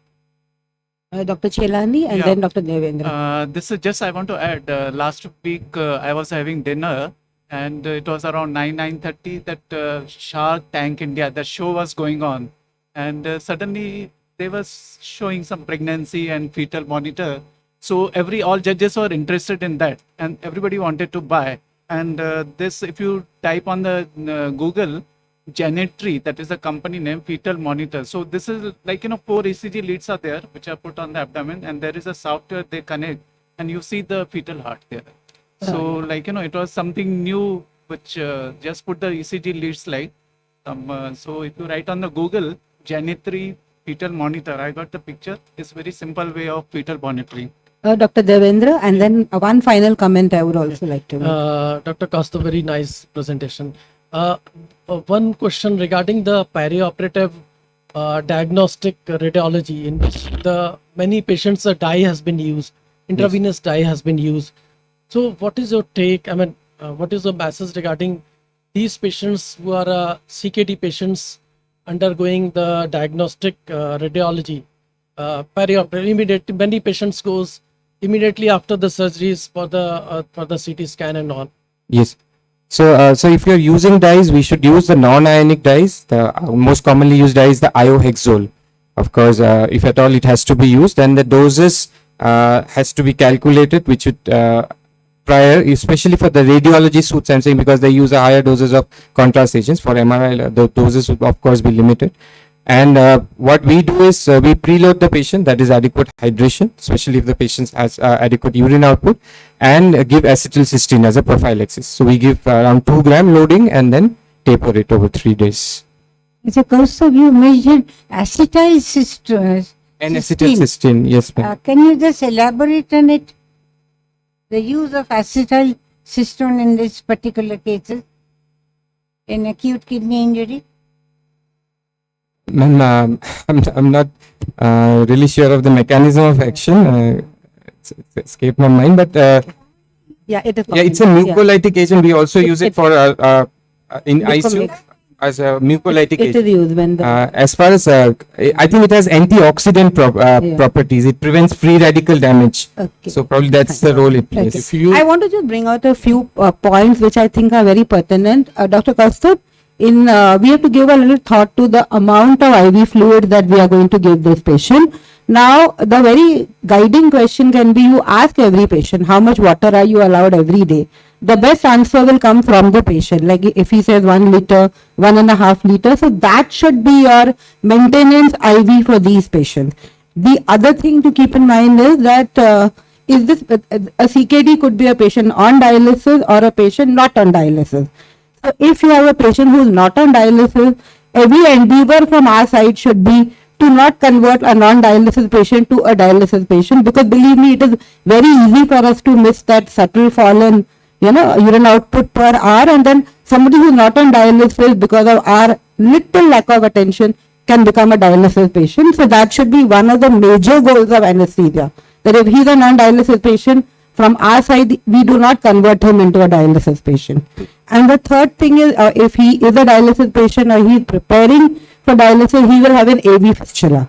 Dr. Chelani and then Dr. Devendra. This is just I want to add. Last week I was having dinner, and it was around 9:30 that Shark Tank India, the show was going on, and suddenly they were showing some pregnancy and fetal monitor. So all judges were interested in that, and everybody wanted to buy. And this, if you type on the Google, Genetry, that is the company name, fetal monitor. So this is like, 4 ECG leads are there, which are put on the abdomen, and there is a software they connect, and you see the fetal heart there. So it was something new, which just put the ECG leads like. So if you write on the Google, Genetry fetal monitor, I got the picture. It's very simple way of fetal monitoring. Dr. Devendra, and then one final comment I would also like to make. Dr. Costa, very nice presentation. One question regarding the perioperative diagnostic radiology, in which the many patients a dye has been used, intravenous dye has been used. So what is your take? I mean, what is the message regarding these patients who are CKD patients undergoing the diagnostic radiology? Perioperative, immediately, many patients goes immediately after the surgeries for the CT scan and all. Yes. So, if you're using dyes, we should use the non-ionic dyes. The most commonly used dye is the iohexol. Of course, if at all it has to be used, then the doses has to be calculated, which would prior, especially for the radiology suits, I'm saying, because they use a higher doses of contrast agents. For MRI, the doses would of course be limited. And what we do is we preload the patient, that is adequate hydration, especially if the patient has adequate urine output, and give acetylcysteine as a prophylaxis. So we give around 2 gram loading and then taper it over 3 days. Mr. Kaustav, you mentioned acetylcysteine. And acetylcysteine, yes, ma'am. Can you just elaborate on it? The use of acetylcysteine in this particular cases in acute kidney injury? Ma'am, I'm not really sure of the mechanism of action. It's escaped my mind, but it's a mucolytic agent. We also use it for in ICU as a mucolytic agent. It is used when as far as I think it has antioxidant properties. It prevents free radical damage. Okay. So probably that's the role it plays. I want to just bring out a few points which I think are very pertinent. Dr. Kaustav, we have to give a little thought to the amount of IV fluid that we are going to give this patient. Now, the very guiding question can be, you ask every patient, how much water are you allowed every day? The best answer will come from the patient. Like if he says 1 liter, 1.5 liters, so that should be your maintenance IV for these patients. The other thing to keep in mind is that is this a CKD could be a patient on dialysis or a patient not on dialysis. So if you have a patient who is not on dialysis, every endeavor from our side should be to not convert a non-dialysis patient to a dialysis patient, because believe me, it is very easy for us to miss that subtle fall in urine output per hour, and then somebody who's not on dialysis because of our little lack of attention can become a dialysis patient. So that should be one of the major goals of anesthesia, that if he's a non-dialysis patient, from our side, we do not convert him into a dialysis patient. And the third thing is, if he is a dialysis patient or he is preparing for dialysis, he will have an AV fistula.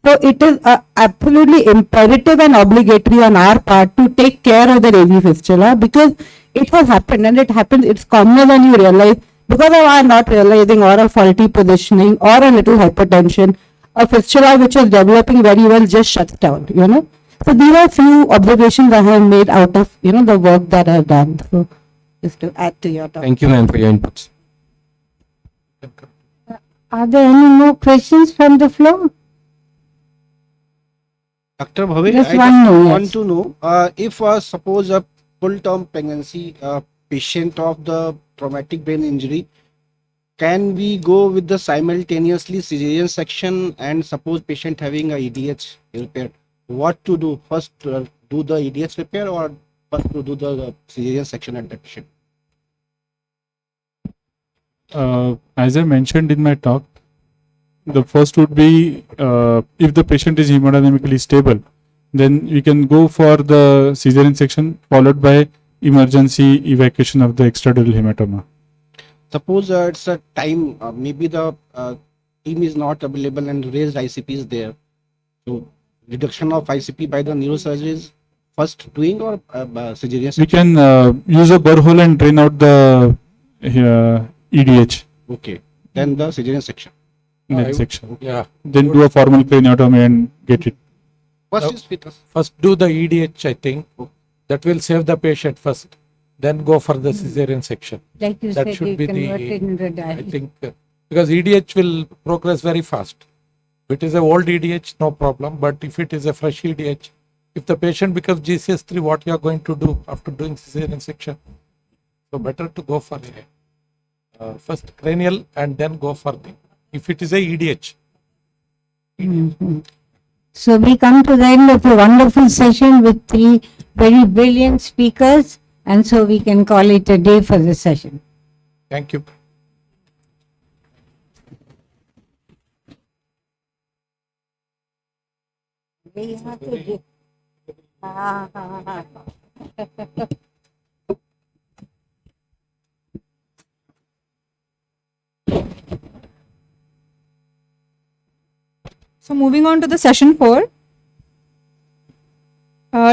So it is absolutely imperative and obligatory on our part to take care of the AV fistula, because it has happened, and it happens, it's commoner than you realize, because of our not realizing or a faulty positioning or a little hypertension, a fistula which is developing very well just shuts down, So these are few observations I have made out of, the work that I have done. So just to add to your talk. Thank you, ma'am, for your inputs. Are there any more questions from the floor? Dr. Bhave, Just I one just more, want yes. to know if suppose a full-term pregnancy patient of the traumatic brain injury, can we go with the simultaneously cesarean section, and suppose patient having a EDH repair, what to do? First do the EDH repair, or first to do the cesarean section at the patient? As I mentioned in my talk, the first would be if the patient is hemodynamically stable, then we can go for the cesarean section followed by emergency evacuation of the extradural hematoma. Suppose it's a time, maybe the team is not available and raised ICP is there. So reduction of ICP by the neurosurgery is first doing, or cesarean section? We can use a borehole and drain out the EDH. Okay, then the cesarean section. Next section. Yeah. Then do a formal craniotomy and get it. First is fetus. First do the EDH, I think. That will save the patient first. Then go for the cesarean section. Like you That said, should you be converted into I dialysis. think, because EDH will progress very fast. If it is a old EDH, no problem. But if it is a fresh EDH, if the patient becomes GCS3, what you are going to do after doing cesarean section? So better to go for a first cranial and then go for the, if it is a EDH. So we come to the end of a wonderful session with 3 very brilliant speakers, and so we can call it a day for the session. Thank you. So moving on to the session 4.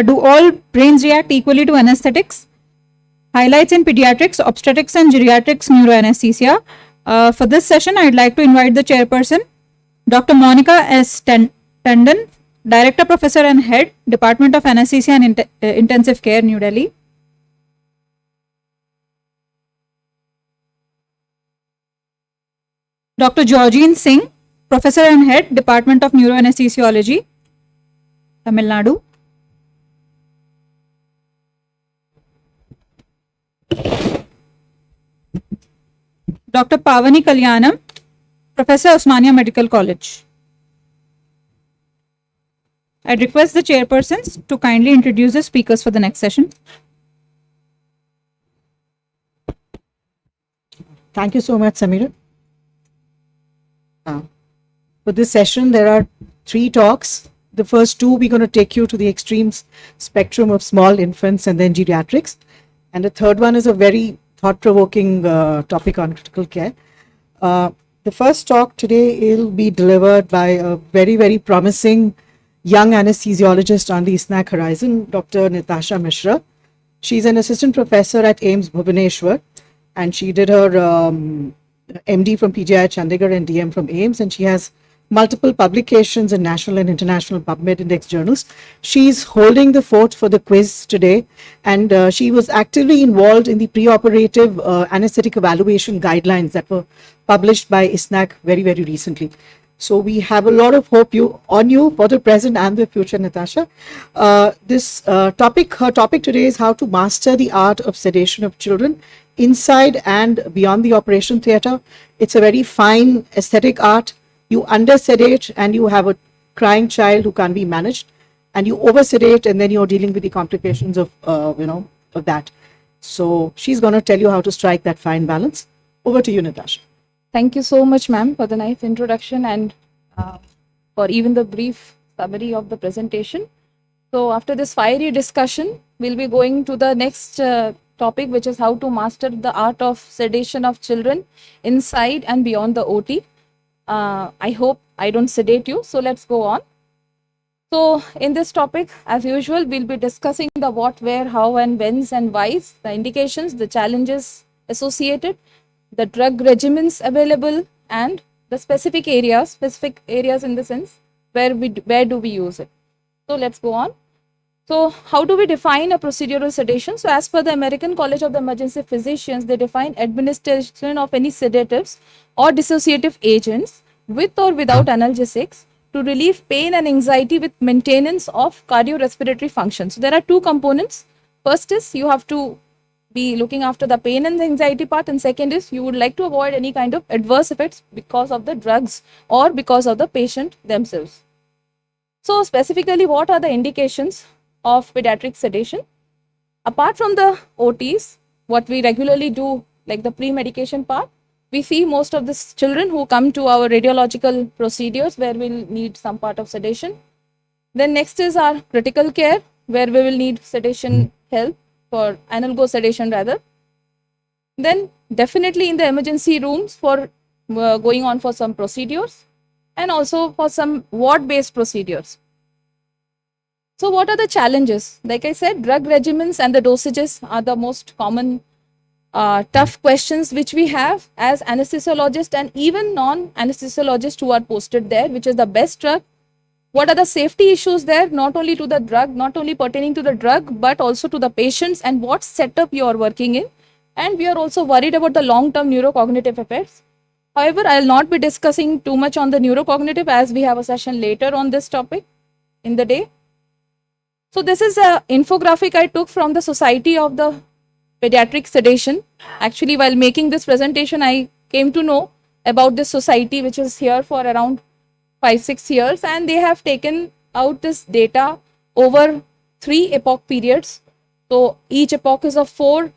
Do all brains react equally to anesthetics? Highlights in pediatrics, obstetrics and geriatrics neuroanesthesia. For this session, I'd like to invite the chairperson, Dr. Monica S. Tandon, Director, Professor and Head, Department of Anesthesia and Intensive Care, New Delhi. Dr. Georgine Singh, Professor and Head, Department of Neuroanesthesiology, Tamil Nadu. Dr. Pavani Kalyanam, Professor, Osmania Medical College. I'd request the chairpersons to kindly introduce the speakers for the next session. Thank you so much, Samira. For this session, there are 3 talks. The first 2, we're going to take you to the extreme spectrum of small infants and then geriatrics. And the third one is a very thought-provoking topic on critical care. The first talk today will be delivered by a very, very promising young anesthesiologist on the ISNACC horizon, Dr. Natasha Mishra. She's an assistant professor at AIMS Bhubaneswar, and she did her MD from PGI Chandigarh and DM from AIMS, and she has multiple publications in national and international PubMed Index journals. She's holding the fort for the quiz today, and she was actively involved in the preoperative anesthetic evaluation guidelines that were published by ISNACC very, very recently. So we have a lot of hope on you for the present and the future, Natasha. Her topic today is how to master the art of sedation of children inside and beyond the operation theatre. It's a very fine aesthetic art. You under sedate and you have a crying child who can't be managed, and you over sedate and then you're dealing with the complications of that. So she's going to tell you how to strike that fine balance. Over to you, Natasha. Thank you so much, ma'am, for the nice introduction and for even the brief summary of the presentation. So after this fiery discussion, we'll be going to the next topic, which is how to master the art of sedation of children inside and beyond the OT. I hope I don't sedate you, so let's go on. So in this topic, as usual, we'll be discussing the what, where, how, and whens and whys, the indications, the challenges associated, the drug regimens available, and the specific areas in the sense where do we use it. So let's go on. So how do we define a procedural sedation? So as per the American College of the Emergency Physicians, they define administration of any sedatives or dissociative agents with or without analgesics to relieve pain and anxiety with maintenance of cardiorespiratory function. So there are two components. First is you have to be looking after the pain and the anxiety part, and second is you would like to avoid any kind of adverse effects because of the drugs or because of the patient themselves. So specifically, what are the indications of pediatric sedation? Apart from the OTs, what we regularly do, like the pre-medication part, we see most of the children who come to our radiological procedures where we'll need some part of sedation. Then next is our critical care, where we will need sedation help for analgo sedation rather. Then definitely in the emergency rooms for going on for some procedures and also for some ward-based procedures. So what are the challenges? Like I said, drug regimens and the dosages are the most common tough questions which we have as anesthesiologists and even non-anesthesiologists who are posted there, which is the best drug. What are the safety issues there, not only to the drug, not only pertaining to the drug, but also to the patients and what setup you are working in. And we are also worried about the long-term neurocognitive effects. However, I will not be discussing too much on the neurocognitive as we have a session later on this topic in the day. So this is an infographic I took from the Society of the Pediatric Sedation. Actually, while making this presentation, I came to know about this society, which is here for around 5-6 years, and they have taken out this data over 3 epoch periods. So each epoch is of 4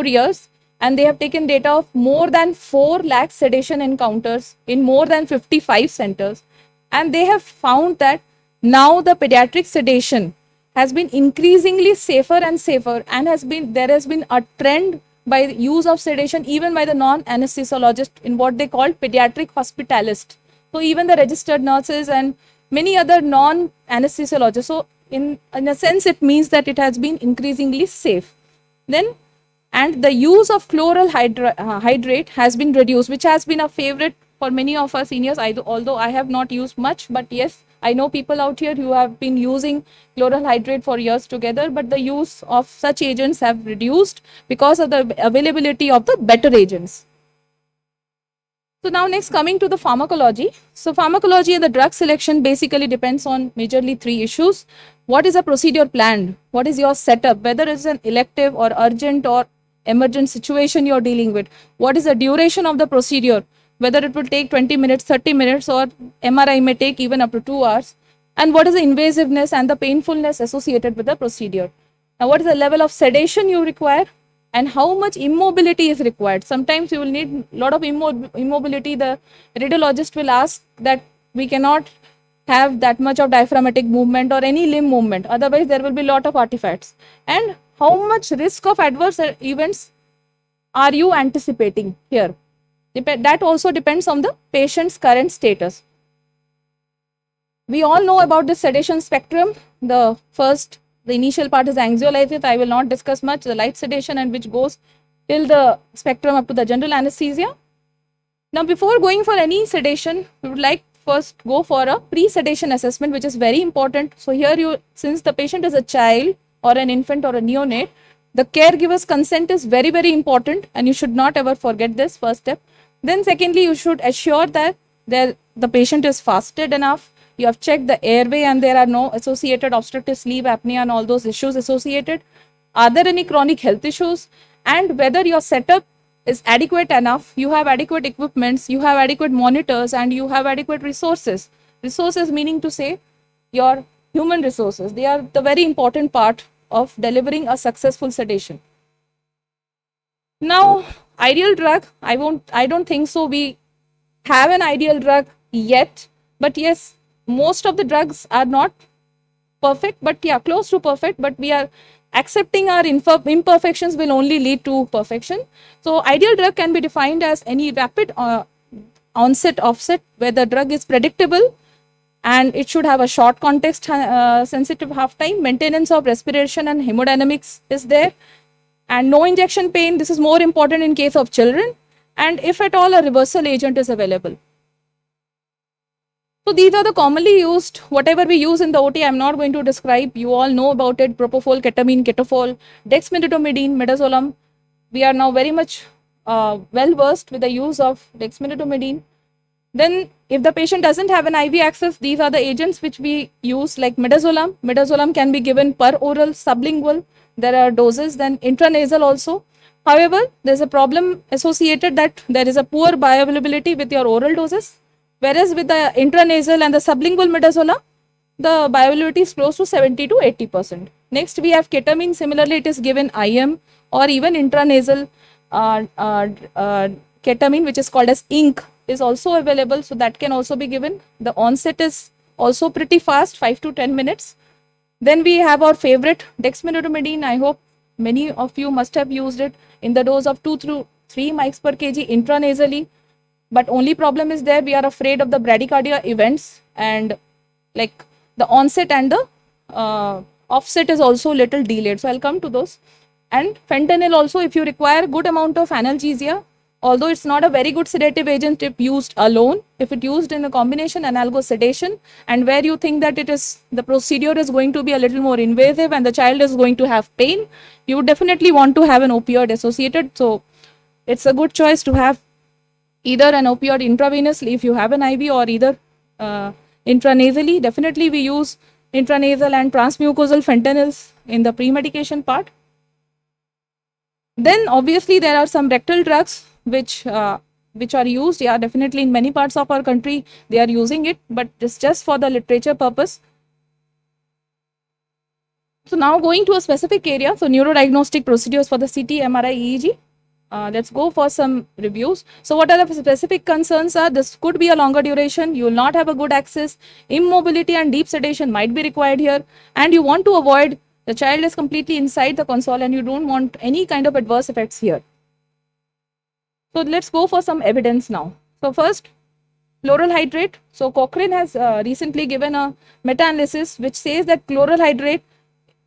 years, and they have taken data of more than 4 lakh sedation encounters in more than 55 centers, and they have found that now the pediatric sedation has been increasingly safer and safer, and there has been a trend by the use of sedation even by the non-anesthesiologist in what they call pediatric hospitalist. So even the registered nurses and many other non-anesthesiologists. So in a sense, it means that it has been increasingly safe. Then, and the use of chloral hydrate has been reduced, which has been a favorite for many of our seniors, although I have not used much, but yes, I know people out here who have been using chloral hydrate for years together, but the use of such agents have reduced because of the availability of the better agents. So now next, coming to the pharmacology. So pharmacology and the drug selection basically depends on majorly 3 issues. What is a procedure planned? What is your setup? Whether it's an elective or urgent or emergent situation you're dealing with. What is the duration of the procedure? Whether it will take 20 minutes, 30 minutes, or MRI may take even up to 2 hours. And what is the invasiveness and the painfulness associated with the procedure? Now, what is the level of sedation you require and how much immobility is required? Sometimes you will need a lot of immobility. The radiologist will ask that we cannot have that much of diaphragmatic movement or any limb movement. Otherwise, there will be a lot of artifacts. And how much risk of adverse events are you anticipating here? That also depends on the patient's current status. We all know about the sedation spectrum. The initial part is anxiolysis. I will not discuss much. The light sedation, and which goes till the spectrum up to the general anesthesia. Now, before going for any sedation, we would like first go for a pre-sedation assessment, which is very important. So here, since the patient is a child or an infant or a neonate, the caregiver's consent is very, very important, and you should not ever forget this first step. Then secondly, you should assure that the patient is fasted enough. You have checked the airway and there are no associated obstructive sleep apnea and all those issues associated. Are there any chronic health issues? And whether your setup is adequate enough, you have adequate equipments, you have adequate monitors, and you have adequate resources. Resources meaning to say your human resources. They are the very important part of delivering a successful sedation. Now, ideal drug, I don't think so. We have an ideal drug yet, but yes, most of the drugs are not perfect, but yeah, close to perfect, but we are accepting our imperfections will only lead to perfection. So ideal drug can be defined as any rapid onset offset where the drug is predictable and it should have a short context sensitive half time, maintenance of respiration and hemodynamics is there, and no injection pain. This is more important in case of children, and if at all a reversal agent is available. So these are the commonly used, whatever we use in the OT, I'm not going to describe. You all know about it: propofol, ketamine, ketofol, dexmedetomidine, midazolam. We are now very much well versed with the use of dexmedetomidine. Then if the patient doesn't have an IV access, these are the agents which we use, like midazolam. Midazolam can be given per oral, sublingual. There are doses, then intranasal also. However, there's a problem associated that there is a poor bioavailability with your oral doses. Whereas with the intranasal and the sublingual midazolam, the bioavailability is close to 70 to 80%. Next, we have ketamine. Similarly, it is given IM or even intranasal ketamine, which is called as INC, is also available. So that can also be given. The onset is also pretty fast, 5 to 10 minutes. Then we have our favorite dexmedetomidine. I hope many of you must have used it in the dose of 2 through 3 mics per kg intranasally. But only problem is there, we are afraid of the bradycardia events, and like the onset and the offset is also little delayed. So I'll come to those. And fentanyl also, if you require good amount of analgesia, although it's not a very good sedative agent if used alone, if it used in a combination analgo sedation, and where you think that it is, the procedure is going to be a little more invasive and the child is going to have pain, you would definitely want to have an opioid associated. So it's a good choice to have either an opioid intravenously if you have an IV, or either intranasally. Definitely we use intranasal and transmucosal fentanyls in the pre-medication part. Then obviously there are some rectal drugs which are used. Yeah, definitely in many parts of our country they are using it, but it's just for the literature purpose. So now going to a specific area, so neurodiagnostic procedures for the CT, MRI, EEG. Let's go for some reviews. So what are the specific concerns are? This could be a longer duration. You will not have a good access. Immobility and deep sedation might be required here. And you want to avoid, the child is completely inside the console and you don't want any kind of adverse effects here. So let's go for some evidence now. So first, chloral hydrate. So Cochrane has recently given a meta-analysis which says that chloral hydrate,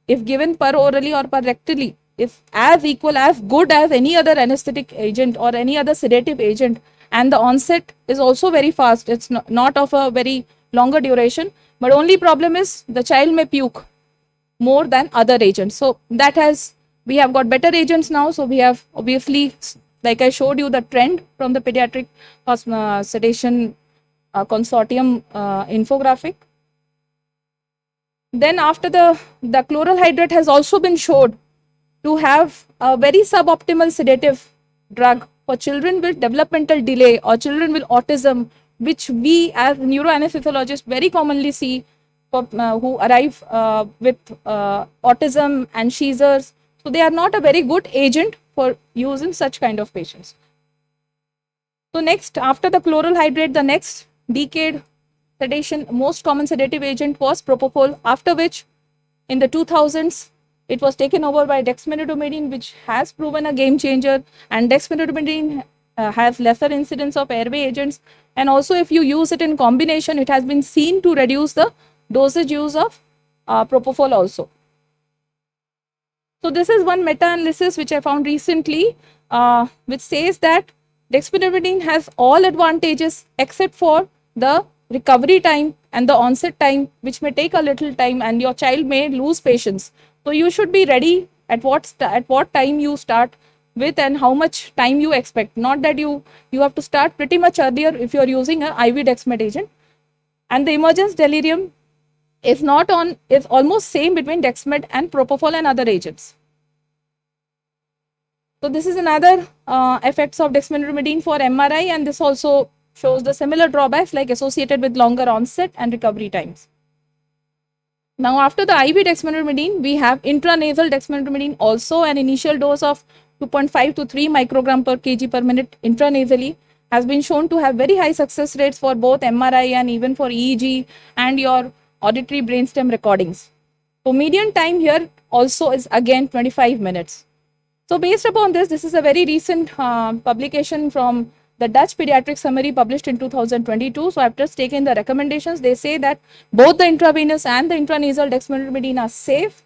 if given per orally or per rectally, is as equal, as good as any other anesthetic agent or any other sedative agent, and the onset is also very fast. It's not of a very longer duration, but only problem is the child may puke more than other agents. So that we have got better agents now. So we have obviously, like I showed you the trend from the pediatric sedation consortium infographic. Then after the chloral hydrate has also been showed to have a very suboptimal sedative drug for children with developmental delay or children with autism, which we as neuroanesthesiologists very commonly see who arrive with autism and seizures. So they are not a very good agent for use in such kind of patients. So next, after the chloral hydrate, the next decade sedation, most common sedative agent was propofol, after which in the 2000s, it was taken over by dexmedetomidine, which has proven a game changer, and dexmedetomidine has lesser incidence of airway agents, and also if you use it in combination, it has been seen to reduce the dosage use of propofol also. So this is one meta-analysis which I found recently, which says that dexmedetomidine has all advantages except for the recovery time and the onset time, which may take a little time, and your child may lose patience. So you should be ready at what time you start with and how much time you expect. Not that you have to start pretty much earlier if you are using an IV dexmed agent. And the emergence delirium is almost same between dexmed and propofol and other agents. So this is another effects of dexmedetomidine for MRI, and this also shows the similar drawbacks like associated with longer onset and recovery times. Now after the IV dexmedetomidine, we have intranasal dexmedetomidine, also an initial dose of 2.5 to 3 microgram per kg per minute intranasally has been shown to have very high success rates for both MRI and even for EEG and your auditory brainstem recordings. So median time here also is again 25 minutes. So based upon this, this is a very recent publication from the Dutch Pediatric Summary published in 2022. So after taking the recommendations, they say that both the intravenous and the intranasal dexmedetomidine are safe,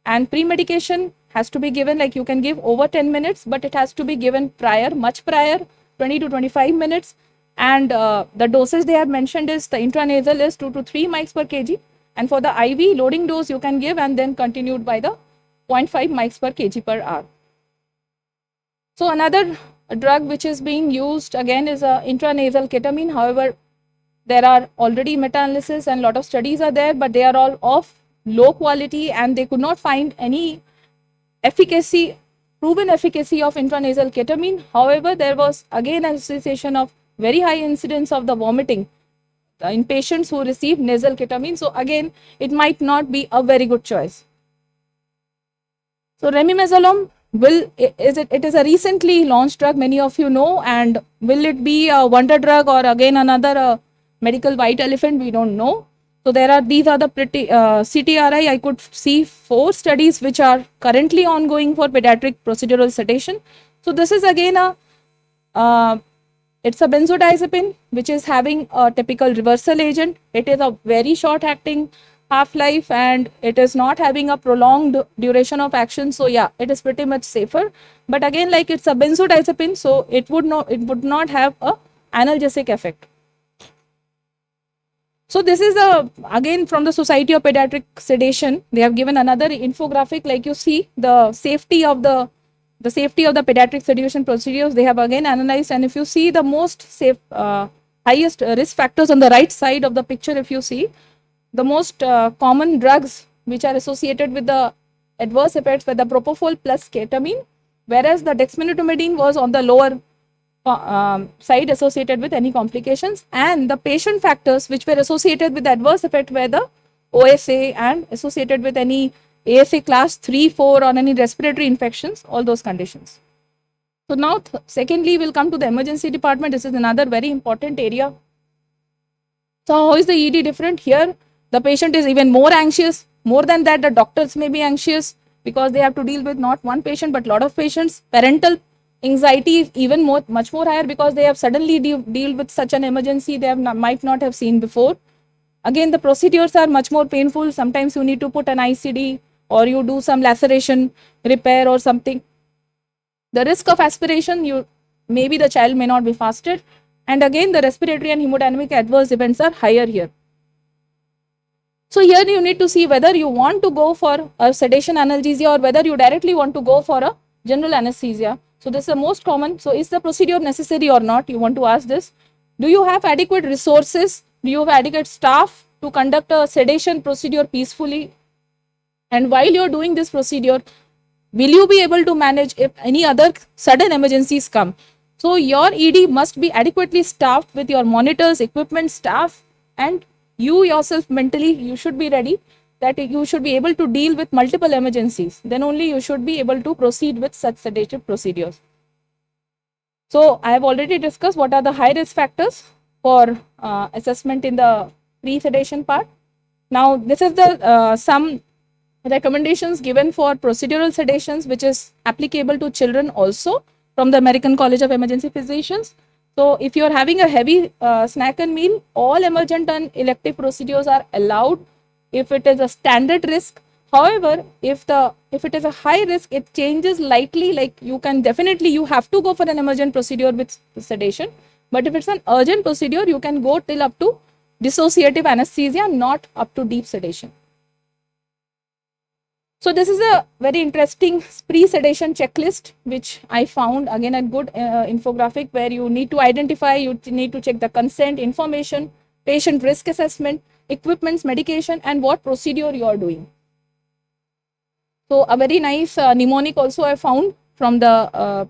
and pre-medication has to be given, like you can give over 10 minutes, but it has to be given prior, much prior, 20 to 25 minutes. And the doses they have mentioned is the intranasal is 2 to 3 mics per kg. And for the IV loading dose you can give and then continued by the 0.5 mics per kg per hour. So another drug which is being used again is a intranasal ketamine. However, there are already meta-analysis and lot of studies are there, but they are all of low quality and they could not find any efficacy, proven efficacy of intranasal ketamine. However, there was again an association of very high incidence of the vomiting in patients who receive nasal ketamine. So again, it might not be a very good choice. So remimazolone it is a recently launched drug, many of you know, and will it be a wonder drug or again another medical white elephant? We don't know. So these are the pretty CTRI. I could see 4 studies which are currently ongoing for pediatric procedural sedation. So this is again it's a benzodiazepine which is having a typical reversal agent. It is a very short acting half-life and it is not having a prolonged duration of action. So yeah, it is pretty much safer. But again, like it's a benzodiazepine, so it would not have a analgesic effect. So this is again from the Society of Pediatric Sedation. They have given another infographic, like you see the safety of the pediatric sedation procedures. They have again analyzed, and if you see the most safe, highest risk factors on the right side of the picture, if you see the most common drugs which are associated with the adverse effects were the propofol plus ketamine, whereas the dexmedetomidine was on the lower side associated with any complications, and the patient factors which were associated with adverse effect were the OSA and associated with any ASA class 3, 4 or any respiratory infections, all those conditions. So now secondly we'll come to the emergency department. This is another very important area. So how is the ED different? Here the patient is even more anxious. More than that, the doctors may be anxious because they have to deal with not one patient but lot of patients. Parental anxiety is even much more higher because they have suddenly deal with such an emergency they might not have seen before. Again, the procedures are much more painful. Sometimes you need to put an ICD or you do some laceration repair or something. The risk of aspiration, maybe the child may not be fasted, and again the respiratory and hemodynamic adverse events are higher here. So here you need to see whether you want to go for a sedation analgesia or whether you directly want to go for a general anesthesia. So this is the most common. So is the procedure necessary or not? You want to ask this. Do you have adequate resources? Do you have adequate staff to conduct a sedation procedure peacefully? And while you're doing this procedure, will you be able to manage if any other sudden emergencies come? So your ED must be adequately staffed with your monitors, equipment, staff, and you yourself mentally, you should be ready that you should be able to deal with multiple emergencies. Then only you should be able to proceed with such sedative procedures. So I have already discussed what are the high risk factors for assessment in the pre-sedation part. Now this is the some recommendations given for procedural sedations which is applicable to children also from the American College of Emergency Physicians. So if you are having a heavy snack and meal, all emergent and elective procedures are allowed if it is a standard risk. However, if it is a high risk, it changes lightly, like you have to go for an emergent procedure with sedation. But if it's an urgent procedure, you can go till up to dissociative anesthesia, not up to deep sedation. So this is a very interesting pre-sedation checklist which I found, again a good infographic where you need to identify, you need to check the consent, information, patient risk assessment, equipments, medication, and what procedure you are doing. So a very nice mnemonic also I found from the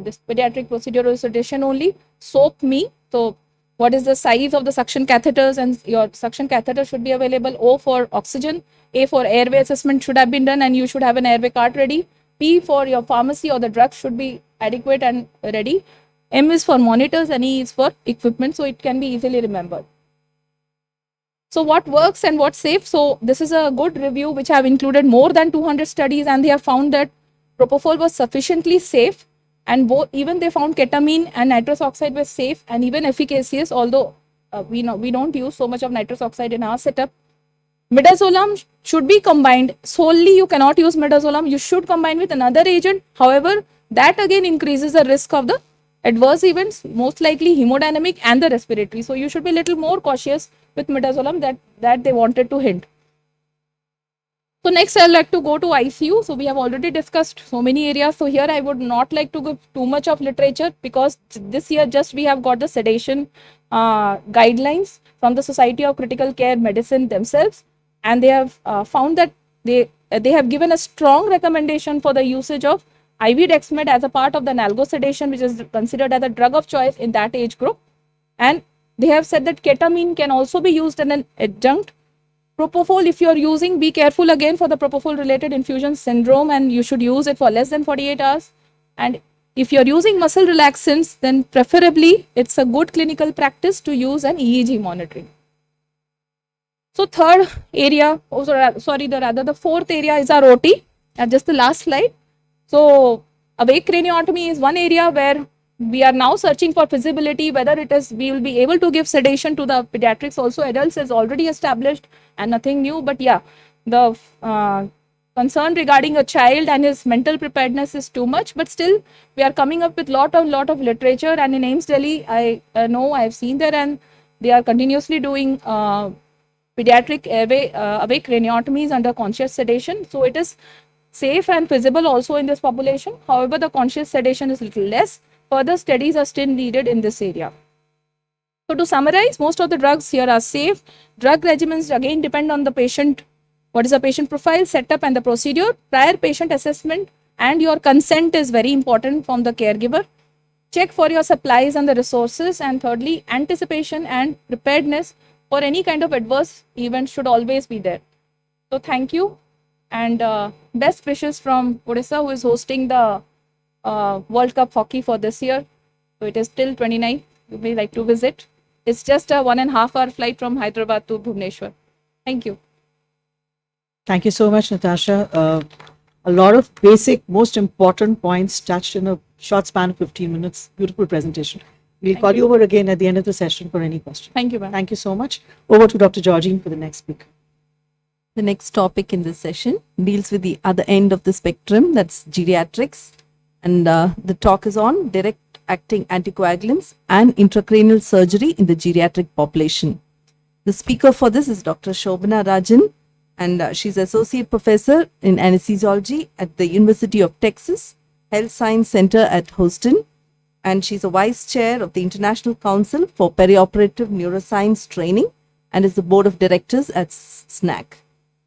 this pediatric procedural sedation only. Soak me. So what is the size of the suction catheters, and your suction catheter should be available. O for oxygen, A for airway assessment should have been done and you should have an airway cart ready. P for your pharmacy or the drug should be adequate and ready. M is for monitors and E is for equipment, so it can be easily remembered. So what works and what's safe? So this is a good review which have included more than 200 studies, and they have found that propofol was sufficiently safe, and even they found ketamine and nitrous oxide were safe and even efficacious, although we don't use so much of nitrous oxide in our setup. Midazolam should be combined. Solely you cannot use midazolam. You should combine with another agent. However, that again increases the risk of the adverse events, most likely hemodynamic and the respiratory. So you should be a little more cautious with midazolam that they wanted to hint. So next I'd like to go to ICU. So we have already discussed so many areas. So here I would not like to give too much of literature, because this year just we have got the sedation guidelines from the Society of Critical Care Medicine themselves, and they have found that they have given a strong recommendation for the usage of IV dexmed as a part of the analgo sedation, which is considered as a drug of choice in that age group. And they have said that ketamine can also be used as an adjunct. Propofol, if you are using, be careful again for the propofol related infusion syndrome, and you should use it for less than 48 hours. And if you are using muscle relaxants, then preferably it's a good clinical practice to use an EEG monitoring. So third area, the fourth area is our OT, just the last slide. So awake craniotomy is one area where we are now searching for feasibility, whether we will be able to give sedation to the pediatrics. Also adults is already established and nothing new, but yeah, the concern regarding a child and his mental preparedness is too much, but still we are coming up with lot of literature. And in AIIMS Delhi, I know I have seen there, and they are continuously doing pediatric awake craniotomies under conscious sedation. So it is safe and feasible also in this population. However, the conscious sedation is little less. Further studies are still needed in this area. So to summarize, most of the drugs here are safe. Drug regimens again depend on the patient, what is the patient profile, setup and the procedure. Prior patient assessment and your consent is very important from the caregiver. Check for your supplies and the resources. And thirdly, anticipation and preparedness for any kind of adverse event should always be there. So thank you, and best wishes from Odisha, who is hosting the World Cup hockey for this year. So it is till 29. You may like to visit. It's just a 1.5 hour flight from Hyderabad to Bhubaneswar. Thank you. Thank you so much, Natasha. A lot of basic, most important points touched in a short span of 15 minutes. Beautiful presentation. We'll call you over again at the end of the session for any questions. Thank you, ma'am. Thank you so much. Over to Dr. Georgine for the next speaker. The next topic in this session deals with the other end of the spectrum, that's geriatrics. And the talk is on direct acting anticoagulants and intracranial surgery in the geriatric population. The speaker for this is Dr. Shobana Rajan, and she's Associate Professor in Anesthesiology at the University of Texas Health Science Center at Houston, and she's a Vice Chair of the International Council for Perioperative Neuroscience Training and is the Board of Directors at ISNACC.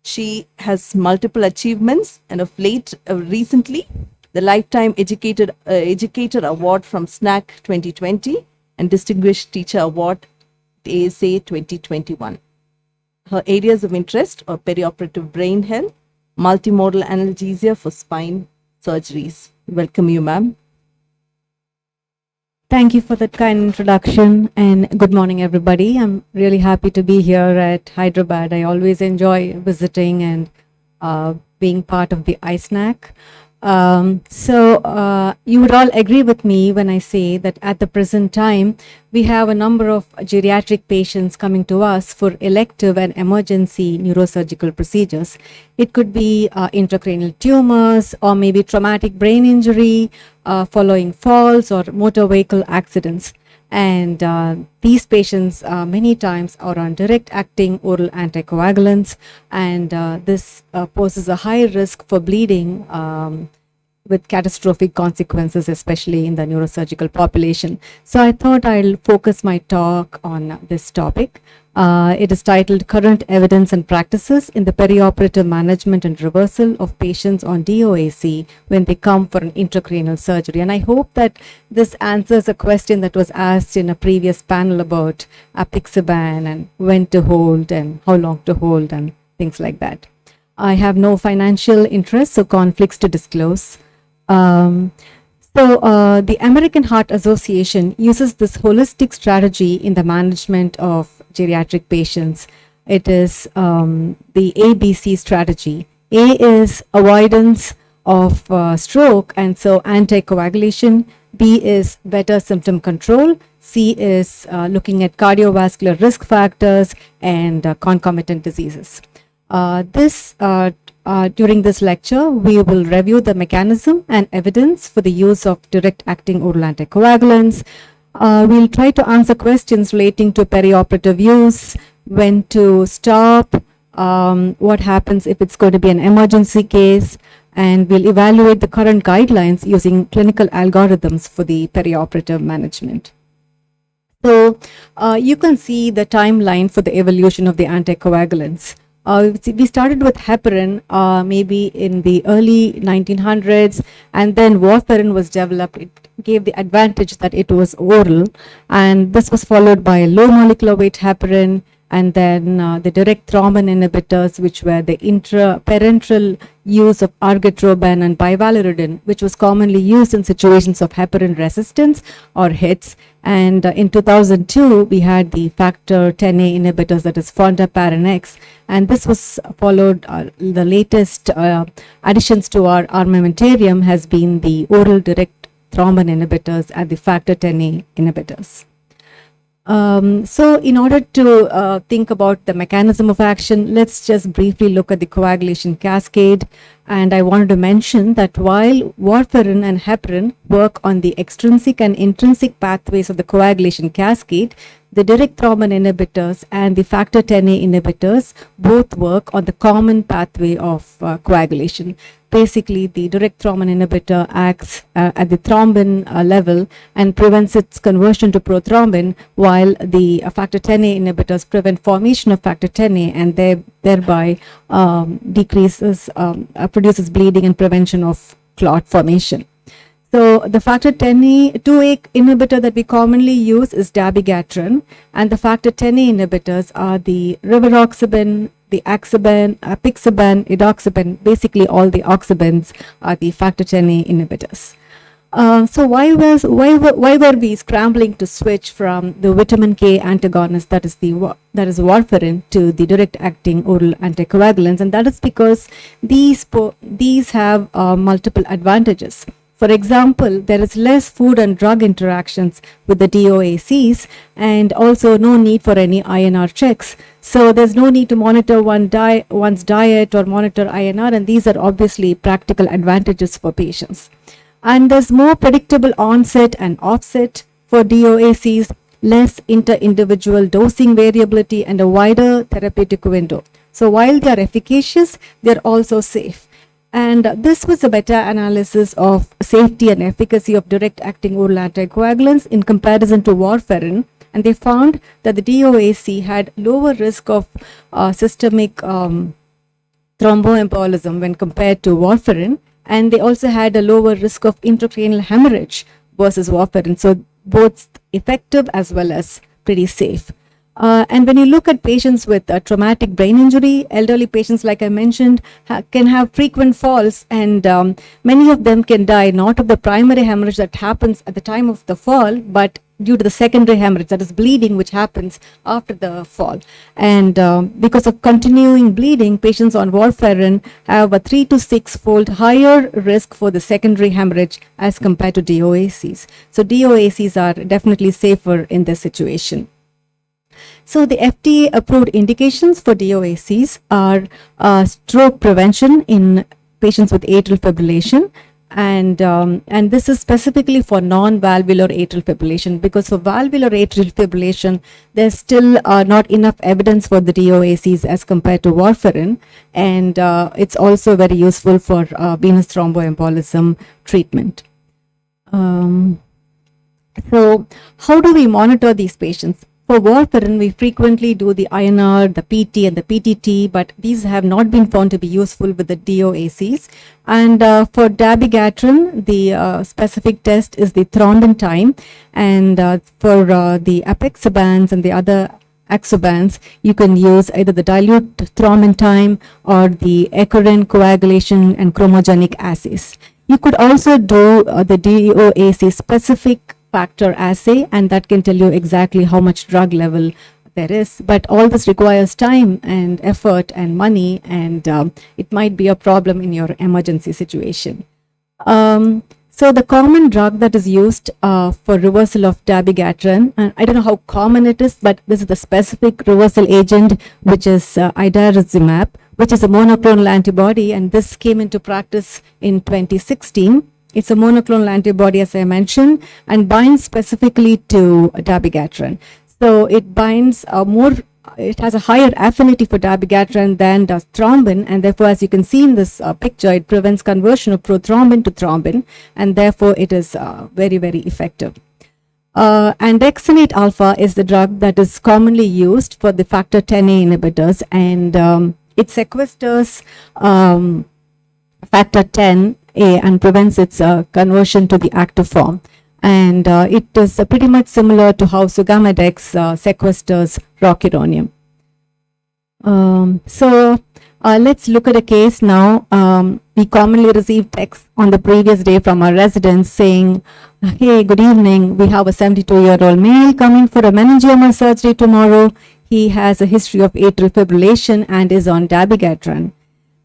She has multiple achievements, and of late, recently, the Lifetime Educator Award from ISNACC 2020 and Distinguished Teacher Award at ASA 2021. Her areas of interest are perioperative brain health, multimodal analgesia for spine surgeries. Welcome you, ma'am. Thank you for that kind introduction, and good morning, everybody. I'm really happy to be here at Hyderabad. I always enjoy visiting and being part of the ISNACC. You would all agree with me when I say that at the present time, we have a number of geriatric patients coming to us for elective and emergency neurosurgical procedures. It could be intracranial tumors, or maybe traumatic brain injury following falls or motor vehicle accidents. And these patients many times are on direct acting oral anticoagulants, and this poses a high risk for bleeding with catastrophic consequences, especially in the neurosurgical population. So I thought I'll focus my talk on this topic. It is titled Current Evidence and Practices in the Perioperative Management and Reversal of Patients on DOAC when they come for an intracranial surgery. And I hope that this answers a question that was asked in a previous panel about apixaban and when to hold and how long to hold and things like that. I have no financial interests or conflicts to disclose. The American Heart Association uses this holistic strategy in the management of geriatric patients. It is the ABC strategy. A is avoidance of stroke, and so anticoagulation. B is better symptom control. C is looking at cardiovascular risk factors and concomitant diseases. During this lecture, we will review the mechanism and evidence for the use of direct acting oral anticoagulants. We'll try to answer questions relating to perioperative use, when to stop, what happens if it's going to be an emergency case, and we'll evaluate the current guidelines using clinical algorithms for the perioperative management. So you can see the timeline for the evolution of the anticoagulants. We started with heparin maybe in the early 1900s, and then warfarin was developed. It gave the advantage that it was oral, and this was followed by low molecular weight heparin, and then the direct thrombin inhibitors, which were the intraparenteral use of argatroban and bivalirudin, which was commonly used in situations of heparin resistance or HITS. And in 2002, we had the factor 10A inhibitors, that is fondaparin X, and this was followed, the latest additions to our armamentarium has been the oral direct thrombin inhibitors and the factor 10A inhibitors. So in order to think about the mechanism of action, let's just briefly look at the coagulation cascade. And I wanted to mention that while warfarin and heparin work on the extrinsic and intrinsic pathways of the coagulation cascade, the direct thrombin inhibitors and the factor 10A inhibitors both work on the common pathway of coagulation. Basically, the direct thrombin inhibitor acts at the thrombin level and prevents its conversion to prothrombin, while the factor 10A inhibitors prevent formation of factor 10A and thereby produces bleeding and prevention of clot formation. So the factor 2A inhibitor that we commonly use is dabigatran, and the factor 10A inhibitors are the rivaroxaban, the axaban, apixaban, edoxaban. Basically all the oxabans are the factor 10A inhibitors. So why were we scrambling to switch from the vitamin K antagonist, that is warfarin, to the direct acting oral anticoagulants? And that is because these have multiple advantages. For example, there is less food and drug interactions with the DOACs, and also no need for any INR checks. So there's no need to monitor one's diet or monitor INR, and these are obviously practical advantages for patients. And there's more predictable onset and offset for DOACs, less inter-individual dosing variability, and a wider therapeutic window. So while they are efficacious, they're also safe. And this was a meta-analysis of safety and efficacy of direct-acting oral anticoagulants in comparison to warfarin, and they found that the DOAC had lower risk of systemic thromboembolism when compared to warfarin, and they also had a lower risk of intracranial hemorrhage versus warfarin. So both effective as well as pretty safe. And when you look at patients with traumatic brain injury, elderly patients, like I mentioned, can have frequent falls, and many of them can die not of the primary hemorrhage that happens at the time of the fall, but due to the secondary hemorrhage, that is bleeding, which happens after the fall. And because of continuing bleeding, patients on warfarin have a 3 to 6 fold higher risk for the secondary hemorrhage as compared to DOACs. So DOACs are definitely safer in this situation. So the FDA approved indications for DOACs are stroke prevention in patients with atrial fibrillation, and this is specifically for non-valvular atrial fibrillation, because for valvular atrial fibrillation, there's still not enough evidence for the DOACs as compared to warfarin, and it's also very useful for venous thromboembolism treatment. So how do we monitor these patients? For warfarin, we frequently do the INR, the PT, and the PTT, but these have not been found to be useful with the DOACs. And for dabigatran, the specific test is the thrombin time, and for the apixabans and the other axobans, you can use either the dilute thrombin time or the eccrine coagulation and chromogenic assays. You could also do the DOAC specific factor assay, and that can tell you exactly how much drug level there is. But all this requires time and effort and money, and it might be a problem in your emergency situation. So the common drug that is used for reversal of dabigatran, and I don't know how common it is, but this is the specific reversal agent, which is idarucimab, which is a monoclonal antibody, and this came into practice in 2016. It's a monoclonal antibody, as I mentioned, and binds specifically to dabigatran. So it binds it has a higher affinity for dabigatran than does thrombin, and therefore, as you can see in this picture, it prevents conversion of prothrombin to thrombin, and therefore it is very, very effective. Andexanate alpha is the drug that is commonly used for the factor 10A inhibitors, and it sequesters factor 10A and prevents its conversion to the active form. And it is pretty much similar to how Sugammadex sequesters rocuronium. Let's look at a case now. We commonly receive texts on the previous day from our residents saying, "Hey, good evening. We have a 72-year-old male coming for a meningioma surgery tomorrow. He has a history of atrial fibrillation and is on dabigatran."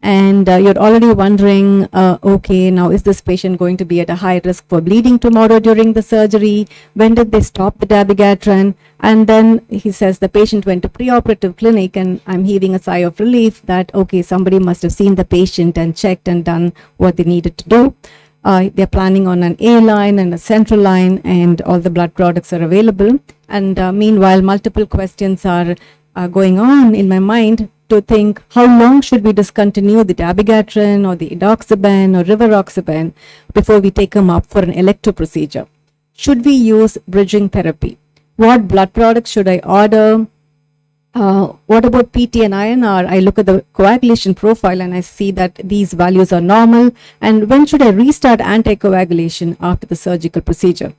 And you're already wondering, okay, now is this patient going to be at a high risk for bleeding tomorrow during the surgery? When did they stop the dabigatran? And then he says the patient went to preoperative clinic, and I'm heaving a sigh of relief that, okay, somebody must have seen the patient and checked and done what they needed to do. They're planning on an A line and a central line, and all the blood products are available. And meanwhile, multiple questions are going on in my mind to think, how long should we discontinue the dabigatran or the edoxaban or rivaroxaban before we take them up for an elective procedure? Should we use bridging therapy? What blood products should I order? What about PT and INR? I look at the coagulation profile and I see that these values are normal. And when should I restart anticoagulation after the surgical procedure?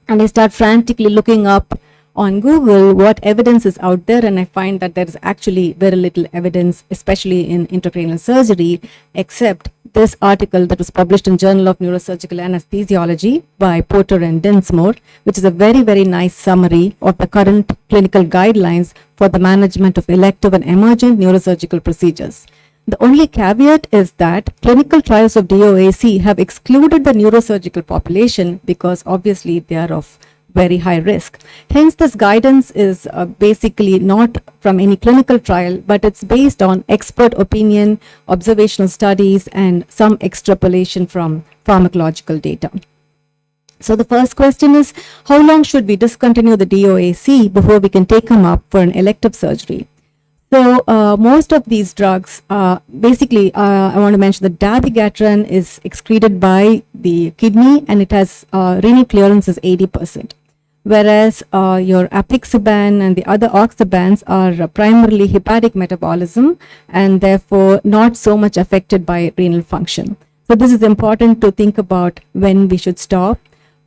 And I start frantically looking up on Google what evidence is out there, and I find that there is actually very little evidence, especially in intracranial surgery, except this article that was published in Journal of Neurosurgical Anesthesiology by Porter and Dinsmore, which is a very, very nice summary of the current clinical guidelines for the management of elective and emergent neurosurgical procedures. The only caveat is that clinical trials of DOAC have excluded the neurosurgical population because obviously they are of very high risk. Hence, this guidance is basically not from any clinical trial, but it's based on expert opinion, observational studies, and some extrapolation from pharmacological data. So the first question is, how long should we discontinue the DOAC before we can take them up for an elective surgery? So most of these drugs, basically, I want to mention that dabigatran is excreted by the kidney, and it has renal clearance is 80%. Whereas your apixaban and the other oxabans are primarily hepatic metabolism and therefore not so much affected by renal function. So this is important to think about when we should stop.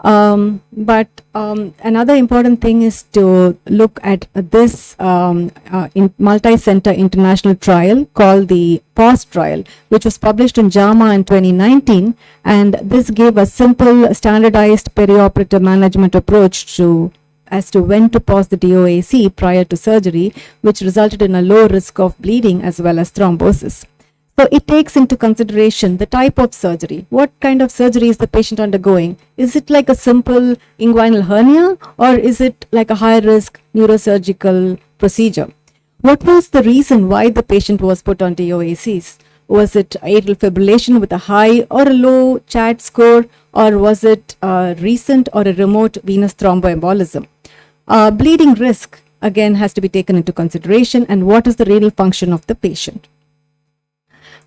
But another important thing is to look at this multi-center international trial called the PAUSE trial, which was published in JAMA in 2019, and this gave a simple standardized perioperative management approach as to when to pause the DOAC prior to surgery, which resulted in a low risk of bleeding as well as thrombosis. So it takes into consideration the type of surgery. What kind of surgery is the patient undergoing? Is it like a simple inguinal hernia, or is it like a high risk neurosurgical procedure? What was the reason why the patient was put on DOACs? Was it atrial fibrillation with a high or a low CHAD score, or was it a recent or a remote venous thromboembolism? Bleeding risk again has to be taken into consideration, and what is the renal function of the patient?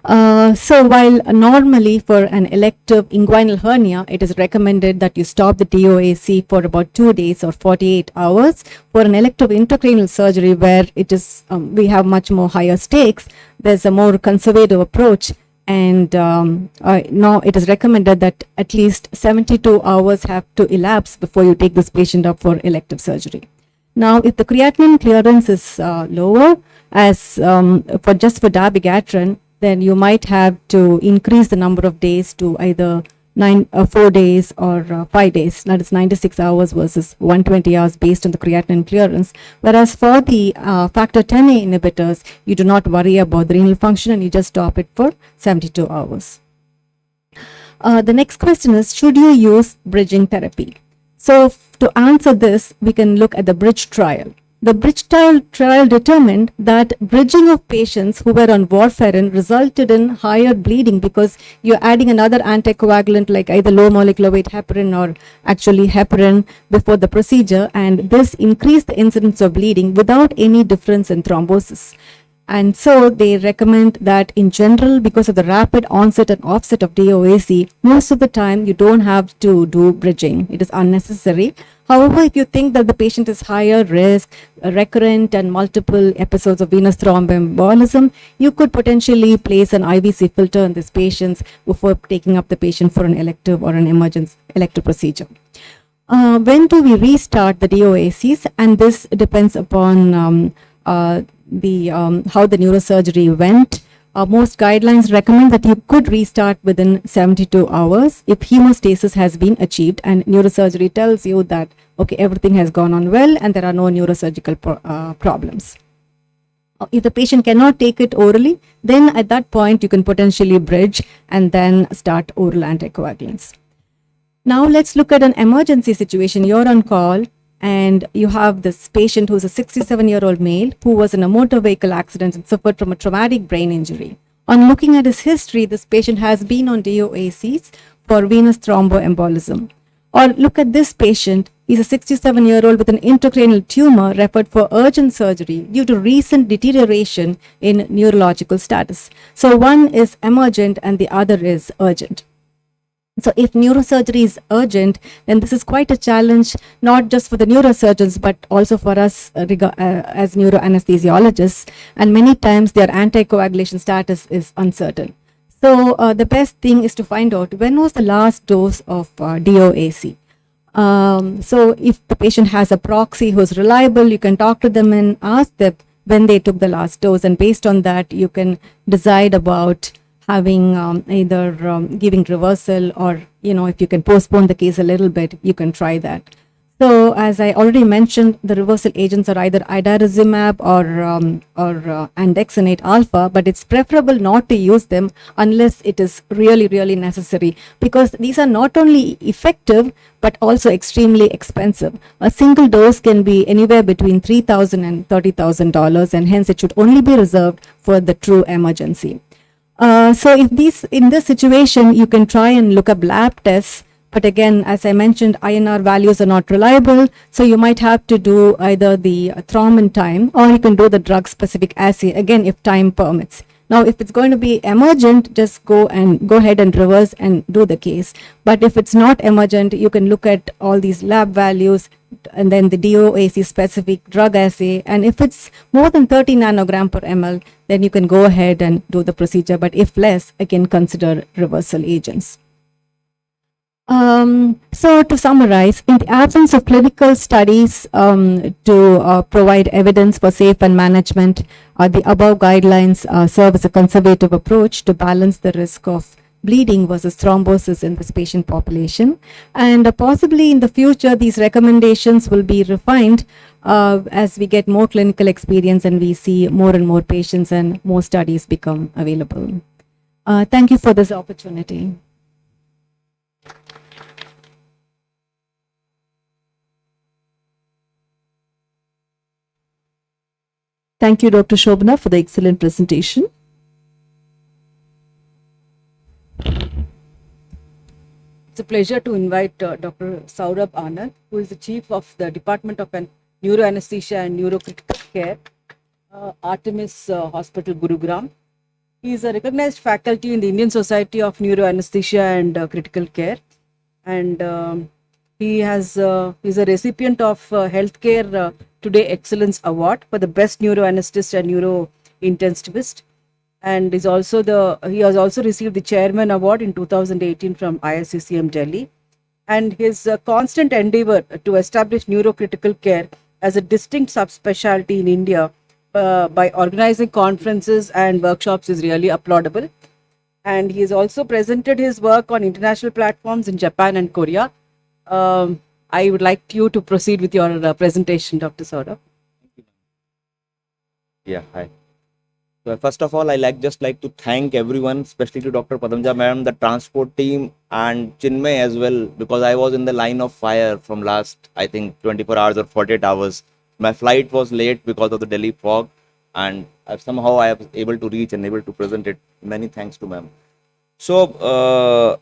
So while normally for an elective inguinal hernia, it is recommended that you stop the DOAC for about 2 days or 48 hours. For an elective intracranial surgery where it is, we have much more higher stakes, there's a more conservative approach, and now it is recommended that at least 72 hours have to elapse before you take this patient up for elective surgery. Now, if the creatinine clearance is lower, as for dabigatran, then you might have to increase the number of days to either 4 days or 5 days. That is 96 hours versus 120 hours based on the creatinine clearance. Whereas for the factor 10A inhibitors, you do not worry about the renal function and you just stop it for 72 hours. The next question is, should you use bridging therapy? So to answer this, we can look at the bridge trial. The bridge trial determined that bridging of patients who were on warfarin resulted in higher bleeding because you're adding another anticoagulant like either low molecular weight heparin or actually heparin before the procedure, and this increased the incidence of bleeding without any difference in thrombosis. And so they recommend that in general, because of the rapid onset and offset of DOAC, most of the time you don't have to do bridging. It is unnecessary. However, if you think that the patient is higher risk, recurrent and multiple episodes of venous thromboembolism, you could potentially place an IVC filter in these patients before taking up the patient for an elective or an emergency elective procedure. When do we restart the DOACs? And this depends upon how the neurosurgery went. Most guidelines recommend that you could restart within 72 hours if hemostasis has been achieved, and neurosurgery tells you that, okay, everything has gone on well and there are no neurosurgical problems. If the patient cannot take it orally, then at that point you can potentially bridge and then start oral anticoagulants. Now let's look at an emergency situation. You're on call and you have this patient who's a 67-year-old male who was in a motor vehicle accident and suffered from a traumatic brain injury. On looking at his history, this patient has been on DOACs for venous thromboembolism. Or look at this patient. He's a 67-year-old with an intracranial tumor referred for urgent surgery due to recent deterioration in neurological status. So one is emergent and the other is urgent. So if neurosurgery is urgent, then this is quite a challenge, not just for the neurosurgeons, but also for us as neuroanesthesiologists. And many times their anticoagulation status is uncertain. So the best thing is to find out when was the last dose of DOAC. So if the patient has a proxy who's reliable, you can talk to them and ask them when they took the last dose. And based on that, you can decide about having either giving reversal or, if you can postpone the case a little bit, you can try that. So as I already mentioned, the reversal agents are either idarucimab or andexanate alpha, but it's preferable not to use them unless it is really, really necessary, because these are not only effective, but also extremely expensive. A single dose can be anywhere between $3,000 and $30,000, and hence it should only be reserved for the true emergency. So if in this situation, you can try and look up lab tests, but again, as I mentioned, INR values are not reliable, so you might have to do either the thrombin time or you can do the drug specific assay, again, if time permits. Now, if it's going to be emergent, just go ahead and reverse and do the case. But if it's not emergent, you can look at all these lab values and then the DOAC specific drug assay. And if it's more than 30 nanogram per ml, then you can go ahead and do the procedure. But if less, again, consider reversal agents. So to summarize, in the absence of clinical studies to provide evidence for safe and management, the above guidelines serve as a conservative approach to balance the risk of bleeding versus thrombosis in this patient population. And possibly in the future, these recommendations will be refined as we get more clinical experience and we see more and more patients and more studies become available. Thank you for this opportunity. Thank you, Dr. Shobana, for the excellent presentation. It's a pleasure to invite Dr. Saurabh Anand, who is the Chief of the Department of Neuroanesthesia and Neurocritical Care, Artemis Hospital, Gurugram. He is a recognized faculty in the Indian Society of Neuroanesthesia and Critical Care, and he is a recipient of Healthcare Today Excellence Award for the best neuroanesthetist and neurointensivist, and he has also received the Chairman Award in 2018 from ISCCM Delhi. And his constant endeavor to establish neurocritical care as a distinct subspecialty in India by organizing conferences and workshops is really applaudable. And he has also presented his work on international platforms in Japan and Korea. I would like you to proceed with your presentation, Dr. Saurabh. Yeah, hi. So first of all, just like to thank everyone, especially to Dr. Padamja ma'am, the transport team, and Chinmay as well, because I was in the line of fire from last, I think, 24 hours or 48 hours. My flight was late because of the Delhi fog, and somehow I was able to reach and able to present it. Many thanks to ma'am. So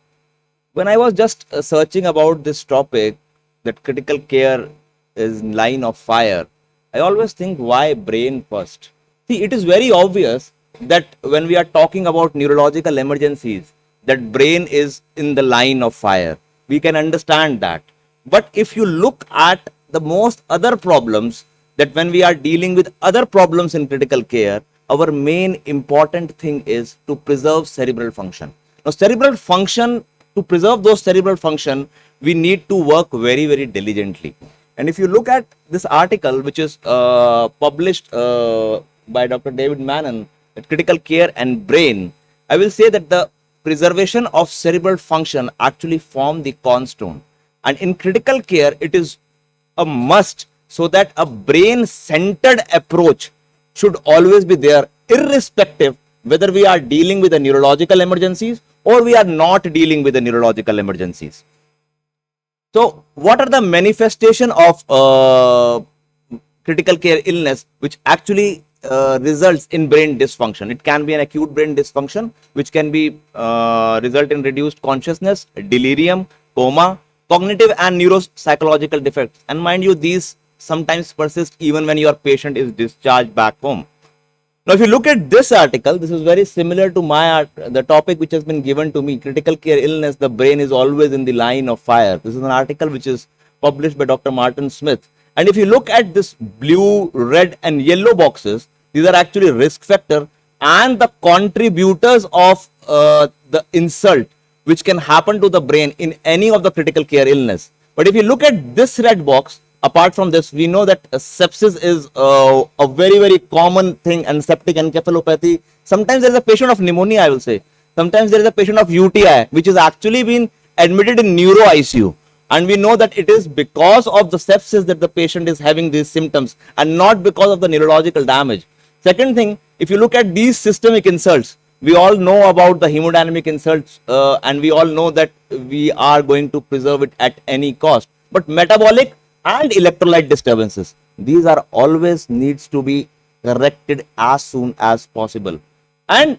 when I was just searching about this topic, that critical care is in line of fire, I always think, why brain first? See, it is very obvious that when we are talking about neurological emergencies, that brain is in the line of fire. We can understand that. But if you look at the most other problems, that when we are dealing with other problems in critical care, our main important thing is to preserve cerebral function. Now, cerebral function, to preserve those cerebral function, we need to work very, very diligently. And if you look at this article, which is published by Dr. David Mannon, Critical Care and Brain, I will say that the preservation of cerebral function actually form the cornerstone. And in critical care, it is a must, so that a brain-centered approach should always be there, irrespective whether we are dealing with the neurological emergencies or we are not dealing with the neurological emergencies. So, what are the manifestation of critical care illness which actually results in brain dysfunction? It can be an acute brain dysfunction, which can be result in reduced consciousness, delirium, coma, cognitive and neuropsychological defects. And mind you, these sometimes persist even when your patient is discharged back home. Now, if you look at this article, this is very similar to the topic which has been given to me, critical care illness, the brain is always in the line of fire. This is an article which is published by Dr. Martin Smith. And if you look at this blue, red and yellow boxes, these are actually risk factor and the contributors of the insult which can happen to the brain in any of the critical care illness. But if you look at this red box, apart from this, we know that sepsis is a very, very common thing, and septic encephalopathy. Sometimes there is a patient of pneumonia, I will say. Sometimes there is a patient of UTI, which is actually been admitted in neuro ICU. And we know that it is because of the sepsis that the patient is having these symptoms and not because of the neurological damage. Second thing, if you look at these systemic insults, we all know about the hemodynamic insults and we all know that we are going to preserve it at any cost. But metabolic and electrolyte disturbances, these are always needs to be corrected as soon as possible. And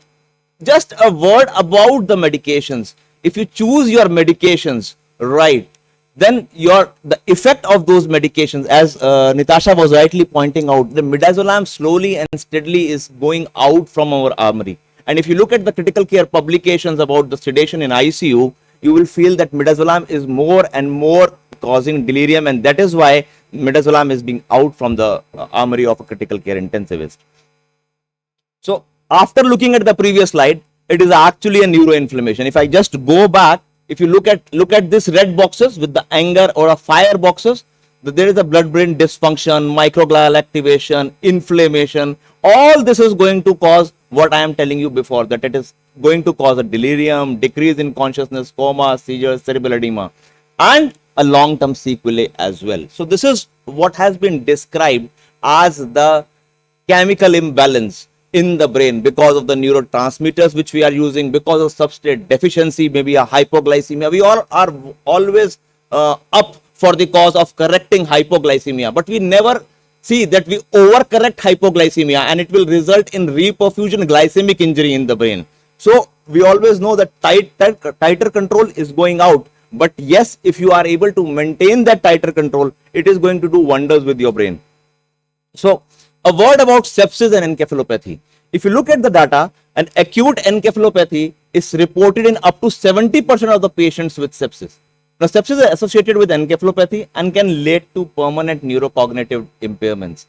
just a word about the medications. If you choose your medications right, then the effect of those medications, as Nitasha was rightly pointing out, the midazolam slowly and steadily is going out from our armory. And if you look at the critical care publications about the sedation in ICU, you will feel that midazolam is more and more causing delirium, and that is why midazolam is being out from the armory of a critical care intensivist. So after looking at the previous slide, it is actually a neuroinflammation. If I just go back, if you look at this red boxes with the anger or a fire boxes, there is a blood-brain dysfunction, microglial activation, inflammation. All this is going to cause what I am telling you before, that it is going to cause a delirium, decrease in consciousness, coma, seizures, cerebral edema, and a long-term sequelae as well. So this is what has been described as the chemical imbalance in the brain because of the neurotransmitters which we are using, because of substrate deficiency, maybe a hypoglycemia. We all are always up for the cause of correcting hypoglycemia, but we never see that we overcorrect hypoglycemia and it will result in reperfusion glycemic injury in the brain. So we always know that tighter control is going out. But yes, if you are able to maintain that tighter control, it is going to do wonders with your brain. So a word about sepsis and encephalopathy. If you look at the data, an acute encephalopathy is reported in up to 70% of the patients with sepsis. Now, sepsis is associated with encephalopathy and can lead to permanent neurocognitive impairments.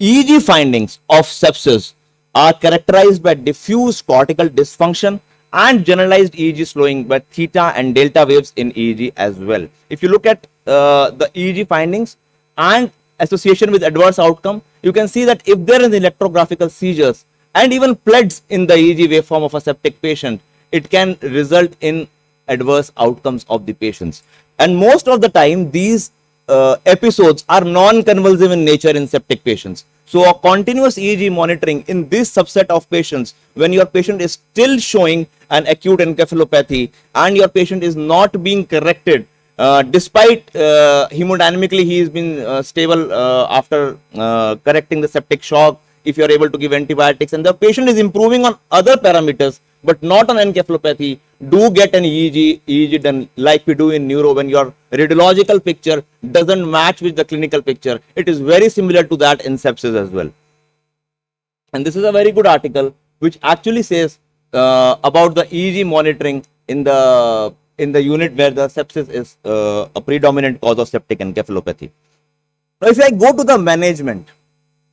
EEG findings of sepsis are characterized by diffuse cortical dysfunction and generalized EEG slowing by theta and delta waves in EEG as well. If you look at the EEG findings and association with adverse outcome, you can see that if there is electrographical seizures and even pleds in the EEG waveform of a septic patient, it can result in adverse outcomes of the patients. And most of the time, these episodes are non-convulsive in nature in septic patients. So a continuous EEG monitoring in this subset of patients, when your patient is still showing an acute encephalopathy and your patient is not being corrected, despite hemodynamically he has been stable after correcting the septic shock, if you are able to give antibiotics and the patient is improving on other parameters but not on encephalopathy, do get an EEG done like we do in neuro when your radiological picture doesn't match with the clinical picture. It is very similar to that in sepsis as well. And this is a very good article which actually says about the EEG monitoring in the unit where the sepsis is a predominant cause of septic encephalopathy. Now, if I go to the management,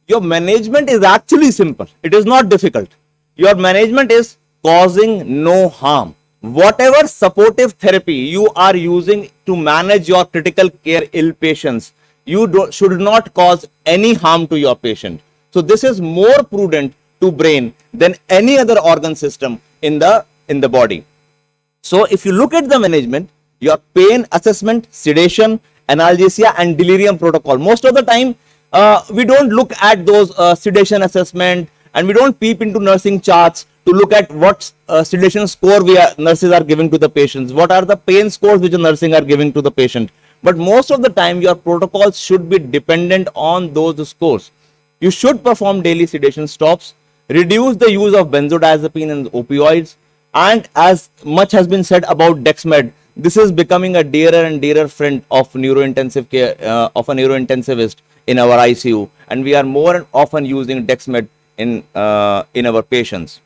your management is actually simple. It is not difficult. Your management is causing no harm. Whatever supportive therapy you are using to manage your critical care ill patients, you should not cause any harm to your patient. So this is more prudent to brain than any other organ system in the body. So if you look at the management, your pain assessment, sedation, analgesia and delirium protocol, most of the time we don't look at those sedation assessment and we don't peep into nursing charts to look at what sedation score nurses are giving to the patients, what are the pain scores which the nursing are giving to the patient. But most of the time your protocols should be dependent on those scores. You should perform daily sedation stops, reduce the use of benzodiazepine and opioids, and as much has been said about Dexmed, this is becoming a dearer and dearer friend of neurointensive care, of a neurointensivist in our ICU, and we are more often using Dexmed in our patients.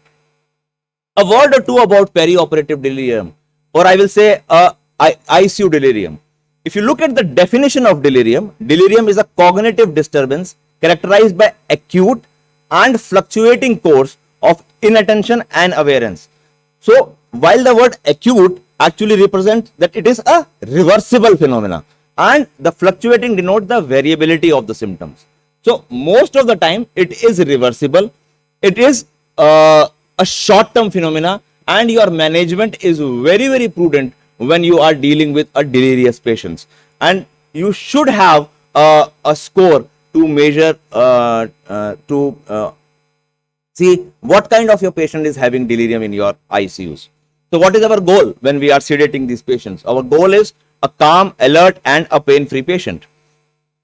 A word or two about perioperative delirium, or I will say ICU delirium. If you look at the definition of delirium, delirium is a cognitive disturbance characterized by acute and fluctuating course of inattention and awareness. So while the word acute actually represents that it is a reversible phenomena and the fluctuating denote the variability of the symptoms. So most of the time it is reversible. It is a short-term phenomena and your management is very, very prudent when you are dealing with a delirious patients. And you should have a score to measure, see what kind of your patient is having delirium in your ICUs. So what is our goal when we are sedating these patients? Our goal is a calm, alert and a pain-free patient.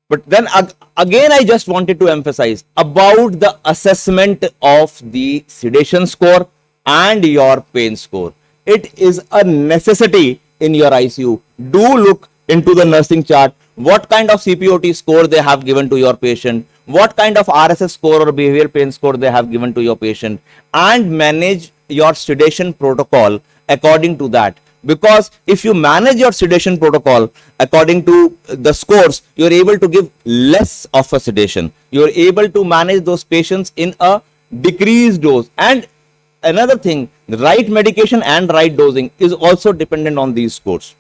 But then again, I just wanted to emphasize about the assessment of the sedation score and your pain score. It is a necessity in your ICU. Do look into the nursing chart, what kind of CPOT score they have given to your patient, what kind of RSS score or behavioral pain score they have given to your patient, and manage your sedation protocol according to that. Because if you manage your sedation protocol according to the scores, you're able to give less of a sedation. You're able to manage those patients in a decreased dose. And another thing, the right medication and right dosing is also dependent on these scores.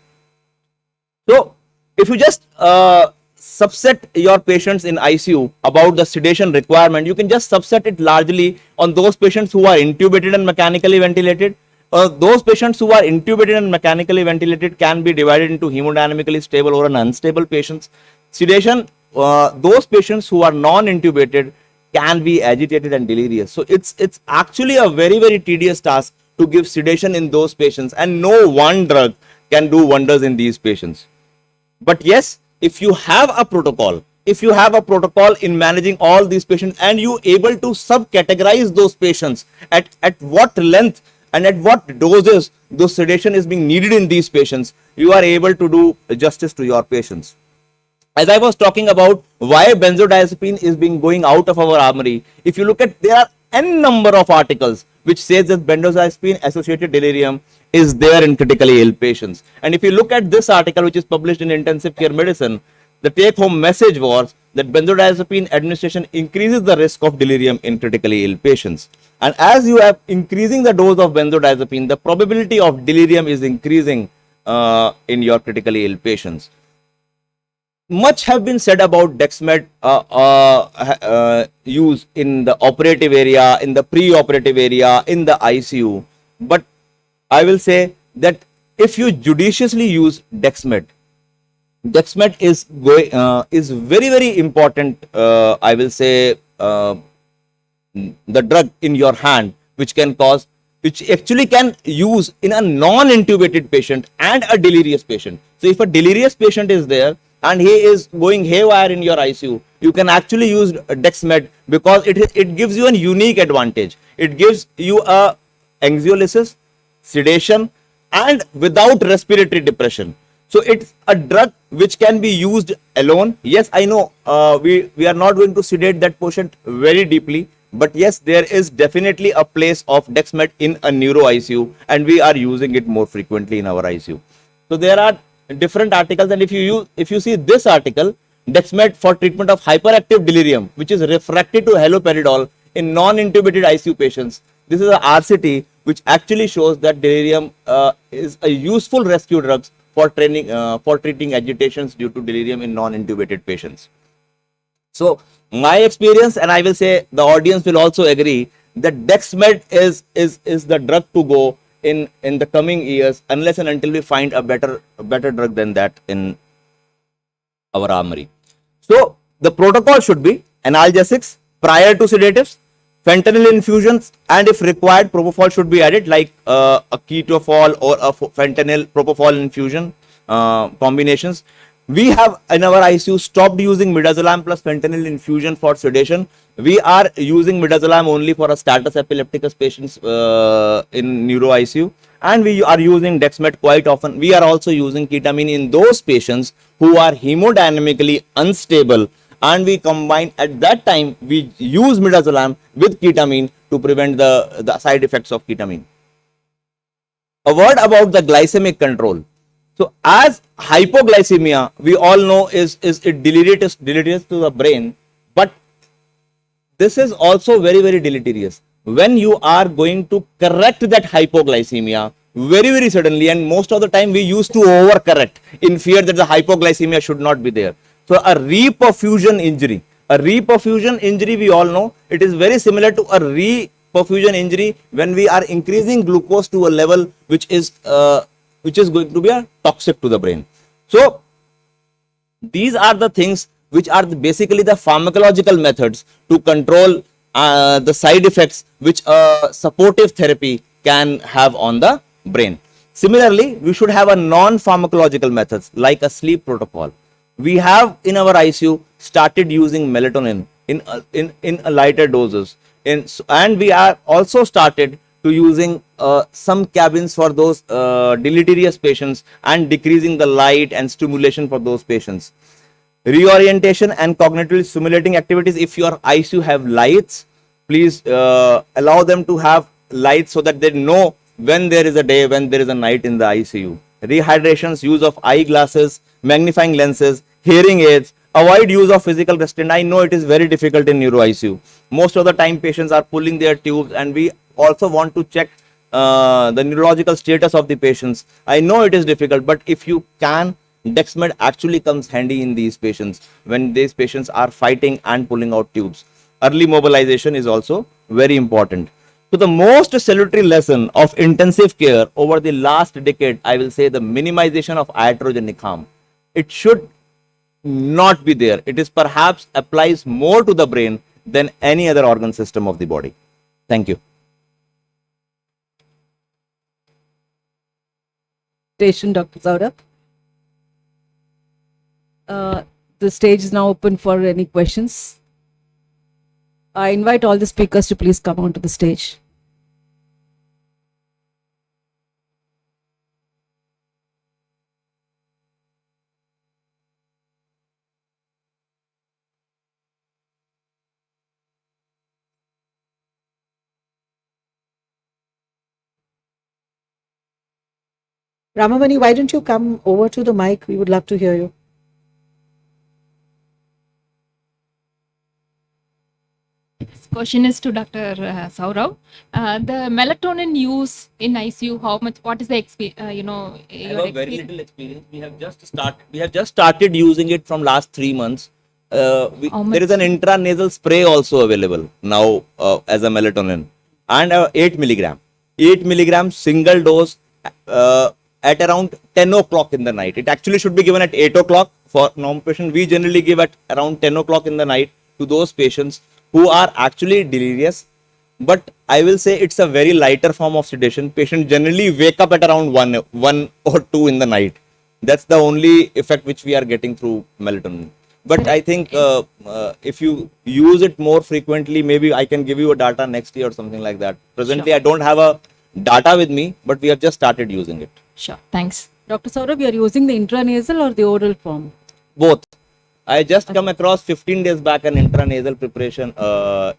So if you just subset your patients in ICU about the sedation requirement, you can just subset it largely on those patients who are intubated and mechanically ventilated. Those patients who are intubated and mechanically ventilated can be divided into hemodynamically stable or unstable patients. Sedation, those patients who are non-intubated can be agitated and delirious. So it's actually a very, very tedious task to give sedation in those patients, and no one drug can do wonders in these patients. But yes, if you have a protocol, in managing all these patients and you able to subcategorize those patients at what length and at what doses those sedation is being needed in these patients, you are able to do justice to your patients. As I was talking about why benzodiazepine is being going out of our armory, if you look at, there are n number of articles which says that benzodiazepine associated delirium is there in critically ill patients. And if you look at this article which is published in Intensive Care Medicine, the take home message was that benzodiazepine administration increases the risk of delirium in critically ill patients. And as you have increasing the dose of benzodiazepine, the probability of delirium is increasing in your critically ill patients. much have been said about Dexmed use in the operative area, in the pre-operative area, in the ICU. But I will say that if you judiciously use Dexmed, Dexmed is very important. I will say the drug in your hand, which actually can use in a non-intubated patient and a delirious patient. So if a delirious patient is there and he is going haywire in your ICU, you can actually use Dexmed because it gives you a unique advantage. It gives you a anxiolysis, sedation, and without respiratory depression. So it's a drug which can be used alone. Yes, I know we are not going to sedate that patient very deeply, but yes, there is definitely a place of Dexmed in a neuro ICU, and we are using it more frequently in our ICU. So there are different articles, and if you see this article, Dexmed for treatment of hyperactive delirium, which is refractory to haloperidol in non-intubated ICU patients. This is a RCT which actually shows that delirium is a useful rescue drug for treating agitations due to delirium in non-intubated patients. So my experience, and I will say the audience will also agree, that Dexmed is the drug to go in the coming years, unless and until we find a better drug than that in our armory. So the protocol should be analgesics prior to sedatives, fentanyl infusions, and if required, propofol should be added, like a ketofol or a fentanyl propofol infusion combinations. We have in our ICU stopped using midazolam plus fentanyl infusion for sedation. We are using midazolam only for a status epilepticus patients in neuro ICU, and we are using Dexmed quite often. We are also using ketamine in those patients who are hemodynamically unstable, and we combine at that time we use midazolam with ketamine to prevent the side effects of ketamine. A word about the glycemic control. So as hypoglycemia, we all know is it deleterious to the brain, but this is also very deleterious when you are going to correct that hypoglycemia very suddenly, and most of the time we used to overcorrect in fear that the hypoglycemia should not be there. So a reperfusion injury, we all know it is very similar to a reperfusion injury when we are increasing glucose to a level which is going to be toxic to the brain. So these are the things which are basically the pharmacological methods to control the side effects which supportive therapy can have on the brain. Similarly, we should have a non-pharmacological methods like a sleep protocol. We have in our ICU started using melatonin in lighter doses, and we are also started to using some cabins for those deleterious patients and decreasing the light and stimulation for those patients. Reorientation and cognitively stimulating activities. If your ICU have lights, please allow them to have lights so that they know when there is a day, when there is a night in the ICU. Rehydrations, use of eyeglasses, magnifying lenses, hearing aids, avoid use of physical restraint. I know it is very difficult in neuro ICU. Most of the time patients are pulling their tubes, and we also want to check the neurological status of the patients. I know it is difficult, but if you can, Dexmed actually comes handy in these patients when these patients are fighting and pulling out tubes. Early mobilization is also very important. So the most salutary lesson of intensive care over the last decade, I will say the minimization of iatrogenic harm. It should not be there. It is perhaps applies more to the brain than any other organ system of the body. Thank you. Dr. Saurabh. The stage is now open for any questions. I invite all the speakers to please come onto the stage. Ramamani, why don't you come over to the mic? We would love to hear you. question is to Dr. Saurav. The melatonin use in ICU, how much? What is the I have a very little experience. We have just started using it from last 3 months. There is an intranasal spray also available now as a melatonin, and 8 milligram. 8 milligram single dose at around 10 o'clock in the night. It actually should be given at 8 o'clock for normal patient. We generally give at around 10 o'clock in the night to those patients who are actually delirious. But I will say it's a very lighter form of sedation. Patients generally wake up at around 1 or 2 in the night. That's the only effect which we are getting through melatonin. But I think if you use it more frequently, maybe I can give you a data next year or something like that. Presently, I don't have a data with me, but we have just started using it. Sure, thanks. Dr. Saurabh, you are using the intranasal or the oral form? Both. I just come across 15 days back an intranasal preparation, the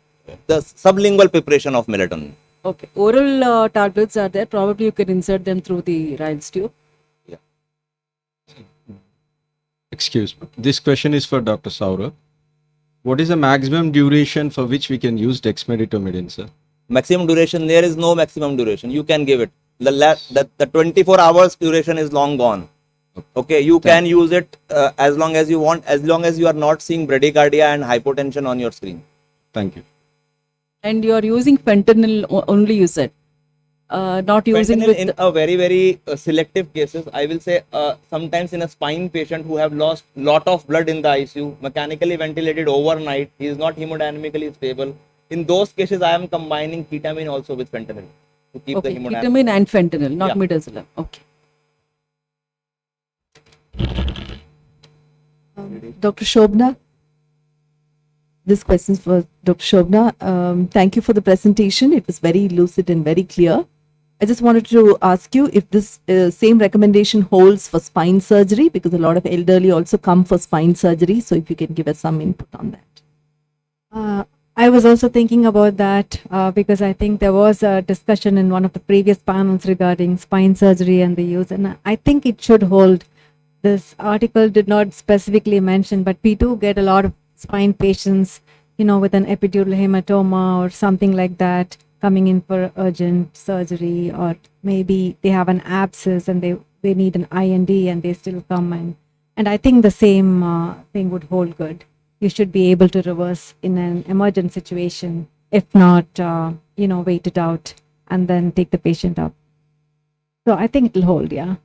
sublingual preparation of melatonin. Okay. Oral tablets are there. Probably you can insert them through the Ryle's tube. Excuse me. This question is for Dr. Saurabh. What is the maximum duration for which we can use dexmedetomidine, sir? Maximum duration, there is no maximum duration. You can give it. The 24 hours duration is long gone. Okay, you can use it as long as you want, as long as you are not seeing bradycardia and hypotension on your screen. Thank you. And you are using fentanyl only, you said? Not using Fentanyl with in a very selective cases. I will say sometimes in a spine patient who have lost lot of blood in the ICU, mechanically ventilated overnight, he is not hemodynamically stable. In those cases, I am combining ketamine also with fentanyl to keep the hemodynamic. ketamine and fentanyl, not midazolam. Okay. Dr. Shobna, this question is for Dr. Shobna. Thank you for the presentation. It was very lucid and very clear. I just wanted to ask you if this same recommendation holds for spine surgery, because a lot of elderly also come for spine surgery. So if you can give us some input on that. I was also thinking about that because I think there was a discussion in one of the previous panels regarding spine surgery and the use, and I think it should hold. This article did not specifically mention, but we do get a lot of spine patients, with an epidural hematoma or something like that coming in for urgent surgery, or maybe they have an abscess and they need an IND and they still come in. And I think the same thing would hold good. You should be able to reverse in an emergent situation, if not, wait it out and then take the patient up. So I think it'll hold, yeah.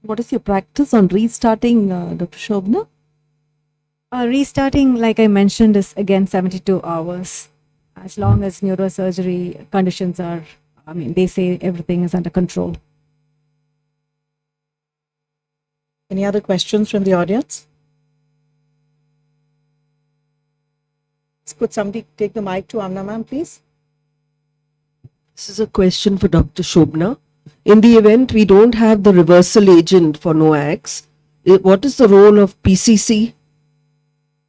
What is your practice on restarting, Dr. Shobna? Restarting, like I mentioned, is again 72 hours. As long as neurosurgery conditions are, they say everything is under control. Any other questions from the audience? Could somebody take the mic to Amna ma'am, please? This is a question for Dr. Shobna. In the event we don't have the reversal agent for NOACs, what is the role of PCC?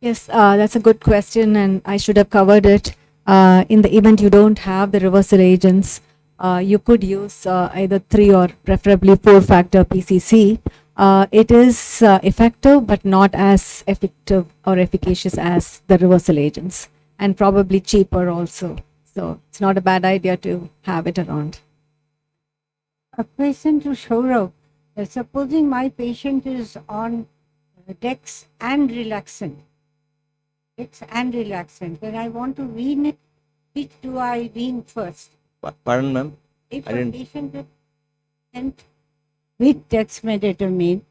Yes, that's a good question, and I should have covered it. In the event you don't have the reversal agents, you could use either 3 or preferably 4-factor PCC. It is effective, but not as effective or efficacious as the reversal agents, and probably cheaper also. So it's not a bad idea to have it around. A question to Saurav. Supposing my patient is on Dex and relaxant, then I want to wean it. Which do I wean first? Pardon, ma'am? If a patient is sent with dexmedetomidine,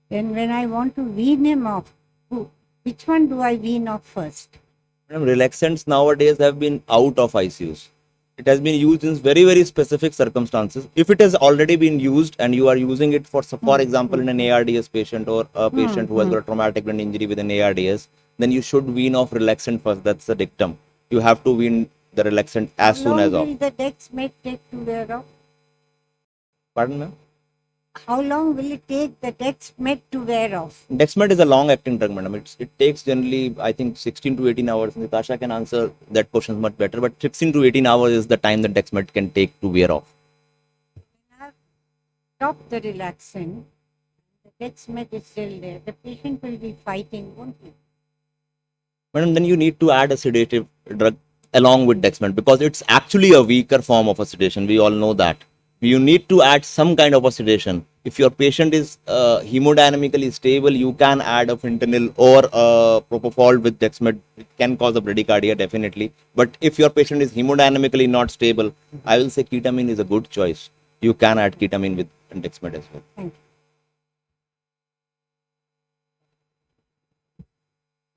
then when I want to wean him off, which one do I wean off first? Madam, relaxants nowadays have been out of ICUs. It has been used in very specific circumstances. If it has already been used and you are using it for example, in an ARDS patient or a patient who has got a traumatic brain injury with an ARDS, then you should wean off relaxant first. That's the dictum. You have to wean the relaxant as soon as off. How long will the dex med take to wear off? Pardon, ma'am? How long will it take the dex med to wear off? Dexmed is a long-acting drug, madam. It takes generally, I think, 16 to 18 hours. Natasha can answer that question much better, but 16 to 18 hours is the time that Dexmed can take to wear off. When I stop the relaxant, the dex med is still there. The patient will be fighting, won't he? Madam, then you need to add a sedative drug along with dexmet, because it's actually a weaker form of a sedation. We all know that. You need to add some kind of a sedation. If your patient is hemodynamically stable, you can add a fentanyl or a propofol with dexmet. It can cause a bradycardia, definitely. But if your patient is hemodynamically not stable, I will say ketamine is a good choice. You can add ketamine with dexmet as well. Thank you.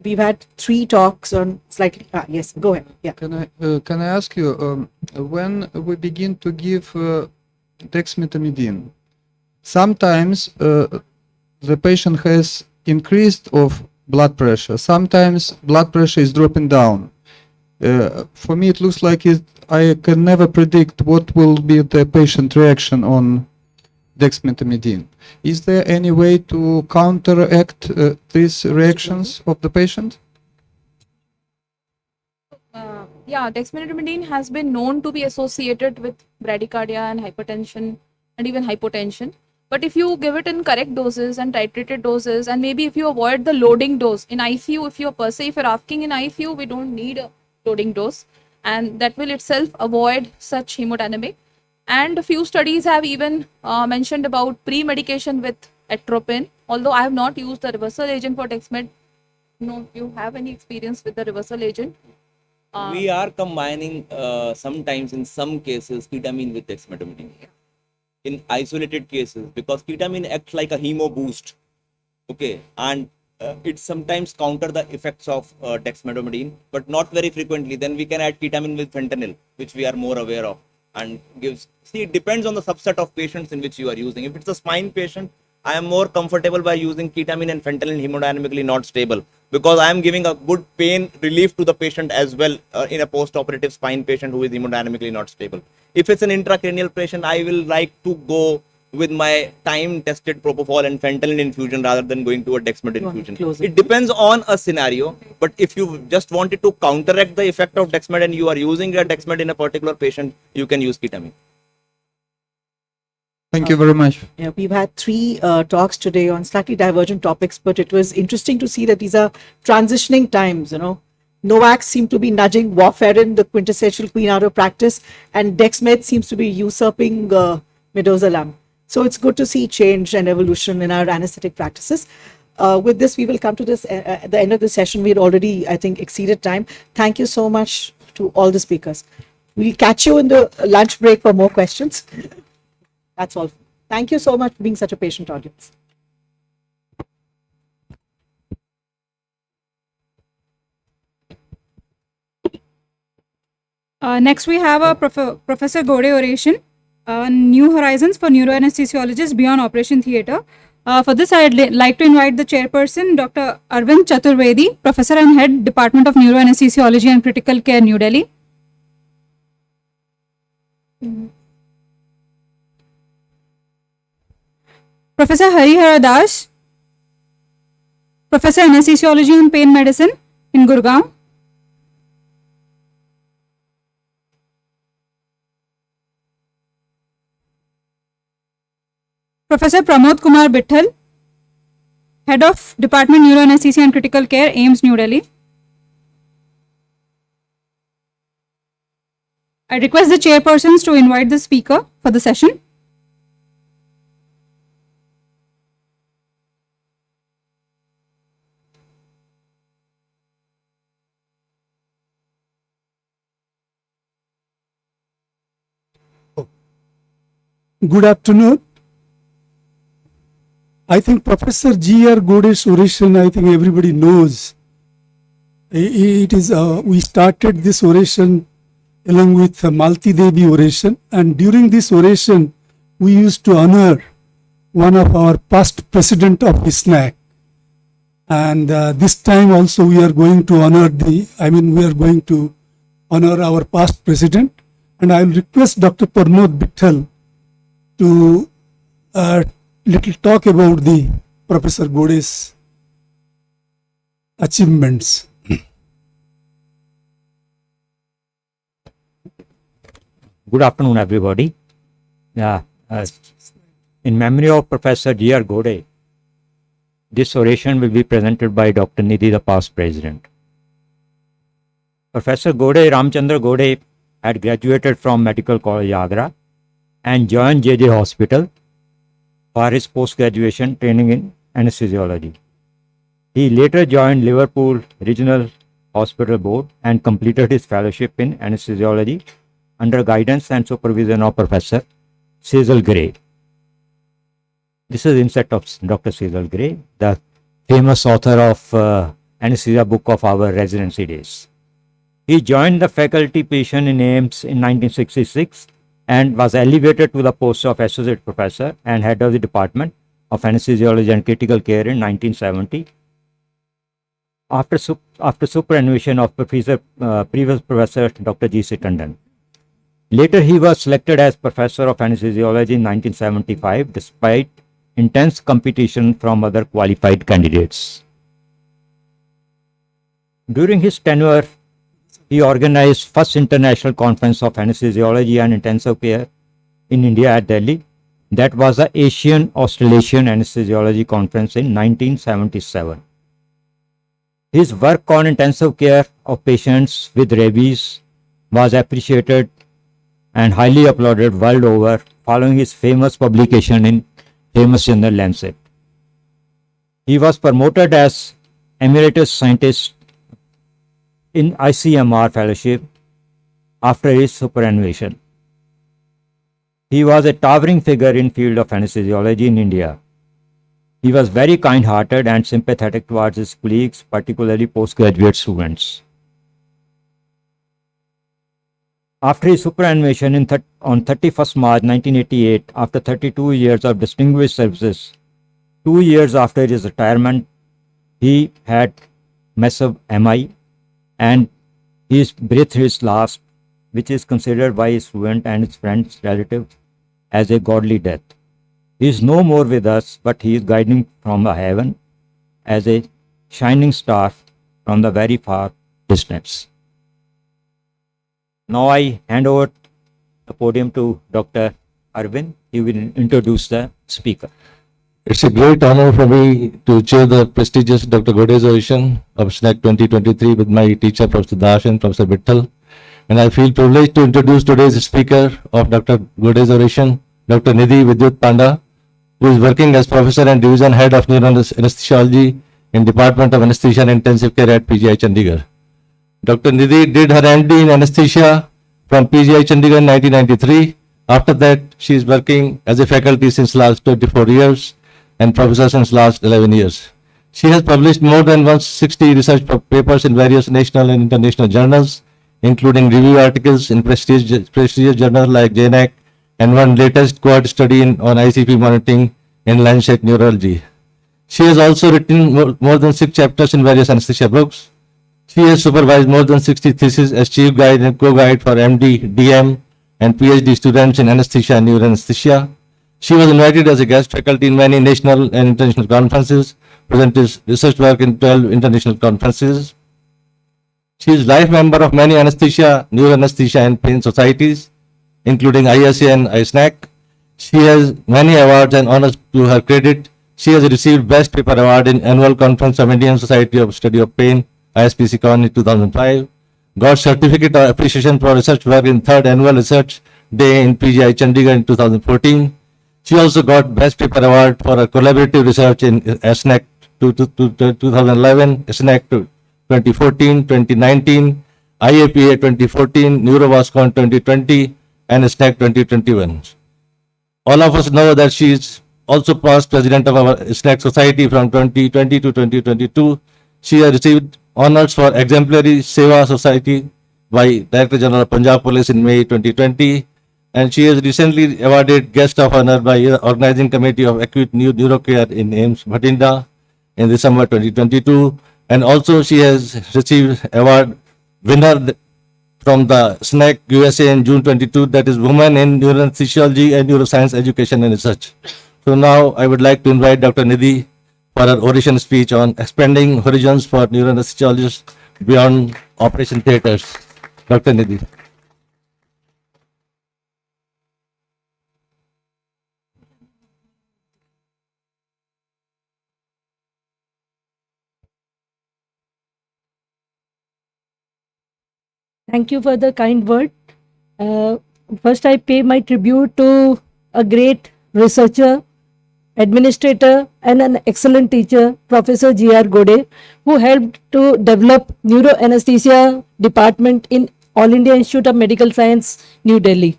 We've had 3 talks on slightly. Yes, go ahead. Yeah. Can I ask you, when we begin to give dexmedetomidine, sometimes the patient has increased of blood pressure. Sometimes blood pressure is dropping down. For me, it looks like I can never predict what will be the patient reaction on dexmedetomidine. Is there any way to counteract these reactions of the patient? Yeah, dexmedetomidine has been known to be associated with bradycardia and hypertension and even hypotension. But if you give it in correct doses and titrated doses, and maybe if you avoid the loading dose in ICU, if you're asking in ICU, we don't need a loading dose, and that will itself avoid such hemodynamic. And a few studies have even mentioned about pre-medication with atropine, although I have not used the reversal agent for dexmed. No, you have any experience with the reversal agent? We are combining sometimes in some cases ketamine with dexmedetomidine in isolated cases, because ketamine acts like a hemo boost, okay, and it sometimes counter the effects of dexmedetomidine, but not very frequently. Then we can add ketamine with fentanyl, which we are more aware of, and gives. See, it depends on the subset of patients in which you are using. If it's a spine patient, I am more comfortable by using ketamine and fentanyl hemodynamically not stable, because I am giving a good pain relief to the patient as well in a post-operative spine patient who is hemodynamically not stable. If it's an intracranial patient, I will like to go with my time-tested propofol and fentanyl infusion rather than going to a dexmed infusion. It depends on a scenario, but if you just wanted to counteract the effect of dexmed and you are using a dexmed in a particular patient, you can use ketamine. Thank you very much. Yeah, we've had 3 talks today on slightly divergent topics, but it was interesting to see that these are transitioning times, Novax seemed to be nudging warfarin, the quintessential Queen Arrow practice, and dexmed seems to be usurping midazolam. So it's good to see change and evolution in our anesthetic practices. With this, we will come to this at the end of the session. We had already, I think, exceeded time. Thank you so much to all the speakers. We'll catch you in the lunch break for more questions. That's all. Thank you so much for being such a patient audience. Next, we have a Professor Gode oration, New Horizons for Neuroanesthesiologists Beyond Operation Theatre. For this, I'd like to invite the chairperson, Dr. Arvind Chaturvedi, Professor and Head, Department of Neuroanesthesiology and Critical Care, New Delhi. Professor Harihara Das, Professor Anesthesiology and Pain Medicine in Gurgaon. Professor Pramod Kumar Bittal, Head of Department Neuroanesthesia and Critical Care, AIMS, New Delhi. I request the chairpersons to invite the speaker for the session. Good afternoon. I think Professor G.R. Gode's oration, I think everybody knows. It is, we started this oration along with Malti Devi oration, and during this oration, we used to honor one of our past president of ISNACC. And this time also we are going to honor we are going to honor our past president. And I will request Dr. Pramod Bittal to little talk about the Professor Gode's achievements. Good afternoon, everybody. Yeah, in memory of Professor G.R. Gode, this oration will be presented by Dr. Nidhi, the past president. Professor Gode, Ramchandra Gode, had graduated from Medical College Agra and joined AIG Hospital for his post-graduation training in anesthesiology. He later joined Liverpool Regional Hospital Board and completed his fellowship in anesthesiology under guidance and supervision of Professor Cecil Gray. This is inset of Dr. Cecil Gray, the famous author of anesthesia book of our residency days. He joined the faculty patient in AIMS in 1966 and was elevated to the post of associate professor and head of the Department of Anesthesiology and Critical Care in 1970. After superannuation of previous professor Dr. G.C. Tandon. Later, he was selected as professor of anesthesiology in 1975 despite intense competition from other qualified candidates. During his tenure, he organized first international conference of anesthesiology and intensive care in India at Delhi. That was the Asian Australasian Anesthesiology Conference in 1977. His work on intensive care of patients with rabies was appreciated and highly applauded world over following his famous publication in famous journal Lancet. He was promoted as emeritus scientist in ICMR fellowship after his superannuation. He was a towering figure in field of anesthesiology in India. He was very kind-hearted and sympathetic towards his colleagues, particularly postgraduate students. After his superannuation on 31st March 1988, after 32 years of distinguished services, 2 years after his retirement, he had massive MI and he breathed his last, which is considered by his student and his friends, relatives, as a godly death. He is no more with us, but he is guiding from the heaven as a shining star from the very far distance. Now I hand over the podium to Dr. Arvind. He will introduce the speaker. It's a great honor for me to chair the prestigious Dr. Gode's Oration of ISNACC 2023 with my teacher, Professor Dash and Professor Vittal. And I feel privileged to introduce today's speaker of Dr. Gode's Oration, Dr. Nidhi Vidyut Panda, who is working as Professor and Division Head of Neuroanesthesiology in Department of Anesthesia and Intensive Care at PGI Chandigarh. Dr. Nidhi did her MD in Anesthesia from PGI Chandigarh in 1993. After that, she is working as a faculty since last 24 years and professor since last 11 years. She has published more than 160 research papers in various national and international journals, including review articles in prestigious journals like ISNACC and one latest cohort study on ICP monitoring in Lancet Neurology. She has also written more than 6 chapters in various anesthesia books. She has supervised more than 60 theses as chief guide and co-guide for MD, DM, and PhD students in anesthesia and neuroanesthesia. She was invited as a guest faculty in many national and international conferences, presented research work in 12 international conferences. She is life member of many anesthesia, neuroanesthesia, and pain societies, including ISA and ISNACC. She has many awards and honors to her credit. She has received Best Paper Award in Annual Conference of Indian Society of Study of Pain, ISPC Con in 2005. Got Certificate of Appreciation for Research Work in 3rd Annual Research Day in PGI Chandigarh in 2014. She also got Best Paper Award for her collaborative research in ISNACC 2011, ISNACC 2014, 2019, IAPA 2014, Neurovascon 2020, and ISNACC 2021. All of us know that she is also past president of our ISNACC Society from 2020 to 2022. She has received honors for Exemplary Seva Society by Director General of Punjab Police in May 2020. And she has recently awarded Guest of Honor by Organizing Committee of Acute Neurocare in AIMS Bhatinda in December 2022. And also she has received award winner from the ISNACC USA in June 22, that is Women in Neurophysiology and Neuroscience Education and Research. So now I would like to invite Dr. Nidhi for her oration speech on expanding horizons for neuroanesthesiologists beyond operation theaters. Dr. Nidhi. Thank you for the kind word. First, I pay my tribute to a great researcher, administrator, and an excellent teacher, Professor G.R. Gode, who helped to develop neuroanesthesia department in All India Institute of Medical Science, New Delhi.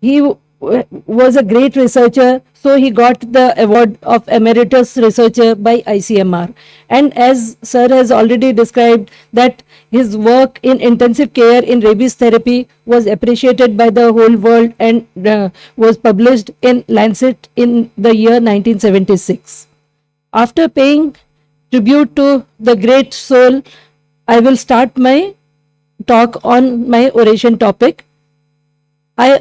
He was a great researcher, so he got the award of emeritus researcher by ICMR. And as sir has already described, that his work in intensive care in rabies therapy was appreciated by the whole world and was published in Lancet in the year 1976. After paying tribute to the great soul, I will start my talk on my oration topic.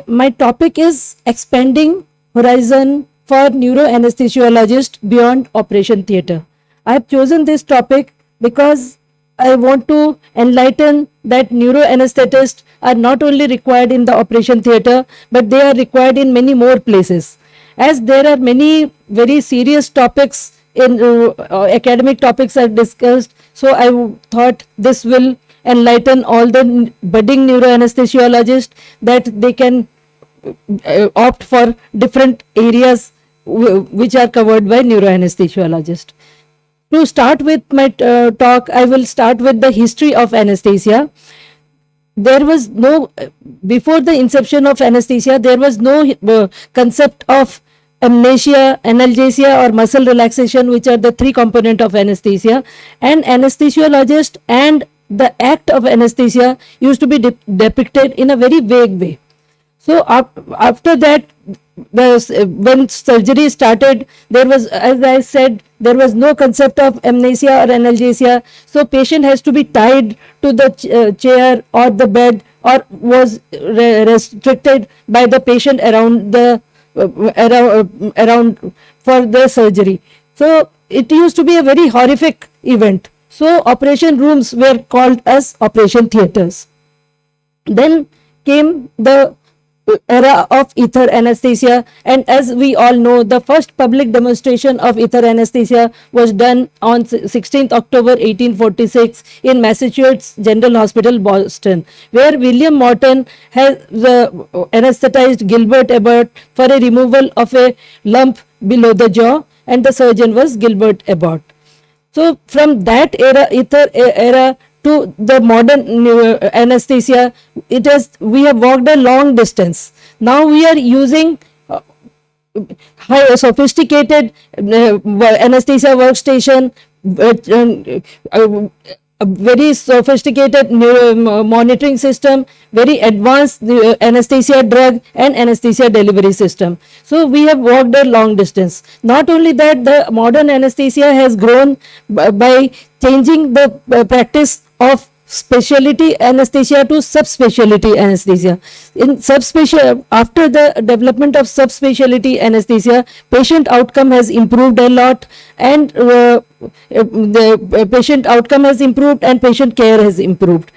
My topic is expanding horizon for neuroanesthesiologist beyond operation theatre. I have chosen this topic because I want to enlighten that neuroanesthetists are not only required in the operation theatre, but they are required in many more places. As there are many very serious topics in academic topics are discussed, so I thought this will enlighten all the budding neuroanesthesiologists that they can opt for different areas which are covered by neuroanesthesiologists. To start with my talk, I will start with the history of anesthesia. There was no, before the inception of anesthesia, there was no concept of amnesia, analgesia or muscle relaxation, which are the three components of anesthesia. And anesthesiologist and the act of anesthesia used to be depicted in a very vague way. So after that, when surgery started, there was, as I said, there was no concept of amnesia or analgesia. So patient has to be tied to the chair or the bed, or was restricted by the patient around the around for the surgery. So it used to be a very horrific event. So operation rooms were called as operation theatres. Then came the era of ether anesthesia, and as we all know, the first public demonstration of ether anesthesia was done on 16th October 1846 in Massachusetts General Hospital, Boston, where William Morton has anesthetized Gilbert Abbott for a removal of a lump below the jaw, and the surgeon was Gilbert Abbott. So from that era, ether era, to the modern anesthesia, we have walked a long distance. Now we are using high sophisticated anesthesia workstation, a very sophisticated monitoring system, very advanced anesthesia drug and anesthesia delivery system. So we have walked a long distance. Not only that, the modern anesthesia has grown by changing the practice of specialty anesthesia to subspecialty anesthesia. In after the development of subspecialty anesthesia, patient outcome has improved a lot, and the patient outcome has improved and patient care has improved.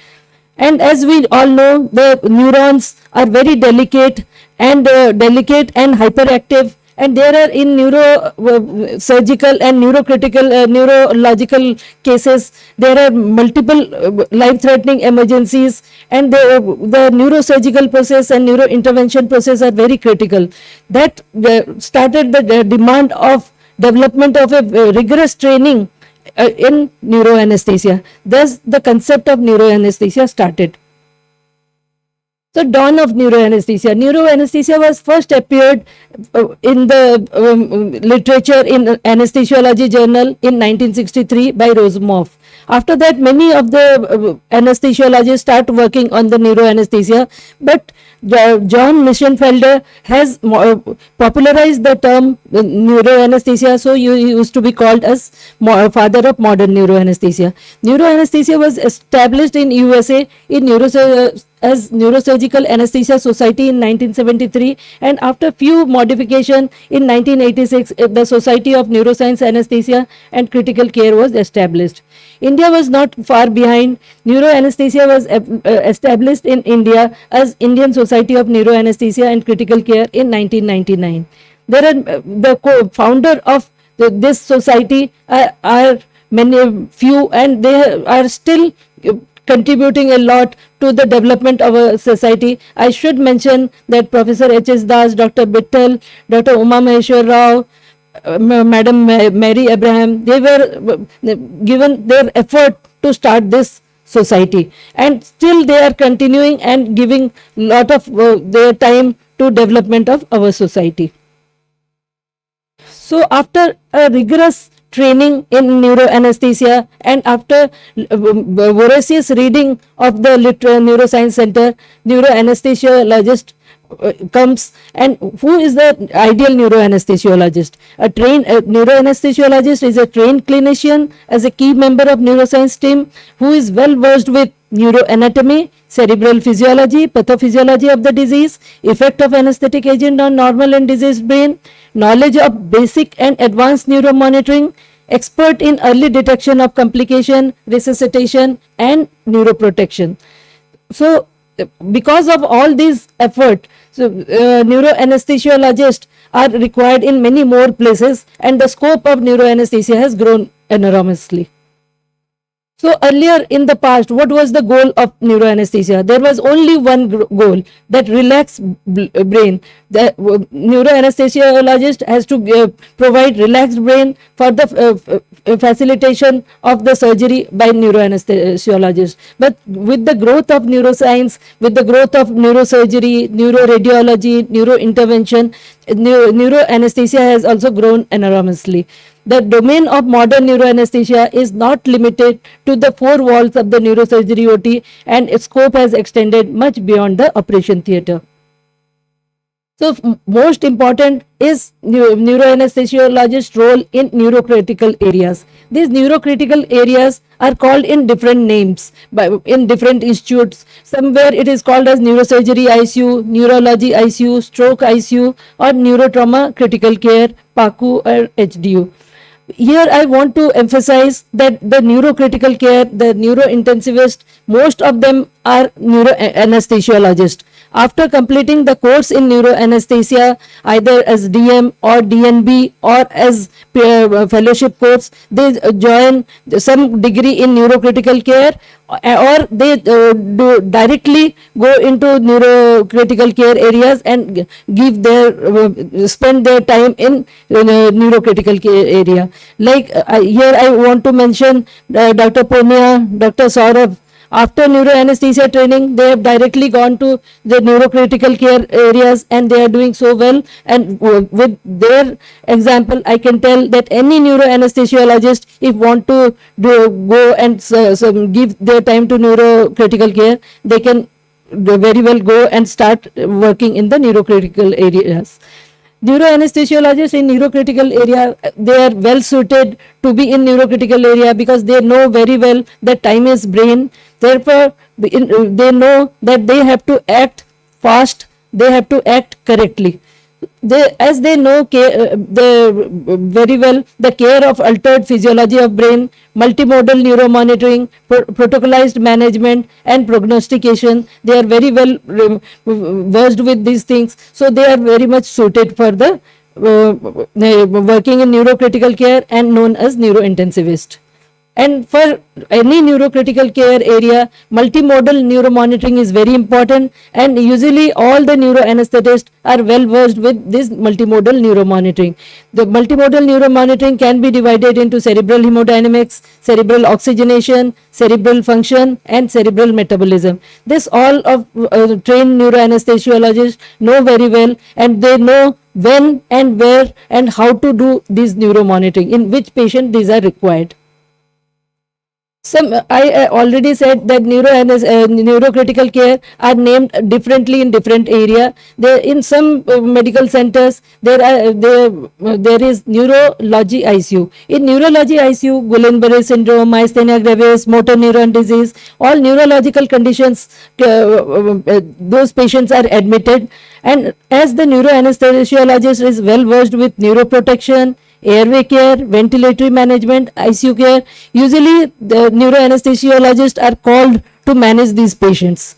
And as we all know, the neurons are very delicate and hyperactive. And there are in neurosurgical and neurological cases, there are multiple life-threatening emergencies, and the neurosurgical process and neurointervention process are very critical. That started the demand of development of a rigorous training in neuroanesthesia. Thus, the concept of neuroanesthesia started. So, dawn of neuroanesthesia. Neuroanesthesia was first appeared in the literature in Anesthesiology Journal in 1963 by Rosemoff. After that, many of the anesthesiologists start working on the neuroanesthesia, but John Mischenfelder has popularized the term neuroanesthesia, so he used to be called as father of modern neuroanesthesia. Neuroanesthesia was established in USA as Neurosurgical Anesthesia Society in 1973, and after few modification in 1986, the Society of Neuroscience Anesthesia and Critical Care was established. India was not far behind. Neuroanesthesia was established in India as Indian Society of Neuroanesthesia and Critical Care in 1999. There are the co-founder of this society are few, and they are still contributing a lot to the development of our society. I should mention that Professor H.S. Das, Dr. Bittal, Dr. Uma Maheshwar Rao, Madam Mary Abraham, they were given their effort to start this society, and still they are continuing and giving lot of their time to development of our society. So after a rigorous training in neuroanesthesia and after voracious reading of the neuroscience center, neuroanesthesiologist comes, and who is the ideal neuroanesthesiologist? A trained neuroanesthesiologist is a trained clinician as a key member of neuroscience team who is well versed with neuroanatomy, cerebral physiology, pathophysiology of the disease, effect of anesthetic agent on normal and diseased brain, knowledge of basic and advanced neuromonitoring, expert in early detection of complication, resuscitation and neuroprotection. So because of all these effort, so neuroanesthesiologists are required in many more places, and the scope of neuroanesthesia has grown enormously. So earlier in the past, what was the goal of neuroanesthesia? There was only one goal, that relax brain. The neuroanesthesiologist has to provide relaxed brain for the facilitation of the surgery by neuroanesthesiologist. But with the growth of neuroscience, with the growth of neurosurgery, neuroradiology, neurointervention, neuroanesthesia has also grown enormously. The domain of modern neuroanesthesia is not limited to the four walls of the neurosurgery OT, and its scope has extended much beyond the operation theatre. So most important is neuroanesthesiologist's role in neurocritical areas. These neurocritical areas are called in different names in different institutes. Somewhere it is called as neurosurgery ICU, neurology ICU, stroke ICU, or neurotrauma critical care, PACU or HDU. Here I want to emphasize that the neurocritical care, the neurointensivist, most of them are neuroanesthesiologists. After completing the course in neuroanesthesia, either as DM or DNB or as fellowship course, they join some degree in neurocritical care, or they do directly go into neurocritical care areas and give their spend their time in neurocritical care area. Like here I want to mention Dr. Ponia, Dr. Saurabh. After neuroanesthesia training, they have directly gone to the neurocritical care areas, and they are doing so well. And with their example, I can tell that any neuroanesthesiologist, if want to go and give their time to neurocritical care, they can very well go and start working in the neurocritical areas. Neuroanesthesiologists in neurocritical area, they are well suited to be in neurocritical area because they know very well that time is brain. Therefore, they know that they have to act fast, they have to act correctly. As they know very well the care of altered physiology of brain, multimodal neuromonitoring, protocolized management and prognostication, they are very well versed with these things. So they are very much suited for the working in neurocritical care and known as neurointensivist. And for any neurocritical care area, multimodal neuromonitoring is very important, and usually all the neuroanesthetists are well versed with this multimodal neuromonitoring. The multimodal neuromonitoring can be divided into cerebral hemodynamics, cerebral oxygenation, cerebral function and cerebral metabolism. This all of trained neuroanesthesiologists know very well, and they know when and where and how to do this neuromonitoring, in which patient these are required. I already said that neurocritical care are named differently in different area. In some medical centers, there is neurology ICU. In neurology ICU, Guillain-Barré syndrome, myasthenia gravis, motor neuron disease, all neurological conditions, those patients are admitted. And as the neuroanesthesiologist is well versed with neuroprotection, airway care, ventilatory management, ICU care, usually the neuroanesthesiologists are called to manage these patients.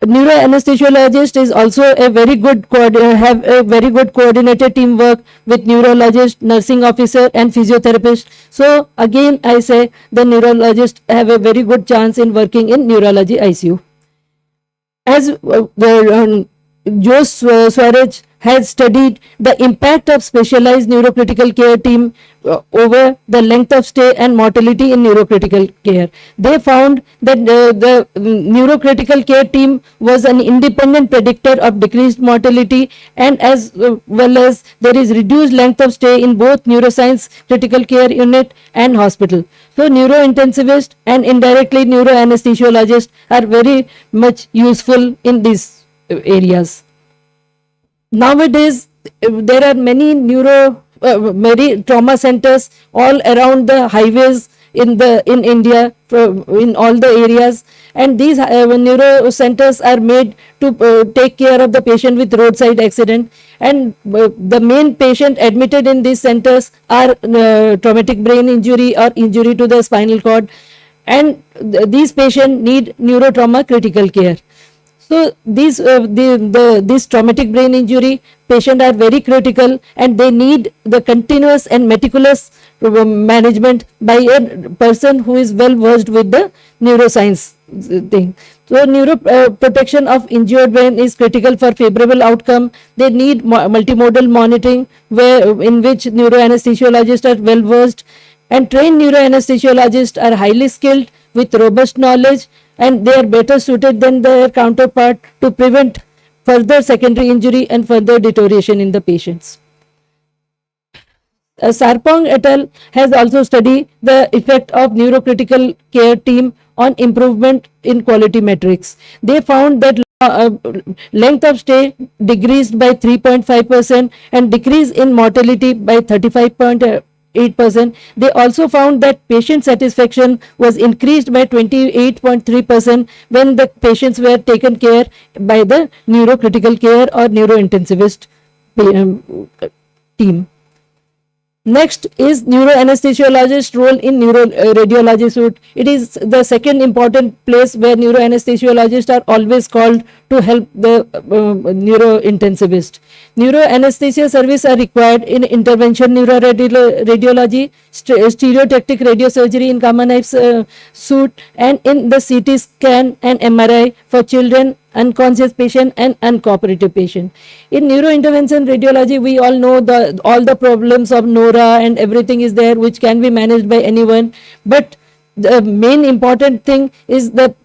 Neuroanesthesiologist is also a very good have a very good coordinated teamwork with neurologist, nursing officer, and physiotherapist. So again, I say the neurologist have a very good chance in working in neurology ICU. As Jose Suarez has studied the impact of specialized neurocritical care team over the length of stay and mortality in neurocritical care. They found that the neurocritical care team was an independent predictor of decreased mortality, and as well as there is reduced length of stay in both neuroscience critical care unit and hospital. So neurointensivist and indirectly neuroanesthesiologists are very much useful in these areas. Nowadays, there are many many trauma centers all around the highways in India, in all the areas, and these neuro centers are made to take care of the patient with roadside accident, and the main patient admitted in these centers are traumatic brain injury or injury to the spinal cord, and these patients need neurotrauma critical care. So these this traumatic brain injury patient are very critical, and they need the continuous and meticulous management by a person who is well versed with the neuroscience thing. So neuroprotection of injured brain is critical for favorable outcome. They need multimodal monitoring in which neuroanesthesiologists are well versed, and trained neuroanesthesiologists are highly skilled with robust knowledge, and they are better suited than their counterpart to prevent further secondary injury and further deterioration in the patients. Sarpong et al. Has also studied the effect of neurocritical care team on improvement in quality metrics. They found that length of stay decreased by 3.5% and decrease in mortality by 35.8%. They also found that patient satisfaction was increased by 28.3% when the patients were taken care by the neurocritical care or neurointensivist team. Next is neuroanesthesiologist role in neuroradiology suite. It is the second important place where neuroanesthesiologists are always called to help the neurointensivist. Neuroanesthesia service are required in intervention neuroradiology, stereotactic radiosurgery in gamma knife suite, and in the CT scan and MRI for children, unconscious patient and uncooperative patient. In neurointervention radiology, we all know all the problems of NORA and everything is there which can be managed by anyone, but the main important thing is the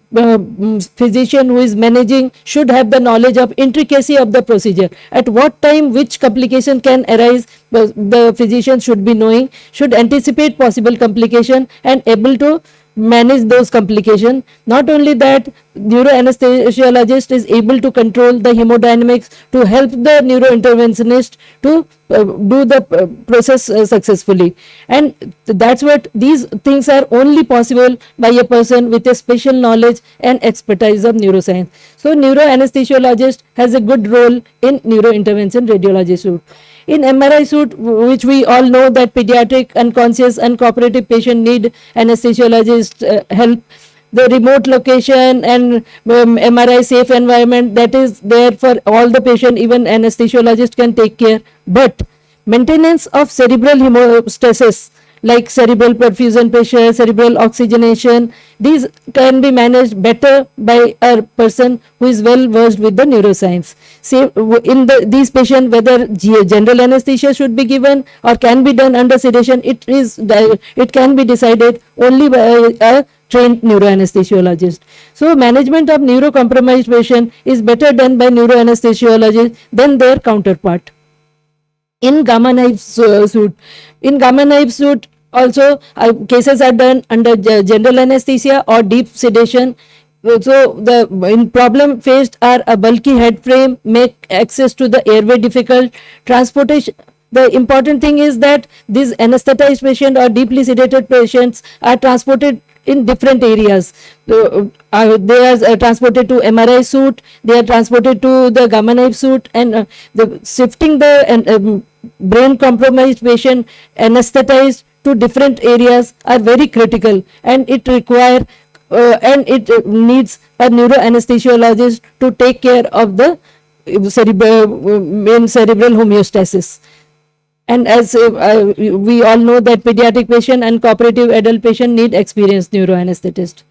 physician who is managing should have the knowledge of intricacy of the procedure. At what time which complication can arise, the physician should be knowing, should anticipate possible complication and able to manage those complications. Not only that, neuroanesthesiologist is able to control the hemodynamics to help the neurointerventionist to do the process successfully, and that's what these things are only possible by a person with a special knowledge and expertise of neuroscience. So neuroanesthesiologist has a good role in neurointervention radiology suite. In MRI suite, which we all know that pediatric, unconscious, uncooperative patient need anesthesiologist help. The remote location and MRI safe environment that is there for all the patient, even anesthesiologist can take care. But maintenance of cerebral hemostasis like cerebral perfusion pressure, cerebral oxygenation, these can be managed better by a person who is well versed with the neuroscience. Say in these patients, whether general anesthesia should be given or can be done under sedation, it can be decided only by a trained neuroanesthesiologist. So management of neurocompromised patient is better done by neuroanesthesiologists than their counterpart. In gamma knife suite, also cases are done under general anesthesia or deep sedation. So the problem faced are a bulky head frame, make access to the airway difficult, transportation. The important thing is that these anesthetized patients or deeply sedated patients are transported in different areas. They are transported to MRI suite, they are transported to the gamma knife suite, and the shifting the brain compromised patient anesthetized to different areas are very critical, and it require and it needs a neuroanesthesiologist to take care of the main cerebral homeostasis. And as we all know that pediatric patient and cooperative adult patient need experienced neuroanesthetist.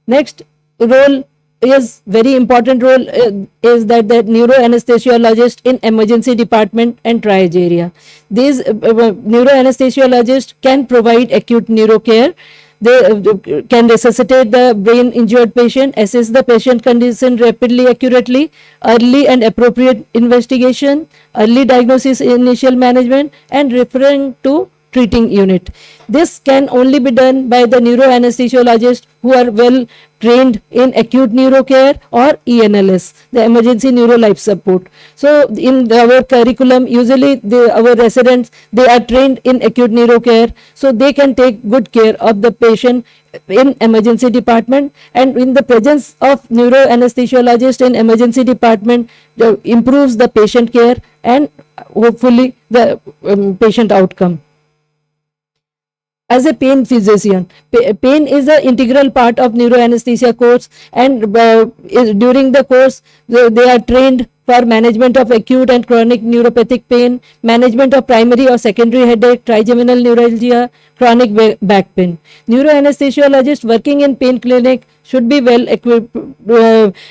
Next role is very important role is that the neuroanesthesiologist in emergency department and triage area. These neuroanesthesiologists can provide acute neuro care. They can resuscitate the brain injured patient, assess the patient condition rapidly, accurately, early and appropriate investigation, early diagnosis, initial management, and referring to treating unit. This can only be done by the neuroanesthesiologists who are well trained in acute neuro care or ENLS, the emergency neuro life support. So in our curriculum, usually our residents, they are trained in acute neuro care, so they can take good care of the patient in emergency department, and in the presence of neuroanesthesiologist in emergency department improves the patient care and hopefully the patient outcome. As a pain physician, pain is an integral part of neuroanesthesia course, and during the course they are trained for management of acute and chronic neuropathic pain, management of primary or secondary headache, trigeminal neuralgia, chronic back pain. Neuroanesthesiologists working in pain clinic should be well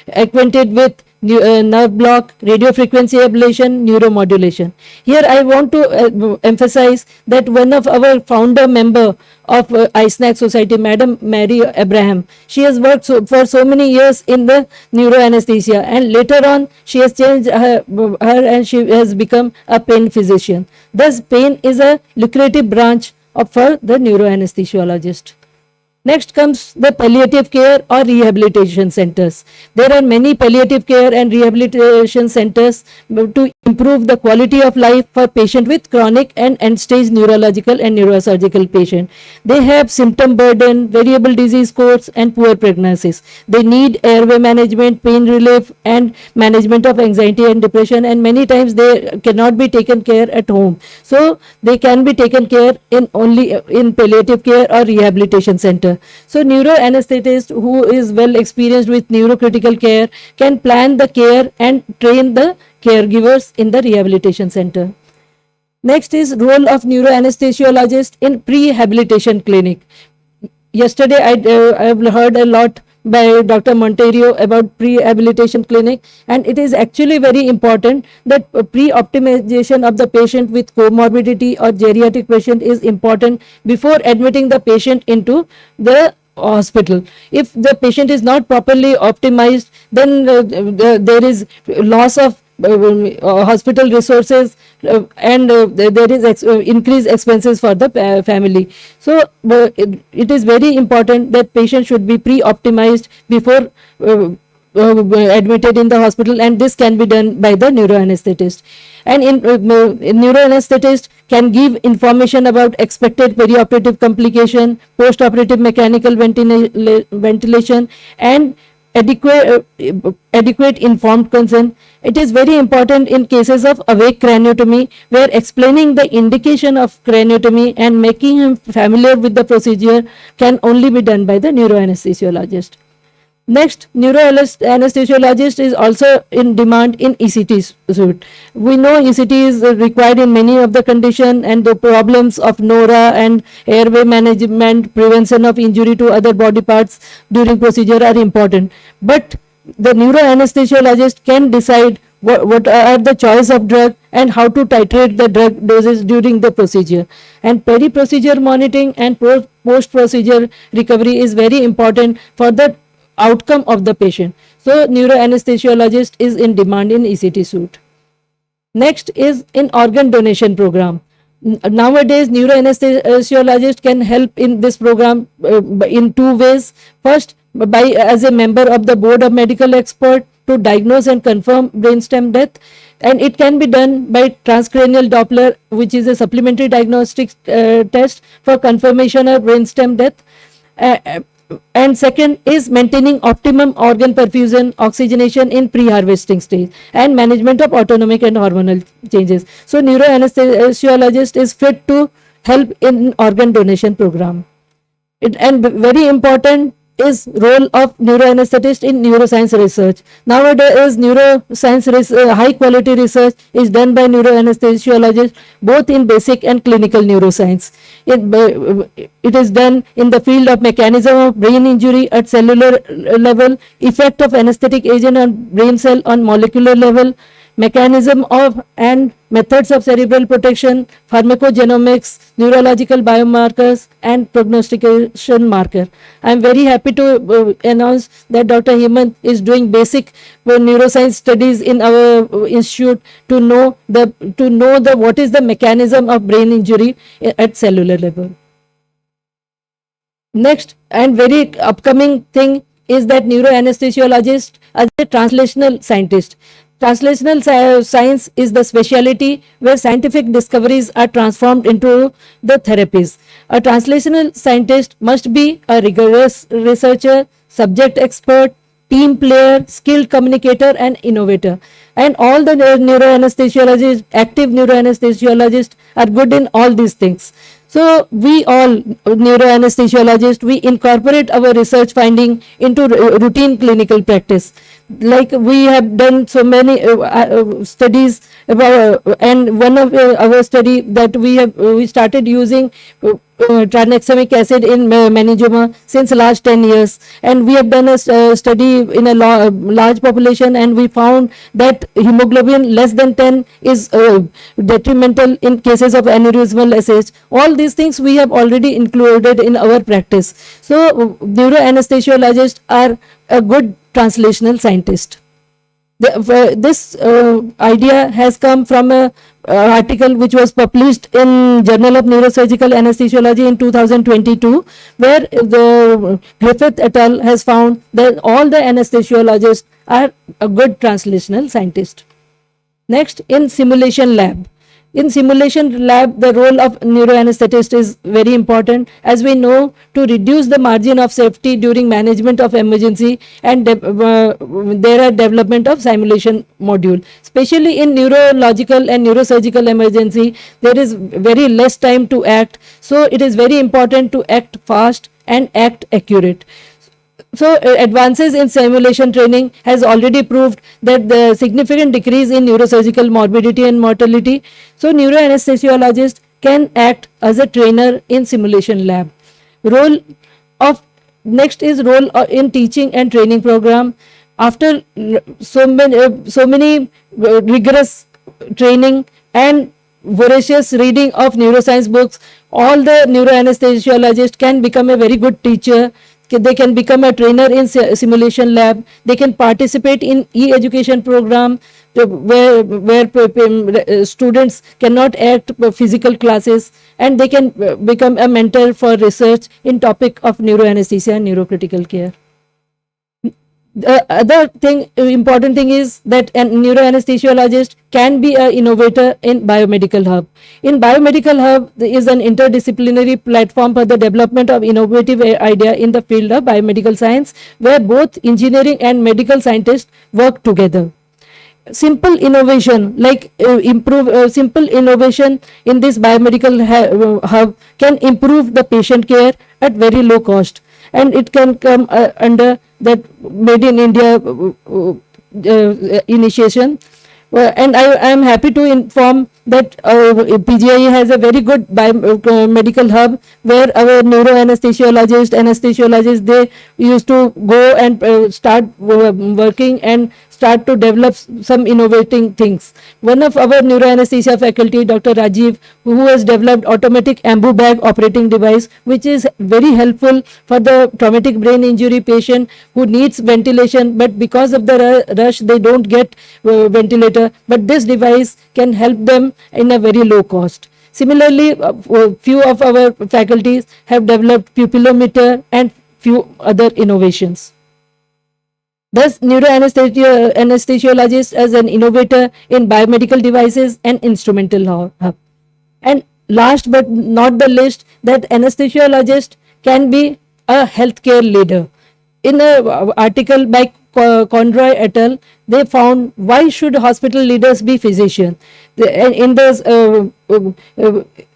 acquainted with nerve block, radiofrequency ablation, neuromodulation. Here I want to emphasize that one of our founder member of ISNACC Society, Madam Mary Abraham, she has worked for so many years in the neuroanesthesia, and later on she has changed her and she has become a pain physician. Thus pain is a lucrative branch for the neuroanesthesiologist. Next comes the palliative care or rehabilitation centers. There are many palliative care and rehabilitation centers to improve the quality of life for patient with chronic and end-stage neurological and neurosurgical patient. They have symptom burden, variable disease course, and poor prognosis. They need airway management, pain relief, and management of anxiety and depression, and many times they cannot be taken care at home. So they can be taken care in only in palliative care or rehabilitation center. So neuroanesthetist who is well experienced with neurocritical care can plan the care and train the caregivers in the rehabilitation center. Next is role of neuroanesthesiologist in pre-habilitation clinic. Yesterday I have heard a lot by Dr. Monterio about pre-habilitation clinic, and it is actually very important that pre-optimization of the patient with comorbidity or geriatric patient is important before admitting the patient into the hospital. If the patient is not properly optimized, then there is loss of hospital resources and there is increased expenses for the family. So it is very important that patient should be pre-optimized before admitted in the hospital, and this can be done by the neuroanesthetist. And in neuroanesthetist can give information about expected perioperative complication, post-operative mechanical ventilation, and adequate informed consent. It is very important in cases of awake craniotomy, where explaining the indication of craniotomy and making him familiar with the procedure can only be done by the neuroanesthesiologist. Next, neuroanesthesiologist is also in demand in ECT suite. We know ECT is required in many of the condition, and the problems of NORA and airway management, prevention of injury to other body parts during procedure are important. But the neuroanesthesiologist can decide what are the choice of drug and how to titrate the drug doses during the procedure. And peri-procedure monitoring and post-procedure recovery is very important for the outcome of the patient. So neuroanesthesiologist is in demand in ECT suite. Next is in organ donation program. Nowadays neuroanesthesiologist can help in this program in two ways. First, by as a member of the board of medical expert to diagnose and confirm brainstem death, and it can be done by transcranial Doppler, which is a supplementary diagnostic test for confirmation of brainstem death. And second is maintaining optimum organ perfusion, oxygenation in pre-harvesting stage, and management of autonomic and hormonal changes. So neuroanesthesiologist is fit to help in organ donation program. And very important is role of neuroanesthetist in neuroscience research. Nowadays, high quality research is done by neuroanesthesiologists both in basic and clinical neuroscience. It is done in the field of mechanism of brain injury at cellular level, effect of anesthetic agent on brain cell on molecular level, mechanism of and methods of cerebral protection, pharmacogenomics, neurological biomarkers, and prognostication marker. I am very happy to announce that Dr. Hemant is doing basic neuroscience studies in our institute to know the what is the mechanism of brain injury at cellular level. Next and very upcoming thing is that neuroanesthesiologist as a translational scientist. Translational science is the specialty where scientific discoveries are transformed into the therapies. A translational scientist must be a rigorous researcher, subject expert, team player, skilled communicator, and innovator. And all the neuroanesthesiologists, active neuroanesthesiologists, are good in all these things. So we all neuroanesthesiologists, we incorporate our research finding into routine clinical practice. Like we have done so many studies about, and one of our study that we started using tranexamic acid in meningioma since last 10 years, and we have done a study in a large population, and we found that hemoglobin less than 10 is detrimental in cases of aneurysmal SH. All these things we have already included in our practice. So neuroanesthesiologists are a good translational scientist. This idea has come from a article which was published in Journal of Neurosurgical Anesthesiology in 2022, where the Griffith et al. Has found that all the anesthesiologists are a good translational scientist. Next, in simulation lab. In simulation lab, the role of neuroanesthetist is very important, as we know, to reduce the margin of safety during management of emergency, and there are development of simulation module. Especially in neurological and neurosurgical emergency, there is very less time to act. So it is very important to act fast and act accurate. So advances in simulation training has already proved that the significant decrease in neurosurgical morbidity and mortality. So neuroanesthesiologist can act as a trainer in simulation lab. Next is role in teaching and training program. After so many rigorous training and voracious reading of neuroscience books, all the neuroanesthesiologists can become a very good teacher. They can become a trainer in simulation lab. They can participate in e-education program where students cannot act physical classes, and they can become a mentor for research in topic of neuroanesthesia and neurocritical care. The other important thing is that a neuroanesthesiologist can be an innovator in biomedical hub. In biomedical hub is an interdisciplinary platform for the development of innovative idea in the field of biomedical science, where both engineering and medical scientists work together. Simple innovation like simple innovation in this biomedical hub can improve the patient care at very low cost, and it can come under that Made in India initiation. And I am happy to inform that PGI has a very good biomedical hub where our anesthesiologists, they used to go and start working and start to develop some innovating things. One of our neuroanesthesia faculty, Dr. Rajiv, who has developed automatic ambu bag operating device, which is very helpful for the traumatic brain injury patient who needs ventilation, but because of the rush, they don't get ventilator. But this device can help them in a very low cost. Similarly, few of our faculties have developed pupillometer and few other innovations. Thus, neuroanesthesiologist as an innovator in biomedical devices and instrumental hub. And last but not the least, that anesthesiologist can be a healthcare leader. In an article by Conroy et al., they found why should hospital leaders be physicians. In this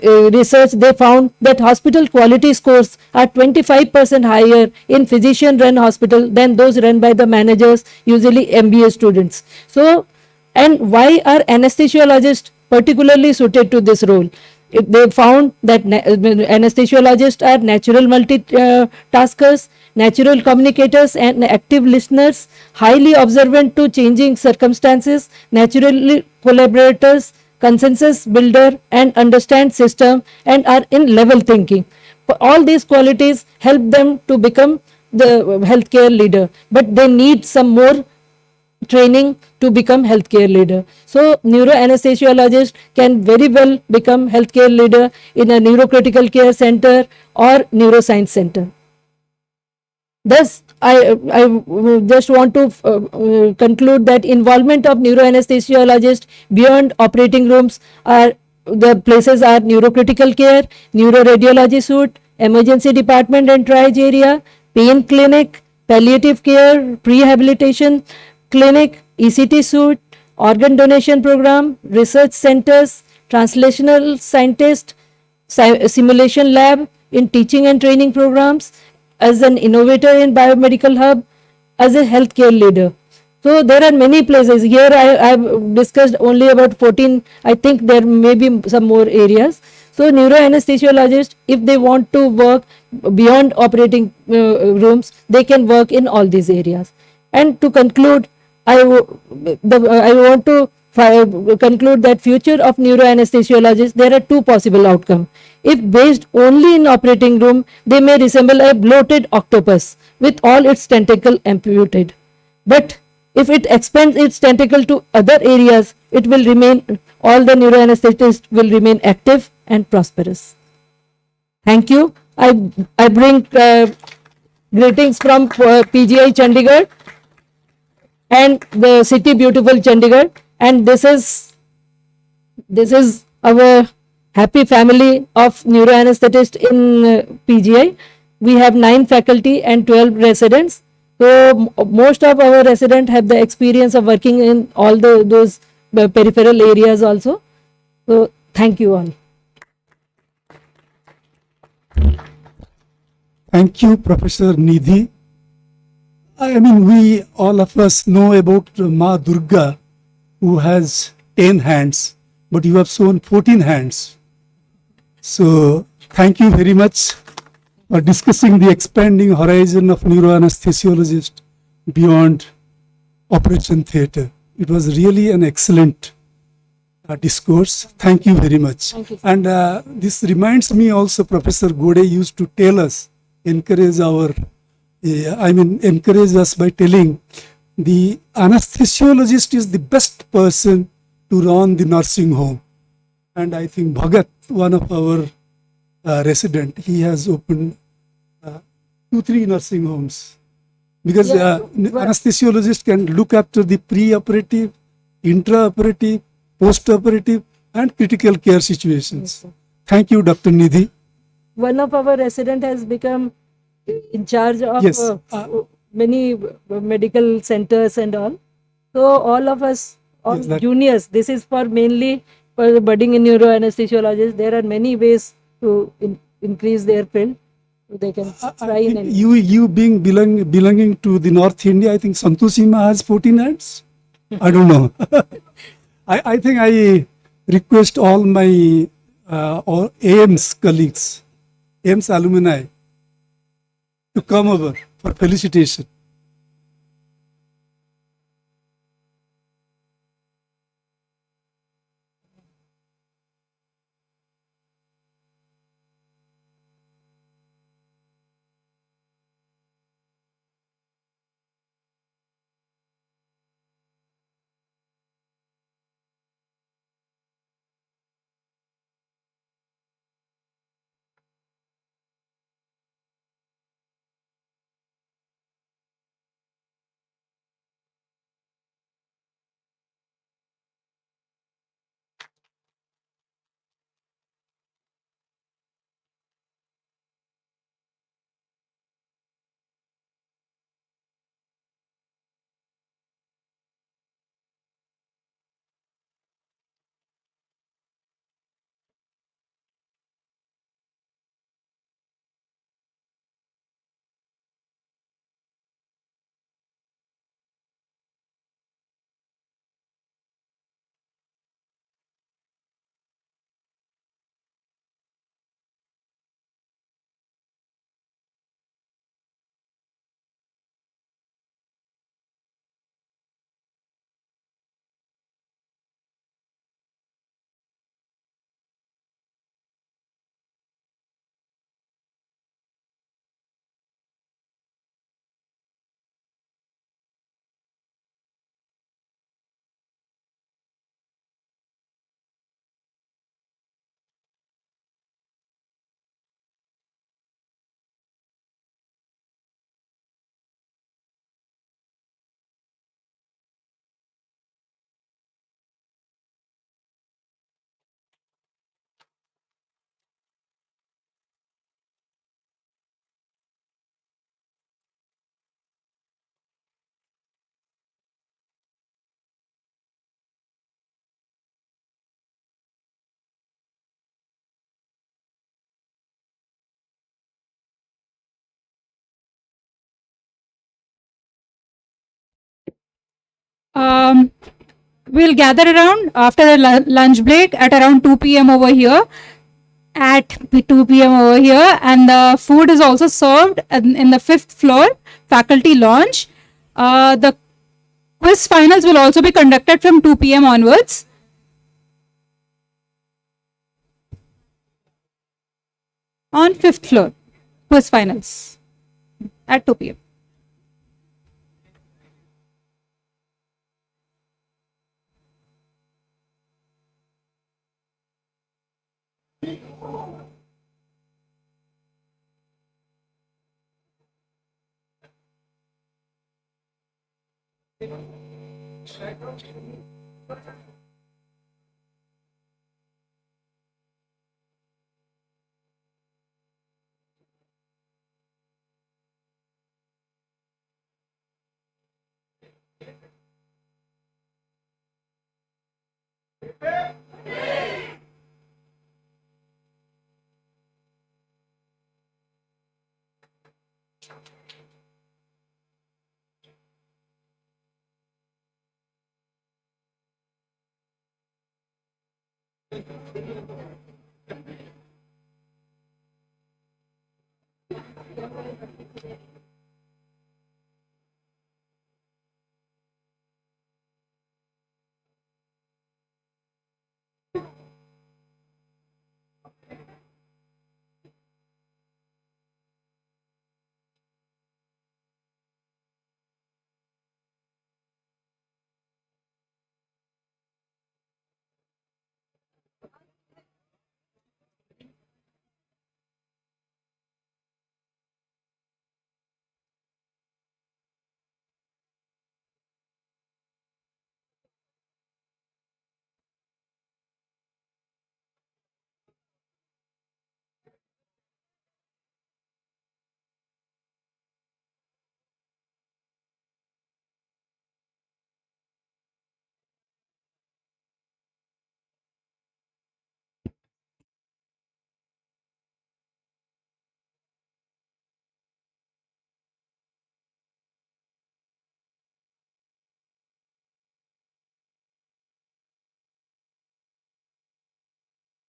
research, they found that hospital quality scores are 25% higher in physician-run hospital than those run by the managers, usually MBA students. So, and why are anesthesiologists particularly suited to this role? They found that anesthesiologists are natural multitaskers, natural communicators and active listeners, highly observant to changing circumstances, naturally collaborators, consensus builder and understand system and are in level thinking. All these qualities help them to become the healthcare leader, but they need some more training to become healthcare leader. So neuroanesthesiologist can very well become healthcare leader in a neurocritical care center or neuroscience center. Thus, I just want to conclude that involvement of neuroanesthesiologists beyond operating rooms are the places are neurocritical care, neuroradiology suite, emergency department and triage area, pain clinic, palliative care, rehabilitation clinic, ECT suite, organ donation program, research centers, translational scientist, simulation lab in teaching and training programs, as an innovator in biomedical hub, as a healthcare leader. So there are many places. Here I have discussed only about 14. I think there may be some more areas. So neuroanesthesiologists, if they want to work beyond operating rooms, they can work in all these areas. And to conclude, I want to conclude that future of neuroanesthesiologists, there are two possible outcomes. If based only in operating room, they may resemble a bloated octopus with all its tentacle amputated. But if it expands its tentacle to other areas, it will remain, all the neuroanesthetists will remain active and prosperous. Thank you. I bring greetings from PGI Chandigarh and the city beautiful Chandigarh, and this is our happy family of neuroanesthetists in PGI. We have 9 faculty and 12 residents. So most of our residents have the experience of working in all those peripheral areas also. So thank you all. Thank you, Professor Nidhi. I mean, we all of us know about Ma Durga, who has 10 hands, but you have shown 14 hands. So thank you very much for discussing the expanding horizon of neuroanesthesiologist beyond operation theatre. It was really an excellent discourse. Thank you very much. Thank you. And this reminds me also, Professor Gode used to tell us, encourage us by telling the anesthesiologist is the best person to run the nursing home. And I think Bhagat, one of our resident, he has opened 2-3 nursing homes. Because anesthesiologist can look after the pre-operative, intra-operative, post-operative and critical care situations. Yes, thank you, Dr. Nidhi. One of our resident has become in charge of Yes. many medical centers and all. So all of us, all Yes, that- juniors, this is for mainly for the budding in neuroanesthesiologists. There are many ways to increase their field. So they can try in any. You being belonging to the North India, I think Santoshima has 14 hands. I don't know. I think I request all my all AIMS colleagues, AIMS alumni, to come over for felicitation. Um, we'll gather around after the lunch break at around 2 p.m. over here. At 2 p.m. over here, and the food is also served in the 5th floor faculty lounge. The quiz finals will also be conducted from 2 p.m. onwards. On 5th floor, quiz finals at 2 p.m.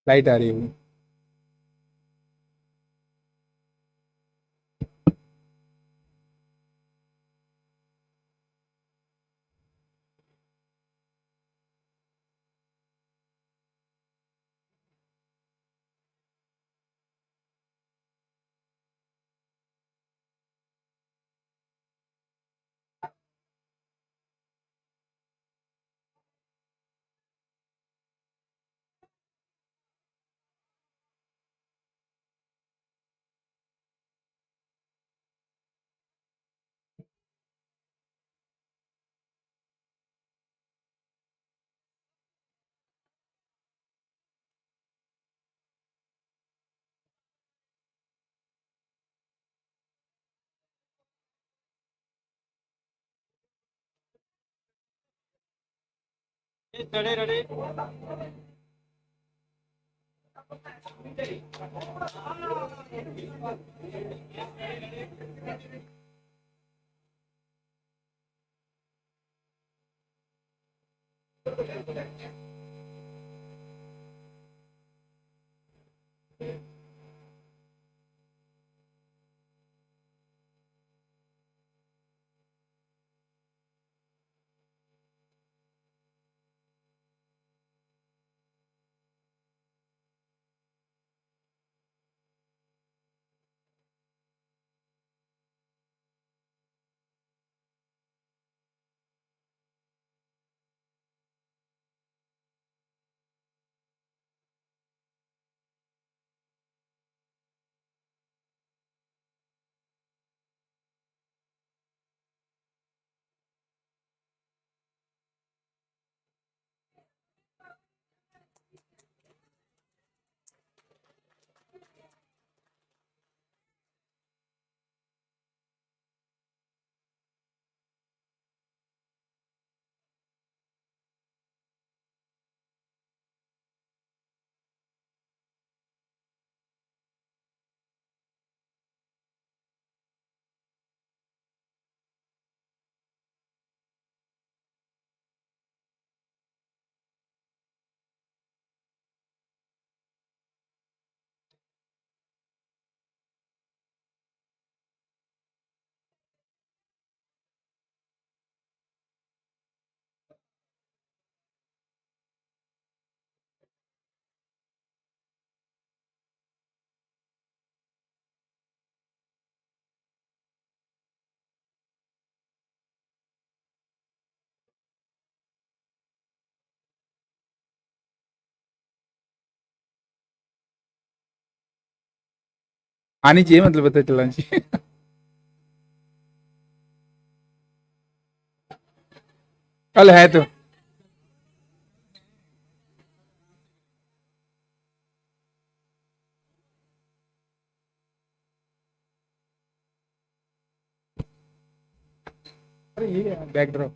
Light आ रही है। आनी चाहिए, मतलब पता चलना चाहिए। कल है तो अरे ये बैकड्रॉप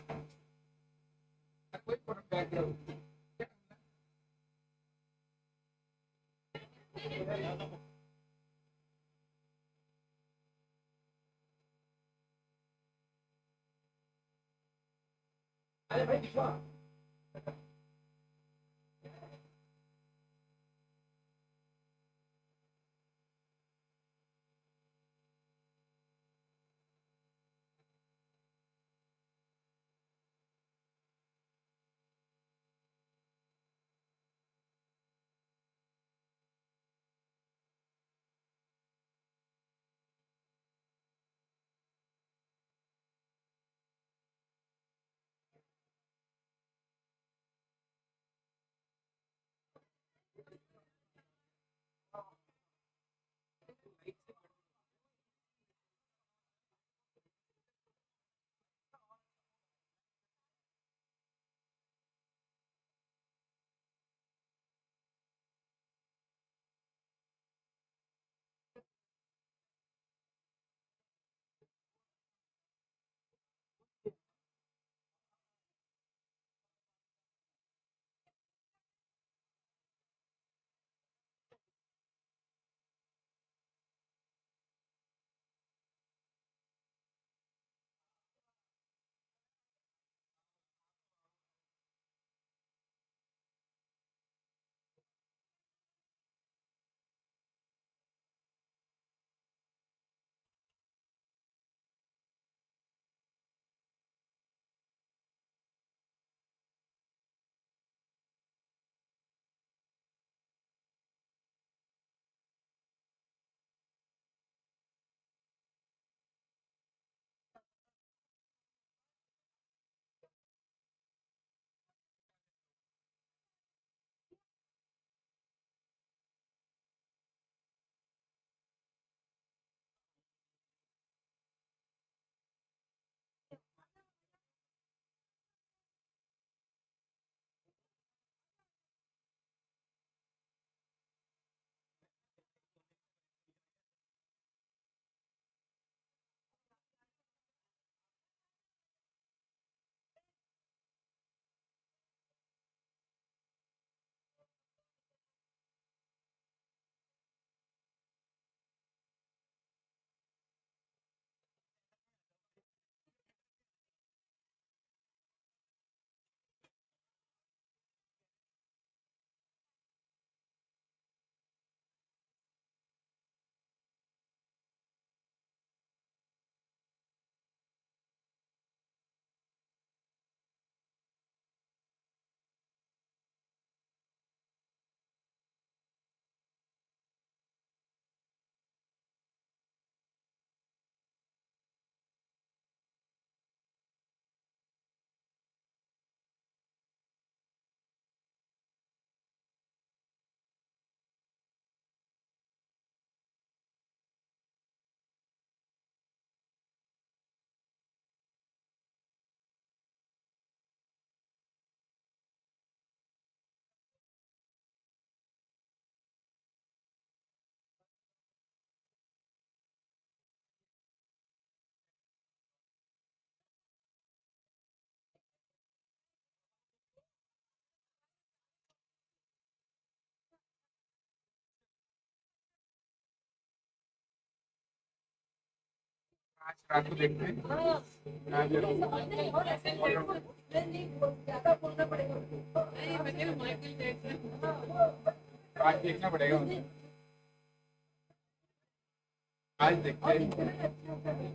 रात को देखते हैं। आज देखना पड़ेगा, आज देखते हैं।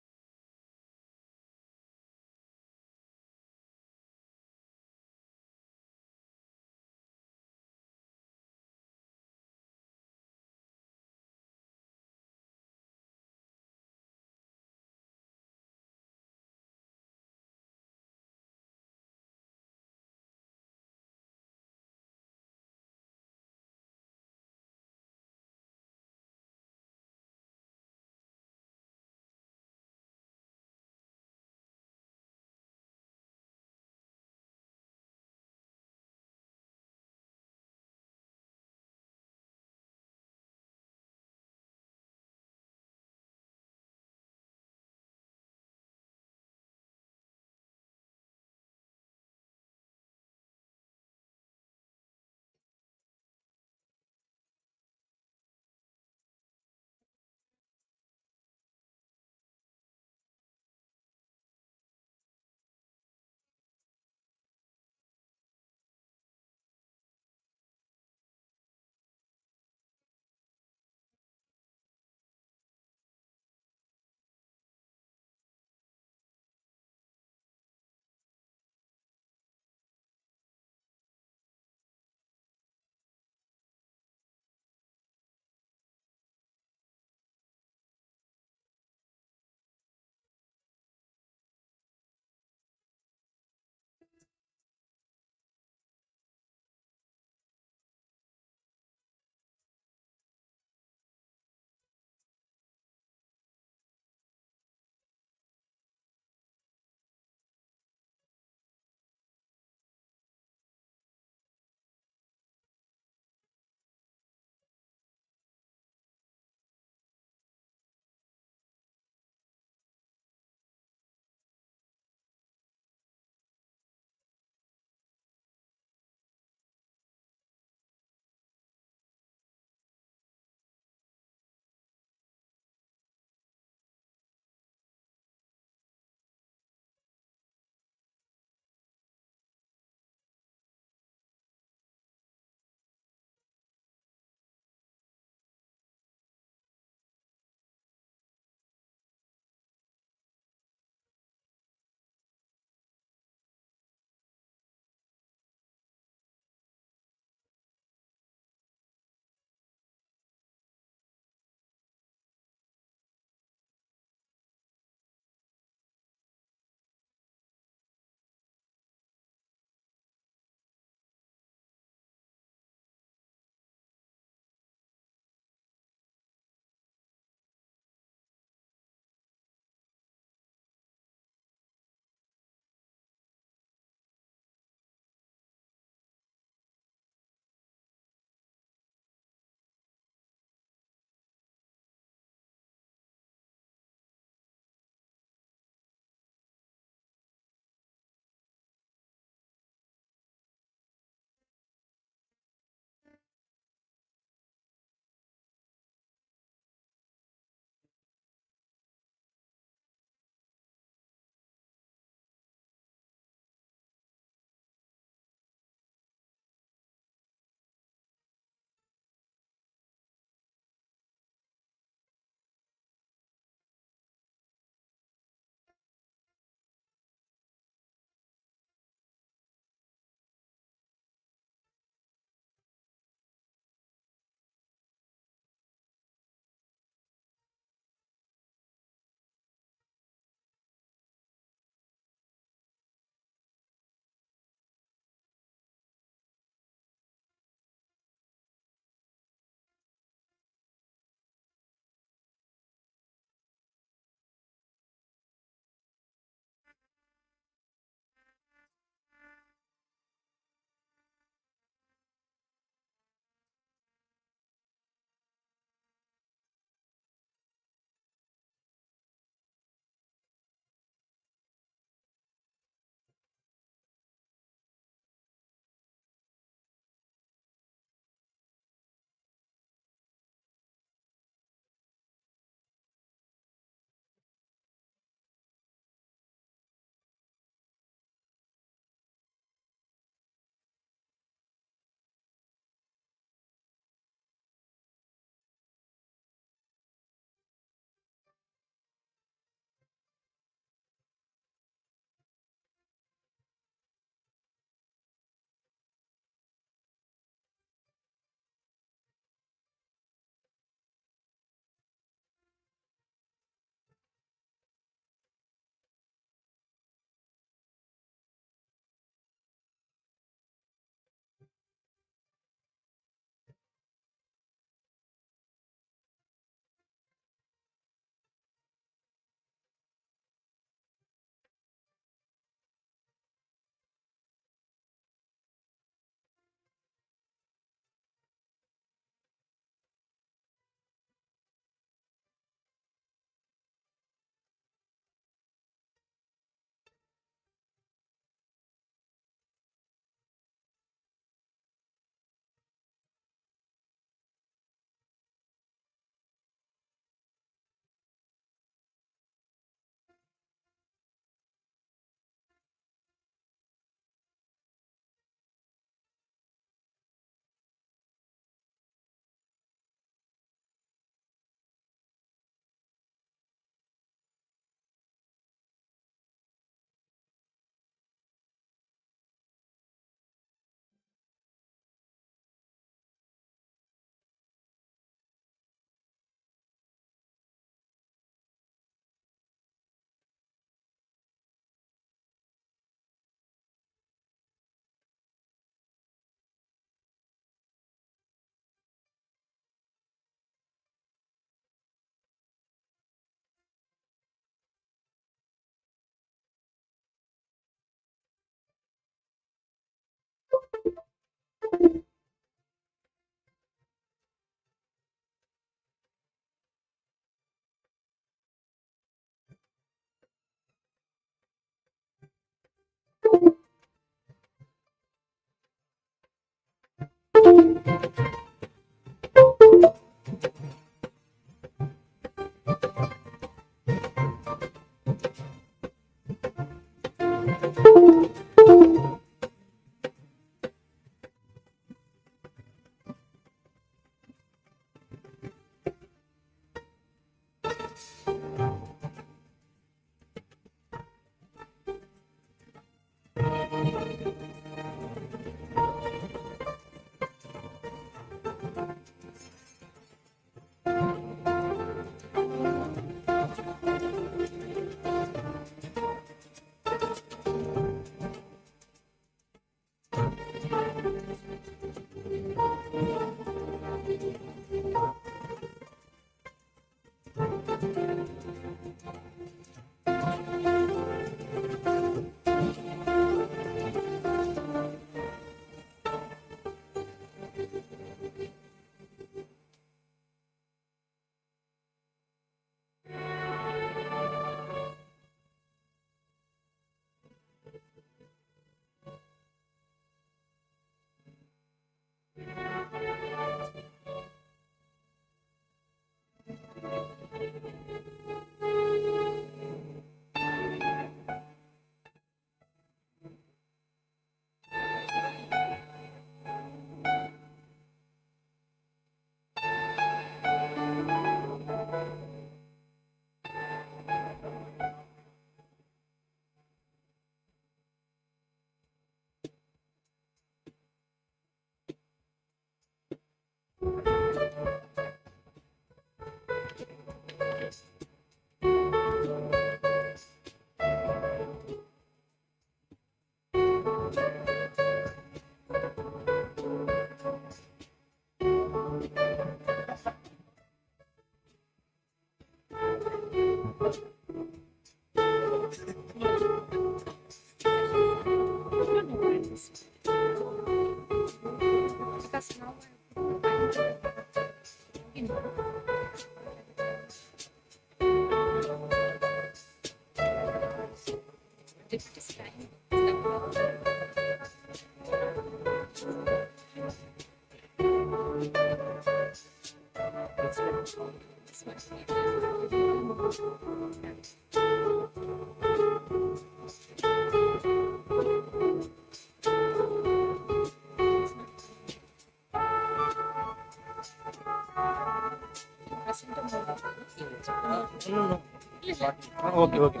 Okay, okay.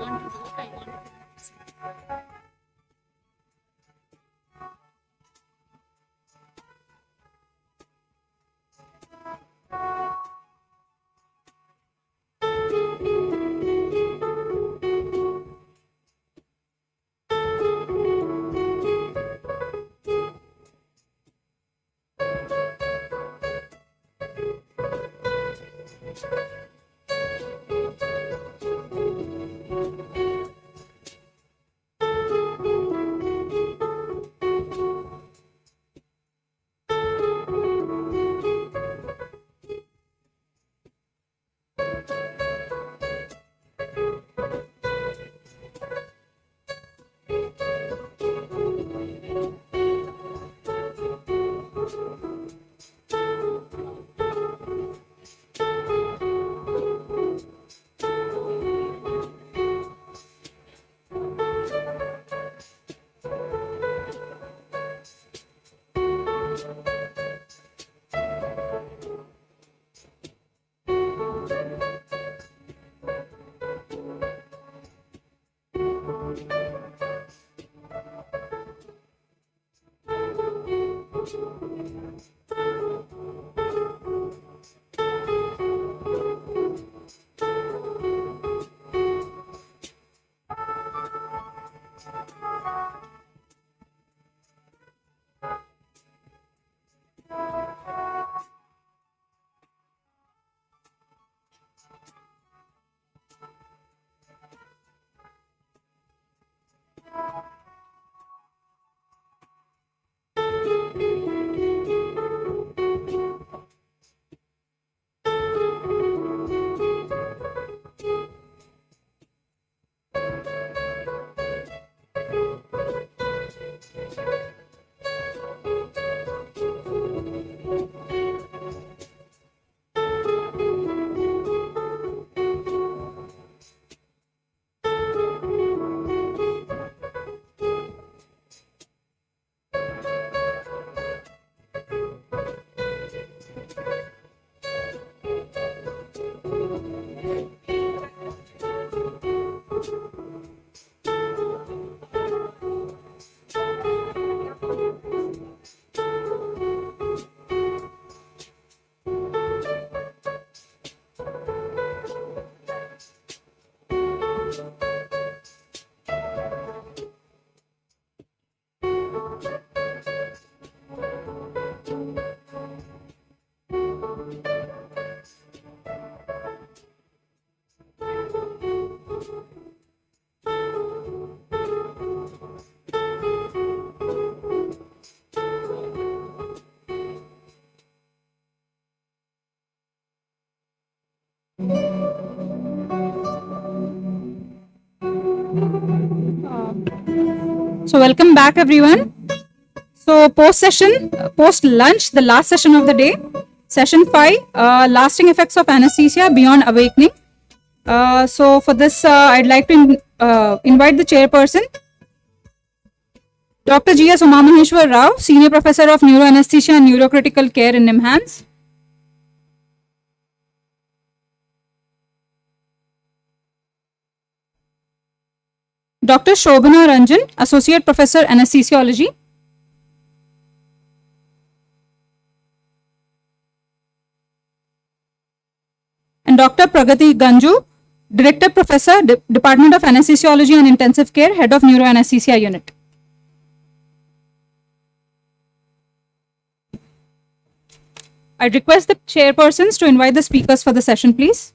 So welcome back everyone. So post session, post lunch, the last session of the day, session 5, lasting effects of anesthesia beyond awakening. So for this, I'd like to invite the chairperson, Dr. G.S. Umamaheshwar Rao, Senior Professor of Neuroanesthesia and Neurocritical Care in NIMHANS. Dr. Shobhana Ranjan, Associate Professor Anesthesiology. And Dr. Pragati Ganju, Director Professor, Department of Anesthesiology and Intensive Care, Head of Neuroanesthesia Unit. I request the chairpersons to invite the speakers for the session, please.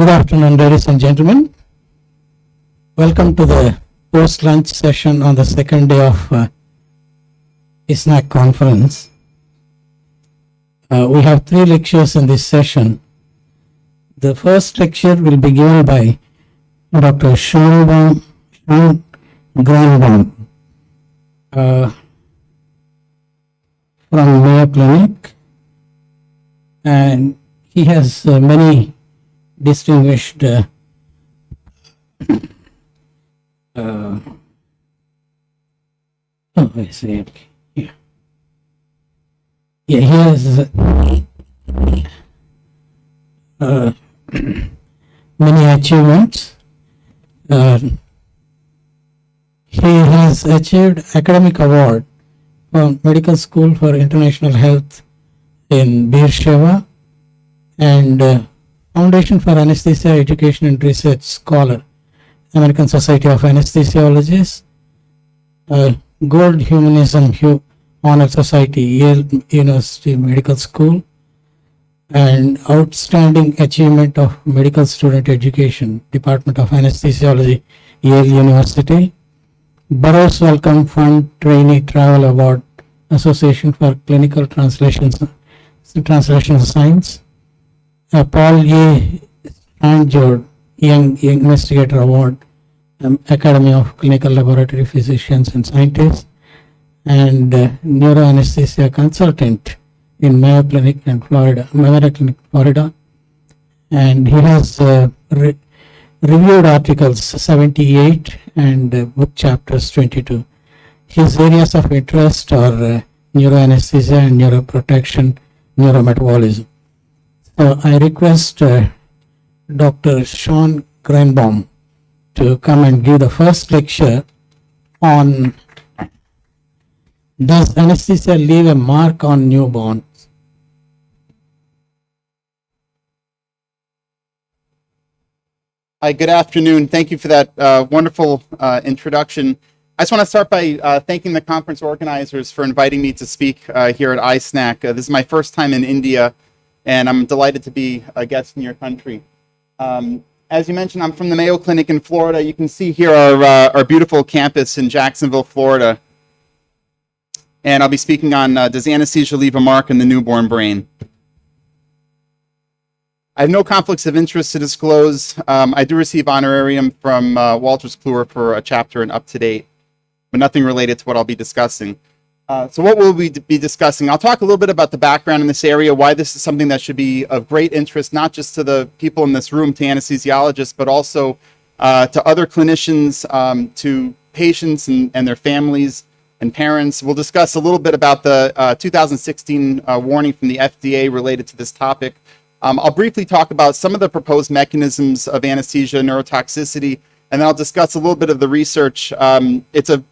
Good afternoon, ladies and gentlemen. Welcome to the post-lunch session on the second day of ISNACC conference. We have 3 lectures in this session. The first lecture will be given by Dr. Sean Granbaum from Mayo Clinic, and he has many distinguished I see. Okay. Yeah. Yeah, he has many achievements. He has achieved academic award from Medical School for International Health in Beersheba and Foundation for Anesthesia Education and Research Scholar, American Society of Anesthesiologists, Gold Humanism Honor Society, Yale University Medical School, and Outstanding Achievement of Medical Student Education, Department of Anesthesiology, Yale University, Burroughs Wellcome Fund Trainee Travel Award, Association for Clinical Translation Science, Paul A. Strandjord Young Investigator Award, Academy of Clinical Laboratory Physicians and Scientists, and neuroanesthesia consultant in Mayo Clinic in Florida, and he has reviewed articles 78 and book chapters 22. His areas of interest are neuroanesthesia and neuroprotection, neurometabolism. So I request Dr. Sean Granbaum to come and give the first lecture on does anesthesia leave a mark on newborns? Hi, good afternoon. Thank you for that wonderful introduction. I just want to start by thanking the conference organizers for inviting me to speak here at ISNACC. This is my first time in India, and I'm delighted to be a guest in your country. As you mentioned, I'm from the Mayo Clinic in Florida. You can see here our beautiful campus in Jacksonville, Florida. And I'll be speaking on does anesthesia leave a mark in the newborn brain? I have no conflicts of interest to disclose. I do receive honorarium from Walters Kluwer for a chapter in Up to Date, but nothing related to what I'll be discussing. So what will we be discussing? I'll talk a little bit about the background in this area, why this is something that should be of great interest, not just to the people in this room, to anesthesiologists, but also to other clinicians, to patients and their families and parents. We'll discuss a little bit about the 2016 warning from the FDA related to this topic. I'll briefly talk about some of the proposed mechanisms of anesthesia neurotoxicity, and then I'll discuss a little bit of the research. It's a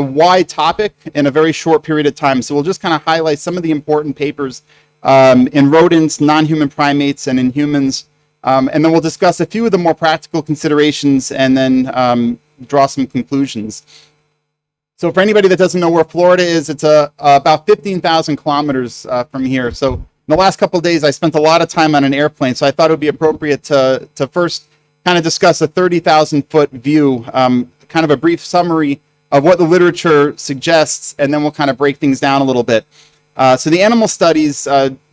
wide topic in a very short period of time, so we'll just kind of highlight some of the important papers in rodents, non-human primates, and in humans, and then we'll discuss a few of the more practical considerations and then draw some conclusions. So for anybody that doesn't know where Florida is, it's about 15,000 kilometers from here. So in the last couple of days, I spent a lot of time on an airplane, so I thought it would be appropriate to first kind of discuss a 30,000-foot view, kind of a brief summary of what the literature suggests, and then we'll kind of break things down a little bit. So the animal studies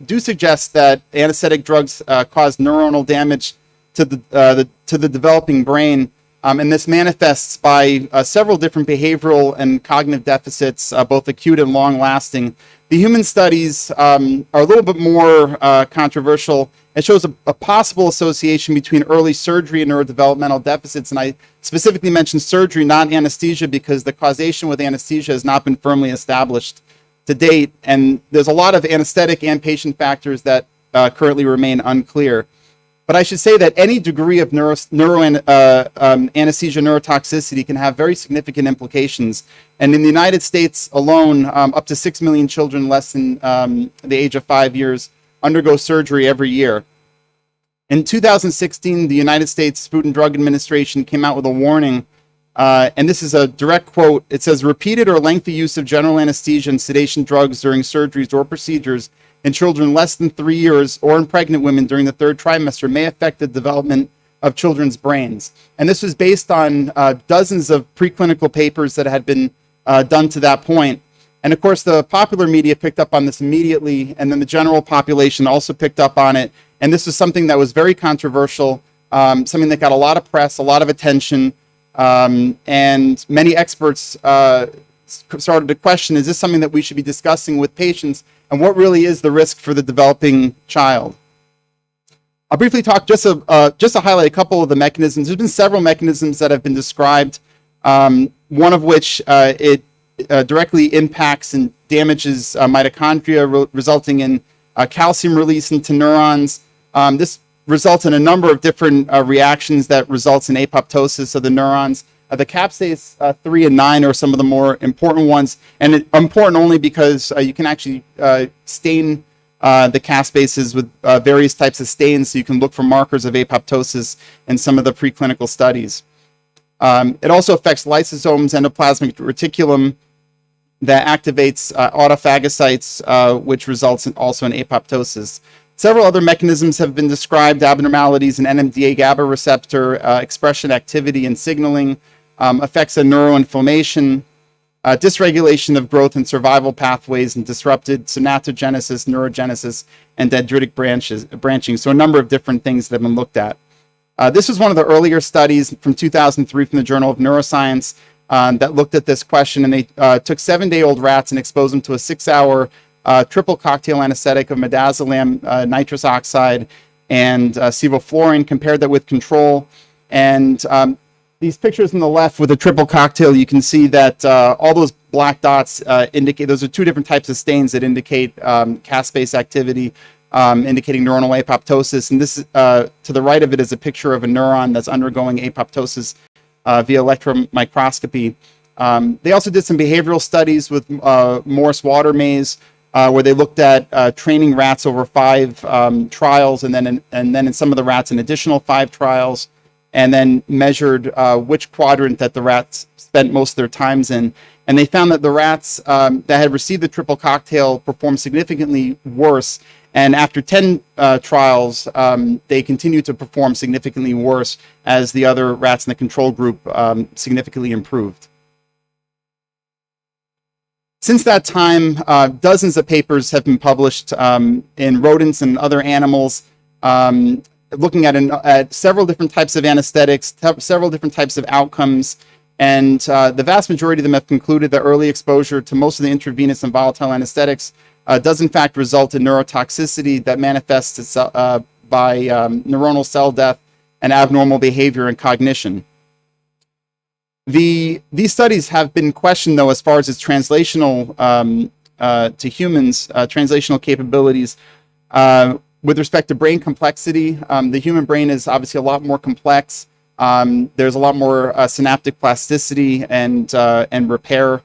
do suggest that anesthetic drugs cause neuronal damage to the developing brain, and this manifests by several different behavioral and cognitive deficits, both acute and long-lasting. The human studies are a little bit more controversial. It shows a possible association between early surgery and neurodevelopmental deficits, and I specifically mentioned surgery, not anesthesia, because the causation with anesthesia has not been firmly established to date, and there's a lot of anesthetic and patient factors that currently remain unclear. But I should say that any degree of anesthesia neurotoxicity can have very significant implications. And in the United States alone, up to 6 million children less than the age of 5 years undergo surgery every year. In 2016, the United States Food and Drug Administration came out with a warning, and this is a direct quote. It says, repeated or lengthy use of general anesthesia and sedation drugs during surgeries or procedures in children less than 3 years or in pregnant women during the third trimester may affect the development of children's brains. And this was based on dozens of preclinical papers that had been done to that point. And of course, the popular media picked up on this immediately, and then the general population also picked up on it. And this was something that was very controversial, something that got a lot of press, a lot of attention, and many experts started to question, is this something that we should be discussing with patients, and what really is the risk for the developing child? I'll briefly talk just to highlight a couple of the mechanisms. There's been several mechanisms that have been described, one of which it directly impacts and damages mitochondria, resulting in calcium release into neurons. This results in a number of different reactions that results in apoptosis of the neurons. The capsase 3 and 9 are some of the more important ones, and important only because you can actually stain the caspases with various types of stains, so you can look for markers of apoptosis in some of the preclinical studies. It also affects lysosomes, endoplasmic reticulum, that activates autophagocytes, which results also in apoptosis. Several other mechanisms have been described: abnormalities in NMDA GABA receptor expression, activity, and signaling, effects of neuroinflammation, dysregulation of growth and survival pathways, and disrupted synaptogenesis, neurogenesis, and dendritic branching. So a number of different things that have been looked at. This was one of the earlier studies from 2003 from the Journal of Neuroscience that looked at this question, and they took 7-day-old rats and exposed them to a 6-hour triple cocktail anesthetic of midazolam, nitrous oxide, and sevoflurane, compared that with control. And these pictures on the left with a triple cocktail, you can see that all those black dots indicate, those are two different types of stains that indicate caspase activity, indicating neuronal apoptosis. And this, to the right of it, is a picture of a neuron that's undergoing apoptosis via electron microscopy. They also did some behavioral studies with Morse water maze, where they looked at training rats over 5 trials, and then in some of the rats an additional 5 trials, and then measured which quadrant that the rats spent most of their times in. And they found that the rats that had received the triple cocktail performed significantly worse. And after 10 trials, they continued to perform significantly worse as the other rats in the control group significantly improved. Since that time, dozens of papers have been published in rodents and other animals, looking at several different types of anesthetics, several different types of outcomes, and the vast majority of them have concluded that early exposure to most of the intravenous and volatile anesthetics does in fact result in neurotoxicity that manifests itself by neuronal cell death and abnormal behavior and cognition. These studies have been questioned, though, as far as its translational to humans, translational capabilities. With respect to brain complexity, the human brain is obviously a lot more complex. There's a lot more synaptic plasticity and repair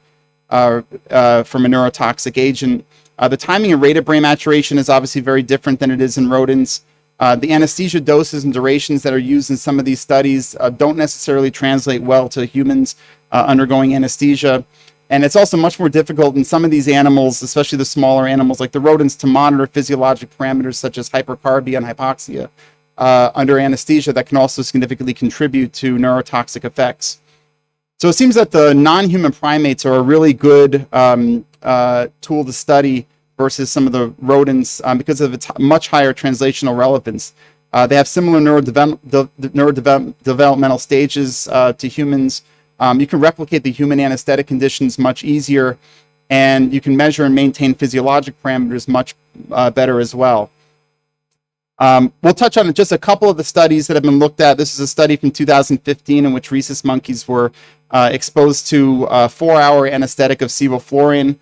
from a neurotoxic agent. The timing and rate of brain maturation is obviously very different than it is in rodents. The anesthesia doses and durations that are used in some of these studies don't necessarily translate well to humans undergoing anesthesia. And it's also much more difficult in some of these animals, especially the smaller animals like the rodents, to monitor physiologic parameters such as hypercarbia and hypoxia under anesthesia that can also significantly contribute to neurotoxic effects. So it seems that the non-human primates are a really good tool to study versus some of the rodents because of its much higher translational relevance. They have similar neurodevelopmental stages to humans. You can replicate the human anesthetic conditions much easier, and you can measure and maintain physiologic parameters much better as well. We'll touch on just a couple of the studies that have been looked at. This is a study from 2015 in which rhesus monkeys were exposed to a 4-hour anesthetic of sevoflurane.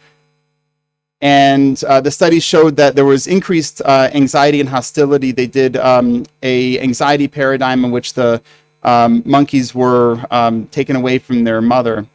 And the study showed that there was increased anxiety and hostility. They did a anxiety paradigm in which the monkeys were taken away from their mother.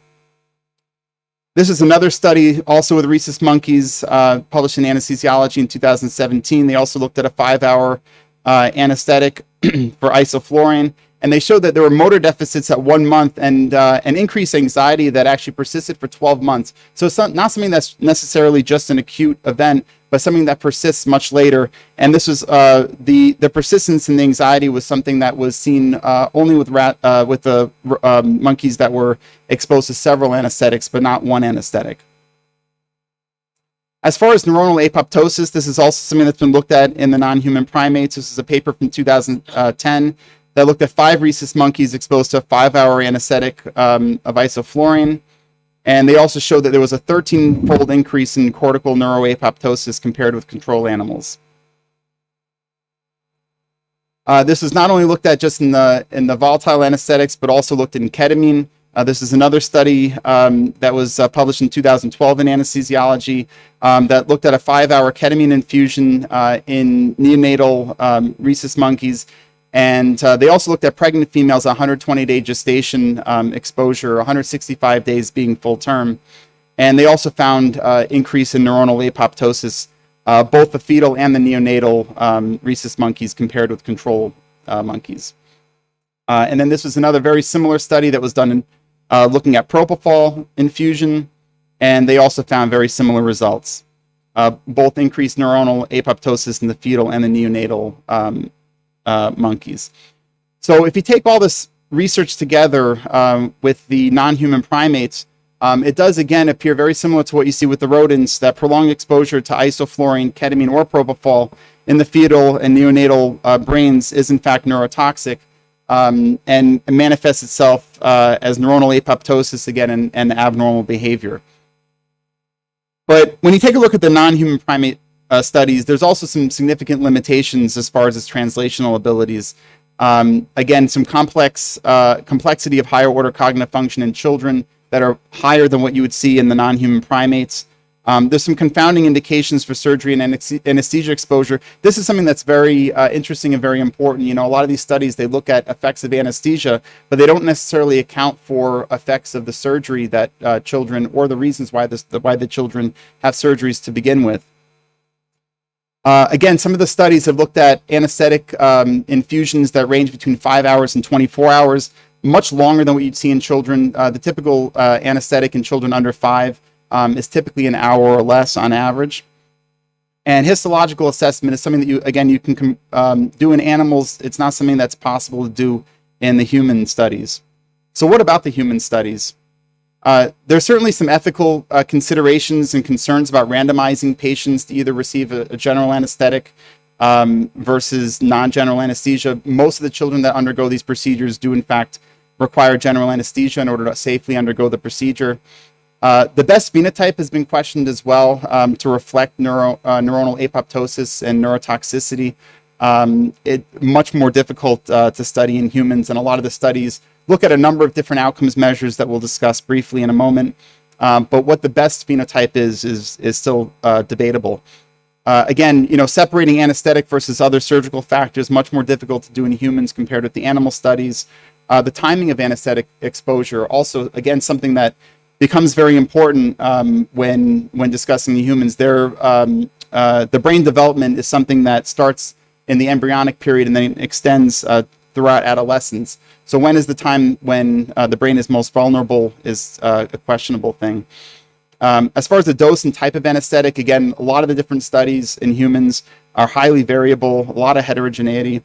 This is another study also with rhesus monkeys published in Anesthesiology in 2017. They also looked at a 5-hour anesthetic for isoflurane. and they showed that there were motor deficits at 1 month and an increased anxiety that actually persisted for 12 months. So it's not something that's necessarily just an acute event, but something that persists much later. And this was the persistence and the anxiety was something that was seen only with the monkeys that were exposed to several anesthetics, but not one anesthetic. As far as neuronal apoptosis, this is also something that's been looked at in the non-human primates. This is a paper from 2010 that looked at 5 rhesus monkeys exposed to a 5-hour anesthetic of isoflurane. And they also showed that there was a 13-fold increase in cortical neuroapoptosis compared with control animals. This is not only looked at just in the volatile anesthetics, but also looked in ketamine. This is another study that was published in 2012 in anesthesiology that looked at a 5-hour ketamine infusion in neonatal rhesus monkeys. And they also looked at pregnant females, 120-day gestation exposure, 165 days being full term. And they also found increase in neuronal apoptosis, both the fetal and the neonatal rhesus monkeys compared with control monkeys. And then this was another very similar study that was done in looking at propofol infusion, and they also found very similar results. Both increased neuronal apoptosis in the fetal and the neonatal monkeys. So if you take all this research together with the non-human primates, it does again appear very similar to what you see with the rodents, that prolonged exposure to isoflurane, ketamine, or propofol in the fetal and neonatal brains is in fact neurotoxic. And manifests itself as neuronal apoptosis again and abnormal behavior. But when you take a look at the non-human primate studies, there's also some significant limitations as far as its translational abilities. Again, some complexity of higher order cognitive function in children that are higher than what you would see in the non-human primates. There's some confounding indications for surgery and anesthesia exposure. This is something that's very interesting and very important. You know, a lot of these studies, they look at effects of anesthesia, but they don't necessarily account for effects of the surgery that children, or the reasons why the children have surgeries to begin with. Again, some of the studies have looked at anesthetic infusions that range between 5 hours and 24 hours, much longer than what you'd see in children. The typical anesthetic in children under 5 is typically an hour or less on average. And histological assessment is something that you can do in animals. It's not something that's possible to do in the human studies. So what about the human studies? There's certainly some ethical considerations and concerns about randomizing patients to either receive a general anesthetic versus non-general anesthesia. Most of the children that undergo these procedures do in fact require general anesthesia in order to safely undergo the procedure. The best phenotype has been questioned as well to reflect neuronal apoptosis and neurotoxicity. It's much more difficult to study in humans, and a lot of the studies look at a number of different outcomes measures that we'll discuss briefly in a moment. But what the best phenotype is still debatable. Again, you know, separating anesthetic versus other surgical factors, much more difficult to do in humans compared with the animal studies. The timing of anesthetic exposure, also, again, something that becomes very important when discussing the humans. The brain development is something that starts in the embryonic period and then extends throughout adolescence. So when is the time when the brain is most vulnerable is a questionable thing. As far as the dose and type of anesthetic, again, a lot of the different studies in humans are highly variable, a lot of heterogeneity.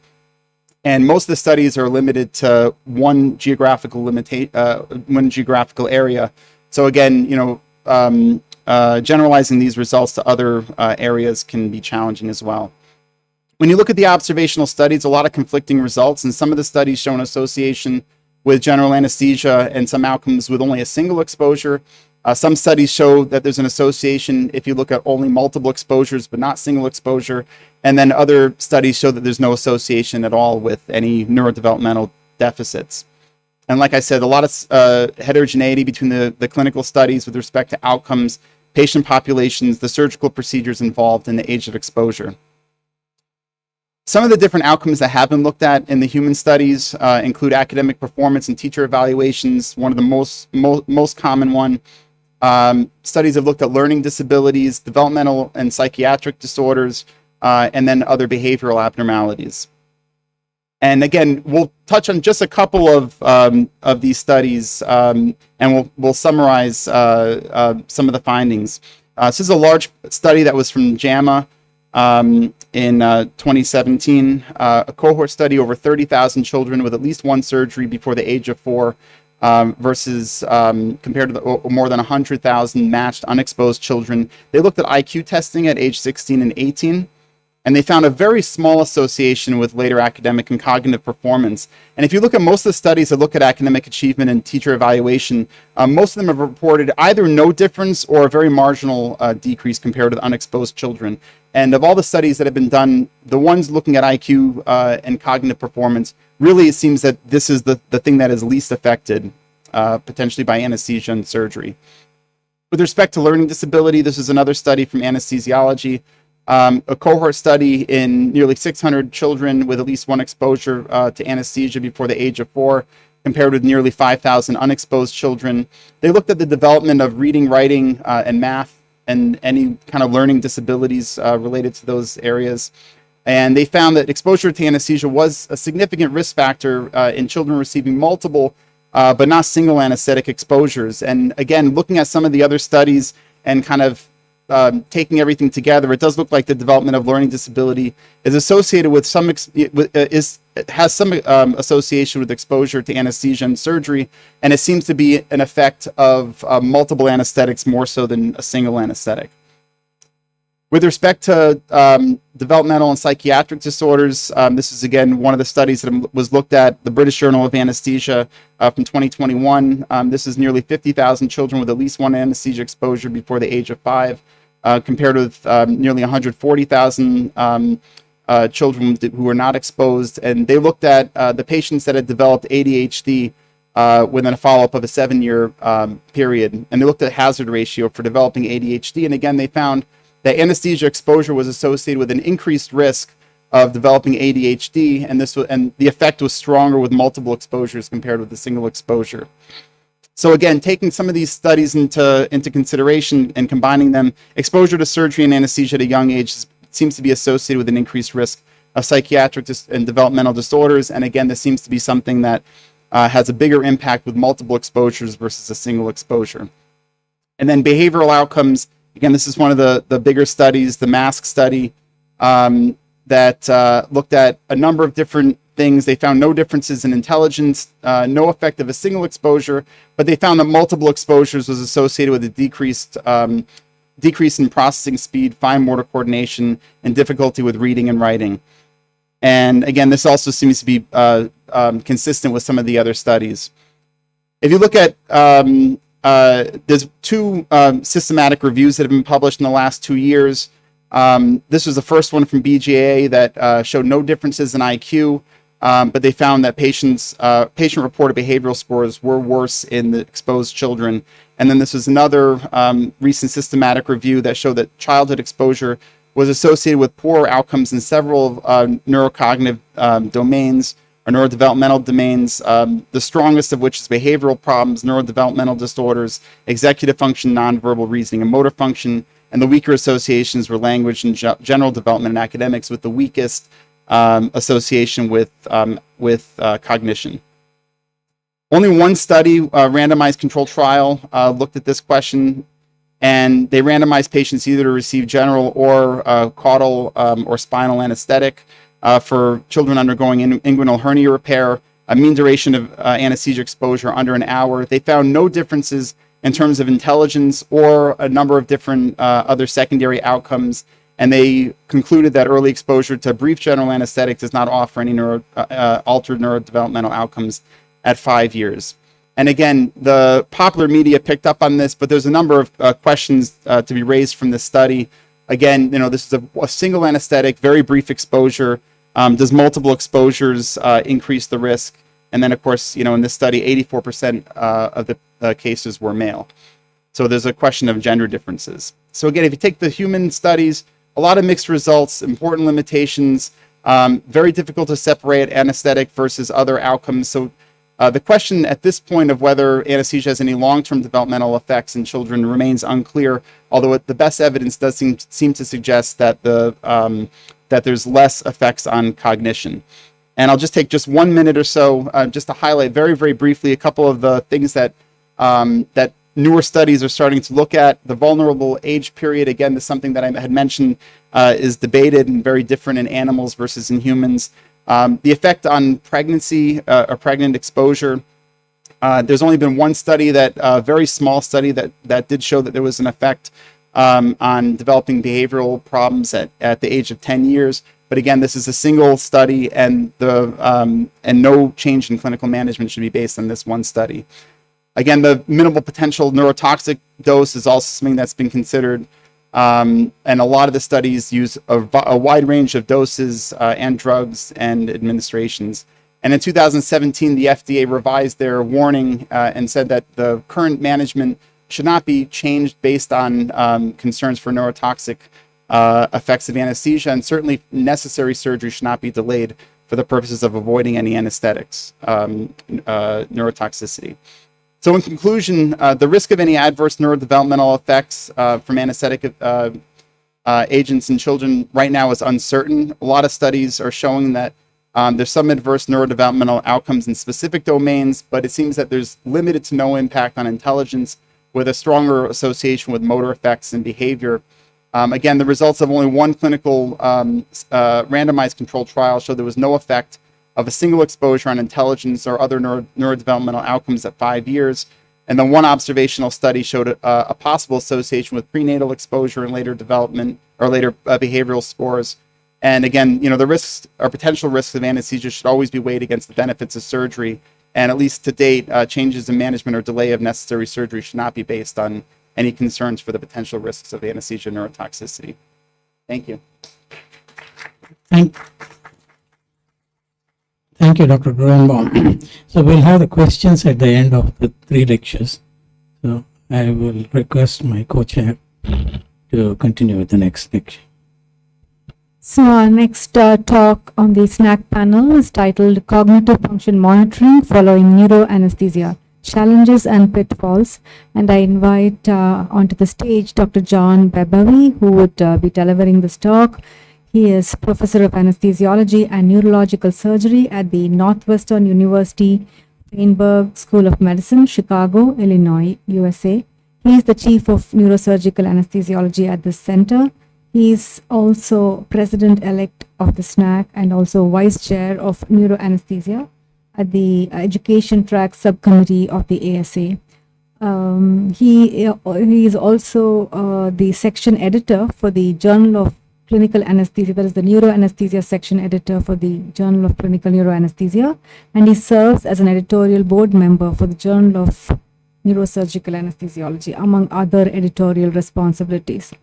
And most of the studies are limited to one geographical area. So again, you know, generalizing these results to other areas can be challenging as well. When you look at the observational studies, a lot of conflicting results, and some of the studies show an association with general anesthesia and some outcomes with only a single exposure. Some studies show that there's an association if you look at only multiple exposures, but not single exposure. And then other studies show that there's no association at all with any neurodevelopmental deficits. And like I said, a lot of heterogeneity between the clinical studies with respect to outcomes, patient populations, the surgical procedures involved, and the age of exposure. Some of the different outcomes that have been looked at in the human studies include academic performance and teacher evaluations. One of the most common one. Studies have looked at learning disabilities, developmental and psychiatric disorders, and then other behavioral abnormalities. And again, we'll touch on just a couple of these studies, and we'll summarize some of the findings. This is a large study that was from JAMA in 2017, a cohort study over 30,000 children with at least one surgery before the age of 4, versus compared to the more than 100,000 matched unexposed children. They looked at IQ testing at age 16 and 18, and they found a very small association with later academic and cognitive performance. And if you look at most of the studies that look at academic achievement and teacher evaluation, most of them have reported either no difference or a very marginal decrease compared to the unexposed children. And of all the studies that have been done, the ones looking at IQ and cognitive performance, really it seems that this is the thing that is least affected, potentially by anesthesia and surgery. With respect to learning disability, this is another study from anesthesiology, a cohort study in nearly 600 children with at least one exposure to anesthesia before the age of 4, compared with nearly 5,000 unexposed children. They looked at the development of reading, writing, and math, and any kind of learning disabilities related to those areas. And they found that exposure to anesthesia was a significant risk factor in children receiving multiple, but not single anesthetic exposures. And again, looking at some of the other studies and kind of taking everything together, it does look like the development of learning disability is associated with has some association with exposure to anesthesia and surgery, and it seems to be an effect of multiple anesthetics more so than a single anesthetic. With respect to developmental and psychiatric disorders, this is again one of the studies that was looked at, the British Journal of Anesthesia from 2021. This is nearly 50,000 children with at least one anesthesia exposure before the age of 5, compared with nearly 140,000 children who were not exposed. And they looked at the patients that had developed ADHD within a follow-up of a 7-year period. And they looked at hazard ratio for developing ADHD. And again, they found that anesthesia exposure was associated with an increased risk of developing ADHD, and the effect was stronger with multiple exposures compared with a single exposure. So again, taking some of these studies into consideration and combining them, exposure to surgery and anesthesia at a young age seems to be associated with an increased risk of psychiatric and developmental disorders. And again, this seems to be something that has a bigger impact with multiple exposures versus a single exposure. And then behavioral outcomes. Again, this is one of the bigger studies, the MASK study, that looked at a number of different things. They found no differences in intelligence, no effect of a single exposure, but they found that multiple exposures was associated with a decrease in processing speed, fine motor coordination, and difficulty with reading and writing. And again, this also seems to be consistent with some of the other studies. If you look at there's 2 systematic reviews that have been published in the last 2 years. This was the first one from BJA that showed no differences in IQ, but they found that patient-reported behavioral scores were worse in the exposed children. And then this was another recent systematic review that showed that childhood exposure was associated with poor outcomes in several neurocognitive domains, or neurodevelopmental domains, the strongest of which is behavioral problems, neurodevelopmental disorders, executive function, nonverbal reasoning, and motor function, and the weaker associations were language and general development and academics, with the weakest association with cognition. Only one study, randomized controlled trial, looked at this question, and they randomized patients either to receive general or caudal or spinal anesthetic. For children undergoing inguinal hernia repair, a mean duration of anesthesia exposure under an hour. They found no differences in terms of intelligence or a number of different other secondary outcomes, and they concluded that early exposure to brief general anesthetic does not offer any altered neurodevelopmental outcomes at 5 years. And again, the popular media picked up on this, but there's a number of questions to be raised from this study. Again, this is a single anesthetic, very brief exposure. Does multiple exposures increase the risk? And then, of course, in this study, 84% of the cases were male. So there's a question of gender differences. So again, if you take the human studies, a lot of mixed results, important limitations, very difficult to separate anesthetic versus other outcomes. So the question at this point of whether anesthesia has any long-term developmental effects in children remains unclear, although the best evidence does seem to suggest that that there's less effects on cognition. And I'll just take just 1 minute or so just to highlight very, very briefly a couple of the things that that newer studies are starting to look at. The vulnerable age period, again, this is something that I had mentioned is debated and very different in animals versus in humans. The effect on pregnancy or pregnant exposure. There's only been one study, that very small study that did show that there was an effect on developing behavioral problems at the age of 10 years. But again, this is a single study, and no change in clinical management should be based on this one study. Again, the minimal potential neurotoxic dose is also something that's been considered. And a lot of the studies use a wide range of doses and drugs and administrations. And in 2017, the FDA revised their warning and said that the current management should not be changed based on concerns for neurotoxic effects of anesthesia, and certainly necessary surgery should not be delayed for the purposes of avoiding any anesthetics, neurotoxicity. So in conclusion, the risk of any adverse neurodevelopmental effects from anesthetic agents in children right now is uncertain. A lot of studies are showing that there's some adverse neurodevelopmental outcomes in specific domains, but it seems that there's limited to no impact on intelligence, with a stronger association with motor effects and behavior. Again, the results of only one clinical randomized controlled trial showed there was no effect of a single exposure on intelligence or other neurodevelopmental outcomes at 5 years. And then one observational study showed a possible association with prenatal exposure and later development or later behavioral scores. And again, the risks or potential risks of anesthesia should always be weighed against the benefits of surgery. And at least to date, changes in management or delay of necessary surgery should not be based on any concerns for the potential risks of anesthesia and neurotoxicity. Thank you. Thank you, Dr. Gruenbaum. So we'll have the questions at the end of the 3 lectures. So I will request my co-chair to continue with the next lecture. So our next talk on the ISNACC panel is titled Cognitive Function Monitoring Following Neuroanesthesia, Challenges and Pitfalls. And I invite onto the stage Dr. John Bebawi, who would be delivering this talk. He is Professor of Anesthesiology and Neurological Surgery at the Northwestern University Feinberg School of Medicine, Chicago, Illinois, USA. He is the Chief of Neurosurgical Anesthesiology at this center. He is also President-elect of the ISNACC and also Vice Chair of Neuroanesthesia at the Education Track Subcommittee of the ASA. He is also the section editor for the Journal of Clinical Anesthesia, that is the Neuroanesthesia section editor for the Journal of Clinical Neuroanesthesia, and he serves as an editorial board member for the Journal of Neurosurgical Anesthesiology, among other editorial responsibilities.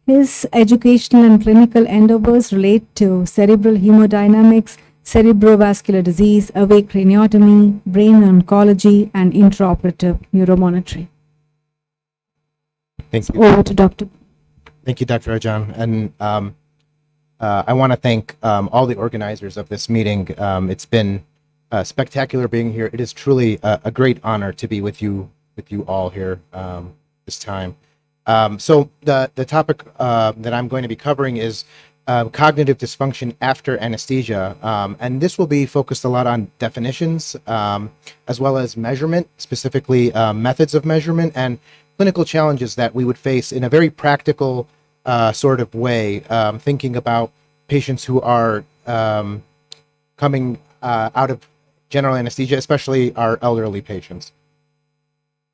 His educational and clinical endeavors relate to cerebral hemodynamics, cerebrovascular disease, awake craniotomy, brain oncology, and intraoperative neuromonitoring. Thank you. Over to Dr. Thank you, Dr. Rajan. And I want to thank all the organizers of this meeting. It's been spectacular being here. It is truly a great honor to be with you all here this time. So the topic that I'm going to be covering is cognitive dysfunction after anesthesia. And this will be focused a lot on definitions, as well as measurement, specifically methods of measurement and clinical challenges that we would face in a very practical sort of way, thinking about patients who are coming out of general anesthesia, especially our elderly patients.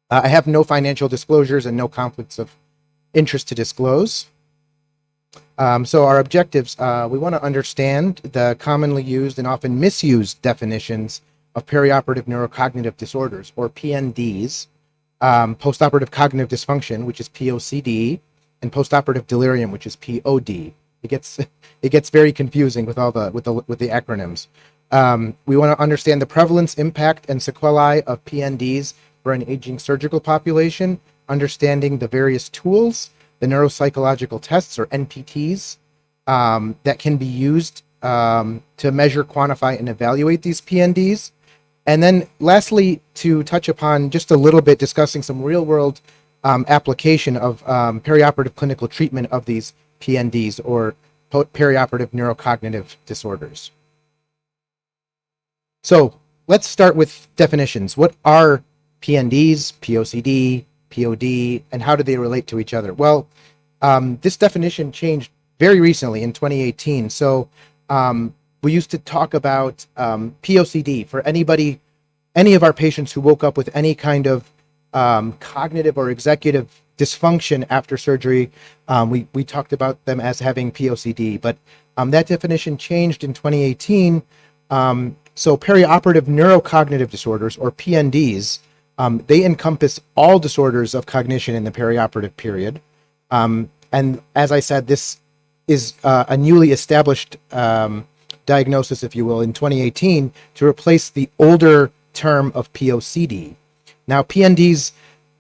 I have no financial disclosures and no conflicts of interest to disclose. So our objectives, we want to understand the commonly used and often misused definitions of perioperative neurocognitive disorders, or PNDs, postoperative cognitive dysfunction, which is POCD, and postoperative delirium, which is POD. It gets very confusing with all the acronyms. We want to understand the prevalence, impact, and sequelae of PNDs for an aging surgical population, understanding the various tools, the neuropsychological tests, or NPTs, that can be used to measure, quantify, and evaluate these PNDs. And then lastly, to touch upon just a little bit, discussing some real-world application of perioperative clinical treatment of these PNDs, or perioperative neurocognitive disorders. So let's start with definitions. What are PNDs, POCD, POD, and how do they relate to each other? Well, this definition changed very recently in 2018. So we used to talk about POCD for any of our patients who woke up with any kind of cognitive or executive dysfunction after surgery. We talked about them as having POCD, but that definition changed in 2018. So perioperative neurocognitive disorders, or PNDs, they encompass all disorders of cognition in the perioperative period. And as I said, this is a newly established diagnosis, if you will, in 2018 to replace the older term of POCD. Now, PNDs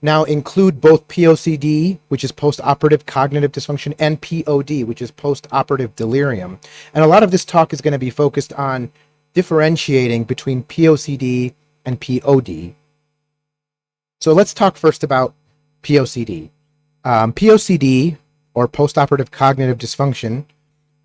now include both POCD, which is postoperative cognitive dysfunction, and POD, which is postoperative delirium. And a lot of this talk is going to be focused on differentiating between POCD and POD. So let's talk first about POCD. POCD, or postoperative cognitive dysfunction,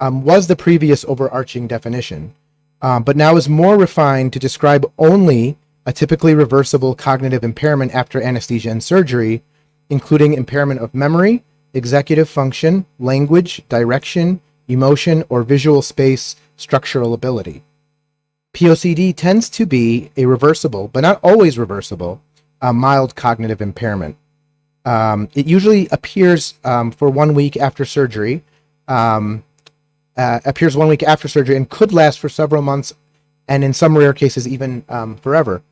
was the previous overarching definition, but now is more refined to describe only a typically reversible cognitive impairment after anesthesia and surgery, including impairment of memory, executive function, language, direction, emotion, or visual space structural ability. POCD tends to be a reversible, but not always reversible, mild cognitive impairment. It usually appears for 1 week after surgery, and could last for several months, and in some rare cases even forever.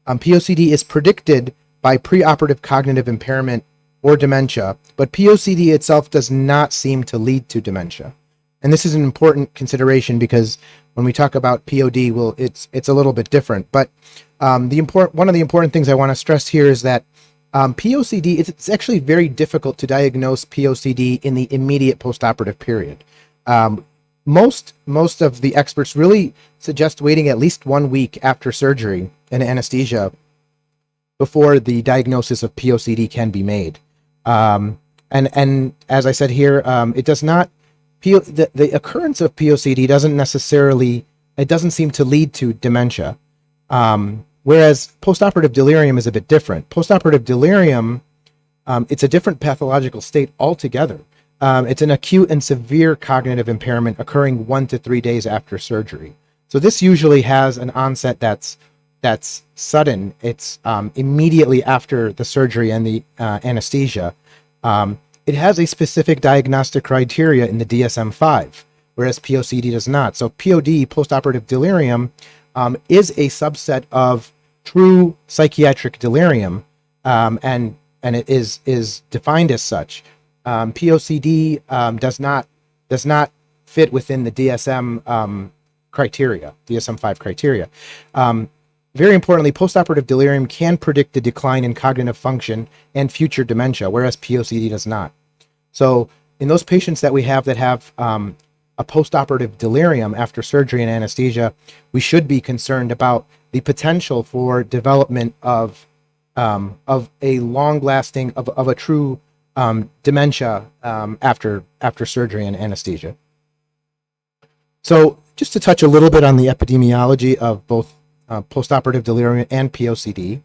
POCD is predicted by preoperative cognitive impairment or dementia, but POCD itself does not seem to lead to dementia. And this is an important consideration because when we talk about POD, well, it's a little bit different. But one of the important things I want to stress here is that POCD, it's actually very difficult to diagnose POCD in the immediate postoperative period. Most of the experts really suggest waiting at least 1 week after surgery and anesthesia before the diagnosis of POCD can be made. And as I said here, it does not. The occurrence of POCD doesn't seem to lead to dementia. Whereas postoperative delirium is a bit different. Postoperative delirium, it's a different pathological state altogether. It's an acute and severe cognitive impairment occurring 1 to 3 days after surgery. So this usually has an onset that's sudden. It's immediately after the surgery and the anesthesia. It has a specific diagnostic criteria in the DSM-5, whereas POCD does not. So POD, postoperative delirium, is a subset of true psychiatric delirium, and it is defined as such. POCD does not fit within the DSM criteria, DSM-5 criteria. Very importantly, postoperative delirium can predict a decline in cognitive function and future dementia, whereas POCD does not. So in those patients that we have that have a postoperative delirium after surgery and anesthesia, we should be concerned about the potential for development of a long-lasting, of a true dementia after surgery and anesthesia. So just to touch a little bit on the epidemiology of both postoperative delirium and POCD,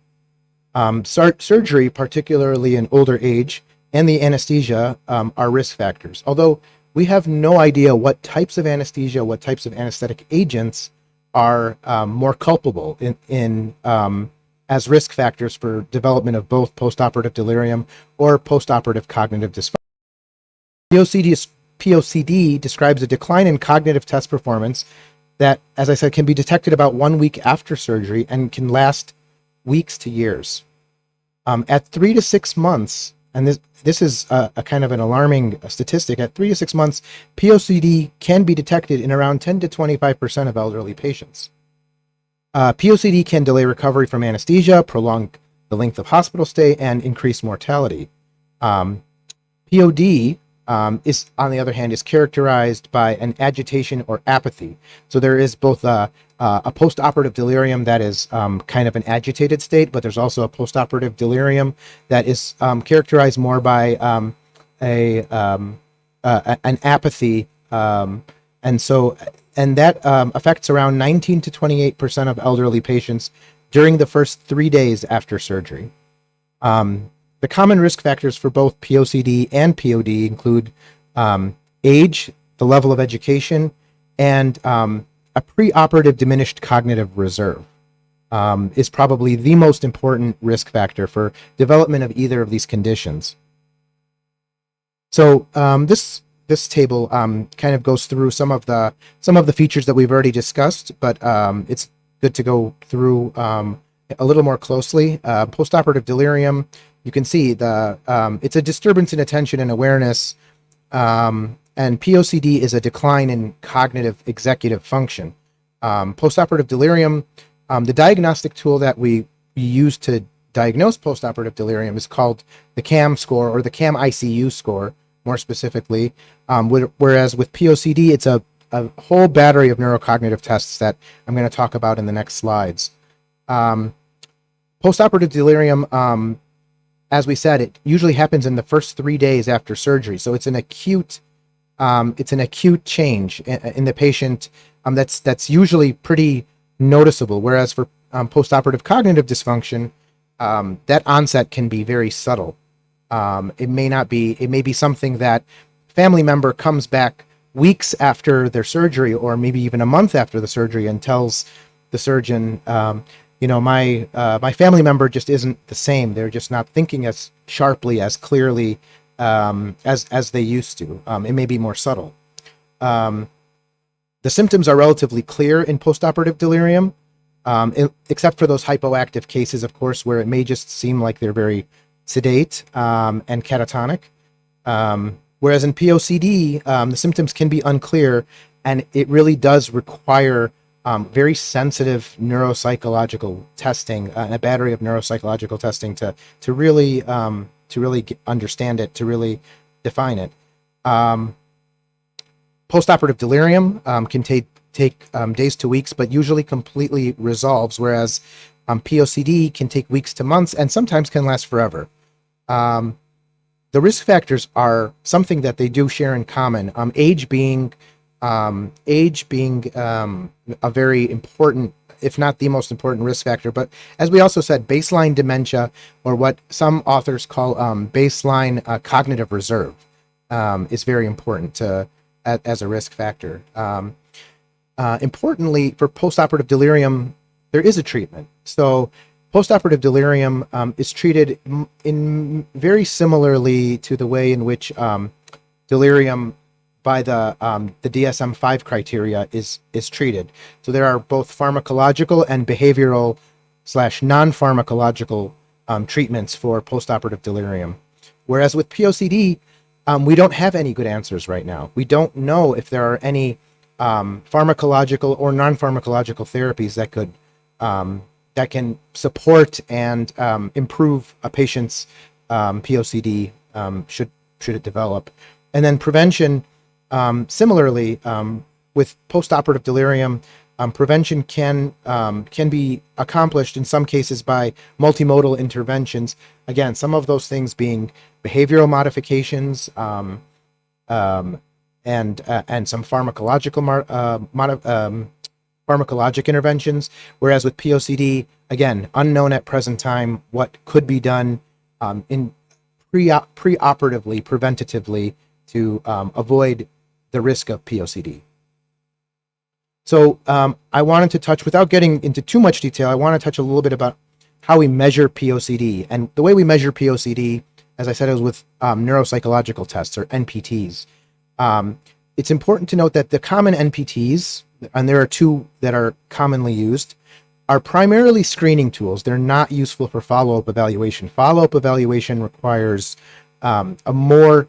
surgery, particularly in older age, and the anesthesia are risk factors. Although we have no idea what types of anesthesia, what types of anesthetic agents are more culpable in as risk factors for development of both postoperative delirium or postoperative cognitive dysfunction. POCD describes a decline in cognitive test performance that, as I said, can be detected about 1 week after surgery and can last weeks to years. At 3 to 6 months, and this is a kind of an alarming statistic, at 3 to 6 months, POCD can be detected in around 10 to 25% of elderly patients. POCD can delay recovery from anesthesia, prolong the length of hospital stay, and increase mortality. POD is, on the other hand, is characterized by an agitation or apathy. So there is both a postoperative delirium that is kind of an agitated state, but there's also a postoperative delirium that is characterized more by an apathy. And so and that affects around 19 to 28% of elderly patients during the first 3 days after surgery. The common risk factors for both POCD and POD include age, the level of education, and a preoperative diminished cognitive reserve is probably the most important risk factor for development of either of these conditions. So this table kind of goes through some of the features that we've already discussed, but it's good to go through a little more closely. Postoperative delirium, you can see it's a disturbance in attention and awareness, and POCD is a decline in cognitive executive function. Postoperative delirium, the diagnostic tool that we use to diagnose postoperative delirium is called the CAM score, or the CAM ICU score, more specifically. Whereas with POCD, it's a whole battery of neurocognitive tests that I'm going to talk about in the next slides. Postoperative delirium, as we said, it usually happens in the first 3 days after surgery. So it's an acute change in the patient that's usually pretty noticeable. Whereas for postoperative cognitive dysfunction, that onset can be very subtle. It may be something that family member comes back weeks after their surgery, or maybe even a month after the surgery, and tells the surgeon, my family member just isn't the same. They're just not thinking as sharply, as clearly as they used to. It may be more subtle. The symptoms are relatively clear in postoperative delirium, except for those hypoactive cases, of course, where it may just seem like they're very sedate and catatonic. Whereas in POCD, the symptoms can be unclear, and it really does require very sensitive neuropsychological testing, a battery of neuropsychological testing to really understand it, to really define it. Postoperative delirium can take days to weeks, but usually completely resolves, whereas POCD can take weeks to months and sometimes can last forever. The risk factors are something that they do share in common. Age being a very important, if not the most important, risk factor. But as we also said, baseline dementia, or what some authors call baseline cognitive reserve, is very important as a risk factor. Importantly, for postoperative delirium, there is a treatment. So postoperative delirium is treated in very similarly to the way in which delirium by the DSM-5 criteria is treated. So there are both pharmacological and behavioral / non-pharmacological treatments for postoperative delirium. Whereas with POCD, we don't have any good answers right now. We don't know if there are any pharmacological or non-pharmacological therapies that can support and improve a patient's POCD should it develop. And then prevention, similarly, with postoperative delirium, prevention can be accomplished in some cases by multimodal interventions. Again, some of those things being behavioral modifications and some pharmacologic interventions. Whereas with POCD, again, unknown at present time what could be done in preoperatively, preventatively, to avoid the risk of POCD. So I wanted to touch, without getting into too much detail, I want to touch a little bit about how we measure POCD. And the way we measure POCD, as I said, is with neuropsychological tests, or NPTs. It's important to note that the common NPTs, and there are two that are commonly used, are primarily screening tools. They're not useful for follow-up evaluation. Follow-up evaluation requires a more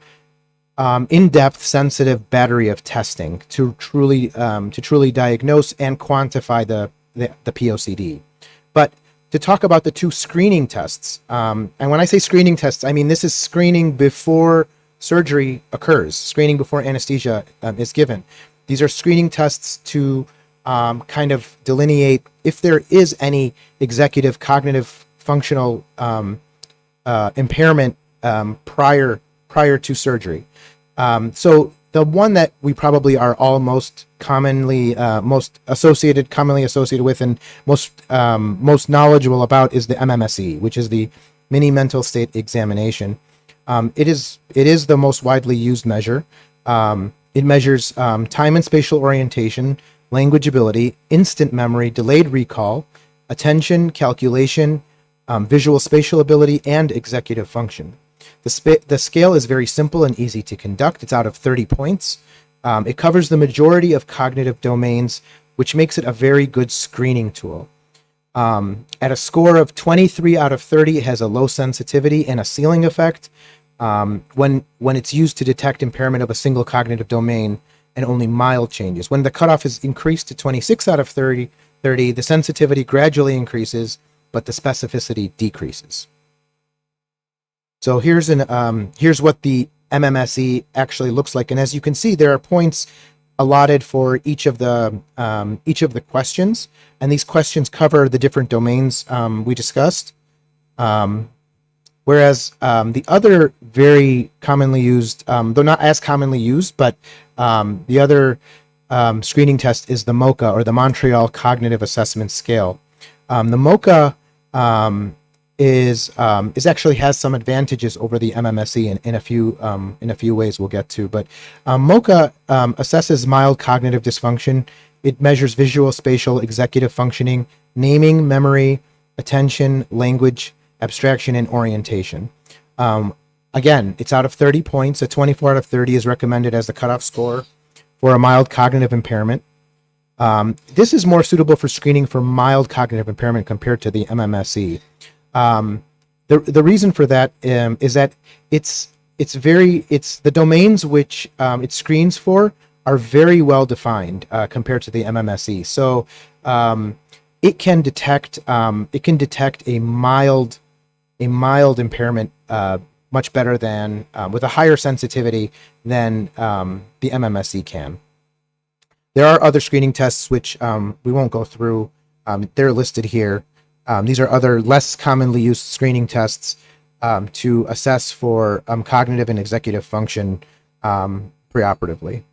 in-depth, sensitive battery of testing to truly diagnose and quantify the POCD. But to talk about the two screening tests, and when I say screening tests, I mean this is screening before surgery occurs, screening before anesthesia is given. These are screening tests to kind of delineate if there is any executive cognitive functional impairment prior to surgery. So the one that we probably are all most commonly associated with, and most knowledgeable about is the MMSE, which is the mini mental state examination. It is the most widely used measure. It measures time and spatial orientation, language ability, instant memory, delayed recall, attention, calculation, visual spatial ability, and executive function. The scale is very simple and easy to conduct. It's out of 30 points. It covers the majority of cognitive domains, which makes it a very good screening tool. At a score of 23 out of 30, it has a low sensitivity and a ceiling effect when it's used to detect impairment of a single cognitive domain and only mild changes. When the cutoff is increased to 26 out of 30, the sensitivity gradually increases, but the specificity decreases. So here's what the MMSE actually looks like, and as you can see, there are points allotted for each of the questions, and these questions cover the different domains we discussed. Whereas the other very commonly used, though not as commonly used, but the other screening test is the MoCA, or the Montreal Cognitive Assessment Scale. The MoCA is actually has some advantages over the MMSE in a few ways we'll get to. But MoCA assesses mild cognitive dysfunction. It measures visual, spatial, executive functioning, naming, memory, attention, language, abstraction, and orientation. Again, it's out of 30 points. A 24 out of 30 is recommended as the cutoff score for a mild cognitive impairment. This is more suitable for screening for mild cognitive impairment compared to the MMSE. The reason for that is that it's the domains which it screens for are very well defined compared to the MMSE. So it can detect a mild impairment much better than with a higher sensitivity than the MMSE can. There are other screening tests which we won't go through. They're listed here. These are other less commonly used screening tests to assess for cognitive and executive function preoperatively.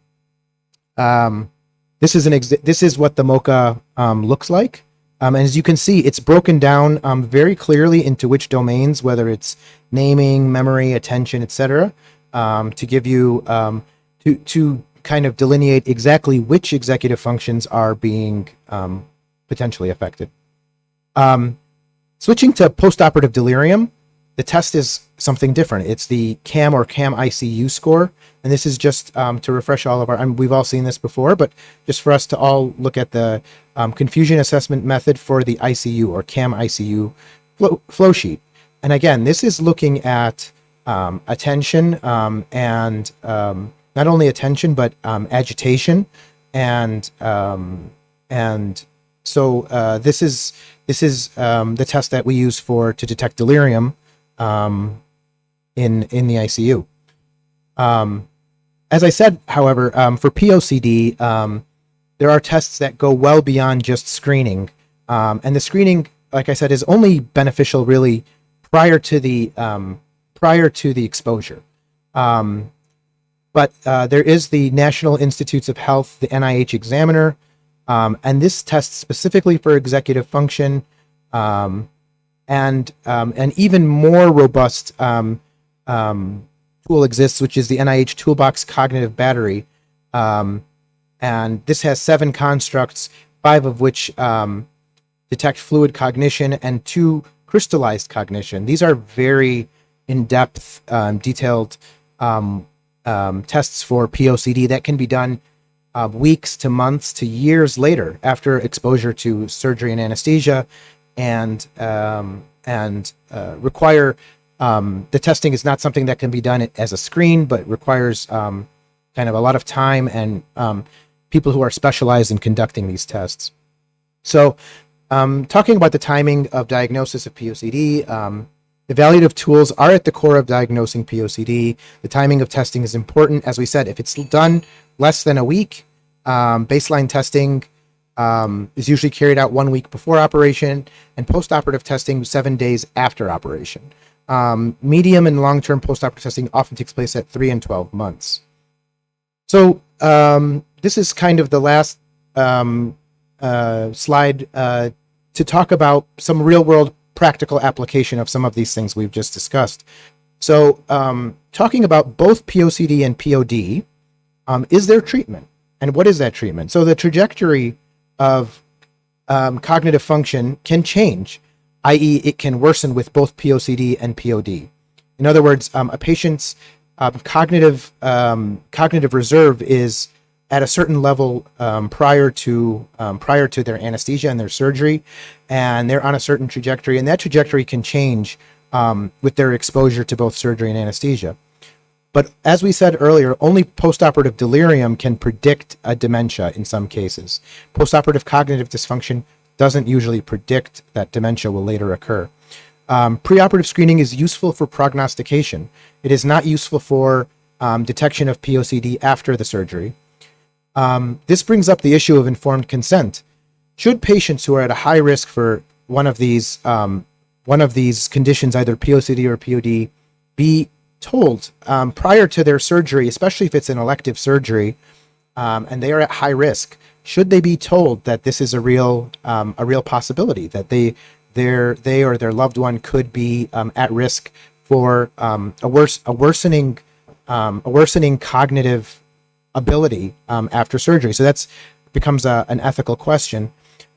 This is what the MoCA looks like. And as you can see, it's broken down very clearly into which domains, whether it's naming, memory, attention, etc., to give you to kind of delineate exactly which executive functions are being potentially affected. Switching to postoperative delirium, the test is something different. It's the CAM or CAM-ICU score, and this is just to refresh all of our. We've all seen this before, but just for us to all look at the confusion assessment method for the ICU or CAM-ICU flow sheet. And again, this is looking at attention and not only attention but agitation, and so this is the test that we use to detect delirium in the ICU. As I said, however, for POCD, there are tests that go well beyond just screening, and the screening, like I said, is only beneficial really prior to the exposure. But there is the National Institutes of Health, the NIH Examiner, and this tests specifically for executive function, and even more robust tool exists, which is the NIH Toolbox Cognitive Battery. And this has 7 constructs, 5 of which detect fluid cognition and 2 crystallized cognition. These are very in-depth, detailed tests for POCD that can be done weeks to months to years later after exposure to surgery and anesthesia, and require the testing is not something that can be done as a screen, but requires kind of a lot of time and people who are specialized in conducting these tests. So talking about the timing of diagnosis of POCD, evaluative tools are at the core of diagnosing POCD. The timing of testing is important. As we said, if it's done less than a week, baseline testing is usually carried out 1 week before operation, and postoperative testing 7 days after operation. Medium and long-term postoperative testing often takes place at 3 and 12 months. So this is kind of the last slide to talk about some real world practical application of some of these things we've just discussed. So talking about both POCD and POD, is there treatment? And what is that treatment? So the trajectory of cognitive function can change, i.e. it can worsen with both POCD and POD. In other words, a patient's cognitive reserve is at a certain level prior to their anesthesia and their surgery, and they're on a certain trajectory, and that trajectory can change with their exposure to both surgery and anesthesia. But as we said earlier, only postoperative delirium can predict a dementia in some cases. Postoperative cognitive dysfunction doesn't usually predict that dementia will later occur. Preoperative screening is useful for prognostication. It is not useful for detection of POCD after the surgery. This brings up the issue of informed consent. Should patients who are at a high risk for one of these conditions, either POCD or POD, be told prior to their surgery, especially if it's an elective surgery, and they are at high risk, should they be told that this is a real possibility, that they or their loved one could be at risk for a worsening cognitive ability after surgery? So that's becomes an ethical question.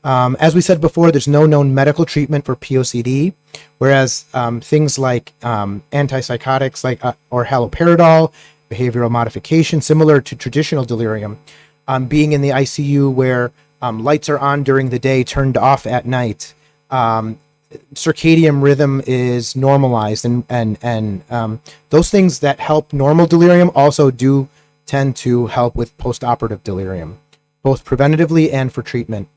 As we said before, there's no known medical treatment for POCD, whereas things like antipsychotics or haloperidol, behavioral modification, similar to traditional delirium, being in the ICU where lights are on during the day, turned off at night, circadian rhythm is normalized, and those things that help normal delirium also do tend to help with postoperative delirium, both preventatively and for treatment.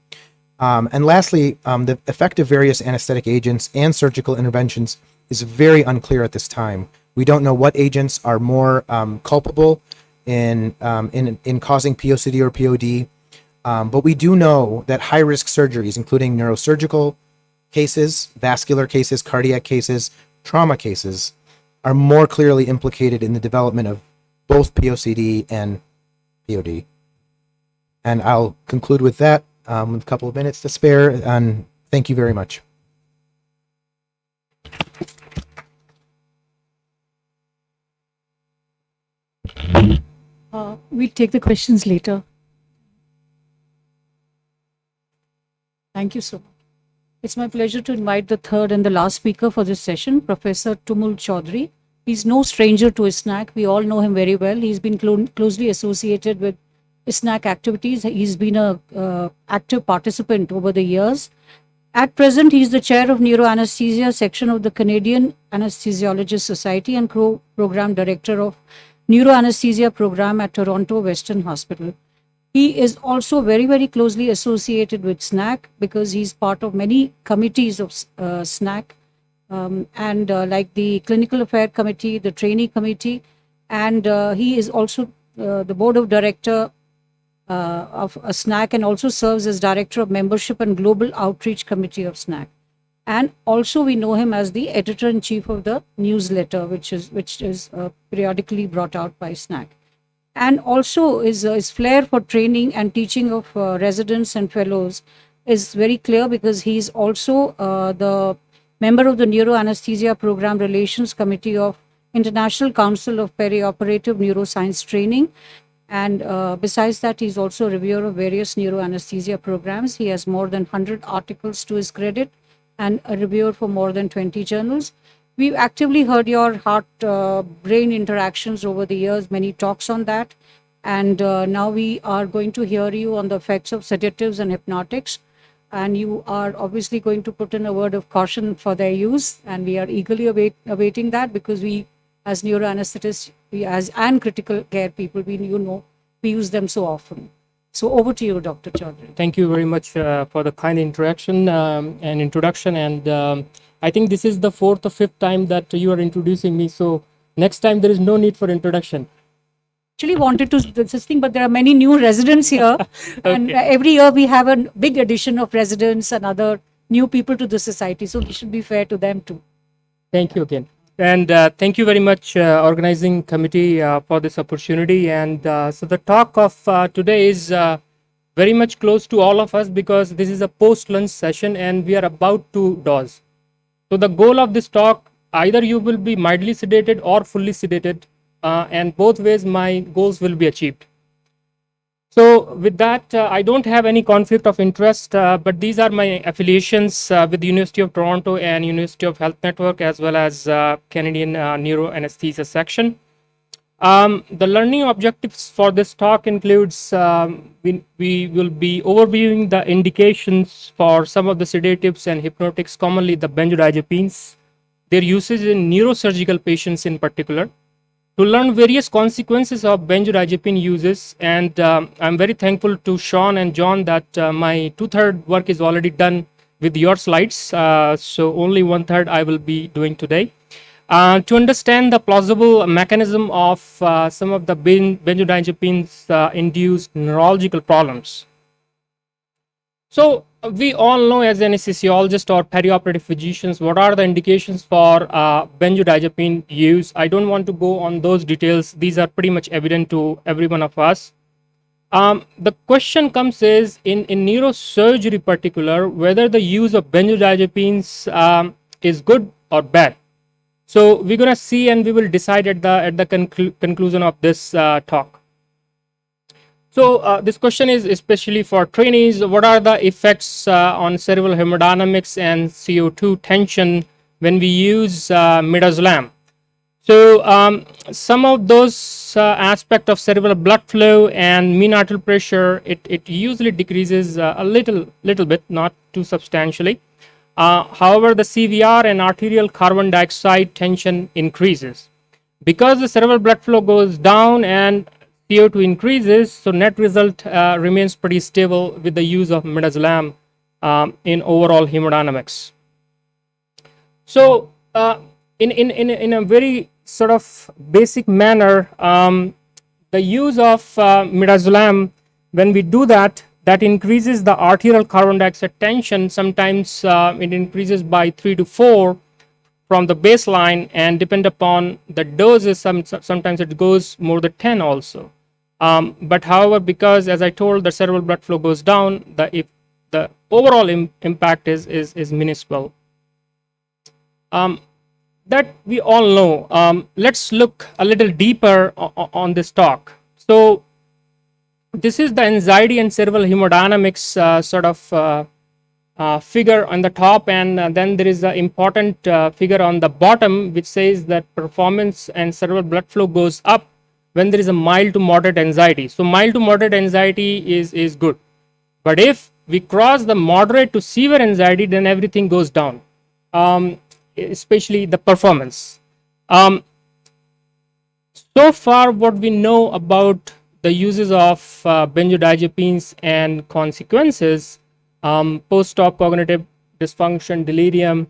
And lastly, the effect of various anesthetic agents and surgical interventions is very unclear at this time. We don't know what agents are more culpable in causing POCD or POD, but we do know that high-risk surgeries, including neurosurgical cases, vascular cases, cardiac cases, trauma cases, are more clearly implicated in the development of both POCD and POD. And I'll conclude with that. With a couple of minutes to spare, and thank you very much. We'll take the questions later. Thank you so much. It's my pleasure to invite the third and the last speaker for this session, Professor Tumul Chaudhary. He's no stranger to ISNACC. We all know him very well. He's been closely associated with ISNACC activities. He's been a active participant over the years. At present, he's the chair of neuroanesthesia section of the Canadian Anesthesiologists Society and program director of neuroanesthesia program at Toronto Western Hospital. He is also very, very closely associated with ISNACC because he's part of many committees of ISNACC, like the Clinical Affair Committee, the Trainee Committee, and he is also the board of director of ISNACC, and also serves as director of membership and global outreach committee of ISNACC. And also we know him as the editor-in-chief of the newsletter, which is periodically brought out by ISNACC. And also his flair for training and teaching of residents and fellows is very clear because he's also the member of the Neuroanesthesia Program Relations Committee of International Council of Perioperative Neuroscience Training. And besides that, he's also a reviewer of various neuroanesthesia programs. He has more than 100 articles to his credit and a reviewer for more than 20 journals. We've actively heard your heart-brain interactions over the years, many talks on that. And now we are going to hear you on the effects of sedatives and hypnotics. And you are obviously going to put in a word of caution for their use. And we are eagerly awaiting that because we, as neuroanesthetists, and critical care people, we use them so often. So over to you, Dr. Chaudhary. Thank you very much for the kind interaction and introduction. And I think this is the fourth or fifth time that you are introducing me. So next time there is no need for introduction. Actually wanted to do this thing, but there are many new residents here. And every year we have a big addition of residents and other new people to the society. So we should be fair to them too. Thank you again. And thank you very much, organizing committee, for this opportunity. And so the talk of today is very much close to all of us because this is a post-lunch session and we are about to dose. So the goal of this talk, either you will be mildly sedated or fully sedated, and both ways my goals will be achieved. So with that, I don't have any conflict of interest, but these are my affiliations with the University of Toronto and University of Health Network, as well as Canadian Neuroanesthesia section. The learning objectives for this talk includes we will be overviewing the indications for some of the sedatives and hypnotics, commonly the benzodiazepines, their usage in neurosurgical patients in particular, to learn various consequences of benzodiazepine uses. And I'm very thankful to Sean and John that my 2/3 work is already done with your slides. So only 1/3 I will be doing today. To understand the plausible mechanism of some of the benzodiazepines induced neurological problems. So we all know as anesthesiologists or perioperative physicians what are the indications for benzodiazepine use. I don't want to go on those details. These are pretty much evident to every one of us. The question comes is in neurosurgery particular, whether the use of benzodiazepines is good or bad. So we're going to see and we will decide at the conclusion of this talk. So this question is especially for trainees. What are the effects on cerebral hemodynamics and CO2 tension when we use midazolam? So some of those aspects of cerebral blood flow and mean arterial pressure, it usually decreases a little bit, not too substantially. However, the CVR and arterial carbon dioxide tension increases. Because the cerebral blood flow goes down and CO2 increases, so net result remains pretty stable with the use of midazolam in overall hemodynamics. So in a very sort of basic manner, the use of midazolam, when we do that, that increases the arterial carbon dioxide tension. Sometimes it increases by 3 to 4 from the baseline, and depend upon the doses, sometimes it goes more than 10 also. But however, because as I told, the cerebral blood flow goes down, the overall impact is minuscule. That we all know. Let's look a little deeper on this talk. So this is the anxiety and cerebral hemodynamics sort of figure on the top, and then there is an important figure on the bottom which says that performance and cerebral blood flow goes up when there is a mild to moderate anxiety. So mild to moderate anxiety is good. But if we cross the moderate to severe anxiety, then everything goes down, especially the performance. So far, what we know about the uses of benzodiazepines and consequences, post-op cognitive dysfunction, delirium,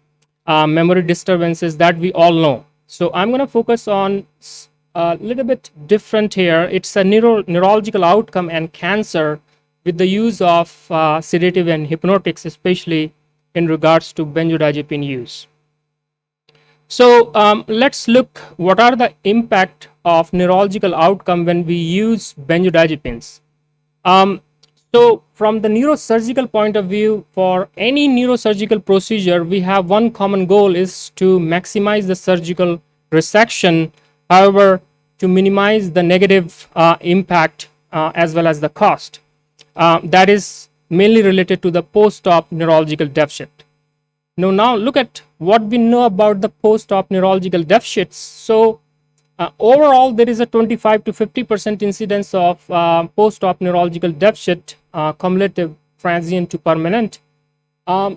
memory disturbances, that we all know. So I'm going to focus on a little bit different here. It's a neurological outcome and cancer with the use of sedative and hypnotics, especially in regards to benzodiazepine use. So let's look what are the impact of neurological outcome when we use benzodiazepines. So from the neurosurgical point of view, for any neurosurgical procedure, we have one common goal is to maximize the surgical resection, however, to minimize the negative impact as well as the cost. That is mainly related to the post-op neurological deficit. Now look at what we know about the post-op neurological deficits. So overall, there is a 25 to 50% incidence of post-op neurological deficit, cumulative, transient to permanent.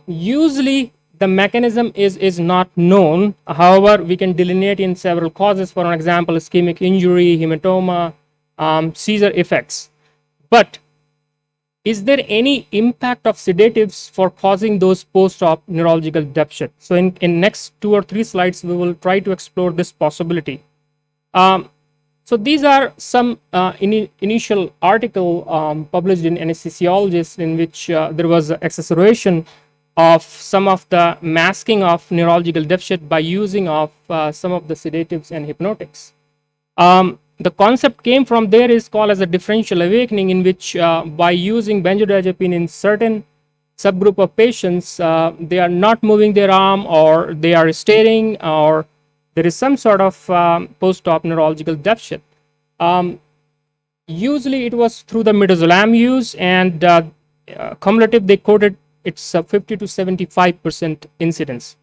Usually, the mechanism is not known. However, we can delineate in several causes. For example, ischemic injury, hematoma, seizure effects. But is there any impact of sedatives for causing those post-op neurological deficits? So in next 2 or 3 slides, we will try to explore this possibility. So these are some initial article published in Anesthesiologist in which there was exacerbation of some of the masking of neurological deficit by using of some of the sedatives and hypnotics. The concept came from there is called as a differential awakening, in which by using benzodiazepine in certain subgroup of patients, they are not moving their arm, or they are staring, or there is some sort of post-op neurological deficit. Usually it was through the midazolam use, and cumulative they quoted it's 50 to 75% incidence.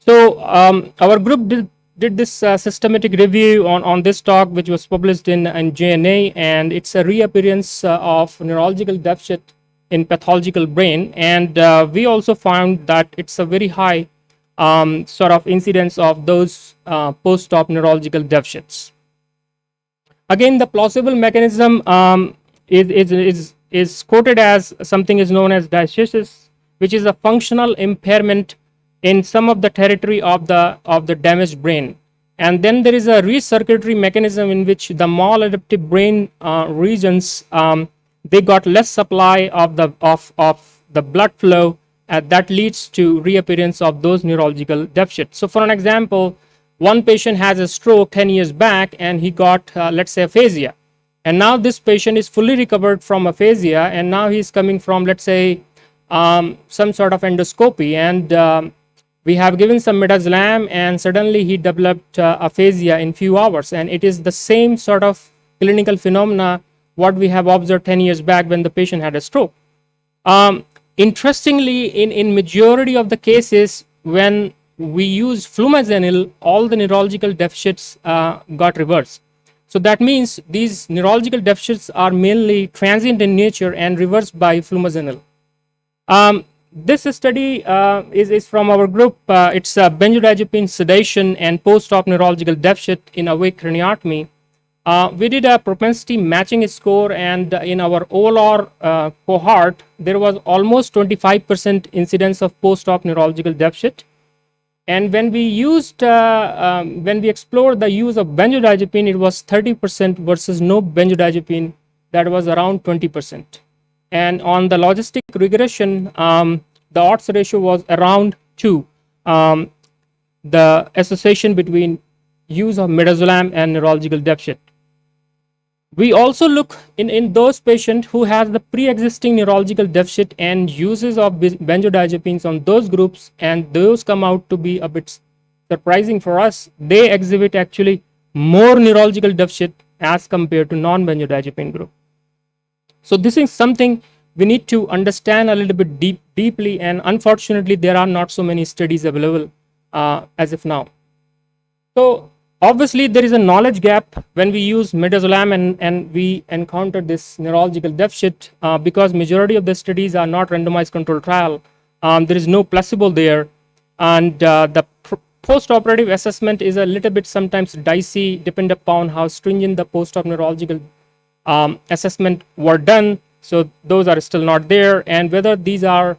So our group did this systematic review on this talk, which was published in JNA, and it's a reappearance of neurological deficit in pathological brain, and we also found that it's a very high sort of incidence of those post-op neurological deficits. Again, the plausible mechanism is quoted as something is known as diastasis, which is a functional impairment in some of the territory of the damaged brain. And then there is a recirculatory mechanism in which the maladaptive brain regions, they got less supply of the blood flow, that leads to reappearance of those neurological deficits. So for an example, one patient has a stroke 10 years back, and he got, let's say, aphasia. And now this patient is fully recovered from aphasia, and now he's coming from, let's say, some sort of endoscopy, and we have given some midazolam, and suddenly he developed aphasia in few hours, and it is the same sort of clinical phenomena what we have observed 10 years back when the patient had a stroke. Interestingly, in majority of the cases, when we used flumazenil, all the neurological deficits got reversed. So that means these neurological deficits are mainly transient in nature and reversed by flumazenil. This study is from our group. It's benzodiazepine sedation and post-op neurological deficit in awake craniotomy. We did a propensity matching score, and in our OLR cohort, there was almost 25% incidence of post-op neurological deficit. And when we used, when we explored the use of benzodiazepine, it was 30% versus no benzodiazepine, that was around 20%. And on the logistic regression, the odds ratio was around 2, the association between use of midazolam and neurological deficit. We also look in those patients who have the pre-existing neurological deficit and uses of benzodiazepines on those groups, and those come out to be a bit surprising for us. They exhibit actually more neurological deficit as compared to non-benzodiazepine group. So this is something we need to understand a little bit deeply, and unfortunately there are not so many studies available as of now. So obviously there is a knowledge gap when we use midazolam and we encounter this neurological deficit because majority of the studies are not randomized controlled trial. There is no placebo there, and the post-operative assessment is a little bit sometimes dicey, depending upon how stringent the post-op neurological assessment were done. So those are still not there, and whether these are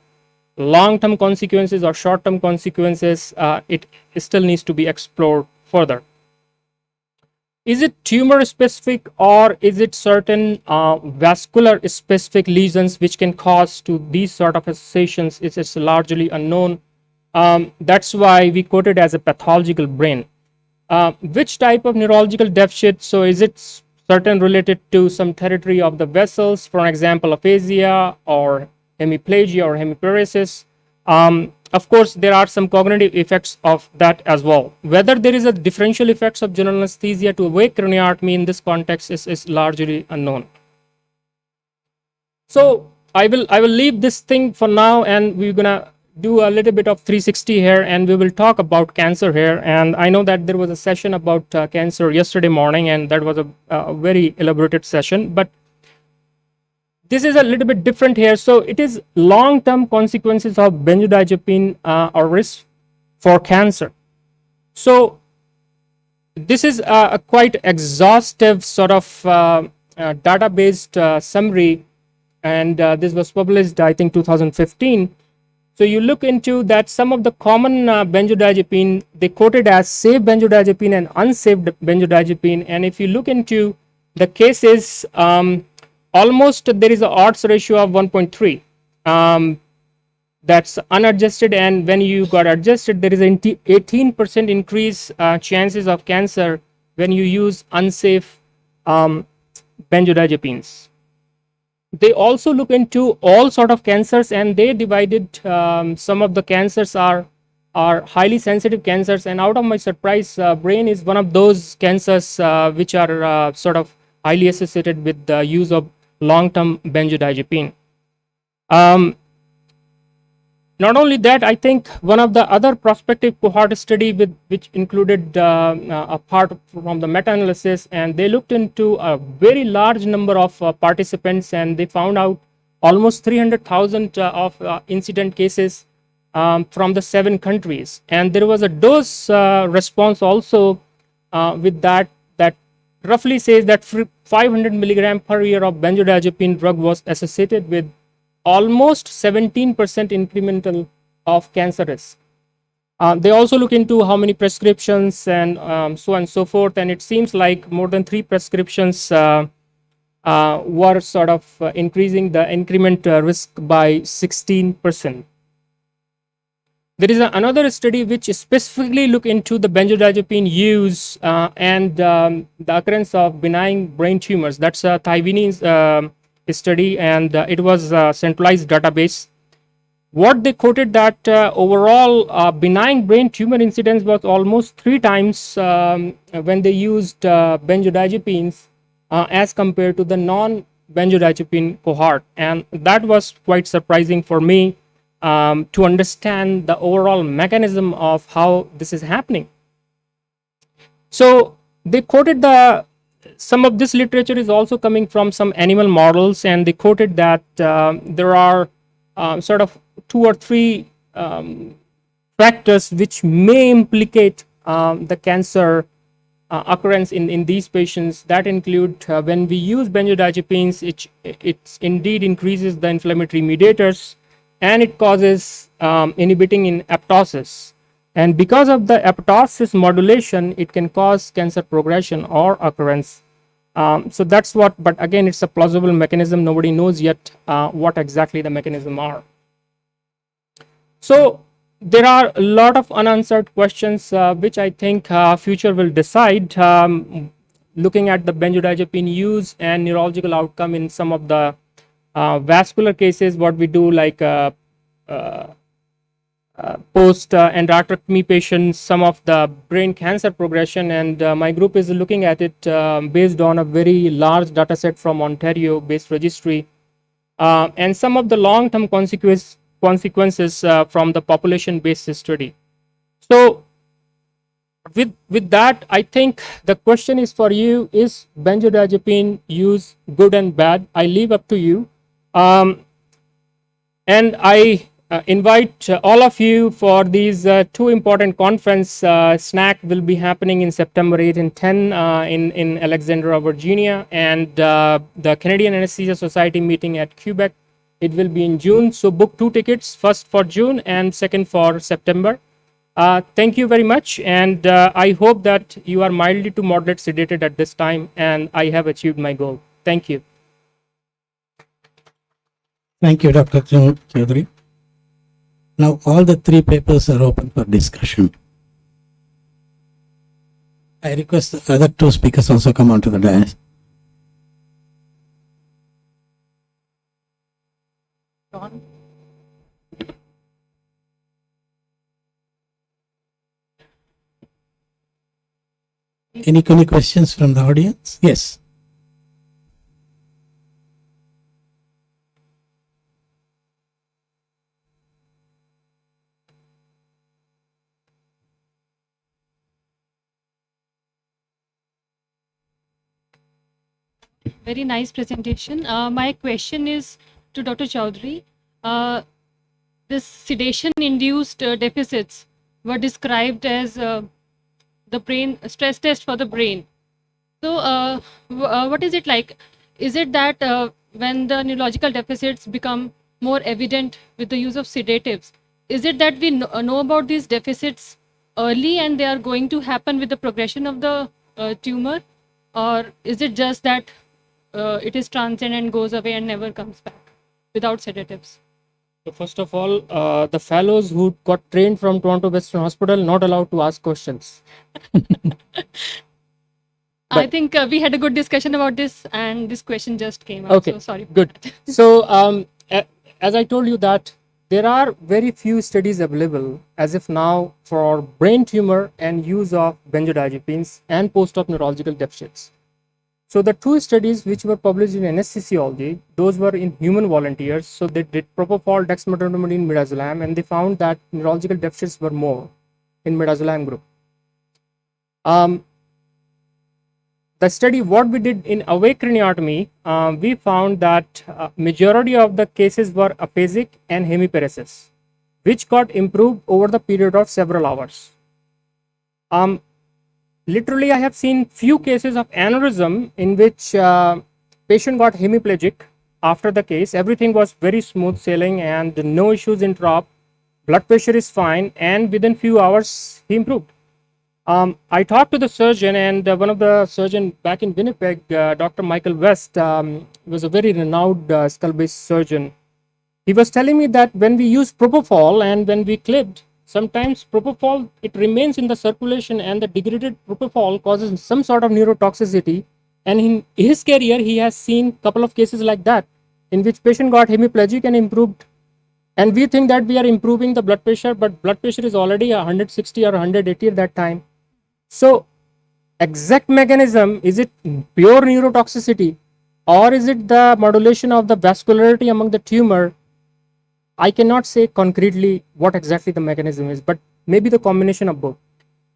long-term consequences or short-term consequences, it still needs to be explored further. Is it tumor specific, or is it certain vascular specific lesions which can cause to these sort of associations? It's largely unknown. That's why we quote it as a pathological brain. Which type of neurological deficit? So is it certain related to some territory of the vessels, for example, aphasia or hemiplegia or hemiparesis? Of course, there are some cognitive effects of that as well. Whether there is a differential effects of general anesthesia to awake craniotomy in this context is largely unknown. So I will leave this thing for now, and we're gonna do a little bit of 360 here, and we will talk about cancer here. And I know that there was a session about cancer yesterday morning, and that was a very elaborated session, but this is a little bit different here. So it is long-term consequences of benzodiazepine or risk for cancer. So this is a quite exhaustive sort of data-based summary, and this was published, I think, 2015. So you look into that some of the common benzodiazepine, they quoted as safe benzodiazepine and unsafe benzodiazepine. And if you look into the cases, almost there is a odds ratio of 1.3. that's unadjusted, and when you got adjusted, there is an 18% increase chances of cancer when you use unsafe benzodiazepines. They also look into all sort of cancers, and they divided some of the cancers are highly sensitive cancers, and out of my surprise, brain is one of those cancers which are sort of highly associated with the use of long-term benzodiazepine. Not only that, I think one of the other prospective cohort study which included a part from the meta-analysis, and they looked into a very large number of participants, and they found out almost 300,000 of incident cases from the 7 countries. And there was a dose response also with that roughly says that 500 milligram per year of benzodiazepine drug was associated with almost 17% incremental of cancer risk. They also look into how many prescriptions and so on and so forth, and it seems like more than 3 prescriptions were sort of increasing the increment risk by 16%. There is another study which specifically look into the benzodiazepine use and the occurrence of benign brain tumors. That's a Taiwanese study, and it was a centralized database. What they quoted that overall benign brain tumor incidence was almost 3 times when they used benzodiazepines as compared to the non-benzodiazepine cohort, and that was quite surprising for me to understand the overall mechanism of how this is happening. So they quoted some of this literature is also coming from some animal models, and they quoted that there are sort of 2 or 3 factors which may implicate the cancer occurrence in these patients. That include when we use benzodiazepines, it indeed increases the inflammatory mediators, and it causes inhibiting in apoptosis. And because of the apoptosis modulation, it can cause cancer progression or occurrence. So that's what, but again, it's a plausible mechanism. Nobody knows yet what exactly the mechanism are. So there are a lot of unanswered questions which I think future will decide, looking at the benzodiazepine use and neurological outcome in some of the vascular cases, what we do like post endarterectomy patients, some of the brain cancer progression, and my group is looking at it based on a very large data set from Ontario based registry, and some of the long-term consequences from the population based study. So with that, I think the question is for you, is benzodiazepine use good and bad? I leave up to you. And I invite all of you for these 2 important conference. ISNACC will be happening in September 8 and 10 in Alexandria, Virginia, and the Canadian Anesthesia Society meeting at Quebec, it will be in June. So book 2 tickets, first for June and second for September. Thank you very much, and I hope that you are mildly to moderate sedated at this time, and I have achieved my goal. Thank you. Thank you, Dr. Chaudhary. Now all the 3 papers are open for discussion. I request the other 2 speakers also come onto the dais. John? Any questions from the audience? Yes. Very nice presentation. My question is to Dr. Chaudhary. This sedation-induced deficits were described as the brain stress test for the brain. So, what is it like? Is it that when the neurological deficits become more evident with the use of sedatives, is it that we know about these deficits early and they are going to happen with the progression of the tumor, or is it just that it is transient and goes away and never comes back without sedatives? So first of all, the fellows who got trained from Toronto Western Hospital not allowed to ask questions. I think we had a good discussion about this, and this question just came up. Okay, So sorry. for good. that. So as I told you that there are very few studies available as if now for brain tumor and use of benzodiazepines and post-op neurological deficits. So the two studies which were published in anesthesiology, those were in human volunteers. So they did propofol, dexmedetomidine, midazolam, and they found that neurological deficits were more in midazolam group. The study what we did in awake craniotomy, we found that majority of the cases were aphasic and hemiparesis, which got improved over the period of several hours. Literally, I have seen few cases of aneurysm in which patient got hemiplegic after the case. Everything was very smooth sailing and no issues in drop. Blood pressure is fine, and within few hours he improved. I talked to the surgeon, and one of the surgeon back in Winnipeg, Dr. Michael West, was a very renowned skull-based surgeon. He was telling me that when we use propofol and when we clipped, sometimes propofol, it remains in the circulation, and the degraded propofol causes some sort of neurotoxicity. And in his career, he has seen a couple of cases like that, in which patient got hemiplegic and improved. And we think that we are improving the blood pressure, but blood pressure is already 160 or 180 at that time. So exact mechanism, is it pure neurotoxicity or is it the modulation of the vascularity among the tumor? I cannot say concretely what exactly the mechanism is, but maybe the combination of both.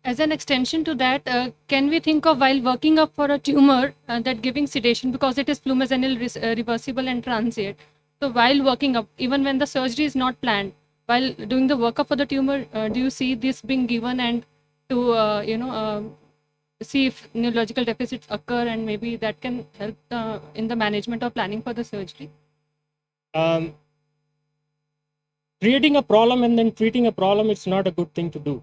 As an extension to that, can we think of while working up for a tumor that giving sedation because it is flumazenil reversible and transient? So while working up, even when the surgery is not planned, while doing the workup for the tumor, do you see this being given and to see if neurological deficits occur and maybe that can help in the management or planning for the surgery? Creating a problem and then treating a problem, it's not a good thing to do.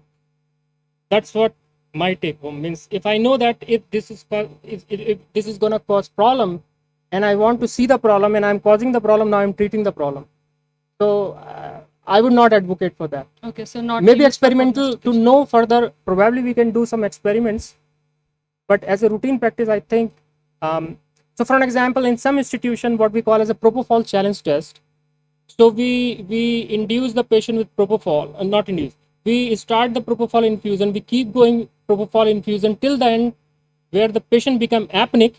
That's what my take home means. If I know that if this is going to cause problem, and I want to see the problem and I'm causing the problem, now I'm treating the problem. So I would not advocate for that. Okay, so not maybe use for experimental to know further. Probably we can do some experiments, but as a routine practice, I think. So for an example, in some institution, what we call as a propofol challenge test. So we induce the patient with propofol, not induce. We start the propofol infusion. We keep going propofol infusion till the end, where the patient become apneic,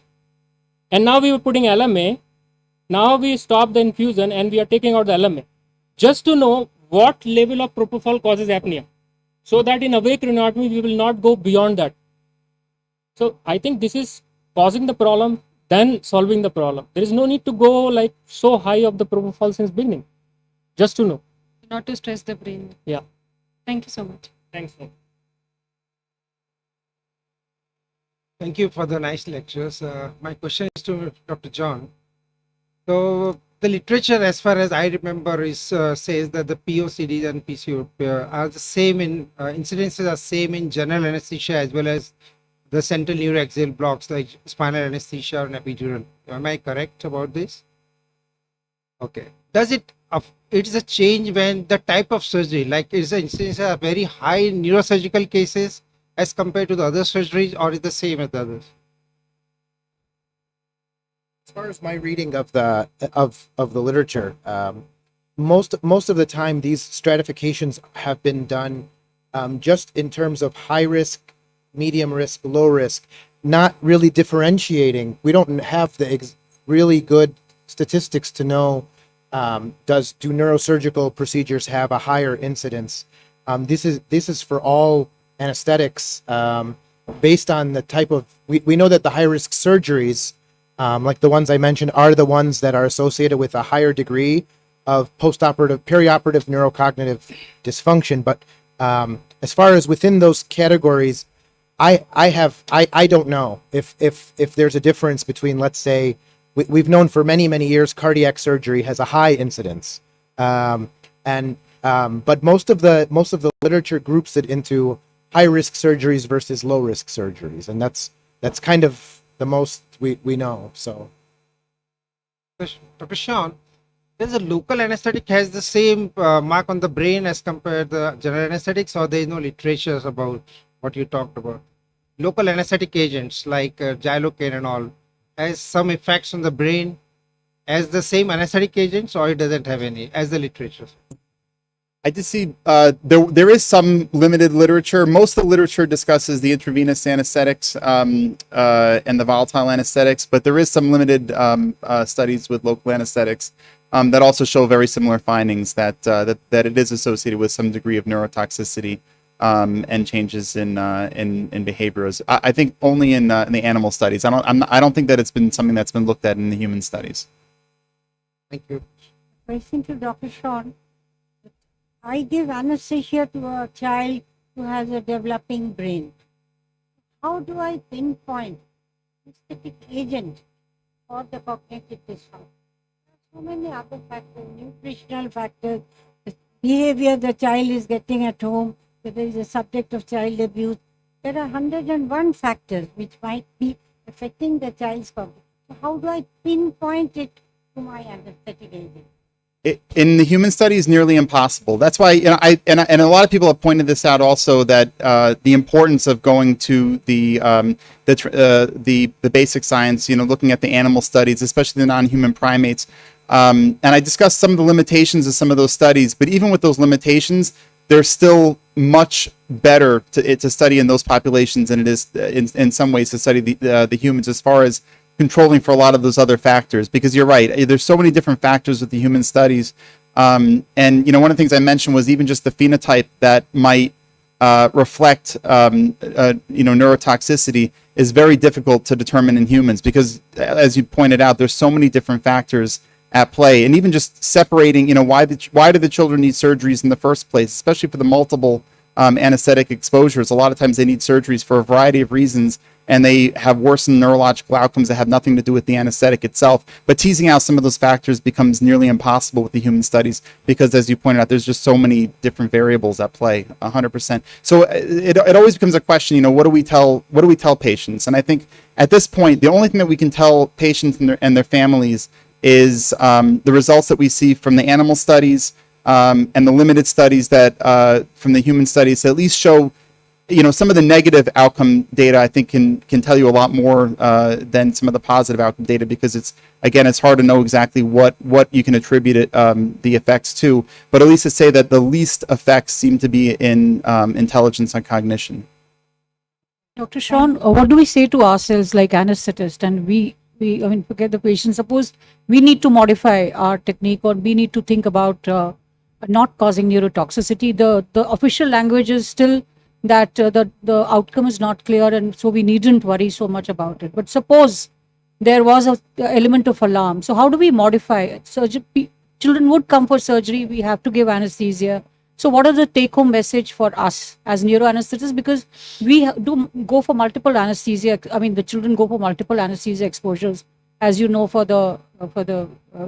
and now we are putting LMA. Now we stop the infusion and we are taking out the LMA, just to know what level of propofol causes apnea, so that in awake craniotomy we will not go beyond that. So I think this is causing the problem, then solving the problem. There is no need to go like so high of the propofol since beginning, just to know. Not to stress the brain. Yeah. Thank you so much. Thanks. Thank you for the nice lectures. My question is to Dr. John. So the literature, as far as I remember, is says that the POCDs and PCO are the same in incidences are same in general anesthesia as well as the central neuroaxial blocks like spinal anesthesia and epidural. Am I correct about this? Okay. Does it is a change when the type of surgery, like is the incidence are very high in neurosurgical cases as compared to the other surgeries, or is the same as the others? As far as my reading of the literature, most of the time these stratifications have been done just in terms of high risk, medium risk, low risk, not really differentiating. We don't have the really good statistics to know do neurosurgical procedures have a higher incidence. This is for all anesthetics based on the type of. We know that the high risk surgeries, like the ones I mentioned, are the ones that are associated with a higher degree of perioperative neurocognitive dysfunction. But as far as within those categories, I don't know if there's a difference between, let's say, we've known for many years cardiac surgery has a high incidence, but most of the literature groups it into high risk surgeries versus low risk surgeries, and that's kind of the most we know. So, Dr. Sean, There's a local anesthetic has the same mark on the brain as compared to the general anesthetics, or there is no literature about what you talked about. Local anesthetic agents like Xylocaine and all has some effects on the brain as the same anesthetic agents, or it doesn't have any as the literature. I did see there is some limited literature. Most of the literature discusses the intravenous anesthetics and the volatile anesthetics, but there is some limited studies with local anesthetics that also show very similar findings that it is associated with some degree of neurotoxicity and changes in behaviors. I think only in the animal studies. I don't think that it's been something that's been looked at in the human studies. Thank you. Question to Dr. Sean. I give anesthesia to a child who has a developing brain. How do I pinpoint anesthetic agent for the cognitive dysfunction? So many other factors, nutritional factors, the behavior the child is getting at home, whether is a subject of child abuse. There are 101 factors which might be affecting the child's cognition. So how do I pinpoint it to my anesthetic agent? In the human study is nearly impossible. That's why, and a lot of people have pointed this out also, that the importance of going to the basic science, looking at the animal studies, especially the non-human primates. And I discussed some of the limitations of some of those studies, but even with those limitations, they're still much better to study in those populations than it is in some ways to study the humans, as far as controlling for a lot of those other factors. Because you're right, there's so many different factors with the human studies. And one of the things I mentioned was even just the phenotype that might reflect neurotoxicity is very difficult to determine in humans, because as you pointed out, there's so many different factors at play. And even just separating, why do the children need surgeries in the first place, especially for the multiple anesthetic exposures. A lot of times they need surgeries for a variety of reasons, and they have worsened neurological outcomes that have nothing to do with the anesthetic itself. But teasing out some of those factors becomes nearly impossible with the human studies, because as you pointed out, there's just so many different variables at play. 100%. So it always becomes a question, what do we tell patients? And I think at this point, the only thing that we can tell patients and their families is the results that we see from the animal studies and the limited studies that from the human studies to at least show, some of the negative outcome data. I think can tell you a lot more than some of the positive outcome data, because it's hard to know exactly what you can attribute it, the effects to, but at least to say that the least effects seem to be in intelligence and cognition. Dr. Sean, what do we say to ourselves like anesthetists, and forget the patient. Suppose we need to modify our technique, or we need to think about not causing neurotoxicity. The official language is still that the outcome is not clear, and so we needn't worry so much about it. But suppose there was a element of alarm. So how do we modify it? Children would come for surgery. We have to give anesthesia. So what are the take-home message for us as neuroanesthetists? Because we do go for multiple anesthesia. The children go for multiple anesthesia exposures, as you know, for the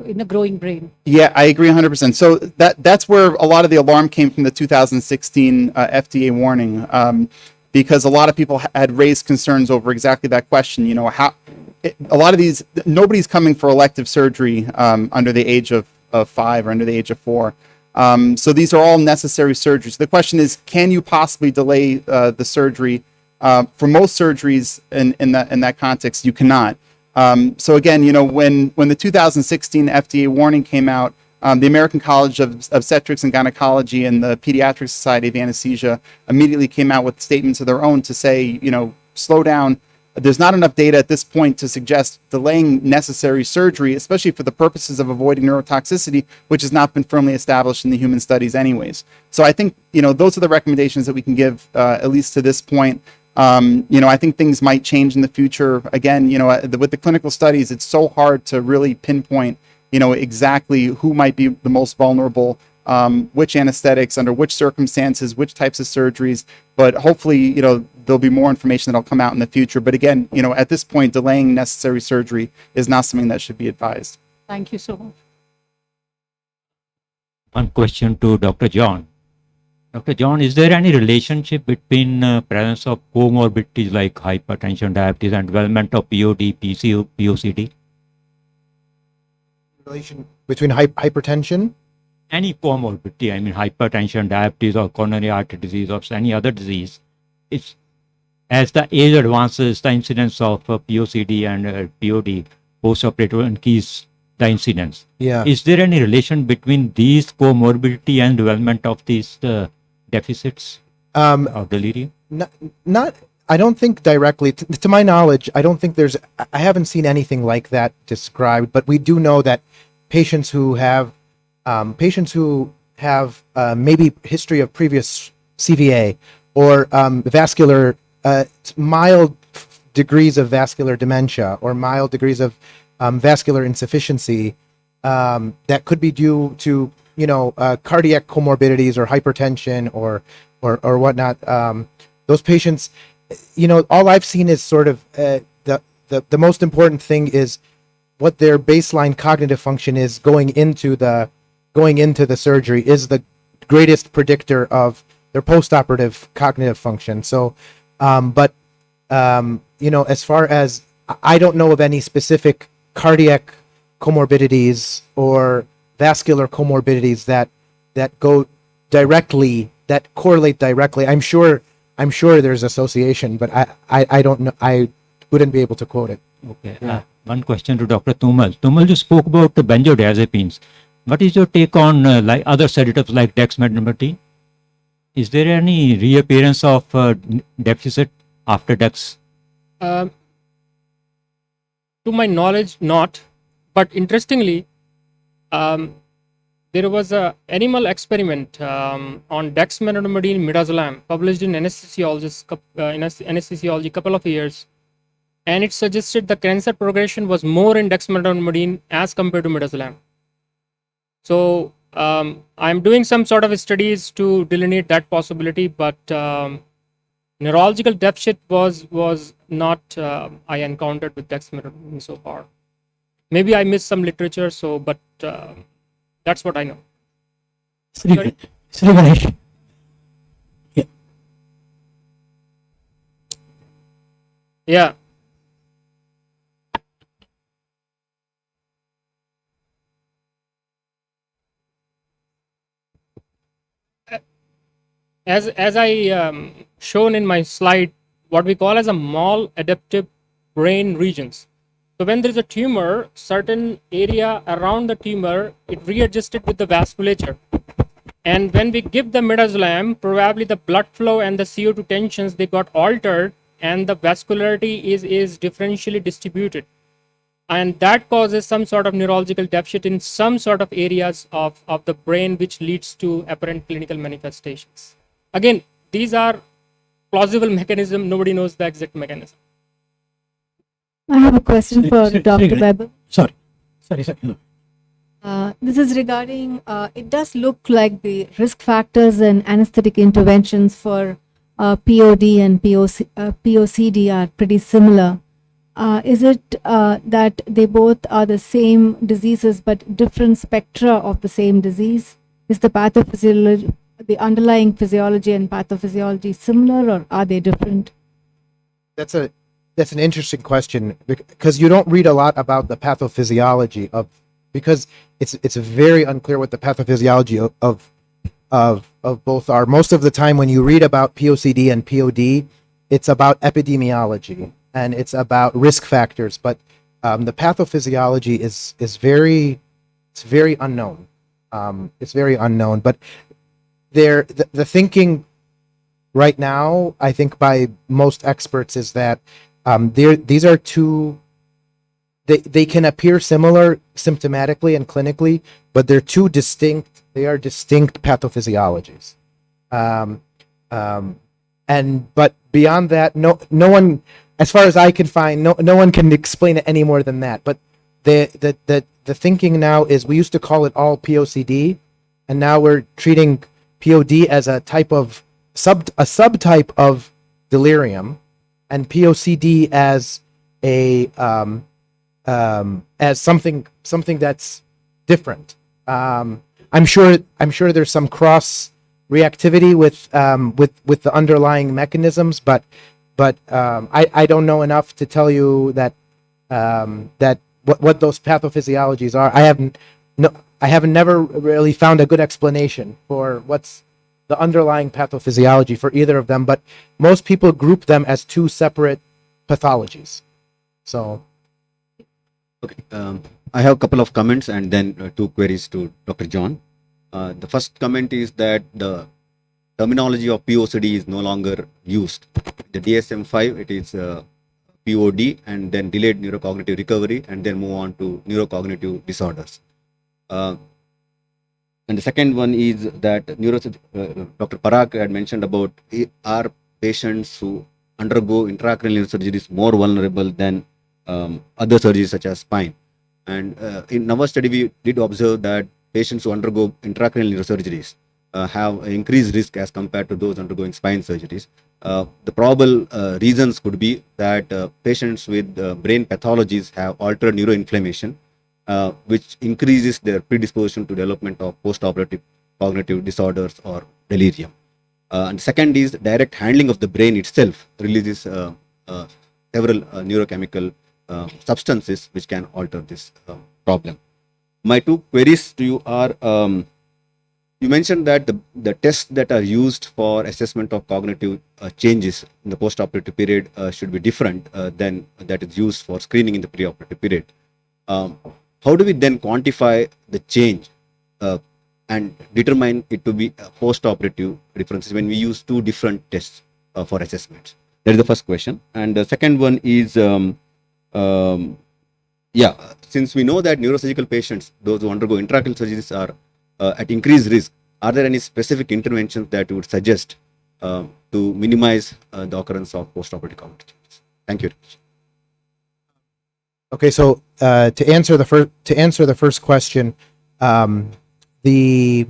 in the growing brain. Yeah, I agree 100%. So that's where a lot of the alarm came from, the 2016 FDA warning, because a lot of people had raised concerns over exactly that question. A lot of these, nobody's coming for elective surgery under the age of 5 or under the age of 4. So these are all necessary surgeries. The question is, can you possibly delay the surgery? For most surgeries in that context, you cannot. So again, when the 2016 FDA warning came out, the American College of Obstetrics and Gynecology and the Pediatric Society of Anesthesia immediately came out with statements of their own to say, slow down. There's not enough data at this point to suggest delaying necessary surgery, especially for the purposes of avoiding neurotoxicity, which has not been firmly established in the human studies anyways. So I think, those are the recommendations that we can give, at least to this point. I think things might change in the future. Again, with the clinical studies, it's so hard to really pinpoint, exactly who might be the most vulnerable, which anesthetics, under which circumstances, which types of surgeries. But hopefully, there'll be more information that'll come out in the future. But again, at this point, delaying necessary surgery is not something that should be advised. Thank you so much. One question to Dr. John. Dr. John, is there any relationship between presence of comorbidities like hypertension, diabetes, and development of POD, PCD? Relation between hypertension? Any comorbidity, I mean hypertension, diabetes, or coronary artery disease, or any other disease, it's as the age advances, the incidence of POCD and POD, post-operative, increase the incidence. Yeah. Is there any relation between these comorbidity and development of these deficits of delirium? Not, I don't think directly. To my knowledge, I don't think I haven't seen anything like that described. But we do know that patients who have maybe history of previous CVA or vascular, mild degrees of vascular dementia or mild degrees of vascular insufficiency that could be due to cardiac comorbidities or hypertension or whatnot. Those patients, all I've seen is sort of the most important thing is what their baseline cognitive function is going into the surgery is the greatest predictor of their postoperative cognitive function. So, as far as I don't know of any specific cardiac comorbidities or vascular comorbidities that go directly, that correlate directly. I'm sure there's association, but I don't know. I wouldn't be able to quote it. Okay. One question to Dr. Tumal. Tumal, you spoke about the benzodiazepines. What is your take on like other sedatives like dexmedetomidine? Is there any reappearance of deficit after dex? To my knowledge, not. But interestingly, there was a animal experiment on dexmedetomidine midazolam published in Anesthesiology couple of years, and it suggested the cancer progression was more in dexmedetomidine as compared to midazolam. So I'm doing some sort of studies to delineate that possibility, but neurological deficit was not I encountered with dexmedetomidine so far. Maybe I missed some literature, but that's what I know. Sri Ganesh. Yeah. Yeah. As I shown in my slide, what we call as a maladaptive brain regions. So when there is a tumor, certain area around the tumor, it readjusted with the vasculature. And when we give the midazolam, probably the blood flow and the CO2 tensions, they got altered and the vascularity is differentially distributed. And that causes some sort of neurological deficit in some sort of areas of the brain, which leads to apparent clinical manifestations. Again, these are plausible mechanism. Nobody knows the exact mechanism. I have a question for Dr. Weber. Sorry. This is regarding, it does look like the risk factors and anesthetic interventions for POD and POCD are pretty similar. Is it that they both are the same diseases but different spectra of the same disease? Is the pathophysiology, the underlying physiology and pathophysiology similar, or are they different? That's an interesting question, because you don't read a lot about the pathophysiology because it's very unclear what the pathophysiology of both are. Most of the time when you read about POCD and POD, it's about epidemiology and it's about risk factors, but the pathophysiology is very unknown. It's very unknown, but the thinking right now, I think by most experts, is that these are two. They can appear similar symptomatically and clinically, but they're two distinct. They are distinct pathophysiologies. But beyond that, no one, as far as I can find, no one can explain it any more than that. But the thinking now is, we used to call it all POCD, and now we're treating POD as a type of subtype of delirium, and POCD as as something that's different. I'm sure there's some cross reactivity with the underlying mechanisms, but I don't know enough to tell you that what those pathophysiologies are. I haven't never really found a good explanation for what's the underlying pathophysiology for either of them, but most people group them as two separate pathologies. So, okay, I have a couple of comments and then two queries to Dr. John. The first comment is that the terminology of POCD is no longer used. The DSM-5, it is POD and then delayed neurocognitive recovery and then move on to neurocognitive disorders. And the second one is that Dr. Parag had mentioned about are patients who undergo intracranial surgeries more vulnerable than other surgeries such as spine. And in our study, we did observe that patients who undergo intracranial neurosurgeries have an increased risk as compared to those undergoing spine surgeries. The probable reasons could be that patients with brain pathologies have altered neuroinflammation, which increases their predisposition to development of postoperative cognitive disorders or delirium. And second is direct handling of the brain itself releases several neurochemical substances which can alter this problem. My two queries to you are, you mentioned that the tests that are used for assessment of cognitive changes in the postoperative period should be different than that is used for screening in the preoperative period. How do we then quantify the change and determine it to be post-operative differences when we use two different tests for assessments? That is the first question. And the second one is, since we know that neurosurgical patients, those who undergo intracranial surgeries are at increased risk, are there any specific interventions that you would suggest to minimize the occurrence of postoperative cognitive changes? Thank you. okay, so to answer the first question, the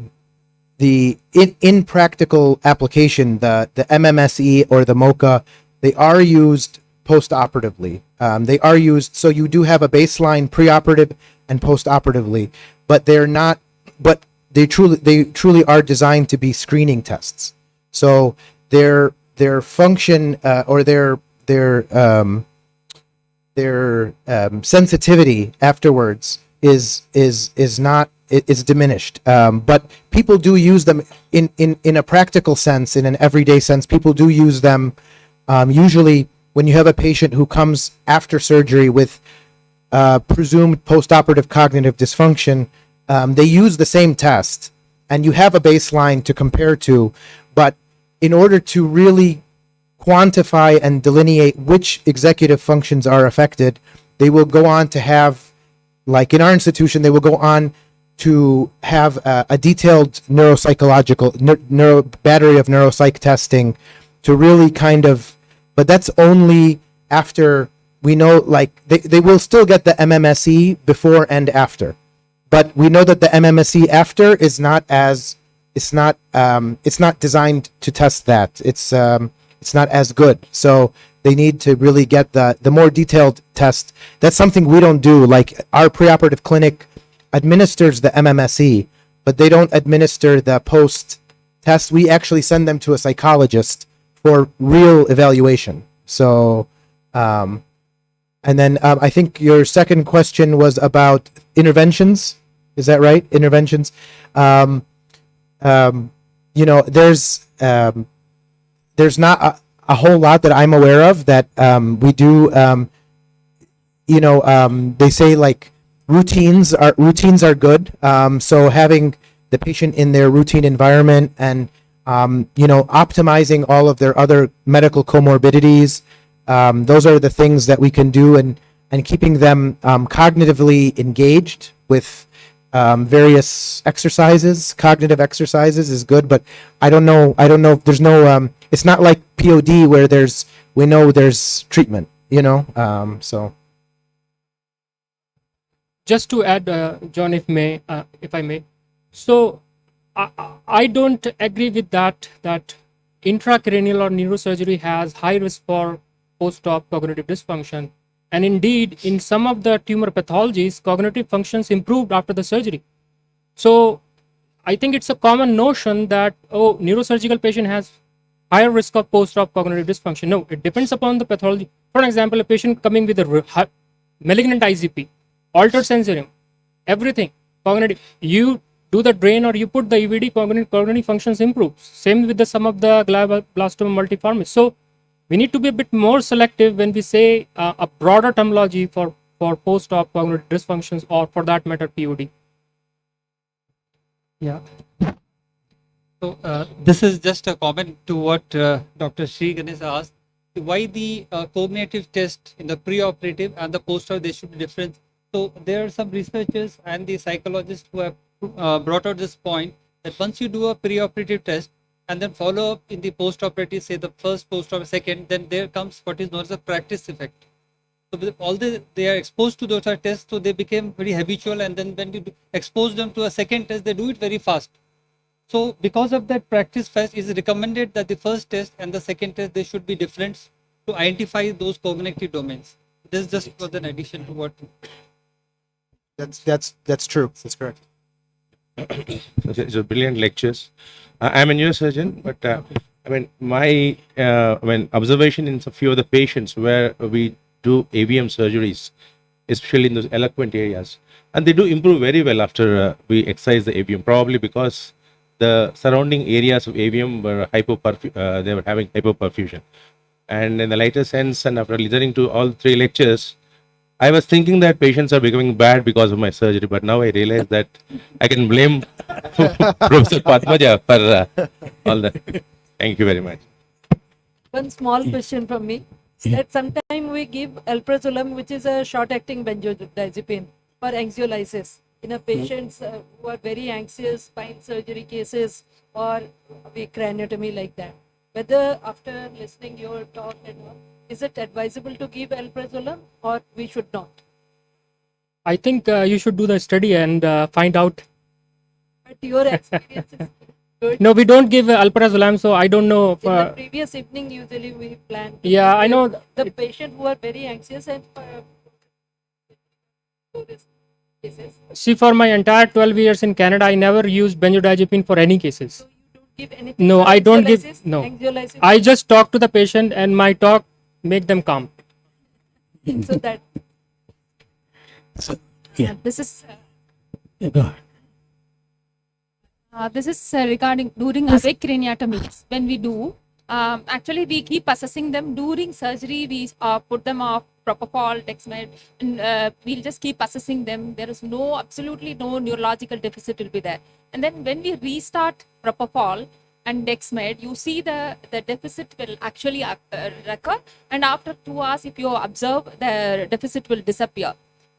in practical application, the MMSE or the MOCA, they are used post-operatively. They are used, so you do have a baseline preoperative and post-operatively, but they're not, but they truly are designed to be screening tests. So their function or their sensitivity afterwards is not, is diminished. But people do use them in a practical sense, in an everyday sense. People do use them usually when you have a patient who comes after surgery with presumed postoperative cognitive dysfunction. They use the same test, and you have a baseline to compare to. But in order to really quantify and delineate which executive functions are affected, they will go on to have, like in our institution, they will go on to have a detailed neuropsychological battery of neuropsych testing to really kind of, but that's only after we know, like they will still get the MMSE before and after, but we know that the MMSE after is not as, it's not designed to test that. It's not as good. So they need to really get the more detailed test. That's something we don't do. Like our preoperative clinic administers the MMSE, but they don't administer the post test. We actually send them to a psychologist for real evaluation. So, and then I think your second question was about interventions. Is that right? Interventions. You know, there's not a whole lot that I'm aware of that we do. You know, they say like routines are good. So having the patient in their routine environment and you know, optimizing all of their other medical comorbidities. Those are the things that we can do, and keeping them cognitively engaged with various exercises. Cognitive exercises is good, but I don't know. There's no. It's not like POD where we know there's treatment. You know. So. Just to add, John, if I may. So I don't agree with that intracranial or neurosurgery has high risk for post-op cognitive dysfunction. And indeed, in some of the tumor pathologies, cognitive functions improved after the surgery. So I think it's a common notion that, oh, neurosurgical patient has higher risk of post-op cognitive dysfunction. No, it depends upon the pathology. For example, a patient coming with a malignant IZP, altered sensorium, everything, cognitive. You do the drain or you put the EVD, cognitive functions improve. Same with the some of the glioblastoma multiforme. So we need to be a bit more selective when we say a broader terminology for post-op cognitive dysfunctions or for that matter POD. Yeah. So this is just a comment to what Dr. Sri Ganesh asked. Why the cognitive test in the preoperative and the post-op, they should be different. So there are some researchers and the psychologists who have brought out this point that once you do a preoperative test and then follow up in the post-operative, say the first post-op, second, then there comes what is known as a practice effect. So with all they are exposed to those tests, so they became very habitual, and then when you expose them to a second test, they do it very fast. So because of that practice first, it is recommended that the first test and the second test, they should be different to identify those cognitive domains. This just was an addition to what. That's true. That's correct. It's a brilliant lectures. I'm a neurosurgeon, but I mean my observation in a few of the patients where we do AVM surgeries, especially in those eloquent areas, and they do improve very well after we excise the AVM, probably because the surrounding areas of AVM were they were having hypoperfusion. And in the lighter sense, and after listening to all three lectures, I was thinking that patients are becoming bad because of my surgery, but now I realize that I can blame Professor Padmaja for all that. Thank you very much. One small question from me. At some time we give alprazolam, which is a short-acting benzodiazepine for anxiolysis in a patients who are very anxious, spine surgery cases or weak craniotomy like that. Whether after listening your talk and all, is it advisable to give alprazolam or we should not? I think you should do the study and find out. But your experience is good. No, we don't give alprazolam, so I don't know. In the previous evening, usually we plan. to Yeah, give I know. The patient who are very anxious and cases. See, for my entire 12 years in Canada, I never used benzodiazepine for any cases. So you don't give anything. No, for I don't give. anxiolysis? No, Anxiolysis? I just talk to the patient, and my talk make them calm. So that. Yeah. This is Go ahead. this is regarding during awake craniotomies. When we do, actually we keep assessing them during surgery. We put them off propofol, dexmed, and we'll just keep assessing them. There is absolutely no neurological deficit will be there. And then when we restart propofol and dexmed, you see the deficit will actually recur, and after 2 hours, if you observe, the deficit will disappear.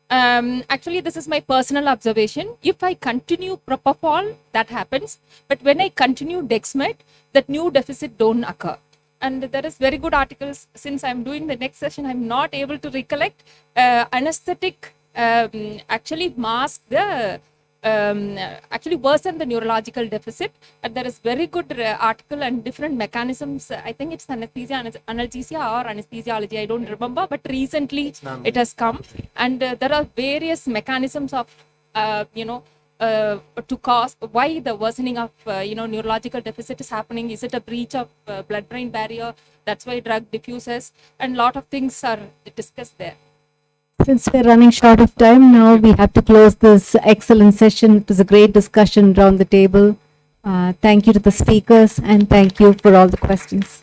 Actually, this is my personal observation. If I continue propofol, that happens. But when I continue dexmed, that new deficit don't occur. And there is very good articles. Since I'm doing the next session, I'm not able to recollect. Anesthetic actually mask the actually worsen the neurological deficit. And there is very good article and different mechanisms. I think it's analgesia or anesthesiology. I don't remember, but recently it has come, and there are various mechanisms of to cause why the worsening of neurological deficit is happening. Is it a breach of blood-brain barrier? That's why drug diffuses, and lot of things are discussed there. Since we're running short of time now, we have to close this excellent session. It was a great discussion around the table. Thank you to the speakers and thank you for all the questions.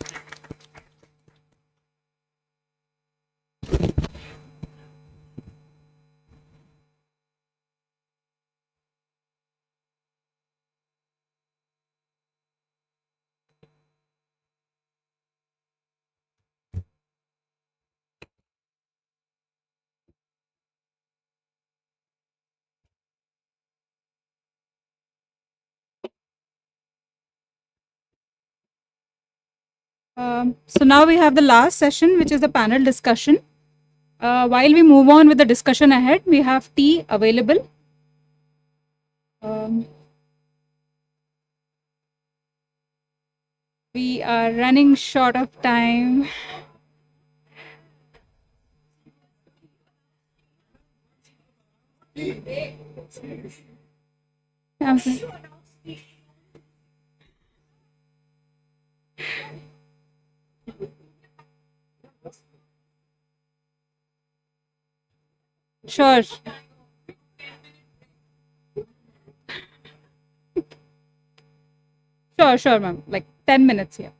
So now we have the last session, which is the panel discussion. While we move on with the discussion ahead, we have tea available. We are running short of time. Sure. sure, ma'am. Like 10 minutes here.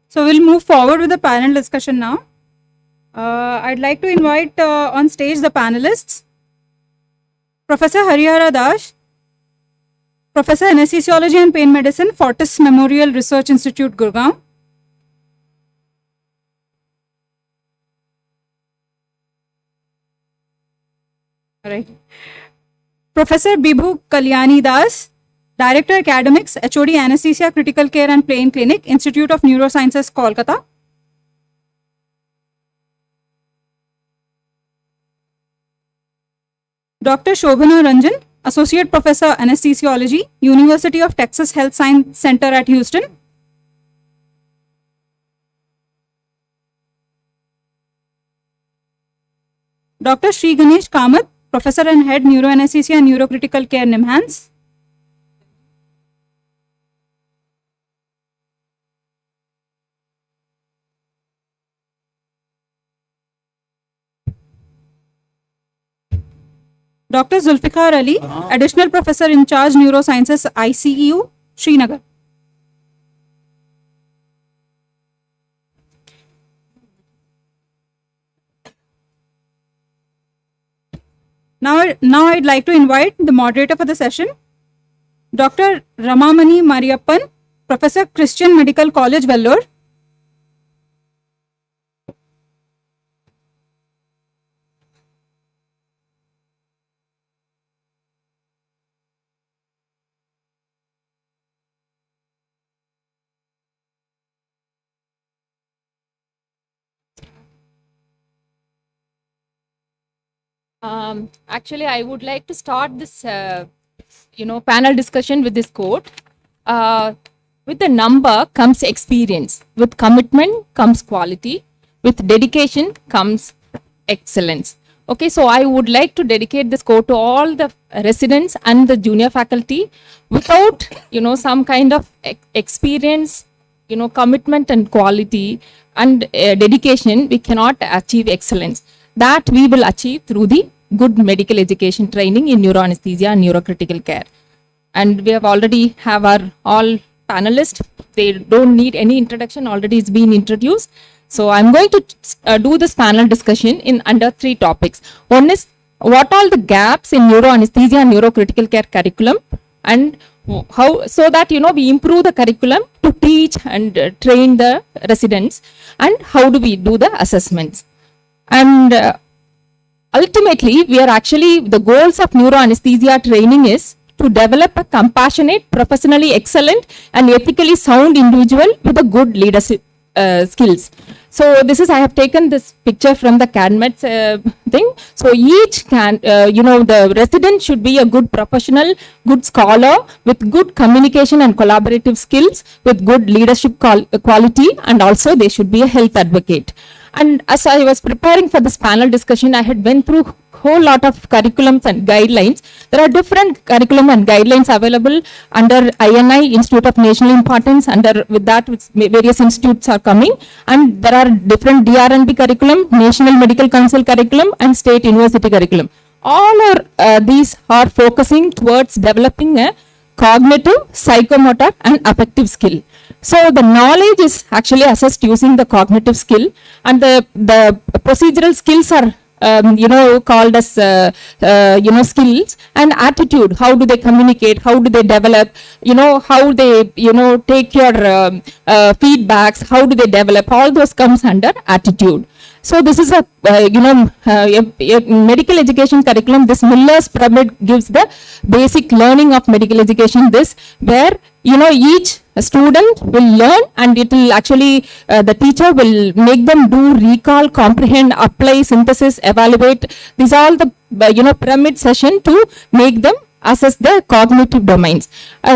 So we'll move forward with the panel discussion now. I'd like to invite on stage the panelists. Professor Harihara Das, Professor Anesthesiology and Pain Medicine, Fortis Memorial Research Institute, Gurgaon. All right. Professor Bibhu Kalyani Das, Director Academics, HOD Anesthesia, Critical Care and Pain Clinic, Institute of Neurosciences, Kolkata. Dr. Shobhana Ranjan, Associate Professor Anesthesiology, University of Texas Health Science Center at Houston. Dr. Sri Ganesh Kamath, Professor and Head Neuroanesthesia and Neurocritical Care, NIMHANS. Dr. Zulfikar Ali, Additional Professor in Charge Neurosciences, ICEU, Srinagar. Now I'd like to invite the moderator for the session, Dr. Ramamani Mariappan, Professor, Christian Medical College, Vellore. Actually, I would like to start this, panel discussion with this quote. With the number comes experience. With commitment comes quality. With dedication comes excellence. Okay, so I would like to dedicate this quote to all the residents and the junior faculty. Without, some kind of experience, commitment and quality and dedication, we cannot achieve excellence. That we will achieve through the good medical education training in neuroanesthesia and neurocritical care. And we have already have our all panelists. They don't need any introduction, already it's been introduced. So I'm going to do this panel discussion in under 3 topics. One is what are the gaps in neuroanesthesia and neurocritical care curriculum, and how, so that we improve the curriculum to teach and train the residents, and how do we do the assessments. And ultimately, we are actually, the goals of neuroanesthesia training is to develop a compassionate, professionally excellent and ethically sound individual with a good leadership skills. So this is, I have taken this picture from the CADMET thing. So each the resident should be a good professional, good scholar with good communication and collaborative skills, with good leadership quality, and also they should be a health advocate. And as I was preparing for this panel discussion, I had went through whole lot of curriculums and guidelines. There are different curriculum and guidelines available under INI, Institute of National Importance, under with that various institutes are coming, and there are different DRNB curriculum, National Medical Council curriculum, and State University curriculum. All are these are focusing towards developing a cognitive, psychomotor and affective skill. So the knowledge is actually assessed using the cognitive skill, and the procedural skills are called as skills, and attitude. How do they communicate? How do they develop? How they take your feedbacks? How do they develop? All those comes under attitude. So this is a medical education curriculum. This Miller's pyramid gives the basic learning of medical education. This where each student will learn, and it will actually the teacher will make them do recall, comprehend, apply, synthesis, evaluate. These are all the pyramid session to make them assess the cognitive domains.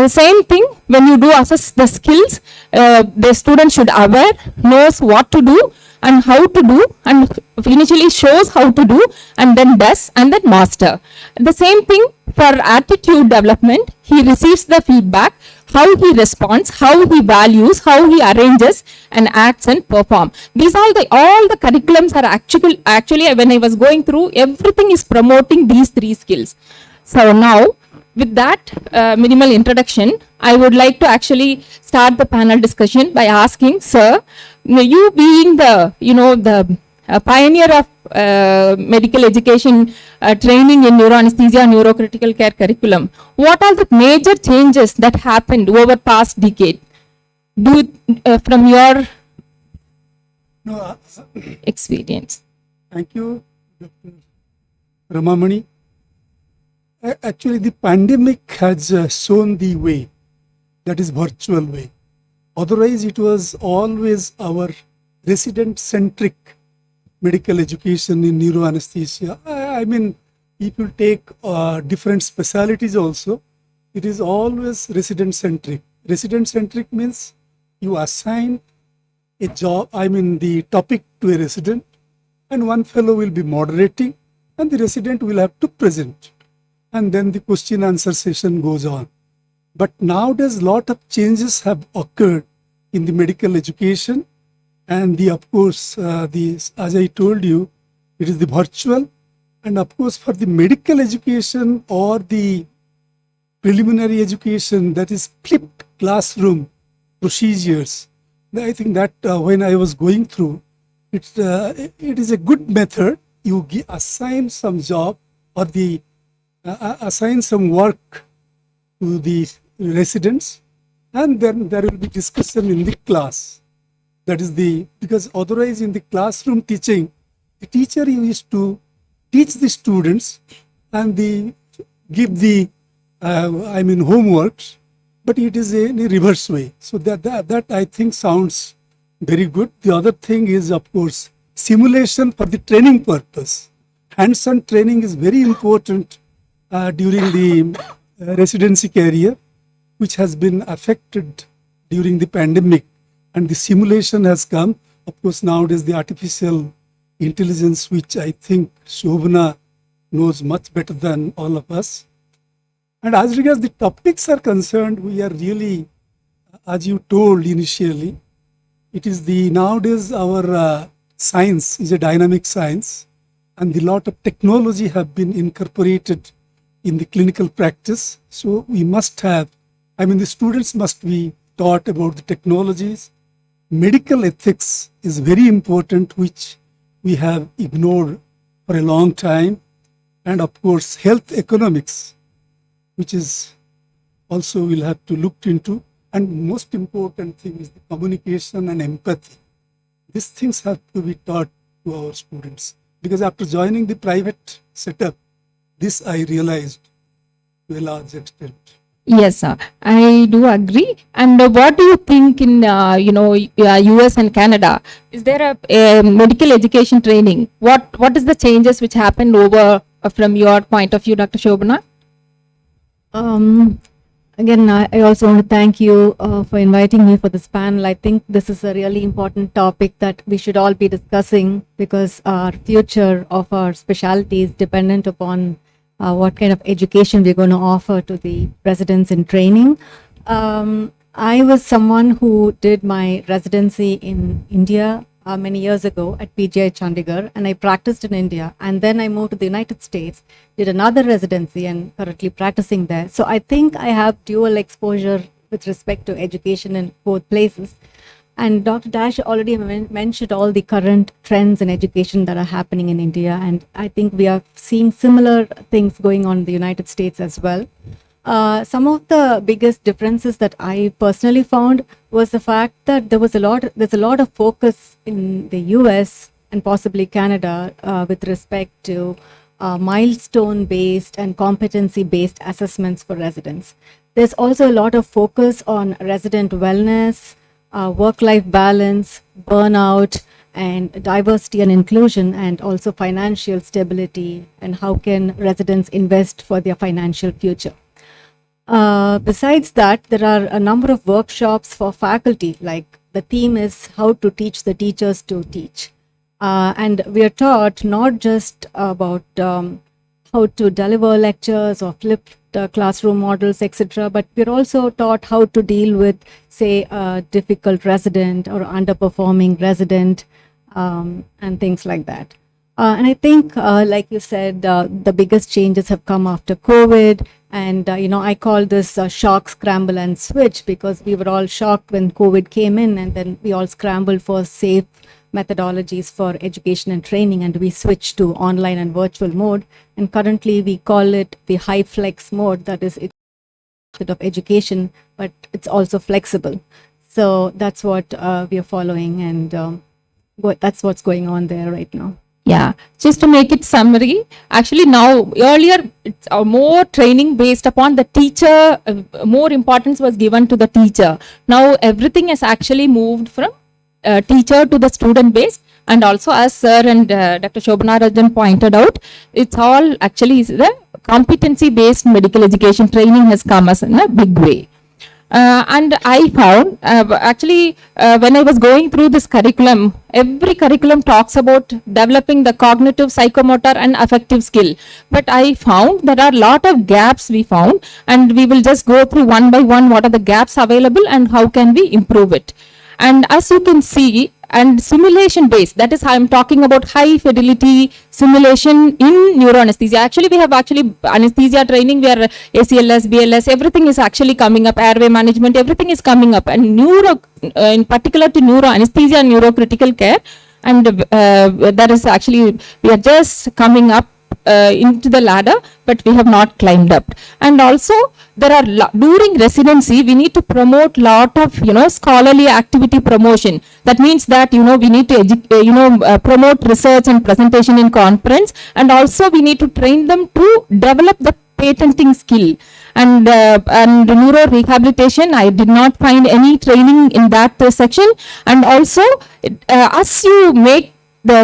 Same thing when you do assess the skills, the student should aware, knows what to do and how to do, and initially shows how to do, and then does, and then master. The same thing for attitude development. He receives the feedback, how he responds, how he values, how he arranges and acts and perform. These are all the curriculums are actually when I was going through, everything is promoting these 3 skills. So now with that minimal introduction, I would like to actually start the panel discussion by asking, sir, you being the, the pioneer of medical education training in neuroanesthesia and neurocritical care curriculum, what are the major changes that happened over past decade? From your experience. Thank you, Dr. Ramamani. Actually, the pandemic has shown the way, that is virtual way. Otherwise, it was always our resident-centric medical education in neuroanesthesia. I mean, if you take different specialities also, it is always resident-centric. Resident-centric means you assign a job, the topic to a resident, and one fellow will be moderating, and the resident will have to present. And then the question answer session goes on. But nowadays, lot of changes have occurred in the medical education, and of course, as I told you, it is the virtual, and of course, for the medical education or the preliminary education, that is flipped classroom procedures. I think that when I was going through, it is a good method. You assign some job or assign some work to the residents, and then there will be discussion in the class. That is because otherwise in the classroom teaching, the teacher used to teach the students and give the homeworks, but it is in a reverse way. So that I think sounds very good. The other thing is, of course, simulation for the training purpose. Hands-on training is very important during the residency career, which has been affected during the pandemic, and the simulation has come. Of course, nowadays the artificial intelligence, which I think Shobhana knows much better than all of us. And as regards the topics are concerned, we are really, as you told initially, it is nowadays our science is a dynamic science, and a lot of technology have been incorporated in the clinical practice. So we must have, the students must be taught about the technologies. Medical ethics is very important, which we have ignored for a long time. And of course, health economics, which is also we'll have to look into. And most important thing is the communication and empathy. These things have to be taught to our students. Because after joining the private setup, this I realized to a large extent. Yes, sir. I do agree. And what do you think in US and Canada? Is there a medical education training? What is the changes which happened over from your point of view, Dr. Shobhana? Again, I also want to thank you for inviting me for this panel. I think this is a really important topic that we should all be discussing, because our future of our specialty is dependent upon what kind of education we're going to offer to the residents in training. I was someone who did my residency in India many years ago at PGI Chandigarh, and I practiced in India, and then I moved to the United States, did another residency, and currently practicing there. So I think I have dual exposure with respect to education in both places. And Dr. Dash already mentioned all the current trends in education that are happening in India, and I think we are seeing similar things going on in the United States as well. Some of the biggest differences that I personally found was the fact that there's a lot of focus in the US and possibly Canada with respect to milestone-based and competency-based assessments for residents. There's also a lot of focus on resident wellness, work-life balance, burnout, and diversity and inclusion, and also financial stability, and how can residents invest for their financial future. Besides that, there are a number of workshops for faculty, like the theme is how to teach the teachers to teach. And we are taught not just about how to deliver lectures or flip classroom models, etc., but we're also taught how to deal with, say, a difficult resident or underperforming resident, and things like that. And I think, like you said, the biggest changes have come after COVID. And, I call this shock, scramble, and switch, because we were all shocked when COVID came in, and then we all scrambled for safe methodologies for education and training, and we switched to online and virtual mode. And currently we call it the high flex mode, that is, it's of education, but it's also flexible. So that's what we are following, and that's what's going on there right now. Yeah, just to make it summary, actually now earlier it's more training based upon the teacher, more importance was given to the teacher. Now everything has actually moved from teacher to the student base, and also as sir and Dr. Shobana Rajan pointed out, it's all actually the competency based medical education training has come as in a big way. And I found when I was going through this curriculum, every curriculum talks about developing the cognitive, psychomotor and affective skill. But I found there are a lot of gaps we found, and we will just go through one by one what are the gaps available and how can we improve it. And as you can see, and simulation based, that is how I'm talking about high fidelity simulation in neuroanesthesia. Actually, we have anesthesia training where ACLS, BLS, everything is actually coming up, airway management, everything is coming up. And neuro, in particular to neuroanesthesia and neurocritical care, and that is actually, we are just coming up into the ladder, but we have not climbed up. And also there are during residency we need to promote lot of scholarly activity promotion. That means that we need to promote research and presentation in conference, and also we need to train them to develop the patenting skill. And neuro rehabilitation, I did not find any training in that section. And also as you make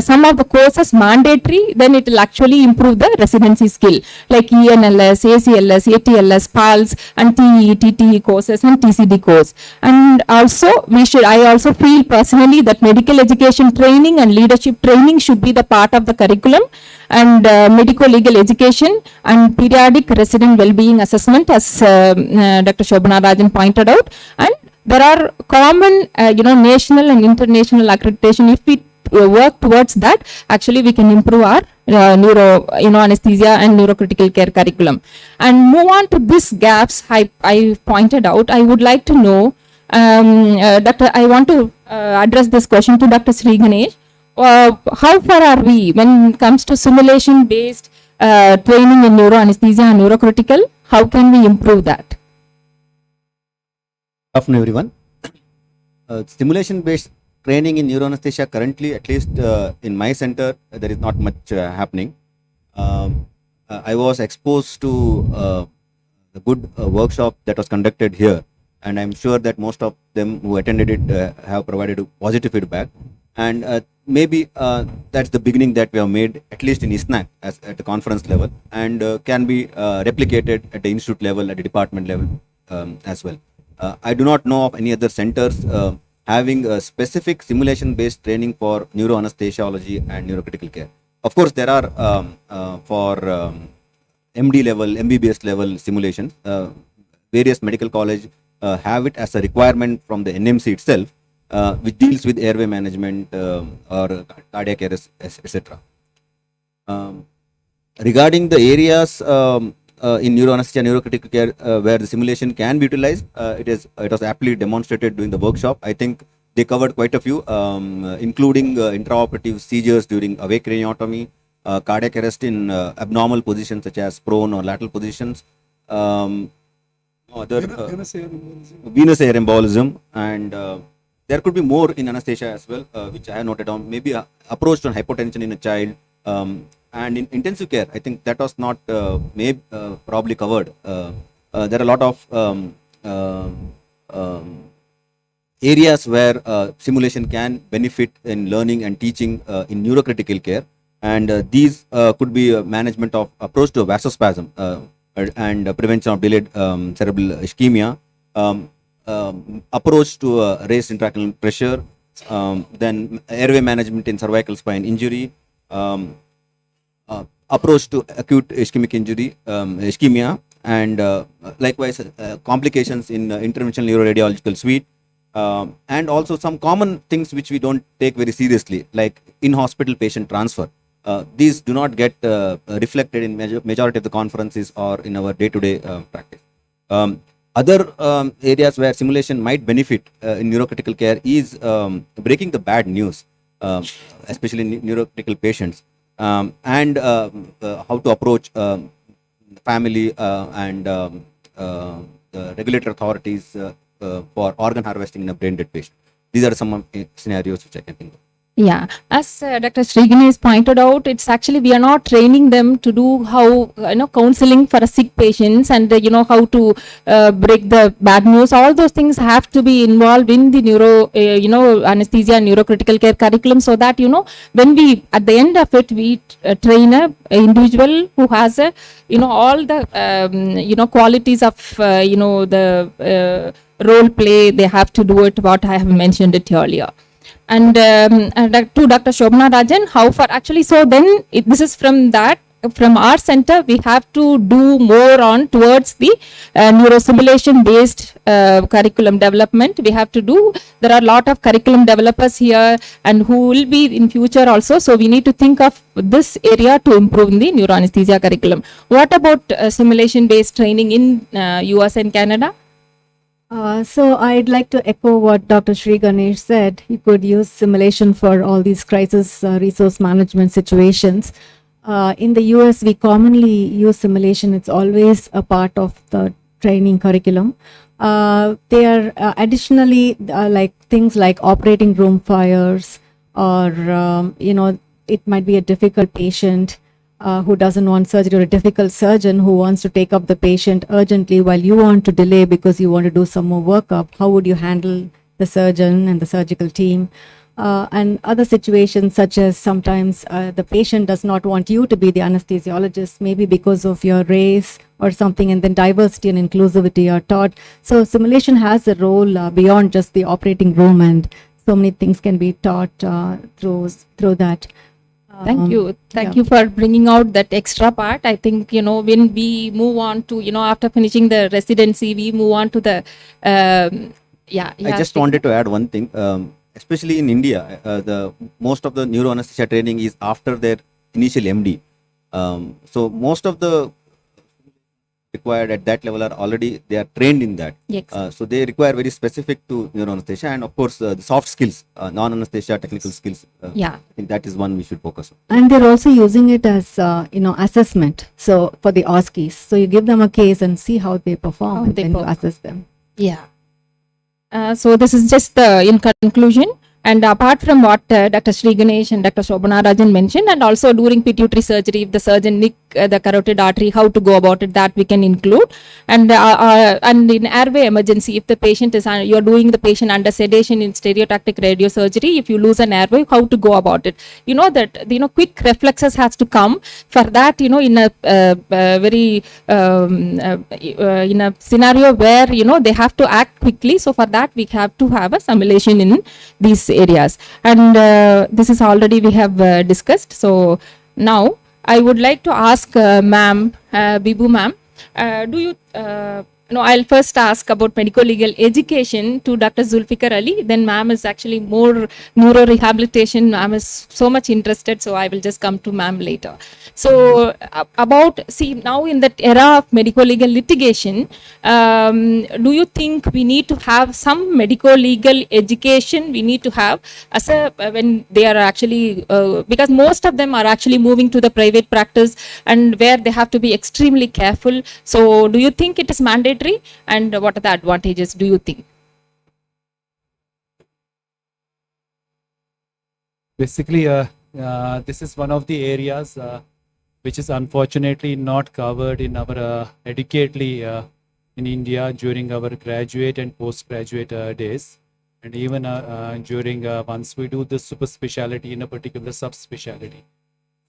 some of the courses mandatory, then it will actually improve the residency skill, like ENLS, ACLS, ATLS, PALS, and TE, TTE courses and TCD course. And also I also feel personally that medical education training and leadership training should be the part of the curriculum, and medico-legal education and periodic resident well-being assessment, as Dr. Shobana Rajan pointed out. And there are common national and international accreditation. If we work towards that, actually we can improve our neuro anesthesia and neurocritical care curriculum. And move on to these gaps I pointed out. I would like to know, I want to address this question to Dr. Sri Ganesh. How far are we when it comes to simulation based training in neuroanesthesia and neurocritical? How can we improve that? Good afternoon, everyone. Simulation based training in neuroanesthesia currently, at least in my center, there is not much happening. I was exposed to the good workshop that was conducted here, and I'm sure that most of them who attended it have provided positive feedback. And maybe that's the beginning that we have made, at least in ISNACC at the conference level, and can be replicated at the institute level, at the department level as well. I do not know of any other centers having a specific simulation-based training for neuroanesthesiology and neurocritical care. Of course, there are for MD level, MBBS level simulations. Various medical colleges have it as a requirement from the NMC itself, which deals with airway management or cardiac arrest, etc. Regarding the areas in neuroanesthesia, neurocritical care, where the simulation can be utilized, it was aptly demonstrated during the workshop. I think they covered quite a few, including intraoperative seizures during awake craniotomy, cardiac arrest in abnormal positions such as prone or lateral positions, venous air embolism, and there could be more in anesthesia as well, which I have noted down. Maybe approach on hypotension in a child. And in intensive care, I think that was not probably covered. There are a lot of areas where simulation can benefit in learning and teaching in neurocritical care, and these could be management of approach to vasospasm and prevention of delayed cerebral ischemia, approach to raised intracranial pressure, then airway management in cervical spine injury, approach to acute ischemic injury, ischemia, and likewise complications in interventional neuroradiological suite, and also some common things which we don't take very seriously, like in-hospital patient transfer. these do not get reflected in majority of the conferences or in our day-to-day practice. Other areas where simulation might benefit in neurocritical care is breaking the bad news, especially in neurocritical patients, and how to approach family and the regulatory authorities for organ harvesting in a brain dead patient. These are some scenarios which I can think of. Yeah, as Dr. Sriganesh pointed out, it's actually we are not training them to do how counseling for a sick patients and how to break the bad news. All those things have to be involved in the neuro anesthesia and neurocritical care curriculum, so that when we at the end of it we train a individual who has a all the qualities of the role play. They have to do it what I have mentioned it earlier. And to Dr. Shobana Rajan, how far actually, so then this is from our center, we have to do more on towards the neurosimulation based curriculum development. We have to do, there are a lot of curriculum developers here and who will be in future also. So we need to think of this area to improve in the neuroanesthesia curriculum. What about simulation based training in US and Canada? So I'd like to echo what Dr. Sri Ganesh said. You could use simulation for all these crisis resource management situations. In the US, we commonly use simulation. It's always a part of the training curriculum. They are additionally like things like operating room fires, or it might be a difficult patient who doesn't want surgery, or a difficult surgeon who wants to take up the patient urgently while you want to delay because you want to do some more workup. How would you handle the surgeon and the surgical team? And other situations such as sometimes the patient does not want you to be the anesthesiologist, maybe because of your race or something, and then diversity and inclusivity are taught. So simulation has a role beyond just the operating room, and so many things can be taught through that. Thank you. Thank you for bringing out that extra part. I think, when we move on to, after finishing the residency, we move on to the, I just wanted to add one thing. Especially in India, most of the neuroanesthesia training is after their initial MD. So most of the required at that level are already, they are trained in that. Yes. So they require very specific to neuroanesthesia, and of course the soft skills, non-anesthesia technical skills. Yeah. I think that is one we should focus on. And they're also using it as assessment. So for the OSCEs, so you give them a case and see how they perform, and then you assess them. Yeah. So this is just in conclusion. And apart from what Dr. Sri Ganesh and Dr. Shobana Rajan mentioned, and also during pituitary surgery, if the surgeon nick the carotid artery, how to go about it, that we can include. And in airway emergency, if the patient is, you're doing the patient under sedation in stereotactic radiosurgery, if you lose an airway, how to go about it. That, quick reflexes has to come. For that, in a very, in a scenario where, they have to act quickly. So for that, we have to have a simulation in these areas, and this is already we have discussed. So now I would like to ask ma'am, Bibu ma'am, do you I'll first ask about medical legal education to Dr. Zulfikar Ali. Then ma'am is actually more neuro rehabilitation. Ma'am is so much interested, so I will just come to ma'am later. So now in that era of medical legal litigation, do you think we need to have some medical legal education we need to have as when they are actually, because most of them are actually moving to the private practice, and where they have to be extremely careful. So do you think it is mandatory? And what are the advantages, do you think? Basically, this is one of the areas which is unfortunately not covered in our adequately in India during our graduate and postgraduate days, and even during once we do the super specialty in a particular subspecialty.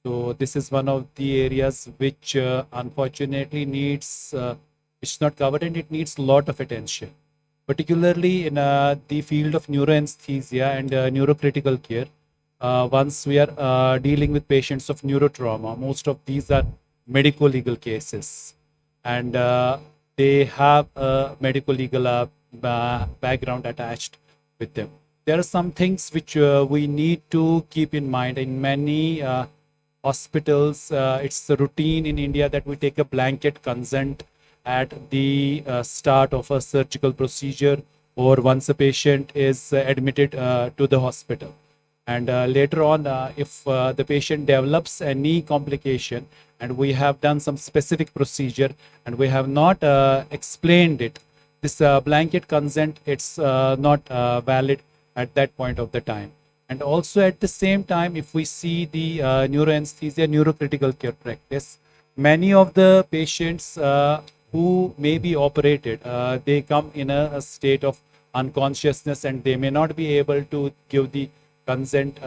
So this is one of the areas which unfortunately needs it's not covered, and it needs a lot of attention, particularly in the field of neuroanesthesia and neurocritical care. Once we are dealing with patients of neurotrauma, most of these are medical legal cases, and they have a medical legal background attached with them. There are some things which we need to keep in mind. In many hospitals, it's a routine in India that we take a blanket consent at the start of a surgical procedure or once a patient is admitted to the hospital. And later on, if the patient develops any complication and we have done some specific procedure and we have not explained it, this blanket consent, it's not valid at that point of the time. And also at the same time, if we see the neuroanesthesia neurocritical care practice, many of the patients who may be operated, they come in a state of unconsciousness and they may not be able to give the consent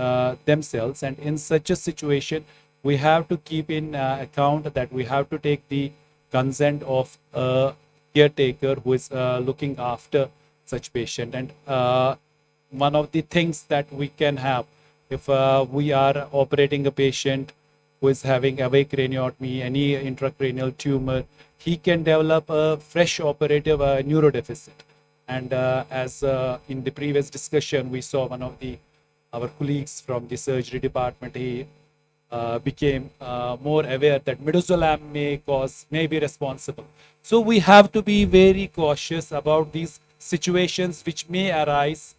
themselves. And in such a situation, we have to keep in account that we have to take the consent of a caretaker who is looking after such patient. And one of the things that we can have if we are operating a patient who is having awake craniotomy, any intracranial tumor, he can develop a fresh operative neurodeficit. And as in the previous discussion, we saw one of our colleagues from the surgery department, he became more aware that midazolam may be responsible. So we have to be very cautious about these situations which may arise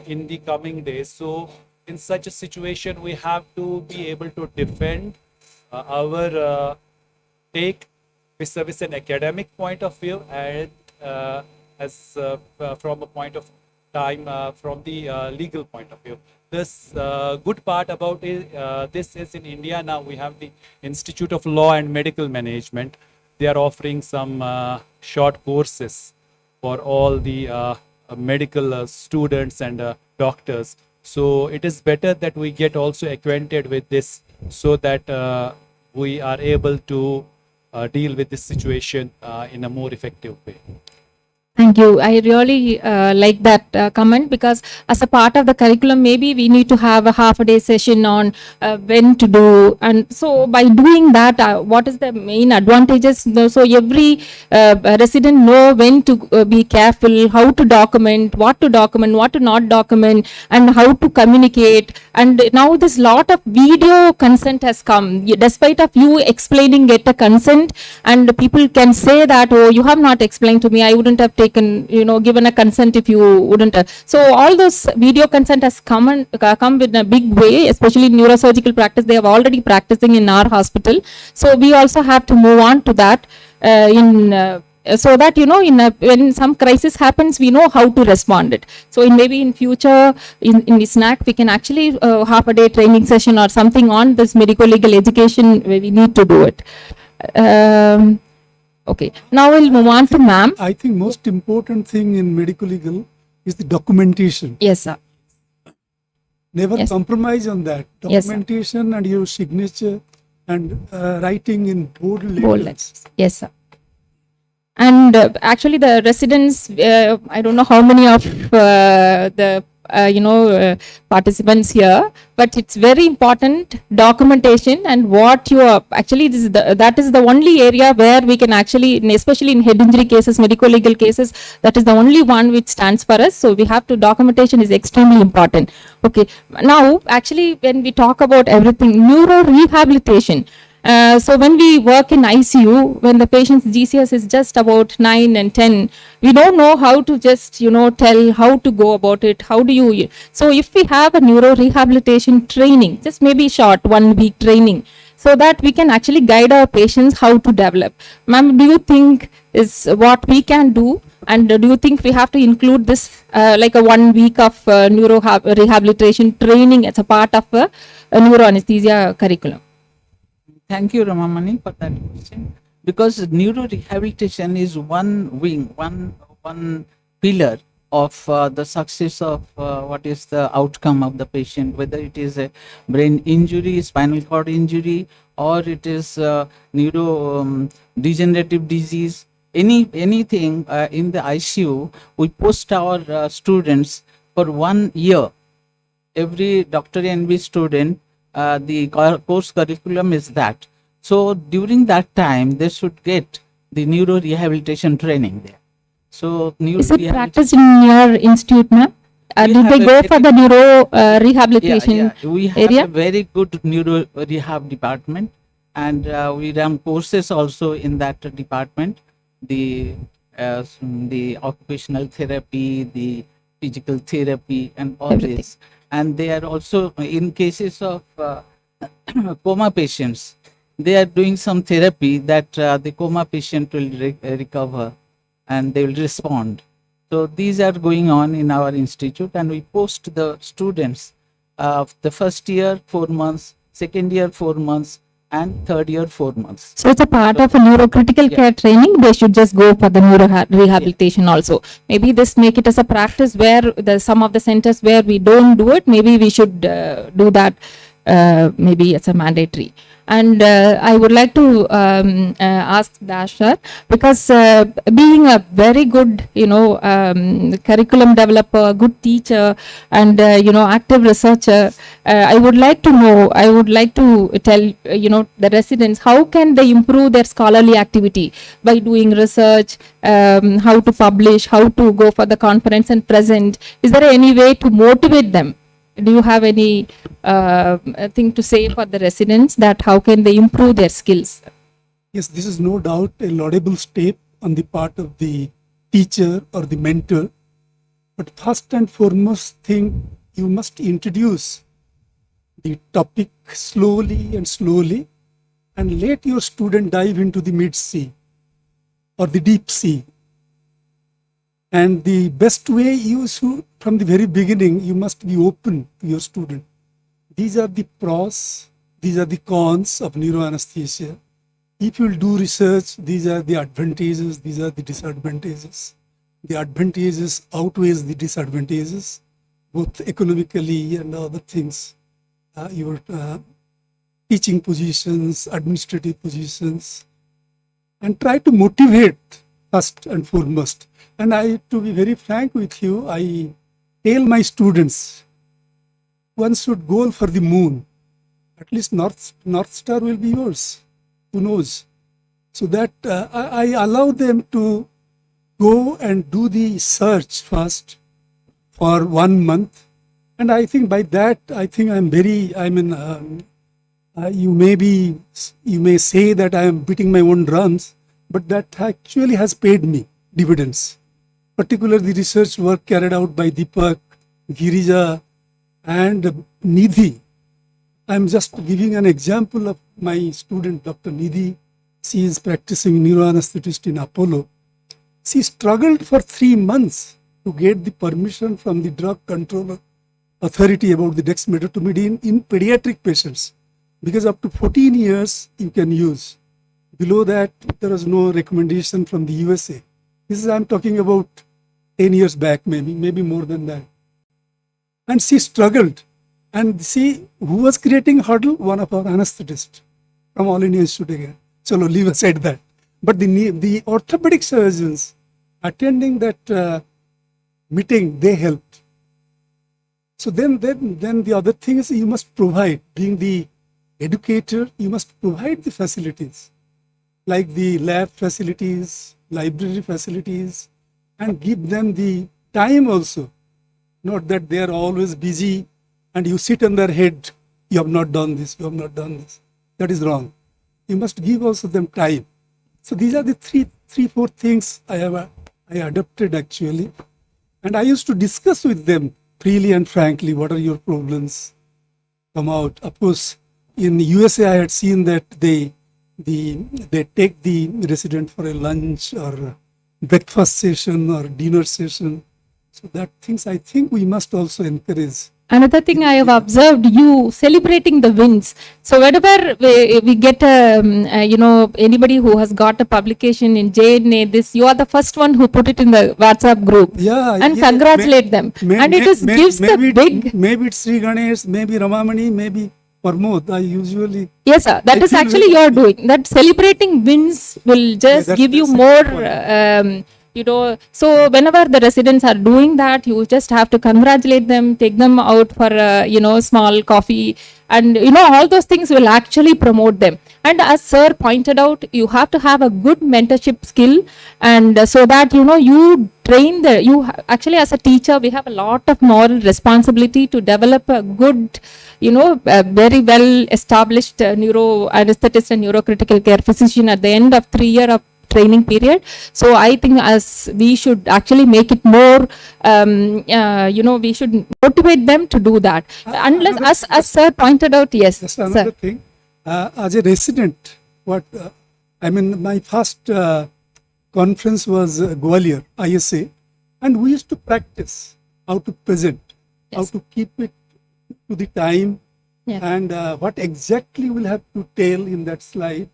in the coming days. So in such a situation, we have to be able to defend our take vis-a-vis an academic point of view and as from a point of time from the legal point of view. This good part about this is in India now we have the Institute of Law and Medical Management. They are offering some short courses for all the medical students and doctors. So it is better that we get also acquainted with this so that we are able to deal with this situation in a more effective way. Thank you. I really like that comment, because as a part of the curriculum, maybe we need to have a half a day session on when to do. And so by doing that, what is the main advantages? So every resident know when to be careful, how to document, what to not document, and how to communicate. And now this lot of video consent has come. Despite of you explaining get a consent, and people can say that, oh, you have not explained to me, I wouldn't have taken, given a consent if you wouldn't have. So all those video consent has come in a big way, especially in neurosurgical practice. They are already practicing in our hospital. So we also have to move on to that so that, when some crisis happens, we know how to respond it. So maybe in future, in ISNACC, we can actually half a day training session or something on this medical legal education where we need to do it. Okay, now we'll move on to ma'am. I think most important thing in medical legal is the documentation. Yes, sir. Never compromise on that. Yes, Documentation and your signature and writing in bold letters. Yes, sir. And actually the residents, I don't know how many of the participants here, but it's very important documentation. And what you are actually, that is the only area where we can actually, especially in head injury cases, medical legal cases, that is the only one which stands for us. So we have to, documentation is extremely important. Okay, now actually when we talk about everything, neuro rehabilitation. So when we work in ICU, when the patient's GCS is just about 9 and 10, we don't know how to just, tell how to go about it. How do you, so if we have a neuro rehabilitation training, just maybe short 1 week training, so that we can actually guide our patients how to develop. Ma'am, do you think is what we can do? And do you think we have to include this like a 1 week of neuro rehabilitation training as a part of a neuroanesthesia curriculum? Thank you, Ramamani, for that question. Because neurorehabilitation is one wing, one pillar of the success of what is the outcome of the patient, whether it is a brain injury, spinal cord injury, or it is neuro degenerative disease, anything in the ICU. We post our students for 1 year. Every Dr. NB student, the course curriculum is that. So during that time, they should get the neuro rehabilitation training there. So is it practiced in your institute, ma'am? We did have they a go very- for the neuro rehabilitation We have area? a very good neuro rehab department, and we run courses also in that department. The occupational therapy, the physical therapy, and all Everything. this. And they are also in cases of coma patients. They are doing some therapy that the coma patient will recover, and they will respond. So these are going on in our institute, and we post the students the first year 4 months, second year 4 months, and third year 4 months. So it's a part of a neurocritical care training. They should just go for the neuro rehabilitation also. Maybe this make it as a practice where some of the centers where we don't do it, maybe we should do that maybe as a mandatory. And I would like to ask Dash sir, because being a very good, curriculum developer, good teacher, and active researcher, I would like to know. I would like to tell the residents how can they improve their scholarly activity by doing research, how to publish, how to go for the conference and present. Is there any way to motivate them? Do you have any thing to say for the residents that how can they improve their skills? Yes, this is no doubt a laudable step on the part of the teacher or the mentor. But first and foremost thing, you must introduce the topic slowly and let your student dive into the mid-sea or the deep sea. And the best way you should, from the very beginning, you must be open to your student. These are the pros, these are the cons of neuroanesthesia. If you will do research, these are the advantages, these are the disadvantages. The advantages outweighs the disadvantages, both economically and other things. Your teaching positions, administrative positions, and try to motivate first and foremost. And to be very frank with you, I tell my students, one should go for the moon. At least North Star will be yours. Who knows? So that I allow them to go and do the search first for 1 month. And I think by that, you may say that I am beating my own drums, but that actually has paid me dividends. Particularly the research work carried out by Deepak, Girija, and Nidhi. I'm just giving an example of my student, Dr. Nidhi. She is practicing neuroanesthetist in Apollo. She struggled for 3 months to get the permission from the drug control authority about the dexmedetomidine in pediatric patients, because up to 14 years you can use. Below that, there was no recommendation from the USA. I'm talking about 10 years back, maybe more than that. And she struggled. And see, who was creating hurdle? One of our anesthetists from All India Institute again. So leave aside that. But the orthopedic surgeons attending that meeting, they helped. So then the other thing is you must provide, being the educator, you must provide the facilities, like the lab facilities, library facilities, and give them the time also. Not that they are always busy and you sit on their head, you have not done this, you have not done this. That is wrong. You must give also them time. So these are the four things I adopted actually. And I used to discuss with them freely and frankly, what are your problems? Come out. Of course, in USA, I had seen that they take the resident for a lunch or breakfast session or dinner session. So that things I think we must also encourage. Another thing I have observed, you celebrating the wins. So whenever we get anybody who has got a publication in JNA, you are the first one who put it in the WhatsApp group. Yeah, and congratulate them. And it gives the big. Maybe it's Sri Ganesh, maybe Ramamani, maybe Pramod. I usually. Yes, sir. That is actually you are doing. That celebrating wins will just give you more So whenever the residents are doing that, you just have to congratulate them, take them out for small coffee, and all those things will actually promote them. And as sir pointed out, you have to have a good mentorship skill, and so that you train actually, as a teacher, we have a lot of moral responsibility to develop a good very well established neuro anesthetist and neurocritical care physician at the end of 3 year of training period. So I think as we should actually make it more, we should motivate them to do that. Unless, as sir pointed out, yes. Just another thing, as a resident, my first conference was Gwalior, ISA, and we used to practice how to present, how to keep it to the time, and what exactly we'll have to tell in that slide,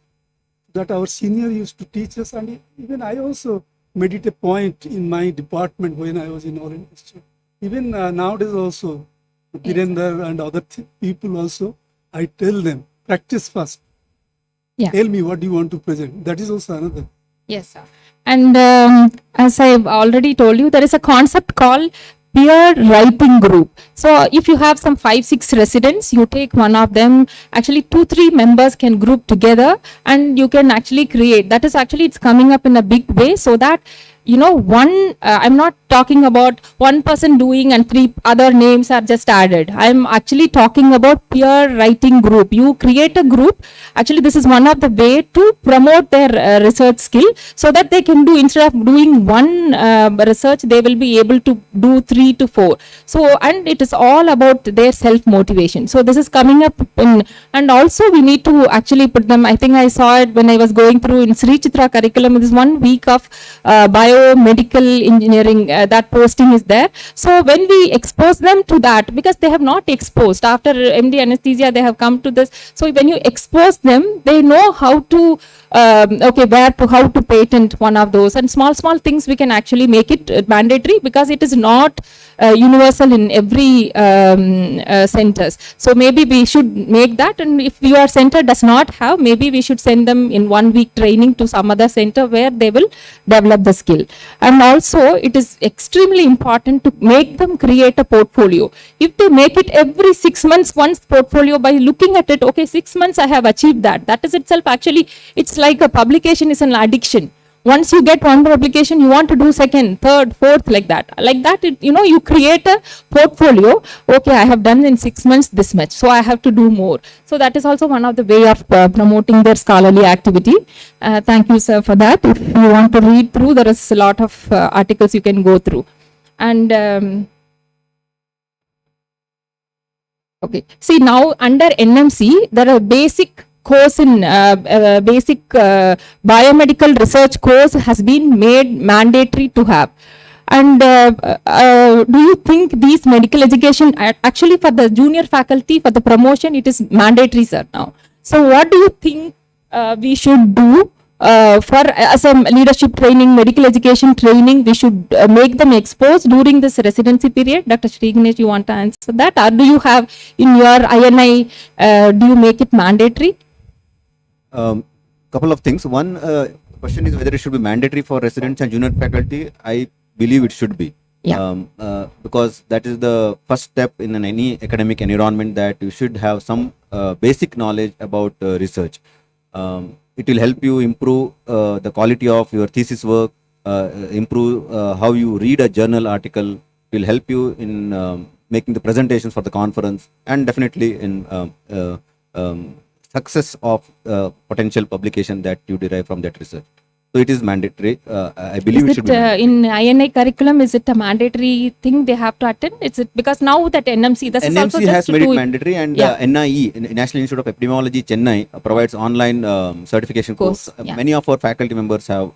that our senior used to teach us. And even I also made it a point in my department when I was in our institute. Even nowadays also, Virender and other people also, I tell them, practice first. Tell me what you want to present. That is also another. Yes, sir. And as I've already told you, there is a concept called peer writing group. So if you have some 5-6 residents, you take one of them, actually 2-3 members can group together, and you can actually create, that is actually, it's coming up in a big way, so that I'm not talking about one person doing and 3 other names are just added. I'm actually talking about peer writing group. You create a group. Actually, this is one of the way to promote their research skill, so that they can do, instead of doing one research, they will be able to do 3 to 4. So, and it is all about their self motivation. So this is coming up and also we need to actually put them, I think I saw it when I was going through in Sri Chitra curriculum, this 1 week of biomedical engineering, that posting is there. So when we expose them to that, because they have not exposed, after MD anesthesia they have come to this, so when you expose them, they know how to how to patent one of those, and small things we can actually make it mandatory, because it is not universal in every centers. So maybe we should make that, and if your center does not have, maybe we should send them in 1 week training to some other center where they will develop the skill. And also it is extremely important to make them create a portfolio. If they make it every 6 months once portfolio, by looking at it, okay, 6 months I have achieved that, that is itself actually, it's like a publication is an addiction. Once you get one publication, you want to do second, third, fourth, like that. You create a portfolio. Okay, I have done in 6 months this much, so I have to do more. So that is also one of the way of promoting their scholarly activity. Thank you, sir, for that. If you want to read through, there is a lot of articles you can go through. And okay, see, now under NMC, there are basic course in basic biomedical research course has been made mandatory to have. And do you think these medical education, actually for the junior faculty, for the promotion, it is mandatory, sir, now. So what do you think we should do for as a leadership training, medical education training, we should make them exposed during this residency period? Dr. Sri Ganesh, you want to answer that? Or do you have in your INI, do you make it mandatory? Couple of things. One question is whether it should be mandatory for residents and junior faculty. I believe it should be. Because that is the first step in any academic environment, that you should have some basic knowledge about research. It will help you improve the quality of your thesis work, improve how you read a journal article. It will help you in making the presentations for the conference, and definitely in success of potential publication that you derive from that research. So it is mandatory. I believe it should be in INI curriculum, is it a mandatory thing they have to attend? Is it because now that NMC, this is also has made it mandatory, and NIE, National Institute of Epidemiology, Chennai, provides online certification course. Many of our faculty members have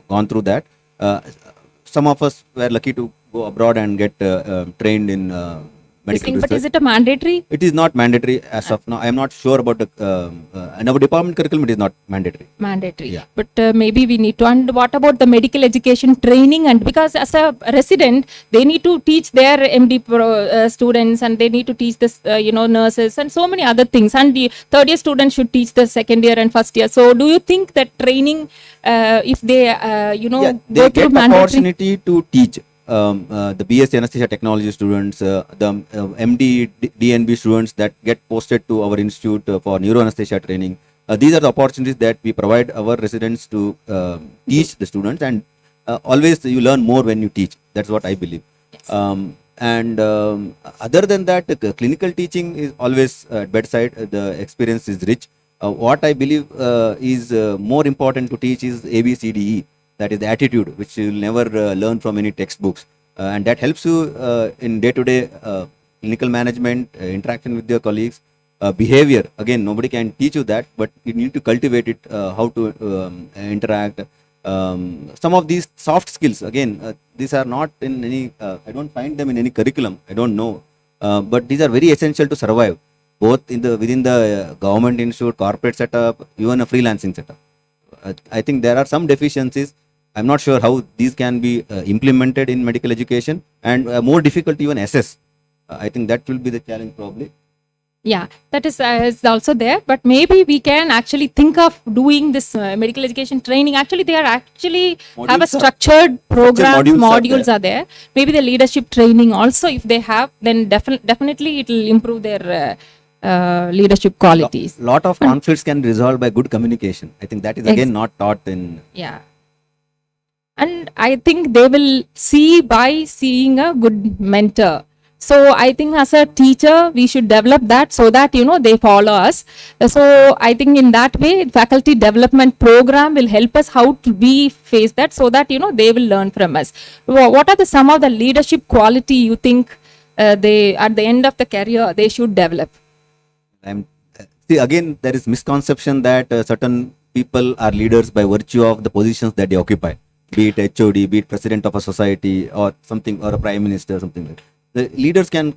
gone through that. Some of us were lucky to go abroad and get trained in medical But research. is it a mandatory? It is not mandatory as of now. I am not sure about the in our department curriculum. It is not mandatory. Mandatory. Yeah. But maybe we need to. And what about the medical education training? And because as a resident, they need to teach their MD students, and they need to teach this, nurses and so many other things. And the third year students should teach the second year and first year. So, do you think that training, if they, Yeah, go they through get mandatory? opportunity to teach. The BSc Anesthesia Technology students, the MD DNB students that get posted to our institute for neuroanesthesia training. These are the opportunities that we provide our residents to teach the students, and always you learn more when you teach. That's what I believe. Other than that, the clinical teaching is always at bedside. The experience is rich. What I believe is more important to teach is ABCDE. That is the attitude, which you will never learn from any textbooks, and that helps you in day-to-day clinical management, interaction with your colleagues, behavior. Again, nobody can teach you that, but you need to cultivate it. How to interact. Some of these soft skills. Again, these are not in any. I don't find them in any curriculum. I don't know, but these are very essential to survive, both in the within the government institute, corporate setup, even a freelancing setup. I think there are some deficiencies. I'm not sure how these can be implemented in medical education, and more difficult to even assess. I think that will be the challenge probably. Yeah, that is also there. But maybe we can actually think of doing this medical education training. Actually, they are actually have a Modules are- structured program. modules Modules are there. Maybe the leadership training also, if they have, then definitely it will improve their leadership qualities. Lot of conflicts can be resolved by good communication. I think that is again not taught in. Yeah. And I think they will see by seeing a good mentor. So I think as a teacher, we should develop that so that, they follow us. So I think in that way, faculty development program will help us how to we face that so that, they will learn from us. What are some of the leadership quality you think they, at the end of the career, they should develop? See, again, there is misconception that certain people are leaders by virtue of the positions that they occupy, be it HOD, be it president of a society or something, or a prime minister, something like that. The leaders can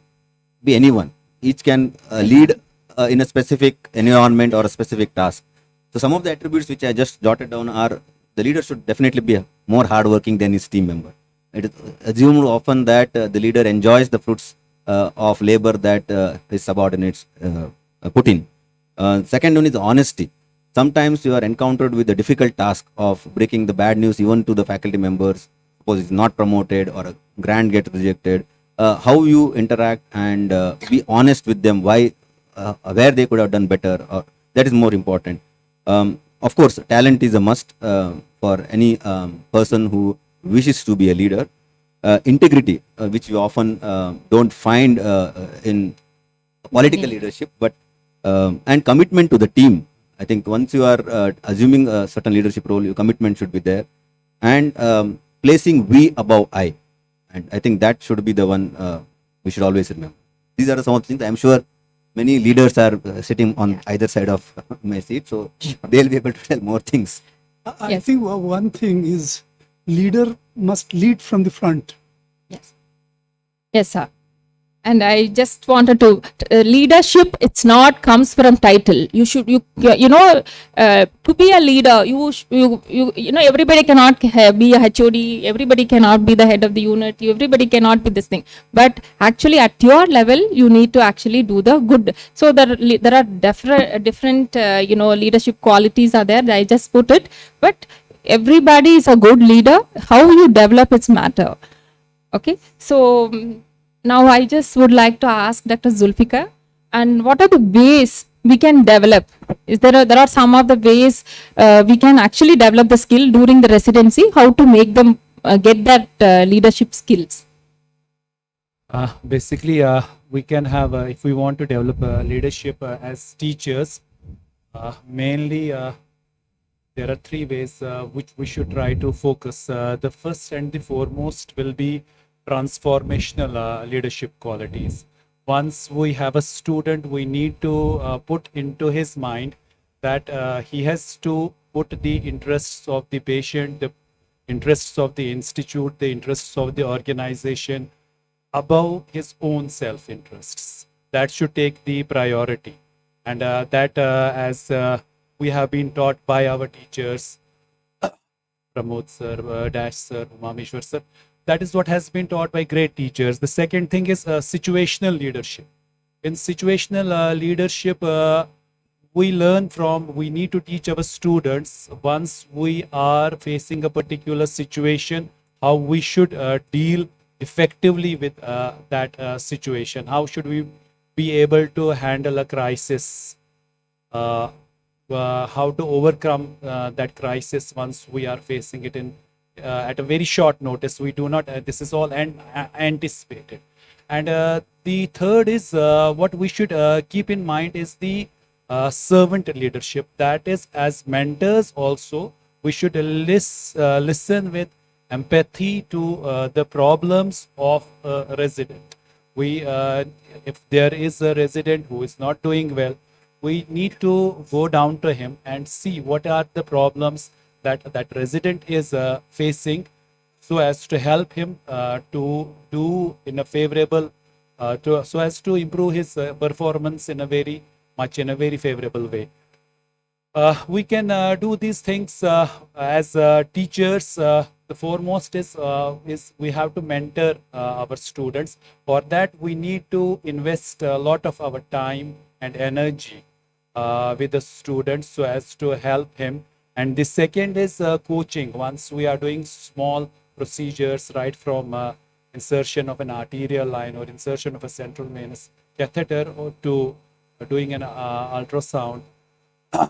be anyone. Each can lead in a specific environment or a specific task. So some of the attributes which I just jotted down are the leader should definitely be more hardworking than his team member. It is assumed often that the leader enjoys the fruits of labor that his subordinates put in. Second one is honesty. Sometimes you are encountered with the difficult task of breaking the bad news even to the faculty members. Suppose it's not promoted or a grant gets rejected. How you interact and be honest with them, why, where they could have done better. That is more important. Of course, talent is a must for any person who wishes to be a leader. Integrity, which we often don't find in political leadership, but and commitment to the team. I think once you are assuming a certain leadership role, your commitment should be there, and placing we above I. And I think that should be the one we should always remember. These are some of the things. I'm sure many leaders are sitting on either side of my seat, so they'll be able to tell more things. I think one thing is leader must lead from the front. Yes, sir. And I just wanted to leadership. It's not comes from title. You should to be a leader. Everybody cannot be a HOD. Everybody cannot be the head of the unit. Everybody cannot be this thing. But actually, at your level, you need to actually do the good. So there are different leadership qualities are there. I just put it. But everybody is a good leader. How you develop its matter. Okay. So. Now I just would like to ask Dr. Zulfikar, and what are the ways we can develop? There are some of the ways we can actually develop the skill during the residency, how to make them get that leadership skills? Basically, we can have, if we want to develop leadership as teachers, mainly there are three ways which we should try to focus. The first and the foremost will be transformational leadership qualities. Once we have a student, we need to put into his mind that he has to put the interests of the patient, the interests of the institute, the interests of the organization above his own self-interests. That should take the priority. And that, as we have been taught by our teachers, Pramod sir, Dash sir, Mameshwar sir, that is what has been taught by great teachers. The second thing is situational leadership. In situational leadership, we learn from, we need to teach our students once we are facing a particular situation, how we should deal effectively with that situation. How should we be able to handle a crisis? How to overcome that crisis once we are facing it in at a very short notice. We do not, this is all anticipated. And the third is what we should keep in mind is the servant leadership. That is, as mentors also, we should listen with empathy to the problems of a resident. We, if there is a resident who is not doing well, we need to go down to him and see what are the problems that that resident is facing, so as to help him to do in a favorable, so as to improve his performance in a very favorable way. We can do these things as teachers. The foremost is we have to mentor our students. For that, we need to invest a lot of our time and energy with the students so as to help him. And the second is coaching. Once we are doing small procedures, right from insertion of an arterial line or insertion of a central venous catheter, or to doing an ultrasound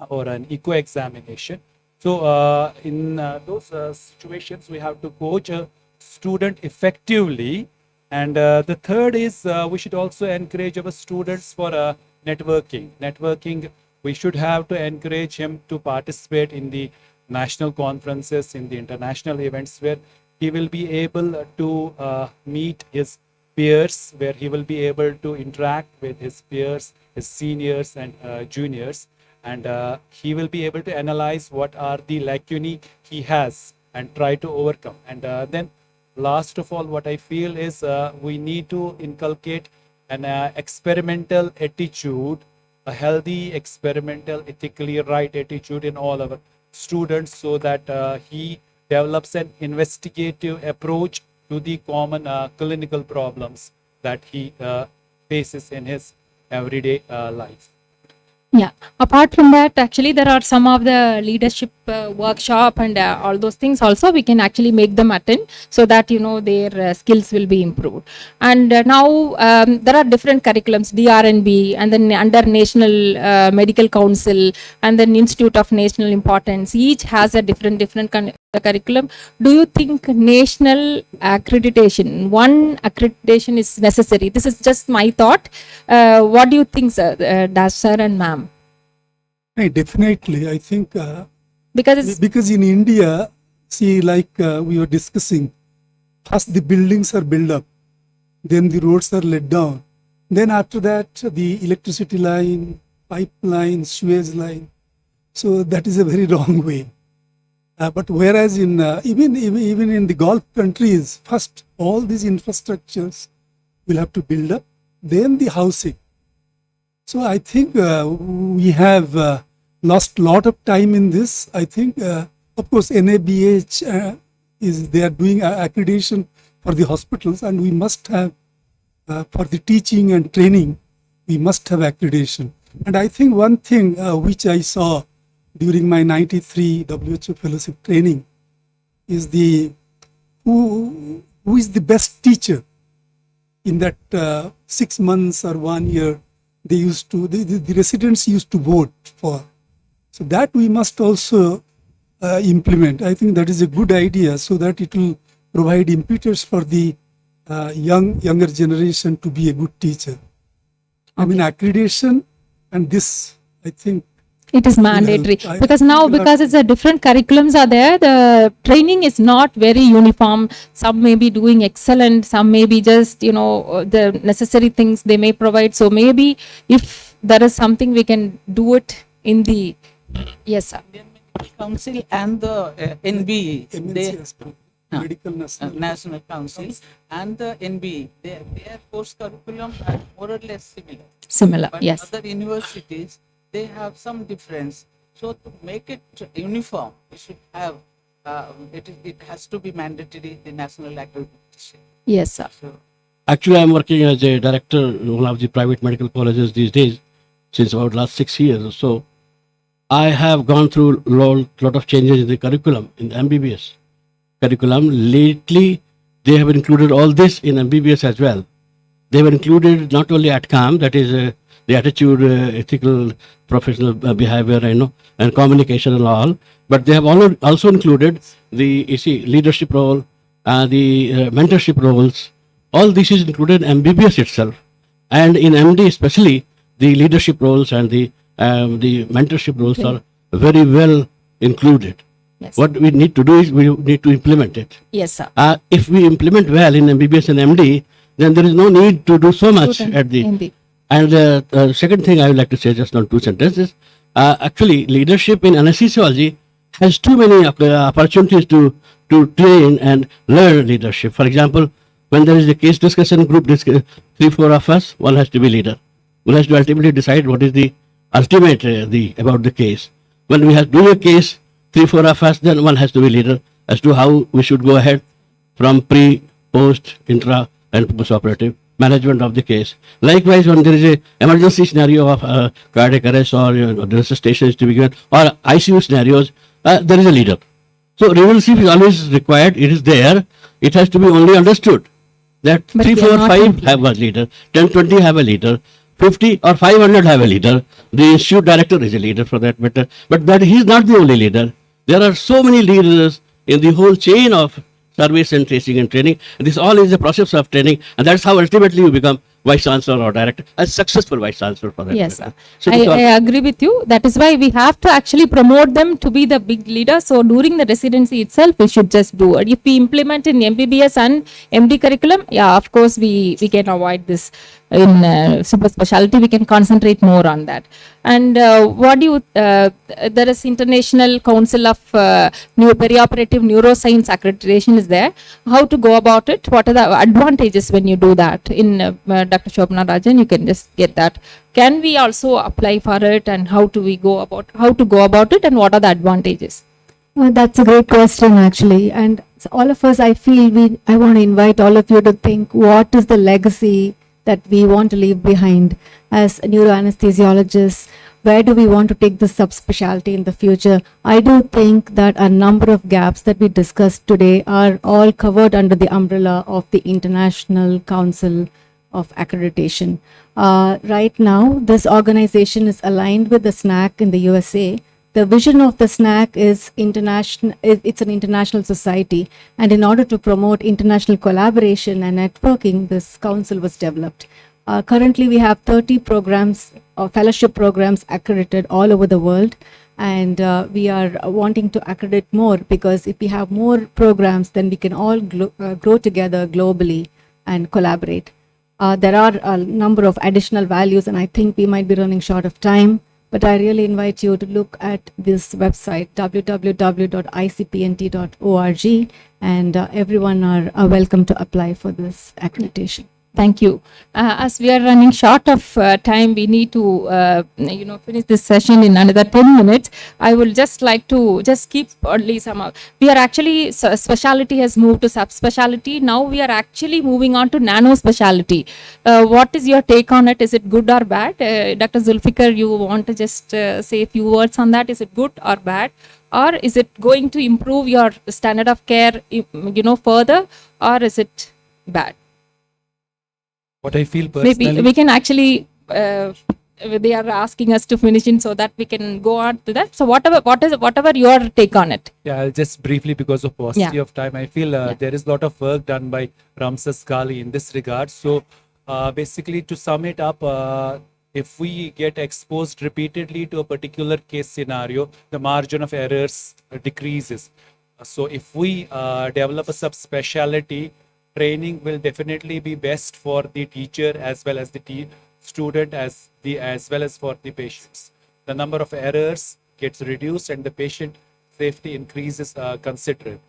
or an echo examination. So in those situations, we have to coach a student effectively. And the third is we should also encourage our students for networking. Networking, we should have to encourage him to participate in the national conferences, in the international events, where he will be able to meet his peers, where he will be able to interact with his peers, his seniors and juniors, and he will be able to analyze what are the lacunae he has and try to overcome. And then last of all, what I feel is we need to inculcate an experimental attitude, a healthy experimental, ethically right attitude in all our students, so that he develops an investigative approach to the common clinical problems that he faces in his everyday life. Yeah. Apart from that, actually, there are some of the leadership workshop and all those things also we can actually make them attend, so that, you know, their skills will be improved. And now there are different curriculums, DRNB, and then under National Medical Council, and then Institute of National Importance. Each has a different curriculum. Do you think national accreditation, one accreditation is necessary? This is just my thought. What do you think, sir, Dash sir and ma'am? Definitely, I think because in India, see, like we were discussing, first the buildings are built up, then the roads are laid down, then after that the electricity line, pipeline, sewage line. So that is a very wrong way. But whereas in even in the Gulf countries, first all these infrastructures will have to build up, then the housing. So I think we have lost a lot of time in this. I think, of course, NABH they are doing accreditation for the hospitals, and we must have for the teaching and training, we must have accreditation. And I think one thing which I saw during my 93 WHO fellowship training is the who is the best teacher in that 6 months or 1 year. They used to, the residents used to vote for. So that we must also implement. I think that is a good idea, so that it will provide impetus for the younger generation to be a good teacher. I mean, accreditation and this, I think, it is mandatory, because now, because it's a different curriculums are there, the training is not very uniform. Some may be doing excellent, some may be just, you know, the necessary things they may provide. So maybe if there is something we can do it in the, yes sir. Council and the NB, Medical National National Council and the NB, their course curriculum are more or less similar. Similar, But yes. other universities, they have some difference. So to make it uniform, we should have, it has to be mandatory, the national accreditation. Yes, sir. So, Actually, I'm working as a director in one of the private medical colleges these days, since about last 6 years or so. I have gone through lot of changes in the curriculum, in the MBBS curriculum. Lately, they have included all this in MBBS as well. They have included not only ATCAM, that is the attitude, ethical, professional behavior, and communication and all, but they have also included the leadership role, the mentorship roles. All this is included in MBBS itself, and in MD especially, the leadership roles and the mentorship roles are very well included. Yes. What we need to do is we need to implement it. Yes, sir. If we implement well in MBBS and MD, then there is no need to do so much at the MD. And the second thing I would like to say, just not 2 sentences, actually leadership in anesthesiology has too many opportunities to train and learn leadership. For example, when there is a case discussion group, 3-4 of us, one has to be leader. One has to ultimately decide what is the ultimate about the case. When we have to do a case, 3-4 of us, then one has to be leader as to how we should go ahead from pre, post, intra, and post-operative management of the case. Likewise, when there is a emergency scenario of cardiac arrest or the resuscitation is to be given, or ICU scenarios, there is a leader. So leadership is always required. It is there. It has to be only understood that But 3, we are 4, not 5 have a leader, 10, 20 have a leader, 50 or 500 have a leader. The institute director is a leader for that matter. But that he is not the only leader. There are so many leaders in the whole chain of service and tracing and training. And this all is a process of training, and that's how ultimately you become vice chancellor or director, a successful vice chancellor for that. Yes, matter. sir. So this all- I agree with you. That is why we have to actually promote them to be the big leader. So during the residency itself, we should just do it. If we implement in MBBS and MD curriculum, yeah, of course, we can avoid this. In super specialty, we can concentrate more on that. And what do you, there is International Council of Perioperative Neuroscience Accreditation is there. How to go about it? What are the advantages when you do that? In Dr. Shobana Rajan, you can just get that. Can we also apply for it, and how to go about it, and what are the advantages? That's a great question, actually. And all of us, I feel I want to invite all of you to think, what is the legacy that we want to leave behind as neuroanesthesiologists? Where do we want to take this subspecialty in the future? I do think that a number of gaps that we discussed today are all covered under the umbrella of the International Council of Accreditation. Right now, this organization is aligned with the ISNACC in the USA. The vision of the ISNACC is international. It's an international society, and in order to promote international collaboration and networking, this council was developed. Currently, we have 30 programs or fellowship programs accredited all over the world, and we are wanting to accredit more, because if we have more programs, then we can all grow together globally and collaborate. There are a number of additional values, and I think we might be running short of time. But I really invite you to look at this website, www.icpnt.org, and everyone are welcome to apply for this accreditation. Thank you. As we are running short of time, we need to finish this session in another 10 minutes. I will just like to just keep only some. We are actually, specialty has moved to subspecialty. Now we are actually moving on to nano specialty. What is your take on it? Is it good or bad? Dr. Zulfikar, you want to just say a few words on that? Is it good or bad? Or is it going to improve your standard of care, further? Or is it bad? What I feel personally, Maybe we can actually, they are asking us to finish in so that we can go on to that. So whatever your take on it. yeah, I'll just briefly, because of paucity Yeah. of time, I feel there is a lot of work done by Ramses Ghali in this regard. So basically, to sum it up, if we get exposed repeatedly to a particular case scenario, the margin of errors decreases. So if we develop a subspecialty, training will definitely be best for the teacher as well as the student as well as for the patients. The number of errors gets reduced and the patient safety increases considerably.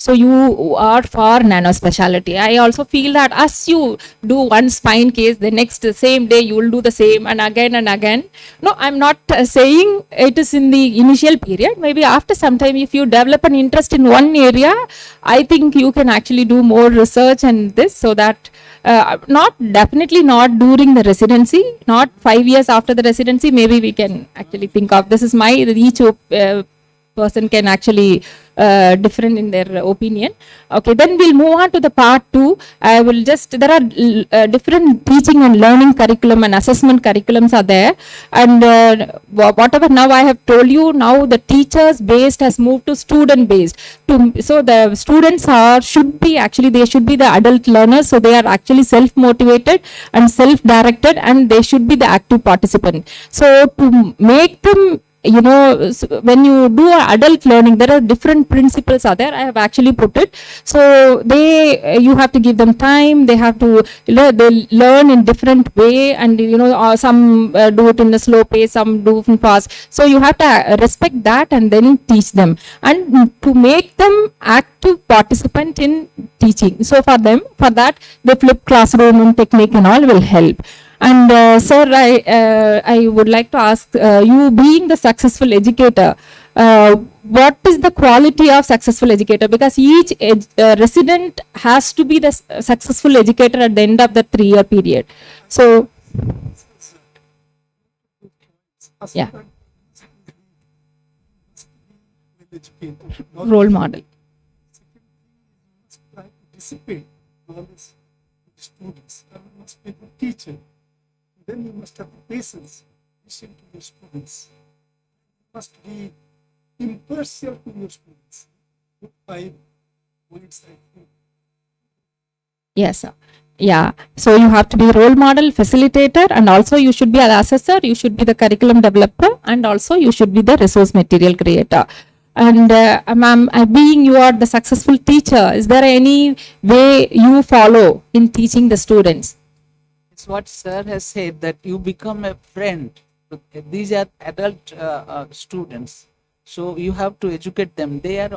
So you are for nanospecialty. I also feel that as you do one spine case, the next the same day you will do the same and again and again. No, I'm not saying it is in the initial period. Maybe after some time, if you develop an interest in one area, I think you can actually do more research and this, so that not definitely not during the residency, not 5 years after the residency. Maybe we can actually think of this is my each person can actually different in their opinion. Okay, then we'll move on to the part 2. I will just, there are different teaching and learning curriculum and assessment curriculums are there, and whatever now I have told you, now the teachers based has moved to student based. So the students should be actually, they should be the adult learners, so they are actually self motivated and self directed, and they should be the active participant. So to make them, you know, when you do adult learning, there are different principles are there. I have actually put it. So they, you have to give them time. They have to, they learn in different way, and you know, some do it in a slow pace, some do it fast. So you have to respect that and then teach them, and to make them active participant in teaching. So for them, for that, the flip classroom and technique and all will help. And sir, I would like to ask you, being the successful educator, what is the quality of successful educator? Because each resident has to be the successful educator at the end of the 3-year period. So, yeah, role model. Dissipate knowledge to students. You must be a good teacher. Then you must have patience, listen to your students. You must be impartial to your students. Good 5 points, I think. Yes, sir. Yeah. So you have to be role model, facilitator, and also you should be an assessor, you should be the curriculum developer, and also you should be the resource material creator. And ma'am, being you are the successful teacher, is there any way you follow in teaching the students? It's what sir has said, that you become a friend. These are adult students, so you have to educate them. They are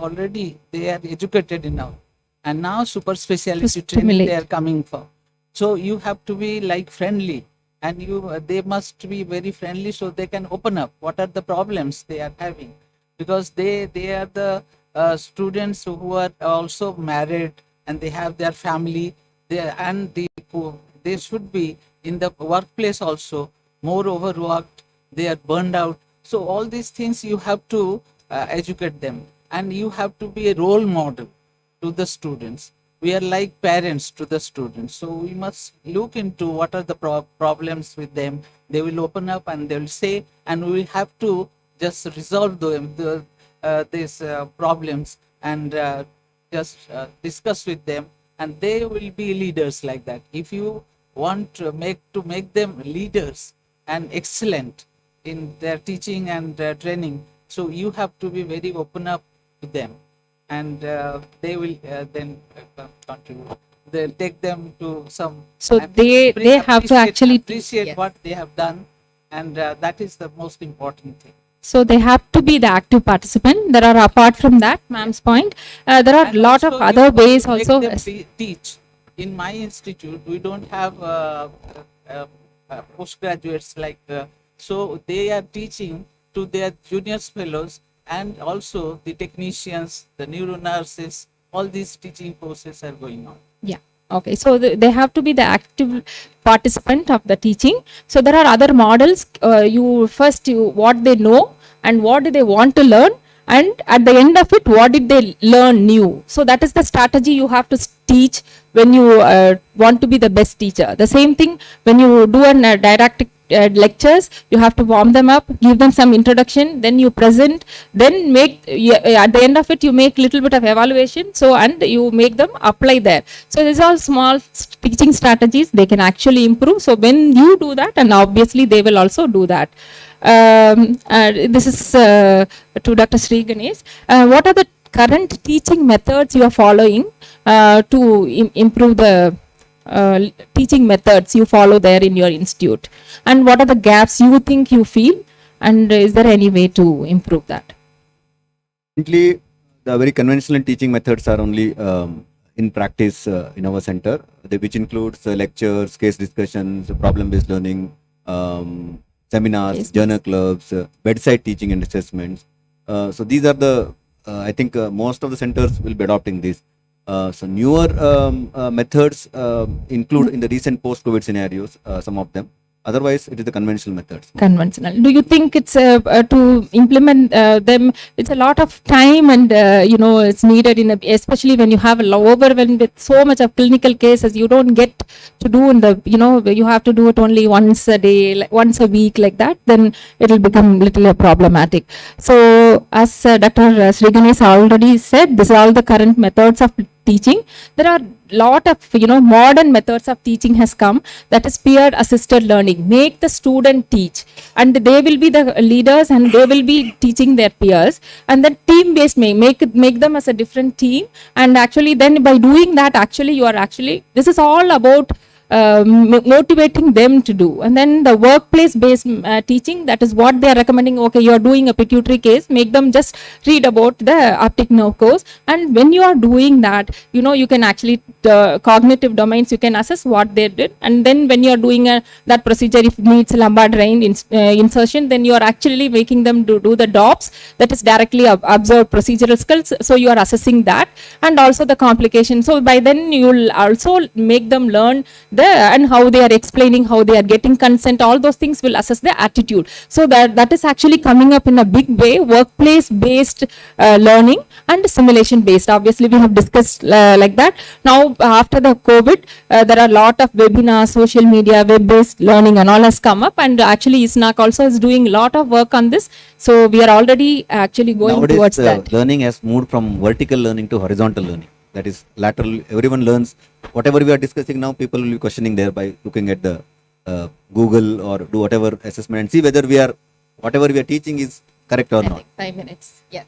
educated enough, and now super specialty training they are coming for. So you have to be like friendly, and they must be very friendly, so they can open up what are the problems they are having, because they are the students who are also married and they have their family, they should be in the workplace also more overworked, they are burned out. So all these things you have to educate them, and you have to be a role model to the students. We are like parents to the students, so we must look into what are the problems with them. They will open up and they will say, and we have to just resolve these problems and just discuss with them, and they will be leaders like that. If you want to make them leaders and excellent in their teaching and training, so you have to be very open up to them, and they will then contribute. They'll take them to some. So they have to actually appreciate what they have done, and that is the most important thing. So they have to be the active participant. There are, apart from that, ma'am's point, there are a lot of other ways also. Teach. In my institute, we don't have postgraduates like, so they are teaching to their juniors fellows, and also the technicians, the neuro nurses, all these teaching courses are going on. Yeah. Okay. So they have to be the active participant of the teaching. So there are other models. What they know and what do they want to learn, and at the end of it, what did they learn new? So that is the strategy you have to teach when you want to be the best teacher. The same thing when you do an didactic lectures, you have to warm them up, give them some introduction, then you present, then make at the end of it you make little bit of evaluation, so and you make them apply there. So these are small teaching strategies, they can actually improve. So when you do that, and obviously they will also do that. This is to Dr. Sri Ganesh. What are the current teaching methods you are following to improve the teaching methods you follow there in your institute, and what are the gaps you think you feel, and is there any way to improve that? Currently, the very conventional teaching methods are only in practice in our center, which includes lectures, case discussions, problem-based learning, seminars, journal clubs, bedside teaching and assessments. So these are the, I think most of the centers will be adopting this. So newer methods include in the recent post-COVID scenarios, some of them. Otherwise, it is the conventional methods. Conventional. Do you think it's to implement them? It's a lot of time, and it's needed especially when you have overwhelmed with so much of clinical cases. You don't get to do you have to do it only once a day, once a week, like that. Then it will become little problematic. So, as Dr. Sriganesh already said, these are all the current methods of teaching. There are lot of modern methods of teaching has come, that is peer assisted learning. Make the student teach, and they will be the leaders and they will be teaching their peers, and then team based make them as a different team. And actually then by doing that, actually you are actually, this is all about motivating them to do. And then the workplace based teaching, that is what they are recommending. Okay, you are doing a pituitary case, make them just read about the optic nerve course, and when you are doing that, you can actually cognitive domains, you can assess what they did. And then when you are doing that procedure, if it needs lumbar drain insertion, then you are actually making them do the DOPS, that is directly observed procedural skills. So you are assessing that, and also the complications. So by then you will also make them learn and how they are explaining, how they are getting consent, all those things will assess their attitude. So that is actually coming up in a big way, workplace based learning and simulation based. Obviously we have discussed like that. Now after the COVID, there are a lot of webinars, social media, web based learning and all has come up, and actually ISNACC also is doing a lot of work on this. So we are already actually going Nowadays, towards that. Learning has moved from vertical learning to horizontal learning. That is lateral. Everyone learns. Whatever we are discussing now, people will be questioning there by looking at the Google or do whatever assessment and see whether whatever we are teaching is correct or not. 5 minutes. Yes.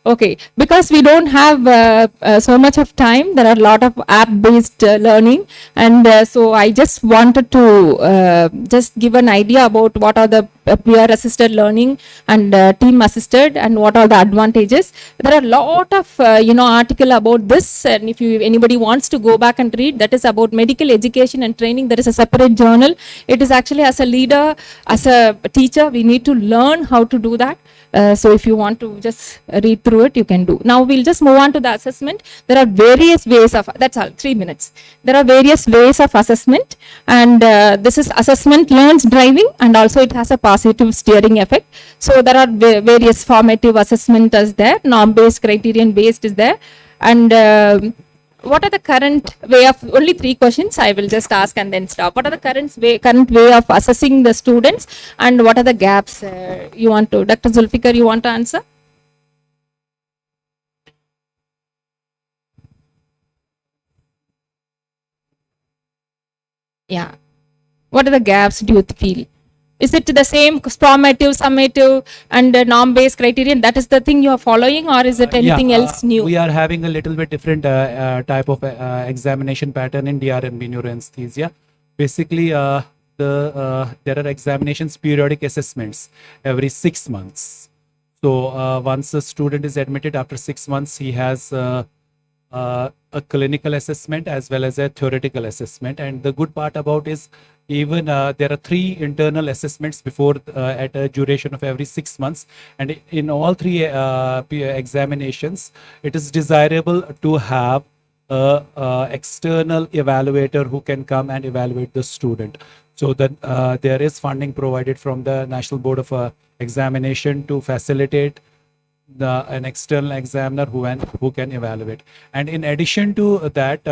Okay, because we don't have so much of time, there are a lot of app-based learning, and so I just wanted to just give an idea about what are the peer-assisted learning and team-assisted, and what are the advantages. There are a lot of article about this, and if anybody wants to go back and read, that is about medical education and training. There is a separate journal. It is actually, as a leader, as a teacher, we need to learn how to do that. So if you want to just read through it, you can do. Now we'll just move on to the assessment. There are various ways of, that's all, 3 minutes. There are various ways of assessment, and this is assessment learns driving, and also it has a positive steering effect. So there are various formative assessment is there, norm-based, criterion-based is there, and what are the current way of, only 3 questions I will just ask and then stop. What are the current way of assessing the students, and what are the gaps you want to, Dr. Zulfikar, you want to answer? Yeah. What are the gaps do you feel? Is it the same formative, summative, and norm-based criterion? That is the thing you are following, or is it anything else new? We are having a little bit different type of examination pattern in DRNB neuroanesthesia. Basically, there are examinations, periodic assessments every 6 months. So once a student is admitted, after 6 months, he has a clinical assessment as well as a theoretical assessment. And the good part about is, even there are 3 internal assessments before at a duration of every 6 months, and in all 3 examinations, it is desirable to have a external evaluator who can come and evaluate the student. So that there is funding provided from the National Board of Examination to facilitate an external examiner who can evaluate. And in addition to that,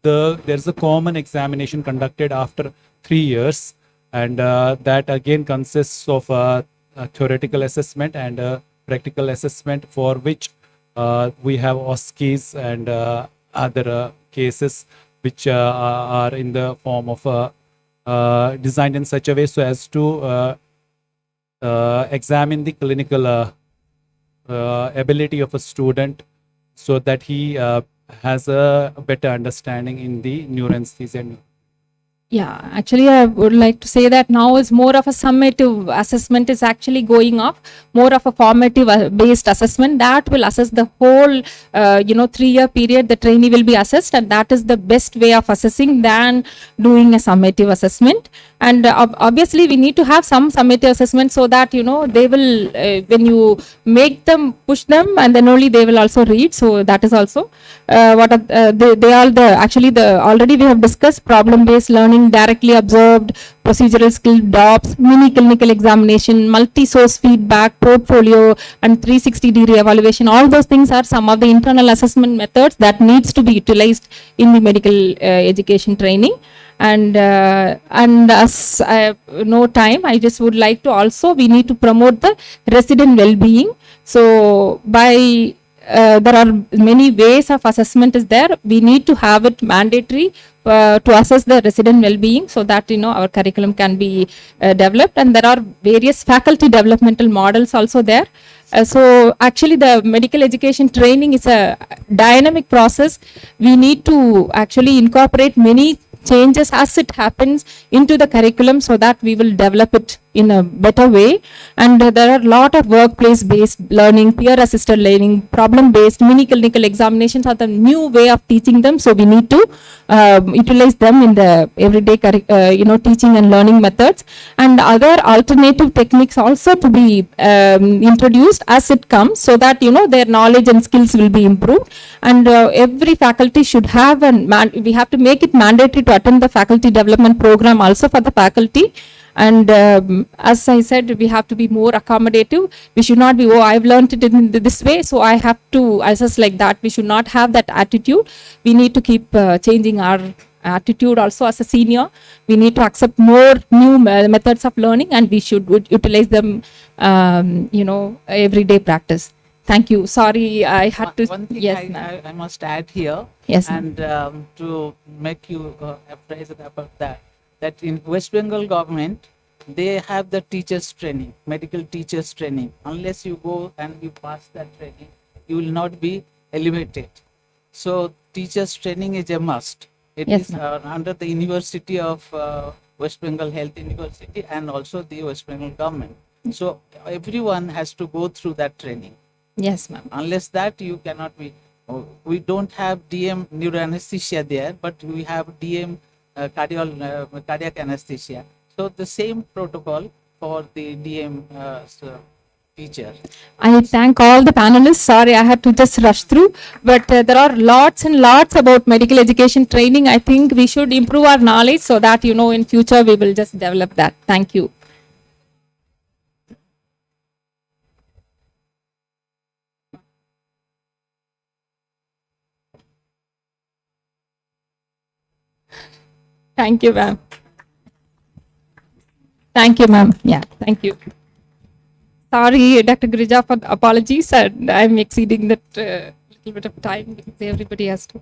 there's a common examination conducted after 3 years, and that again consists of a theoretical assessment and a practical assessment, for which we have OSCEs and other cases which are in the form of designed in such a way so as to examine the clinical ability of a student, so that he has a better understanding in the neuroanesthesia. Yeah, actually, I would like to say that now is more of a summative assessment is actually going off, more of a formative based assessment that will assess the whole, 3-year period. The trainee will be assessed, and that is the best way of assessing than doing a summative assessment. And obviously, we need to have some summative assessment so that they will, when you make them, push them, and then only they will also read. So that is also what are, they are the actually the already we have discussed problem based learning, directly observed, procedural skill, DOPS, mini clinical examination, multi-source feedback, portfolio, and 360-degree evaluation. All those things are some of the internal assessment methods that needs to be utilized in the medical education training. And as I have no time, I just would like to also, we need to promote the resident well-being. So by there are many ways of assessment is there. We need to have it mandatory to assess the resident well-being, so that our curriculum can be developed. And there are various faculty developmental models also there. So actually the medical education training is a dynamic process. We need to actually incorporate many changes as it happens into the curriculum, so that we will develop it in a better way. And there are a lot of workplace based learning, peer assisted learning, problem based, mini clinical examinations are the new way of teaching them. So we need to utilize them in the everyday teaching and learning methods. And other alternative techniques also to be introduced as it comes, so that their knowledge and skills will be improved. And every faculty should have, we have to make it mandatory to attend the faculty development program also for the faculty. And as I said, we have to be more accommodative. We should not be, oh, I've learned it in this way, so I have to assess like that. We should not have that attitude. We need to keep changing our attitude also as a senior. We need to accept more new methods of learning, and we should utilize them, everyday practice. Thank you. Sorry, I had to. One thing yes, I must add here. Yes, and to make you appraise about that in West Bengal government, they have the teachers training, medical teachers training. Unless you go and you pass that training, you will not be elevated. So teachers training is a must. It Yes, is under the University of West Bengal Health University and also the West Bengal government. So everyone has to go through that training. Yes, ma'am. Unless that, you cannot be. We don't have DM neuroanesthesia there, but we have DM cardiac anesthesia. So the same protocol for the DM teacher. I thank all the panelists. Sorry, I had to just rush through, but there are lots and lots about medical education training. I think we should improve our knowledge so that in future we will just develop that. Thank you. Thank you, ma'am. Thank you, ma'am. Yeah, thank you. Sorry, Dr. Girija, for the apologies. I'm exceeding that little bit of time because everybody has to.